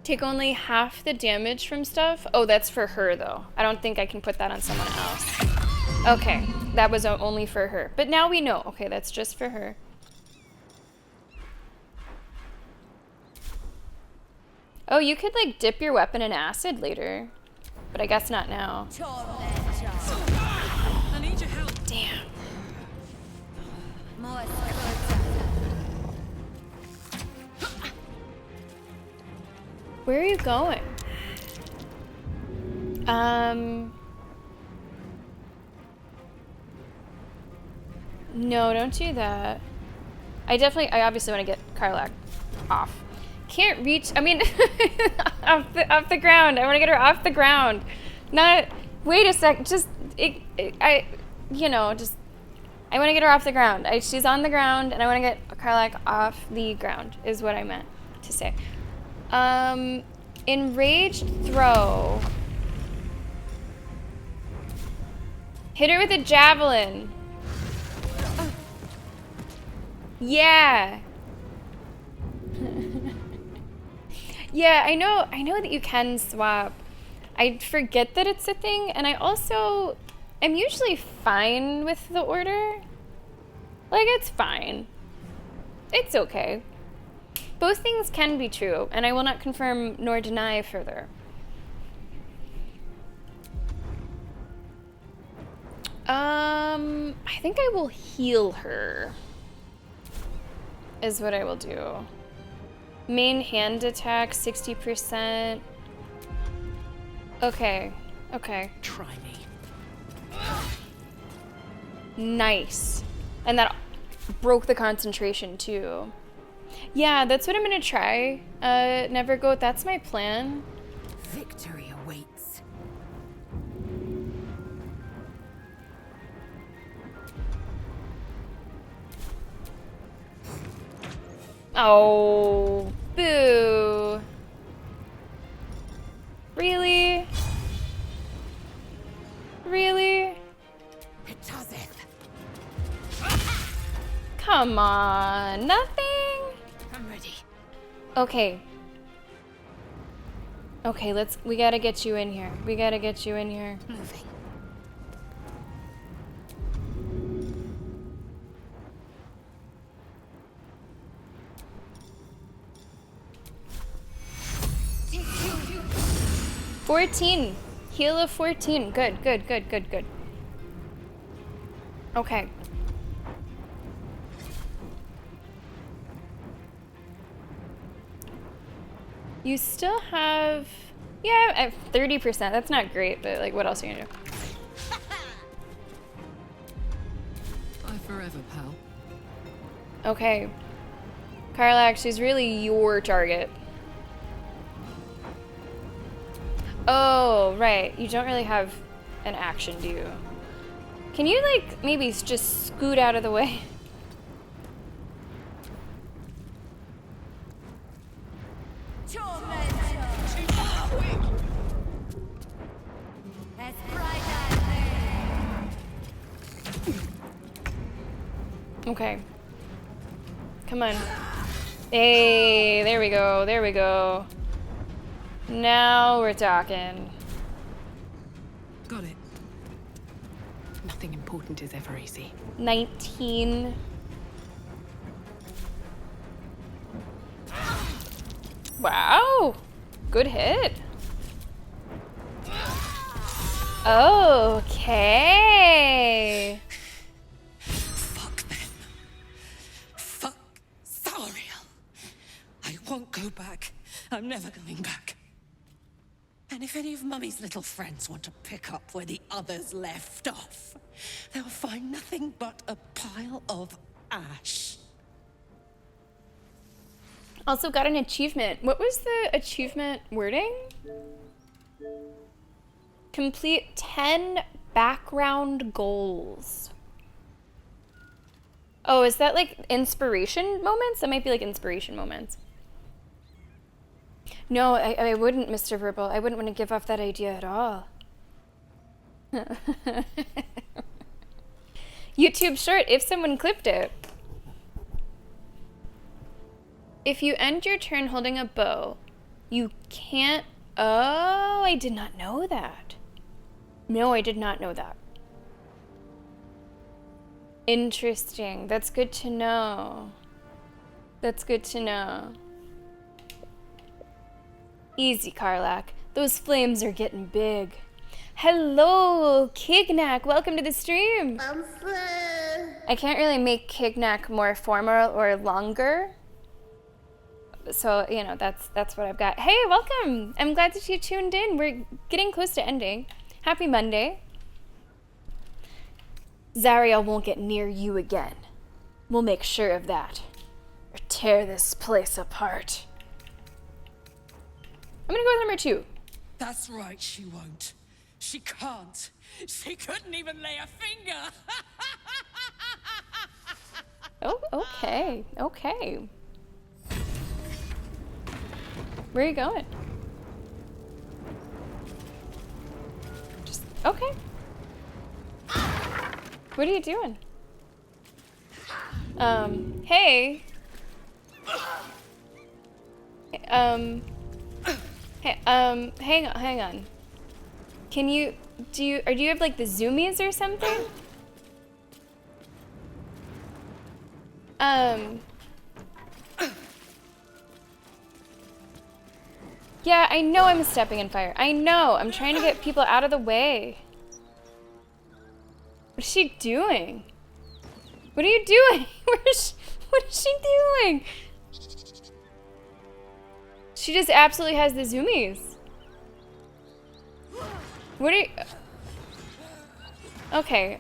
Take only half the damage from stuff? Oh, that's for her, though. I don't think I can put that on someone else. Okay, that was only for her. But now we know. Okay, that's just for her. Oh, you could, like, dip your weapon in acid later. But I guess not now. I need your help. Damn. Where are you going? No, don't do that. I obviously want to get Karlak off. Can't reach, I mean, off the ground. I want to get her off the ground. Not, wait a sec, just, I want to get her off the ground. She's on the ground, and I want to get Karlak off the ground, is what I meant to say. Enraged throw. Hit her with a javelin. Yeah. Yeah, I know that you can swap. I forget that it's a thing, and I also am usually fine with the order. Like, it's fine. It's okay. Both things can be true, and I will not confirm nor deny further. I think I will heal her, is what I will do. Main hand attack, 60%. Okay, okay. Try me. Nice. And that broke the concentration, too. Yeah, that's what I'm gonna try. Nevergoat, that's my plan. Victory awaits. Oh, boo. Really? Really? Come on, nothing? I'm ready. Okay. Okay, we gotta get you in here. We gotta get you in here. Moving. Take 14. Heal of 14. Good, good, good, good, good. Okay. You still have... Yeah, 30%. That's not great, but like, what else are you gonna do? Bye forever, pal. Okay. Karlak, she's really your target. Oh, right. You don't really have an action, do you? Can you, like, maybe just scoot out of the way? Okay. Come on. Hey, there we go, there we go. Now we're talking. Got it. Nothing important is ever easy. 19. Wow. Good hit. Okay. Fuck them. Fuck Thariel. I won't go back. I'm never going back. And if any of Mummy's little friends want to pick up where the others left off, they'll find nothing but a pile of ash. Also got an achievement. What was the achievement wording? Complete 10 background goals. Oh, is that like inspiration moments? That might be like inspiration moments. No, I wouldn't, Mr. Verbal. I wouldn't want to give off that idea at all. YouTube short, if someone clipped it. If you end your turn holding a bow, you can't... Oh, I did not know that. No, I did not know that. Interesting. That's good to know. That's good to know. Easy, Karlak. Those flames are getting big. Hello, Kignak. Welcome to the stream. I can't really make Kignak more formal or longer. So, you know, that's what I've got. Hey, welcome. I'm glad that you tuned in. We're getting close to ending. Happy Monday. Zariel won't get near you again. We'll make sure of that. Or tear this place apart. I'm gonna go with number 2. That's right, she won't. She can't. She couldn't even lay a finger. Oh, okay. Okay. Where are you going? Just, okay. What are you doing? Hey. Hey, hang on. Can you, do you have like the zoomies or something? Yeah, I know I'm stepping in fire. I know. I'm trying to get people out of the way. What is she doing? What are you doing? What is she doing? She just absolutely has the zoomies. What are you... Okay.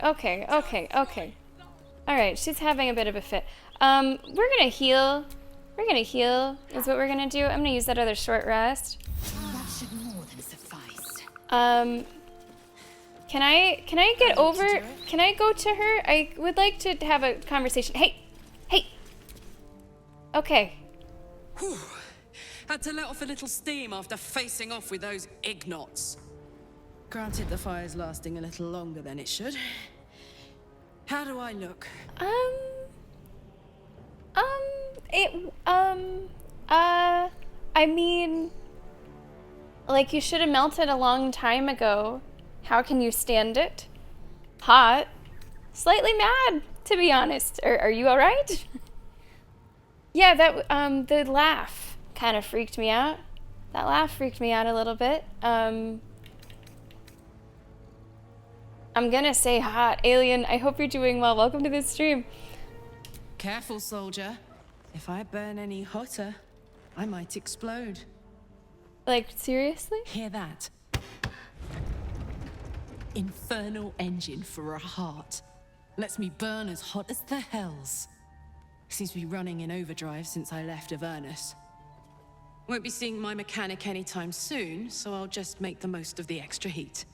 Alright, she's having a bit of a fit. We're gonna heal. We're gonna heal, is what we're gonna do. I'm gonna use that other short rest. That should more than suffice. Can I get over... Can I go to her? I would like to have a conversation. Hey! Okay. Whew. Had to let off a little steam after facing off with those ignots. Granted, the fire's lasting a little longer than it should. How do I look? I mean, like, you should have melted a long time ago. How can you stand it? Hot. Slightly mad, to be honest. Are you alright? Yeah, the laugh kind of freaked me out. That laugh freaked me out a little bit. I'm gonna say hot. Alien, I hope you're doing well. Welcome to the stream. Careful, soldier. If I burn any hotter, I might explode. Like, seriously? Hear that? Infernal engine for a heart. Lets me burn as hot as the hells. Seems to be running in overdrive since I left Avernus. Won't be seeing my mechanic anytime soon, so I'll just make the most of the extra heat.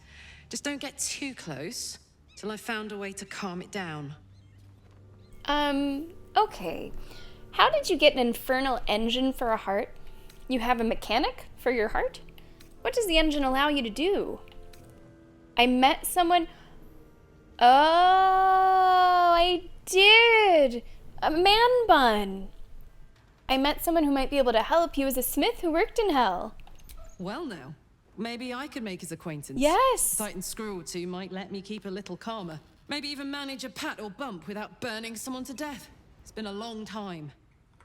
Just don't get too close till I've found a way to calm it down. Okay. How did you get an infernal engine for a heart? You have a mechanic for your heart? What does the engine allow you to do? I met someone... Oh, I did! A man bun! I met someone who might be able to help. He was a smith who worked in hell. Well now, maybe I could make his acquaintance. Yes! A Titan screw or two might let me keep a little calmer. Maybe even manage a pat or bump without burning someone to death. It's been a long time.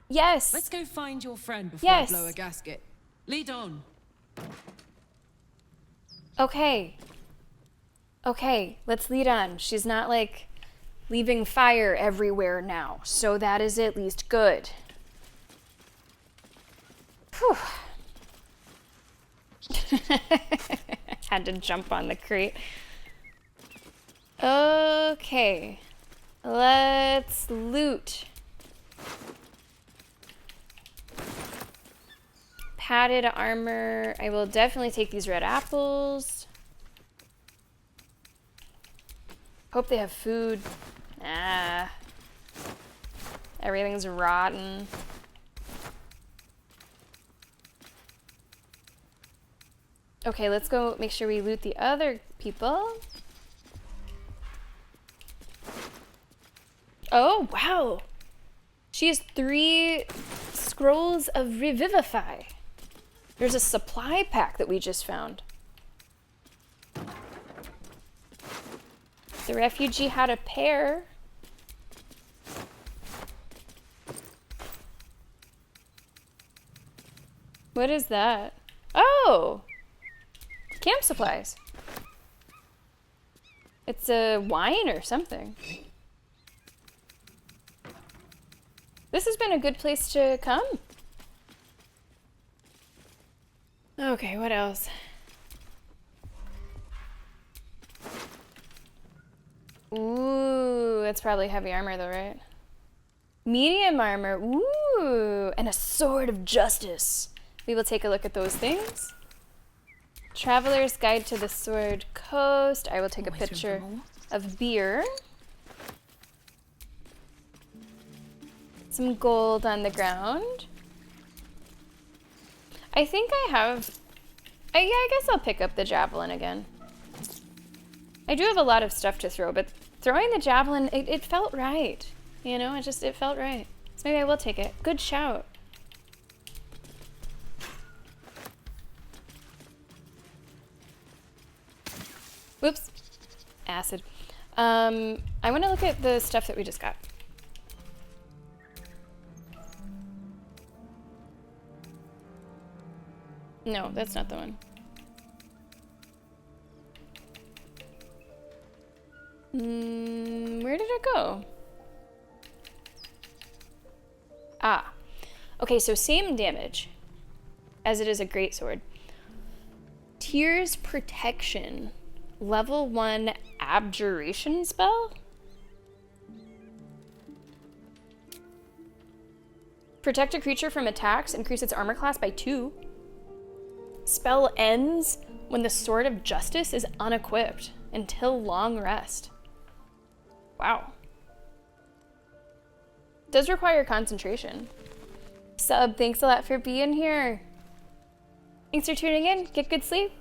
Yes! Let's go find your friend before I blow a gasket. Lead on. Okay. Okay, let's lead on. She's not, like, leaving fire everywhere now, so that is at least good. Whew. Had to jump on the crate. Okay. Let's loot. Padded armor. I will definitely take these red apples. Hope they have food. Ah. Everything's rotten. Okay, let's go make sure we loot the other people. Oh, wow. She has 3 scrolls of Revivify. There's a supply pack that we just found. The refugee had a pair. What is that? Oh! Camp supplies. It's a wine or something. This has been a good place to come. Okay, what else? Ooh, that's probably heavy armor though, right? Medium armor, ooh, and a sword of justice. We will take a look at those things. Traveler's Guide to the Sword Coast. I will take a picture of beer. Some gold on the ground. I think I have... yeah, I guess I'll pick up the javelin again. I do have a lot of stuff to throw, but throwing the javelin, it felt right. You know, it felt right. So maybe I will take it. Good shout. Whoops. Acid. I want to look at the stuff that we just got. No, that's not the one. Where did it go? Ah. Okay, so same damage as it is a greatsword. Tears Protection. Level 1 Abjuration spell? Protect a creature from attacks, increase its armor class by 2. Spell ends when the Sword of Justice is unequipped until long rest. Wow. Does require concentration. Sub, thanks a lot for being here. Thanks for tuning in. Get good sleep.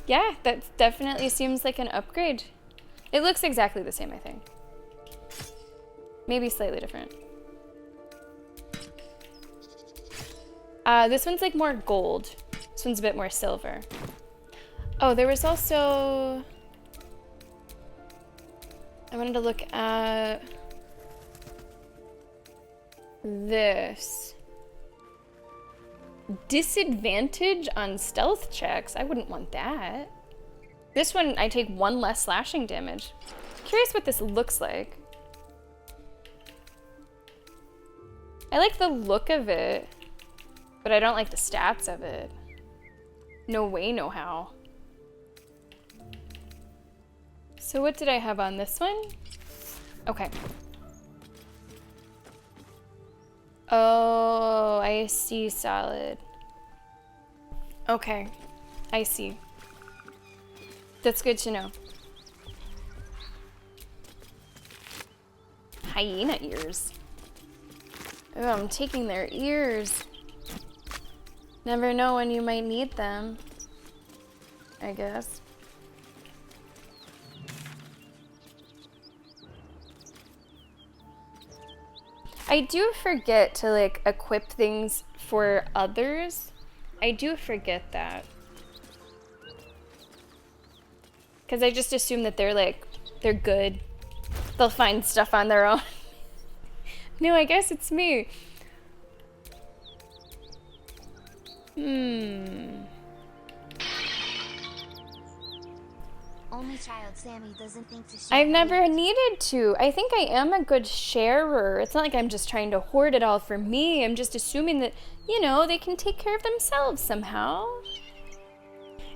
Yeah, that definitely seems like an upgrade. It looks exactly the same, I think. Maybe slightly different. This one's like more gold. This one's a bit more silver. Oh, there was also... I wanted to look at this. Disadvantage on stealth checks. I wouldn't want that. This one, I take 1 less slashing damage. Curious what this looks like. I like the look of it, but I don't like the stats of it. No way, no how. So what did I have on this one? Okay. Oh, I see, solid. Okay, I see. That's good to know. Hyena ears. Oh, I'm taking their ears. Never know when you might need them, I guess. I do forget to like equip things for others. I do forget that. Because I just assume that they're good. They'll find stuff on their own. No, I guess it's me. Only child Sammy doesn't think to share. I've never needed to. I think I am a good sharer. It's not like I'm just trying to hoard it all for me. I'm just assuming that, you know, they can take care of themselves somehow.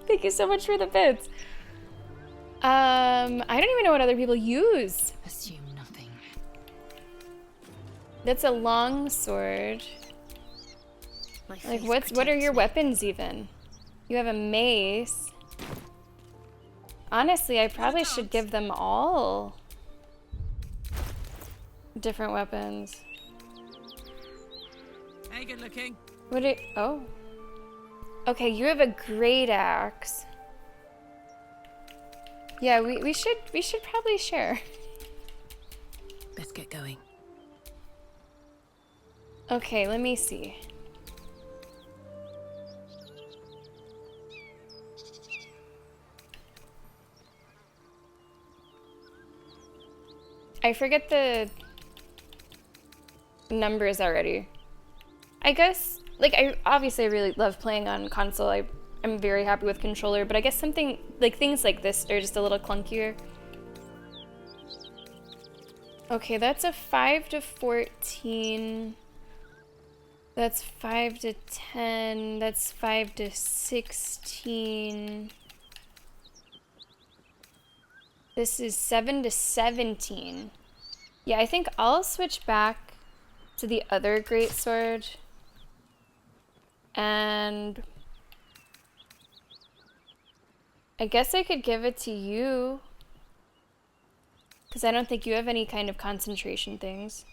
Thank you so much for the bits. I don't even know what other people use. Assume nothing. That's a long sword. Like what are your weapons even? You have a mace. Honestly, I probably should give them all different weapons. Hey, good looking. Oh. Okay, you have a great axe. Yeah, we should probably share. Let's get going. Okay, let me see. I forget the numbers already. I guess, like, I really love playing on console. I'm very happy with controller, but I guess things like this are just a little clunkier. Okay, that's a 5 to 14. That's 5 to 10. That's 5 to 16. This is 7 to 17. Yeah, I think I'll switch back to the other greatsword. And I guess I could give it to you. Because I don't think you have any kind of concentration things.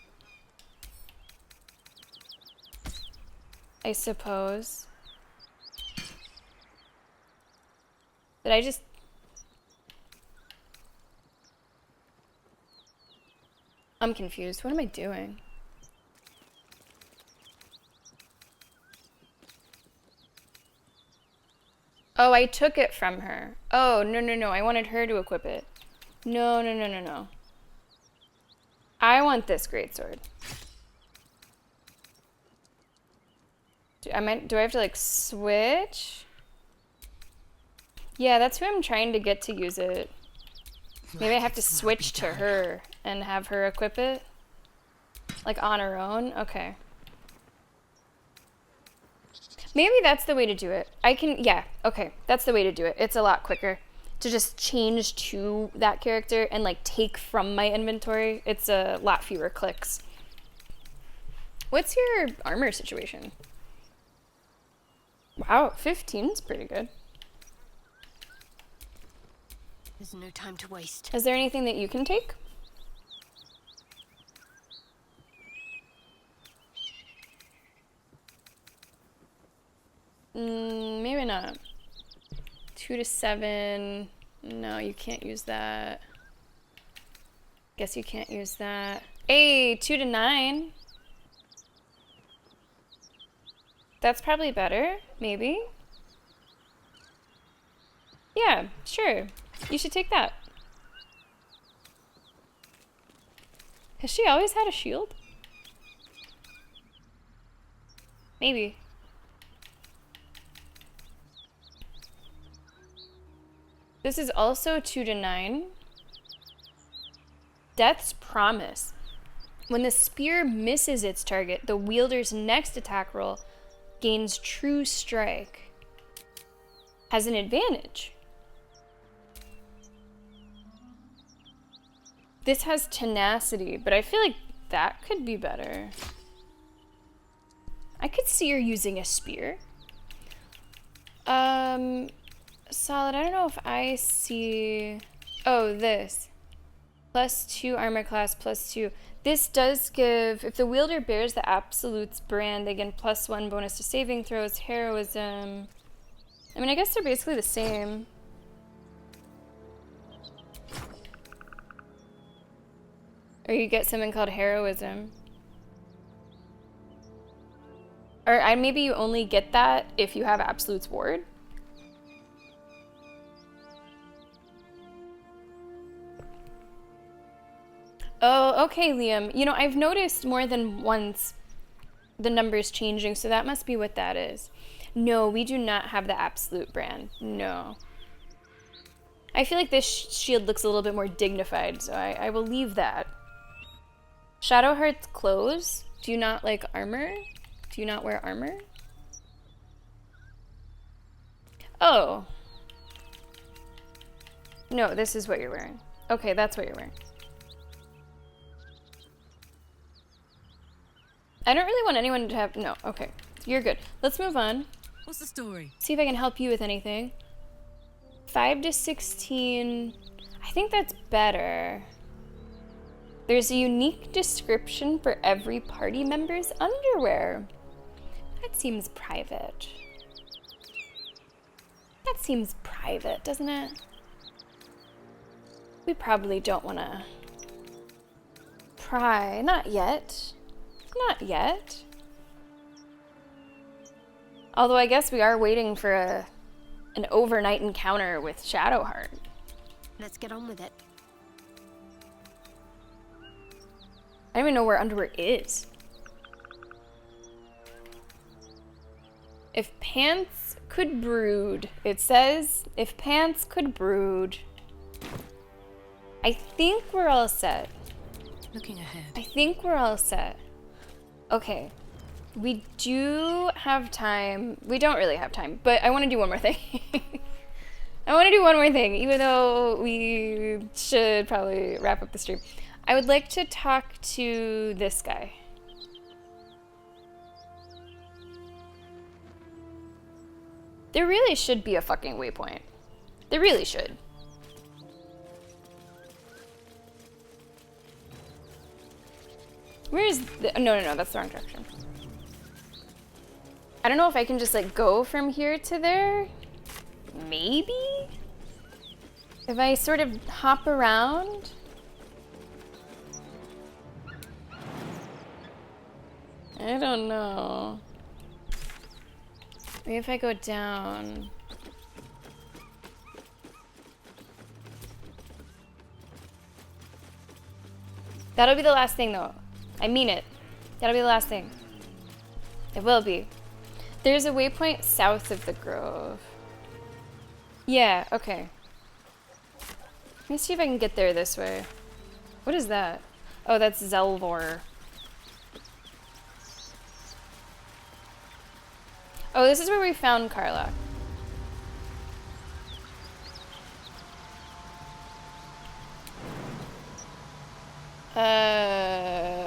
I suppose. Did I just... I'm confused. What am I doing? Oh, I took it from her. Oh, no. I wanted her to equip it. No. I want this greatsword. Do I have to like switch? Yeah, that's who I'm trying to get to use it. Maybe I have to switch to her and have her equip it? Like on her own? Okay. Maybe that's the way to do it. Yeah, okay. That's the way to do it. It's a lot quicker to just change to that character and like take from my inventory. It's a lot fewer clicks. What's your armor situation? Wow, 15's pretty good. There's no time to waste. Is there anything that you can take? Maybe not. 2 to 7. No, you can't use that. Guess you can't use that. Hey, 2 to 9. That's probably better, maybe. Yeah, sure. You should take that. Has she always had a shield? Maybe. This is also 2 to 9. Death's Promise. When the spear misses its target, the wielder's next attack roll gains True Strike. Has an advantage. This has Tenacity, but I feel like that could be better. I could see her using a spear. Solid, I don't know if I see... Oh, this. +2 armor class, +2. This does give... If the wielder bears the Absolute's brand, they gain +1 bonus to saving throws, heroism... I mean, I guess they're basically the same. Or you get something called heroism. Or maybe you only get that if you have Absolute's Ward. Oh, okay, Liam. You know, I've noticed more than once the numbers changing, so that must be what that is. No, we do not have the Absolute brand. No. I feel like this shield looks a little bit more dignified, so I will leave that. Shadowheart's clothes? Do you not like armor? Do you not wear armor? Oh. No, this is what you're wearing. Okay, that's what you're wearing. I don't really want anyone to have... No, okay. You're good. Let's move on. What's the story? See if I can help you with anything. 5 to 16... I think that's better. There's a unique description for every party member's underwear. That seems private. That seems private, doesn't it? We probably don't want to pry. Not yet. Not yet. Although I guess we are waiting for an overnight encounter with Shadowheart. Let's get on with it. I don't even know where underwear is. If pants could brood, it says, if pants could brood. I think we're all set. Looking ahead. I think we're all set. Okay. We do have time. We don't really have time, but I want to do one more thing. I want to do one more thing, even though we should probably wrap up the stream. I would like to talk to this guy. There really should be a fucking waypoint. There really should. Where is the... No, that's the wrong direction. I don't know if I can just, like, go from here to there. Maybe? If I sort of hop around? I don't know. Maybe if I go down. That'll be the last thing, though. I mean it. That'll be the last thing. It will be. There's a waypoint south of the grove. Yeah, okay. Let me see if I can get there this way. What is that? Oh, that's Zelvor. Oh, this is where we found Karlach.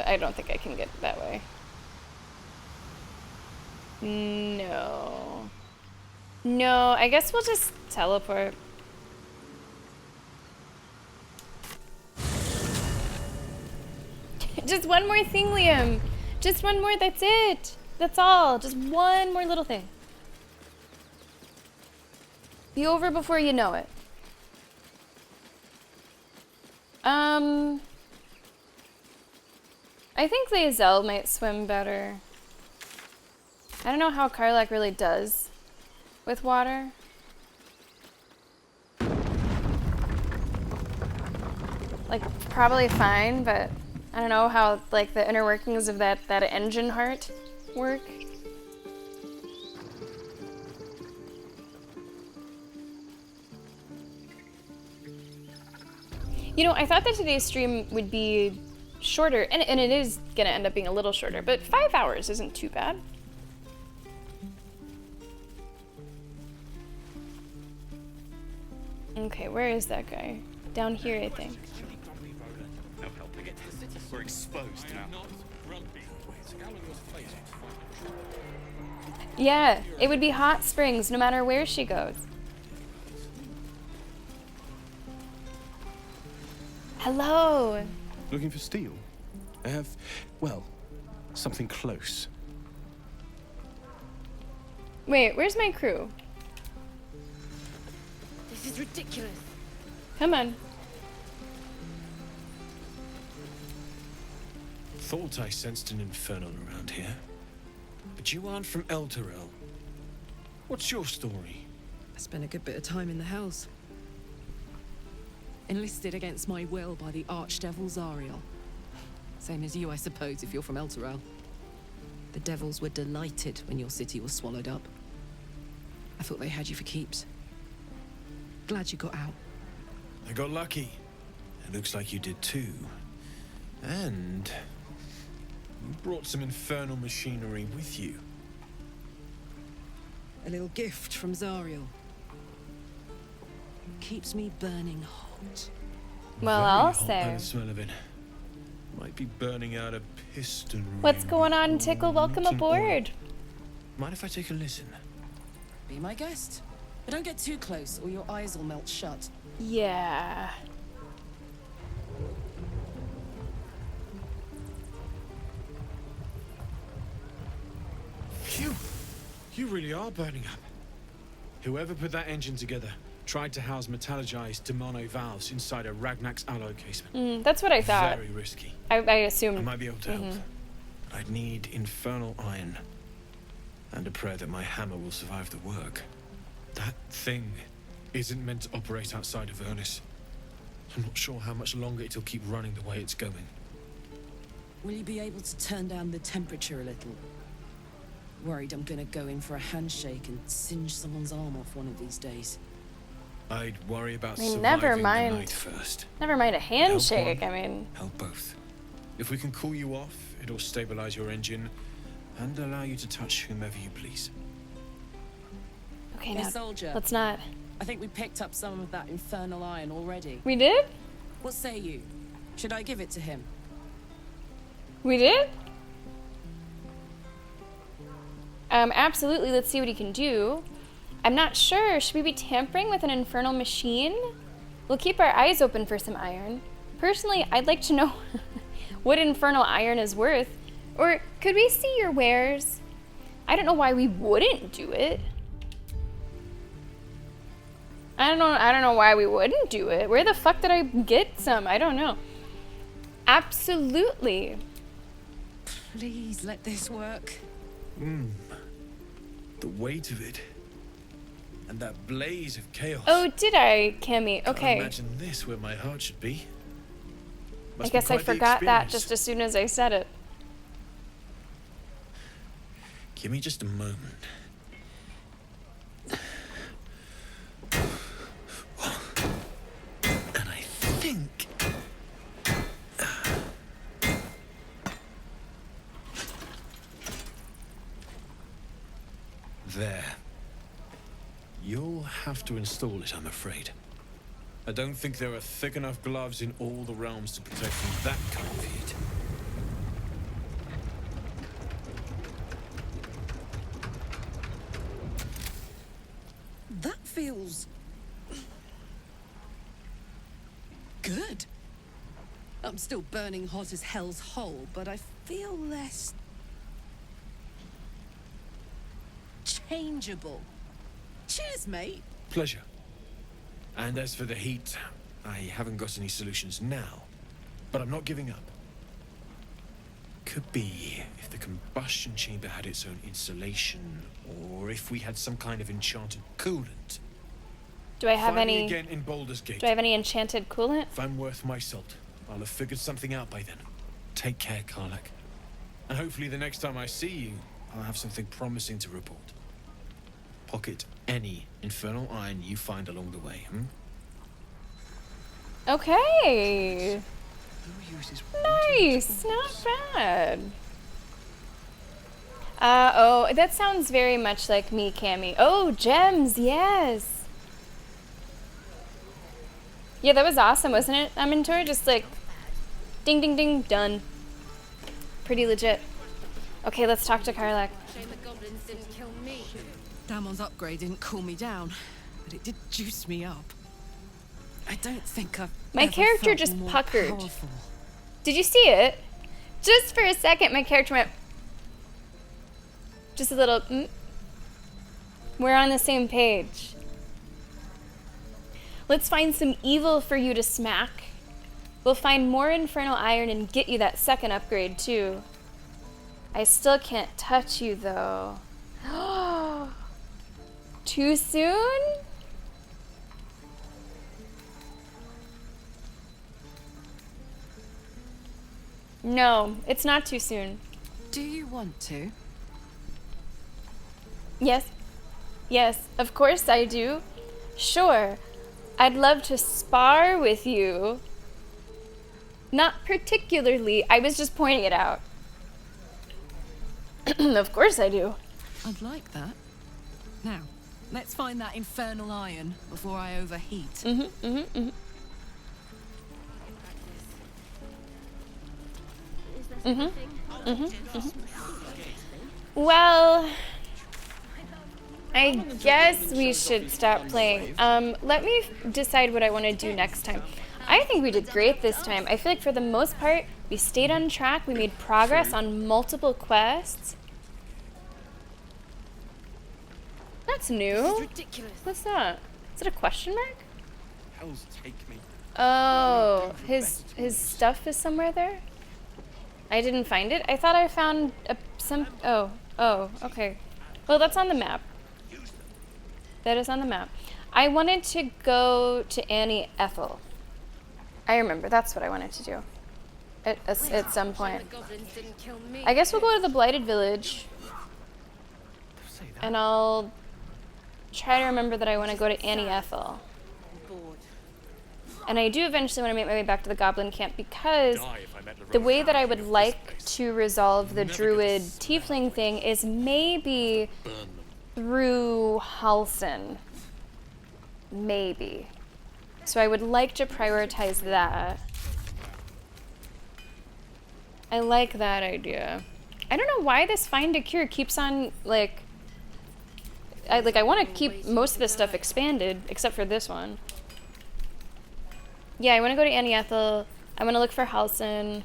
I don't think I can get that way. No. No, I guess we'll just teleport. Just one more thing, Liam. Just one more, that's it. That's all. Just one more little thing. Be over before you know it. I think Lae'zel might swim better. I don't know how Karlach really does with water. Like, probably fine, but I don't know how, like, the inner workings of that engine heart work. You know, I thought that today's stream would be shorter, and it is gonna end up being a little shorter, but 5 hours isn't too bad. Okay, where is that guy? Down here, I think. No help to get to the city. We're exposed now. Yeah, it would be hot springs no matter where she goes. Hello. Looking for steel? I have, well, something close. Wait, where's my crew? This is ridiculous. Come on. Thought I sensed an infernal around here. But you aren't from Elturel. What's your story? I spent a good bit of time in the Hells. Enlisted against my will by the Archdevil Zariel. Same as you, I suppose, if you're from Elturel. The Devils were delighted when your city was swallowed up. I thought they had you for keeps. Glad you got out. I got lucky. It looks like you did too. And you brought some infernal machinery with you. A little gift from Zariel. Keeps me burning hot. Well, Very I'll hot say. by the smell of it. Might be burning out a piston ring. What's going on, Tickle? Welcome Leaking aboard. oil. Mind if I take a listen? Be my guest. But don't get too close or your eyes will melt shut. Yeah. Phew! You really are burning up. Whoever put that engine together tried to house metallurgized Demono valves inside a Ragnak's alloy casement. That's what I thought. Very risky. I assumed. I might be able to help. But I'd need infernal iron. And a prayer that my hammer will survive the work. That thing isn't meant to operate outside of Avernus. I'm not sure how much longer it'll keep running the way it's going. Will you be able to turn down the temperature a little? Worried I'm gonna go in for a handshake and singe someone's arm off one of these days. I'd worry about I mean, surviving never the mind. night first. Never mind a handshake. Help I one, mean, help both. If we can cool you off, it'll stabilize your engine and allow you to touch whomever you please. okay, Hey, now soldier. let's not. I think we picked up some of that infernal iron already. We did? What say you? Should I give it to him? We did? Absolutely. Let's see what he can do. I'm not sure. Should we be tampering with an infernal machine? We'll keep our eyes open for some iron. Personally, I'd like to know what infernal iron is worth. Or could we see your wares? I don't know why we wouldn't do it. I don't know why we wouldn't do it. Where the fuck did I get some? I don't know. Absolutely. Please let this work. The weight of it. And that blaze of chaos. Oh, did I, Cammy? Can't Okay. imagine this where my heart should be. I Must be guess I quite the forgot that experience. just as soon as I said it. Give me just a moment. And I think... There. You'll have to install it, I'm afraid. I don't think there are thick enough gloves in all the realms to protect from that kind of heat. That feels... good. I'm still burning hot as hell's hole, but I feel less... changeable. Cheers, mate. Pleasure. And as for the heat, I haven't got any solutions now, but I'm not giving up. Could be if the combustion chamber had its own insulation, or if we had some kind of enchanted coolant. Do I have Find me any? again in Baldur's Gate. Do I have any enchanted coolant? If I'm worth my salt, I'll have figured something out by then. Take care, Karlak. And hopefully the next time I see you, I'll have something promising to report. Pocket any infernal iron you find along the way, Okay. Nice. Not bad. Oh, that sounds very much like me, Cammy. Oh, gems. Yes. Yeah, that was awesome, wasn't it, Amintor? Just like, ding, ding, ding, done. Pretty legit. Okay, let's talk to Karlak. Shame the goblins didn't kill me. Damon's upgrade didn't cool me down, but it did juice me up. I don't think I've My ever character felt just more puckered. powerful. Did you see it? Just for a second, my character went... Just a little... We're on the same page. Let's find some evil for you to smack. We'll find more infernal iron and get you that second upgrade, too. I still can't touch you though. Too soon? No, it's not too soon. Do you want to? Yes. Yes, of course I do. Sure. I'd love to spar with you. Not particularly. I was just pointing it out. Of course I do. I'd like that. Now, let's find that infernal iron before I overheat. Well, I guess we should stop playing. Let me decide what I want to do next time. I think we did great this time. I feel like for the most part, we stayed on track. We made progress on multiple quests. That's new. What's that? Is it a question mark? Hell's take me. Oh, his stuff is somewhere there? I didn't find it. I thought I found some. Oh, okay. Well, that's on the map. That is on the map. I wanted to go to Annie Ethel. I remember. That's what I wanted to do at some point. I guess we'll go to the Blighted Village. And I'll try to remember that I want to go to Annie Ethel. And I do eventually want to make my way back to the Goblin Camp because the way that I would like to resolve the Druid Tiefling thing is maybe through Halsin. Maybe. So I would like to prioritize that. I like that idea. I don't know why this Find a Cure keeps on, like... I want to keep most of this stuff expanded, except for this one. Yeah, I want to go to Annie Ethel. I want to look for Halsin.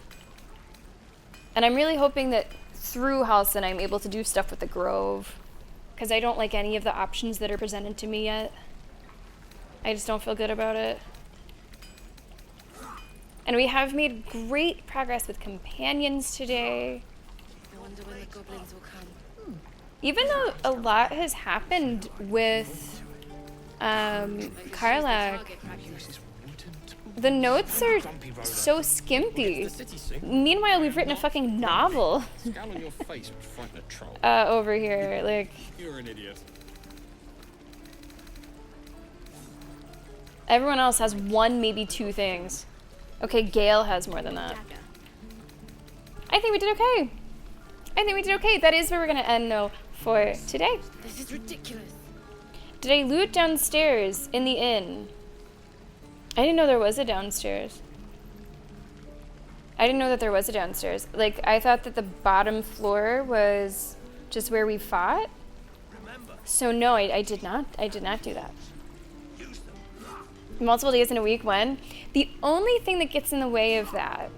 And I'm really hoping that through Halsin I'm able to do stuff with the Grove. Because I don't like any of the options that are presented to me yet. I just don't feel good about it. And we have made great progress with companions today. I wonder when the goblins will come. Even though a lot has happened with Karlach, the notes are so skimpy. Meanwhile, we've written a fucking novel over here. Like, You're an idiot. everyone else has one, maybe two things. Okay, Gale has more than that. I think we did okay. I think we did okay. That is where we're gonna end, though, for today. This is ridiculous. Did I loot downstairs in the inn? I didn't know there was a downstairs. I didn't know that there was a downstairs. Like, I thought that the bottom floor was just where we fought. So no, I did not. I did not do that. Multiple days in a week, when? The only thing that gets in the way of that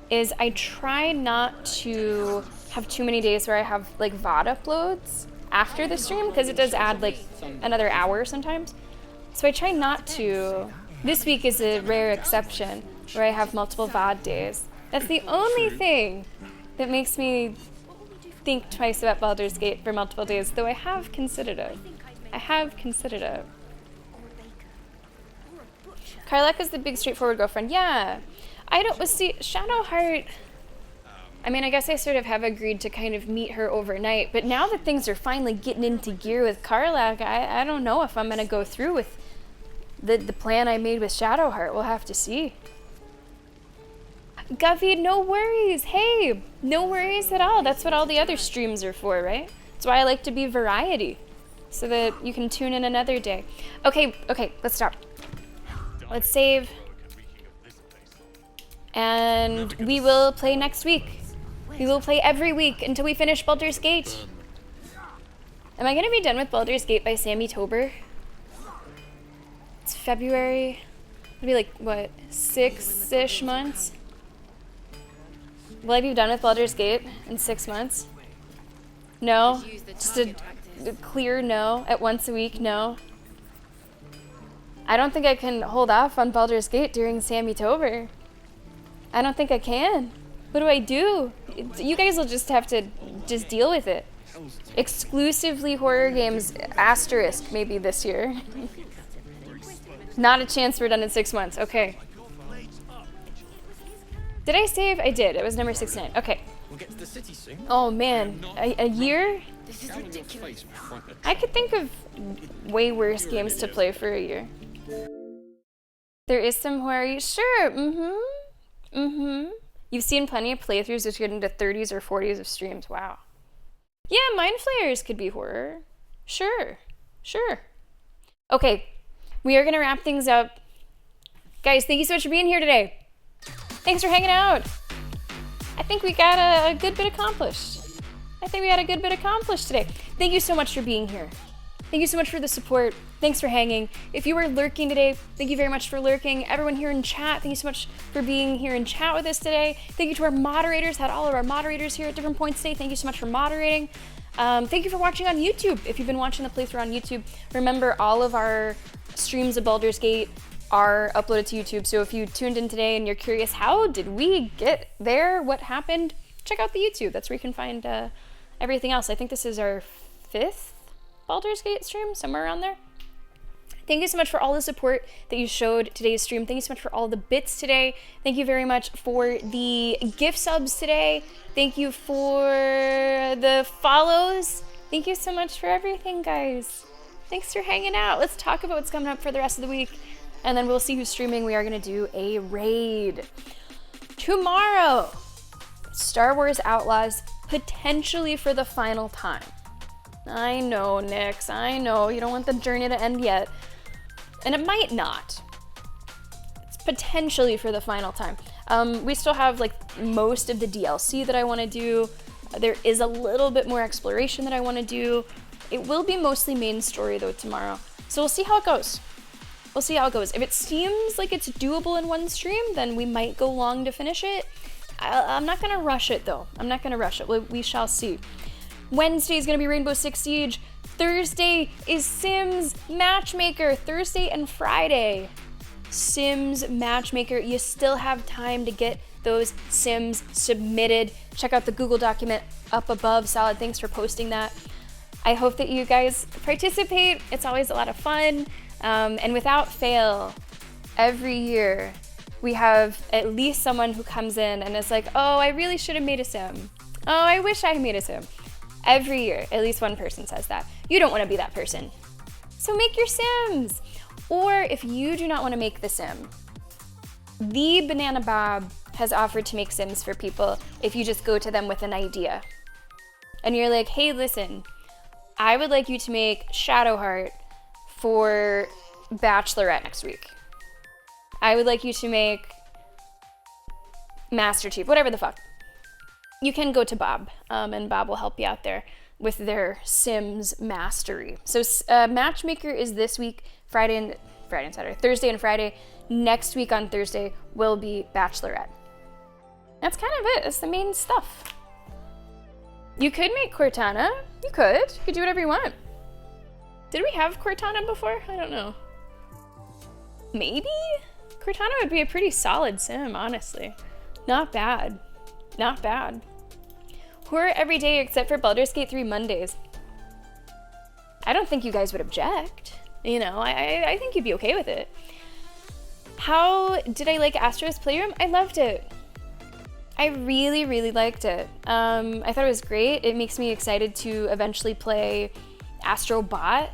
is I try not to have too many days where I have, like, VOD uploads after the stream, because it does add, like, another hour sometimes. So I try not to. This week is a rare exception where I have multiple VOD days. That's the only thing that makes me think twice about Baldur's Gate for multiple days, though I have considered it. I have considered it. Karlach is the big straightforward girlfriend. Yeah. I don't see Shadowheart. I mean, I guess I sort of have agreed to kind of meet her overnight, but now that things are finally getting into gear with Karlach, I don't know if I'm going to go through with the plan I made with Shadowheart. We'll have to see. Guffy, no worries. Hey, no worries at all. That's what all the other streams are for, right? That's why I like to be variety, so that you can tune in another day. Okay, let's stop. Let's save. And we will play next week. We will play every week until we finish Baldur's Gate. Am I going to be done with Baldur's Gate by Sammy-tober? It's February. It'll be like, what, 6-ish months? Will I be done with Baldur's Gate in 6 months? No? Just a clear no at once a week, no? I don't think I can hold off on Baldur's Gate during Sammy-tober. I don't think I can. What do I do? you guys will just have to just deal with it. Exclusively horror games, asterisk, maybe this year. Not a chance we're done in 6 months. Okay. Did I save? I did. It was number 69. Okay. We'll get to the city soon. Oh man, a year? This is ridiculous. I could think of way worse games to play for a year. There is some horror. Sure. You've seen plenty of playthroughs which get into 30s or 40s of streams. Wow. Yeah, Mind Flayers could be horror. Sure. Okay, we are gonna wrap things up. Guys, thank you so much for being here today. Thanks for hanging out. I think we got a good bit accomplished. Today. Thank you so much for being here. Thank you so much for the support. Thanks for hanging. If you were lurking today, thank you very much for lurking. Everyone here in chat, thank you so much for being here in chat with us today. Thank you to our moderators, had all of our moderators here at different points today. Thank you so much for moderating. Thank you for watching on YouTube. If you've been watching the playthrough on YouTube, remember all of our streams of Baldur's Gate are uploaded to YouTube. So if you tuned in today and you're curious, how did we get there? What happened? Check out the YouTube. That's where you can find everything else. I think this is our 5th Baldur's Gate stream, somewhere around there. Thank you so much for all the support that you showed today's stream. Thank you so much for all the bits today. Thank you very much for the gift subs today. Thank you for the follows. Thank you so much for everything, guys. Thanks for hanging out. Let's talk about what's coming up for the rest of the week, and then we'll see who's streaming. We are going to do a raid. Tomorrow, Star Wars Outlaws, potentially for the final time. I know, Nyx, I know. You don't want the journey to end yet. And it might not. It's potentially for the final time. We still have like most of the DLC that I want to do. There is a little bit more exploration that I want to do. It will be mostly main story though tomorrow. So we'll see how it goes. If it seems like it's doable in one stream, then we might go long to finish it. I'm not going to rush it though. We shall see. Wednesday is going to be Rainbow Six Siege. Thursday is Sims Matchmaker. Thursday and Friday. Sims Matchmaker. You still have time to get those Sims submitted. Check out the Google document up above. Solid, thanks for posting that. I hope that you guys participate. It's always a lot of fun. And without fail, every year we have at least someone who comes in and is like, oh, I really should have made a sim. Oh, I wish I had made a sim. Every year, at least one person says that. You don't want to be that person. So make your sims. Or if you do not want to make the sim, the Banana Bob has offered to make sims for people if you just go to them with an idea. And you're like, hey, listen, I would like you to make Shadowheart for Bachelorette next week. I would like you to make Master Chief, whatever the fuck. You can go to Bob, and Bob will help you out there with their Sims mastery. So Matchmaker is this week, Thursday and Friday. Next week on Thursday will be Bachelorette. That's kind of it. That's the main stuff. You could make Cortana. You could do whatever you want. Did we have Cortana before? I don't know. Maybe? Cortana would be a pretty solid sim, honestly. Not bad. Horror every day except for Baldur's Gate 3 Mondays. I don't think you guys would object. You know, I think you'd be okay with it. How did I like Astro's Playroom? I loved it. I really, really liked it. I thought it was great. It makes me excited to eventually play Astro Bot.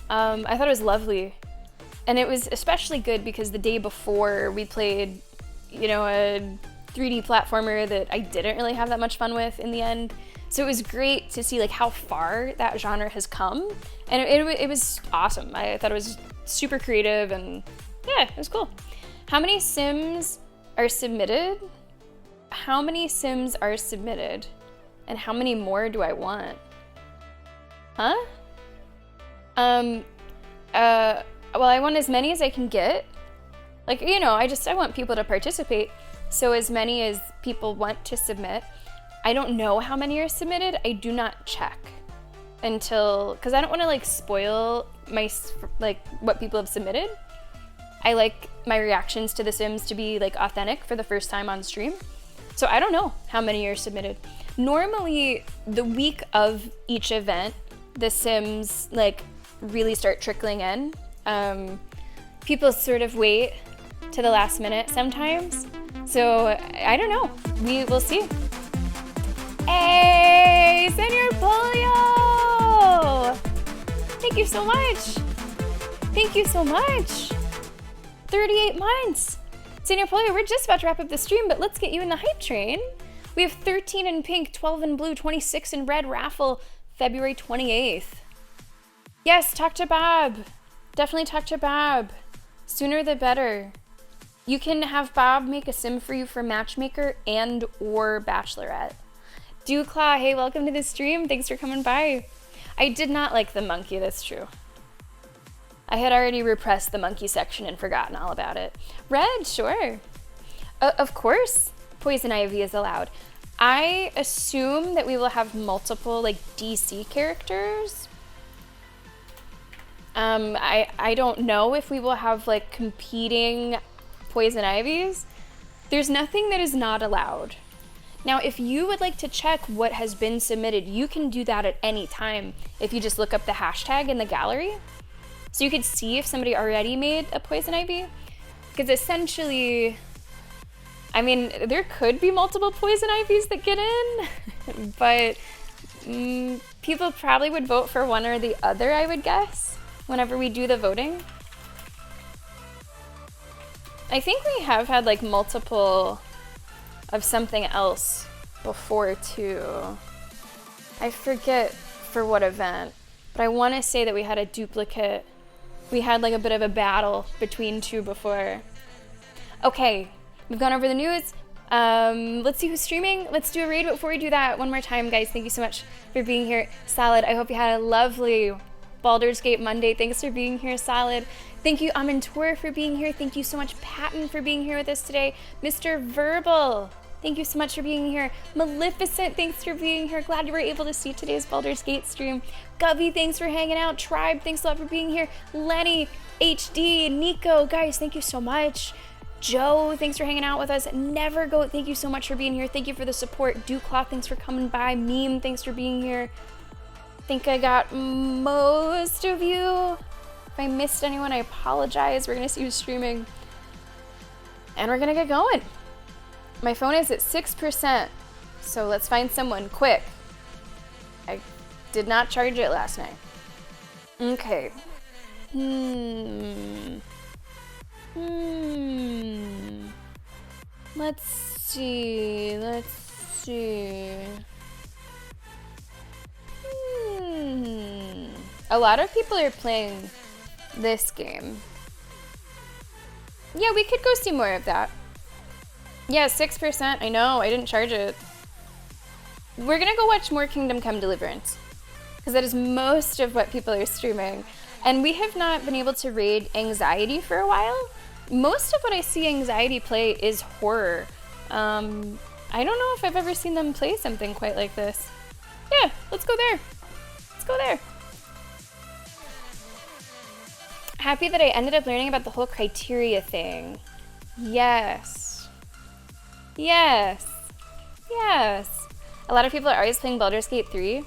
I thought it was lovely. And it was especially good because the day before we played, you know, a 3D platformer that I didn't really have that much fun with in the end. So it was great to see like how far that genre has come. And it was awesome. I thought it was super creative and yeah, it was cool. How many Sims are submitted? And how many more do I want? Huh? Well, I want as many as I can get. Like, you know, I want people to participate. So as many as people want to submit. I don't know how many are submitted. I do not check until, because I don't want to like spoil my, like what people have submitted. I like my reactions to the Sims to be like authentic for the first time on stream. So I don't know how many are submitted. Normally, the week of each event, the Sims like really start trickling in. People sort of wait to the last minute sometimes. So I don't know. We will see. Hey, Senor Polio! Thank you so much. Thank you so much. 38 months. Senor Polio, we're just about to wrap up the stream, but let's get you in the hype train. We have 13 in pink, 12 in blue, 26 in red raffle, February 28th. Yes, talk to Bob. Definitely talk to Bob. Sooner the better. You can have Bob make a sim for you for Matchmaker and or Bachelorette. Dewclaw, hey, welcome to the stream. Thanks for coming by. I did not like the monkey, that's true. I had already repressed the monkey section and forgotten all about it. Red, sure. Of course, poison ivy is allowed. I assume that we will have multiple like DC characters. I don't know if we will have like competing poison ivies. There's nothing that is not allowed. Now, if you would like to check what has been submitted, you can do that at any time if you just look up the hashtag in the gallery. So you could see if somebody already made a poison ivy. Because essentially, I mean, there could be multiple poison ivies that get in, but people probably would vote for one or the other, I would guess, whenever we do the voting. I think we have had like multiple of something else before too. I forget for what event, but I want to say that we had a duplicate. We had like a bit of a battle between two before. Okay, we've gone over the news. Let's see who's streaming. Let's do a raid, but before we do that, one more time, guys, thank you so much for being here. Salad, I hope you had a lovely Baldur's Gate Monday. Thanks for being here, Salad. Thank you, Amantor, for being here. Thank you so much, Patton, for being here with us today. Mr. Verbal, thank you so much for being here. Maleficent, thanks for being here. Glad you were able to see today's Baldur's Gate stream. Gubby, thanks for hanging out. Tribe, thanks a lot for being here. Lenny, HD, Nico, guys, thank you so much. Joe, thanks for hanging out with us. Never Go, thank you so much for being here. Thank you for the support. Dewclaw, thanks for coming by. Meme, thanks for being here. I think I got most of you. If I missed anyone, I apologize. We're gonna see who's streaming. And we're gonna get going. My phone is at 6%, so let's find someone quick. I did not charge it last night. Okay. Let's see. A lot of people are playing this game. Yeah, we could go see more of that. Yeah, 6%. I know, I didn't charge it. We're gonna go watch more Kingdom Come Deliverance, because that is most of what people are streaming. And we have not been able to raid Anxiety for a while. Most of what I see Anxiety play is horror. I don't know if I've ever seen them play something quite like this. Yeah, let's go there. Let's go there. Happy that I ended up learning about the whole criteria thing. Yes. Yes. Yes. A lot of people are always playing Baldur's Gate 3.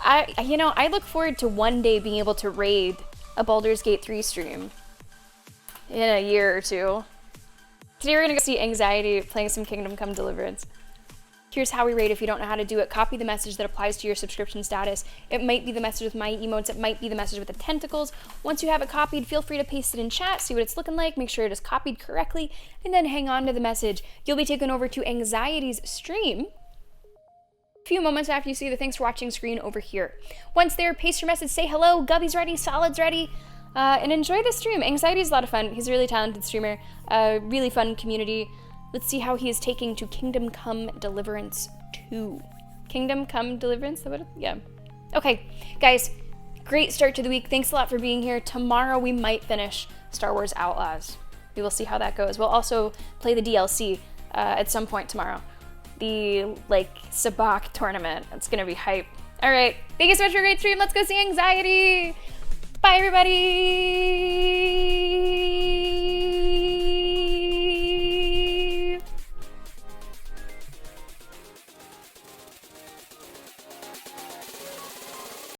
I look forward to one day being able to raid a Baldur's Gate 3 stream in a year or two. Today we're gonna go see Anxiety playing some Kingdom Come Deliverance. Here's how we raid if you don't know how to do it. Copy the message that applies to your subscription status. It might be the message with my emotes. It might be the message with the tentacles. Once you have it copied, feel free to paste it in chat, see what it's looking like, make sure it is copied correctly, and then hang on to the message. You'll be taken over to Anxiety's stream a few moments after you see the thanks for watching screen over here. Once there, paste your message, say hello, Gubby's ready, Solid's ready, and enjoy the stream. Anxiety's a lot of fun. He's a really talented streamer, really fun community. Let's see how he is taking to Kingdom Come Deliverance 2. Kingdom Come Deliverance? Yeah. Okay, guys, great start to the week. Thanks a lot for being here. Tomorrow we might finish Star Wars Outlaws. We will see how that goes. We'll also play the DLC at some point tomorrow. The, Sabak tournament. It's gonna be hype. All right, thank you so much for a great stream. Let's go see Anxiety. Bye, everybody.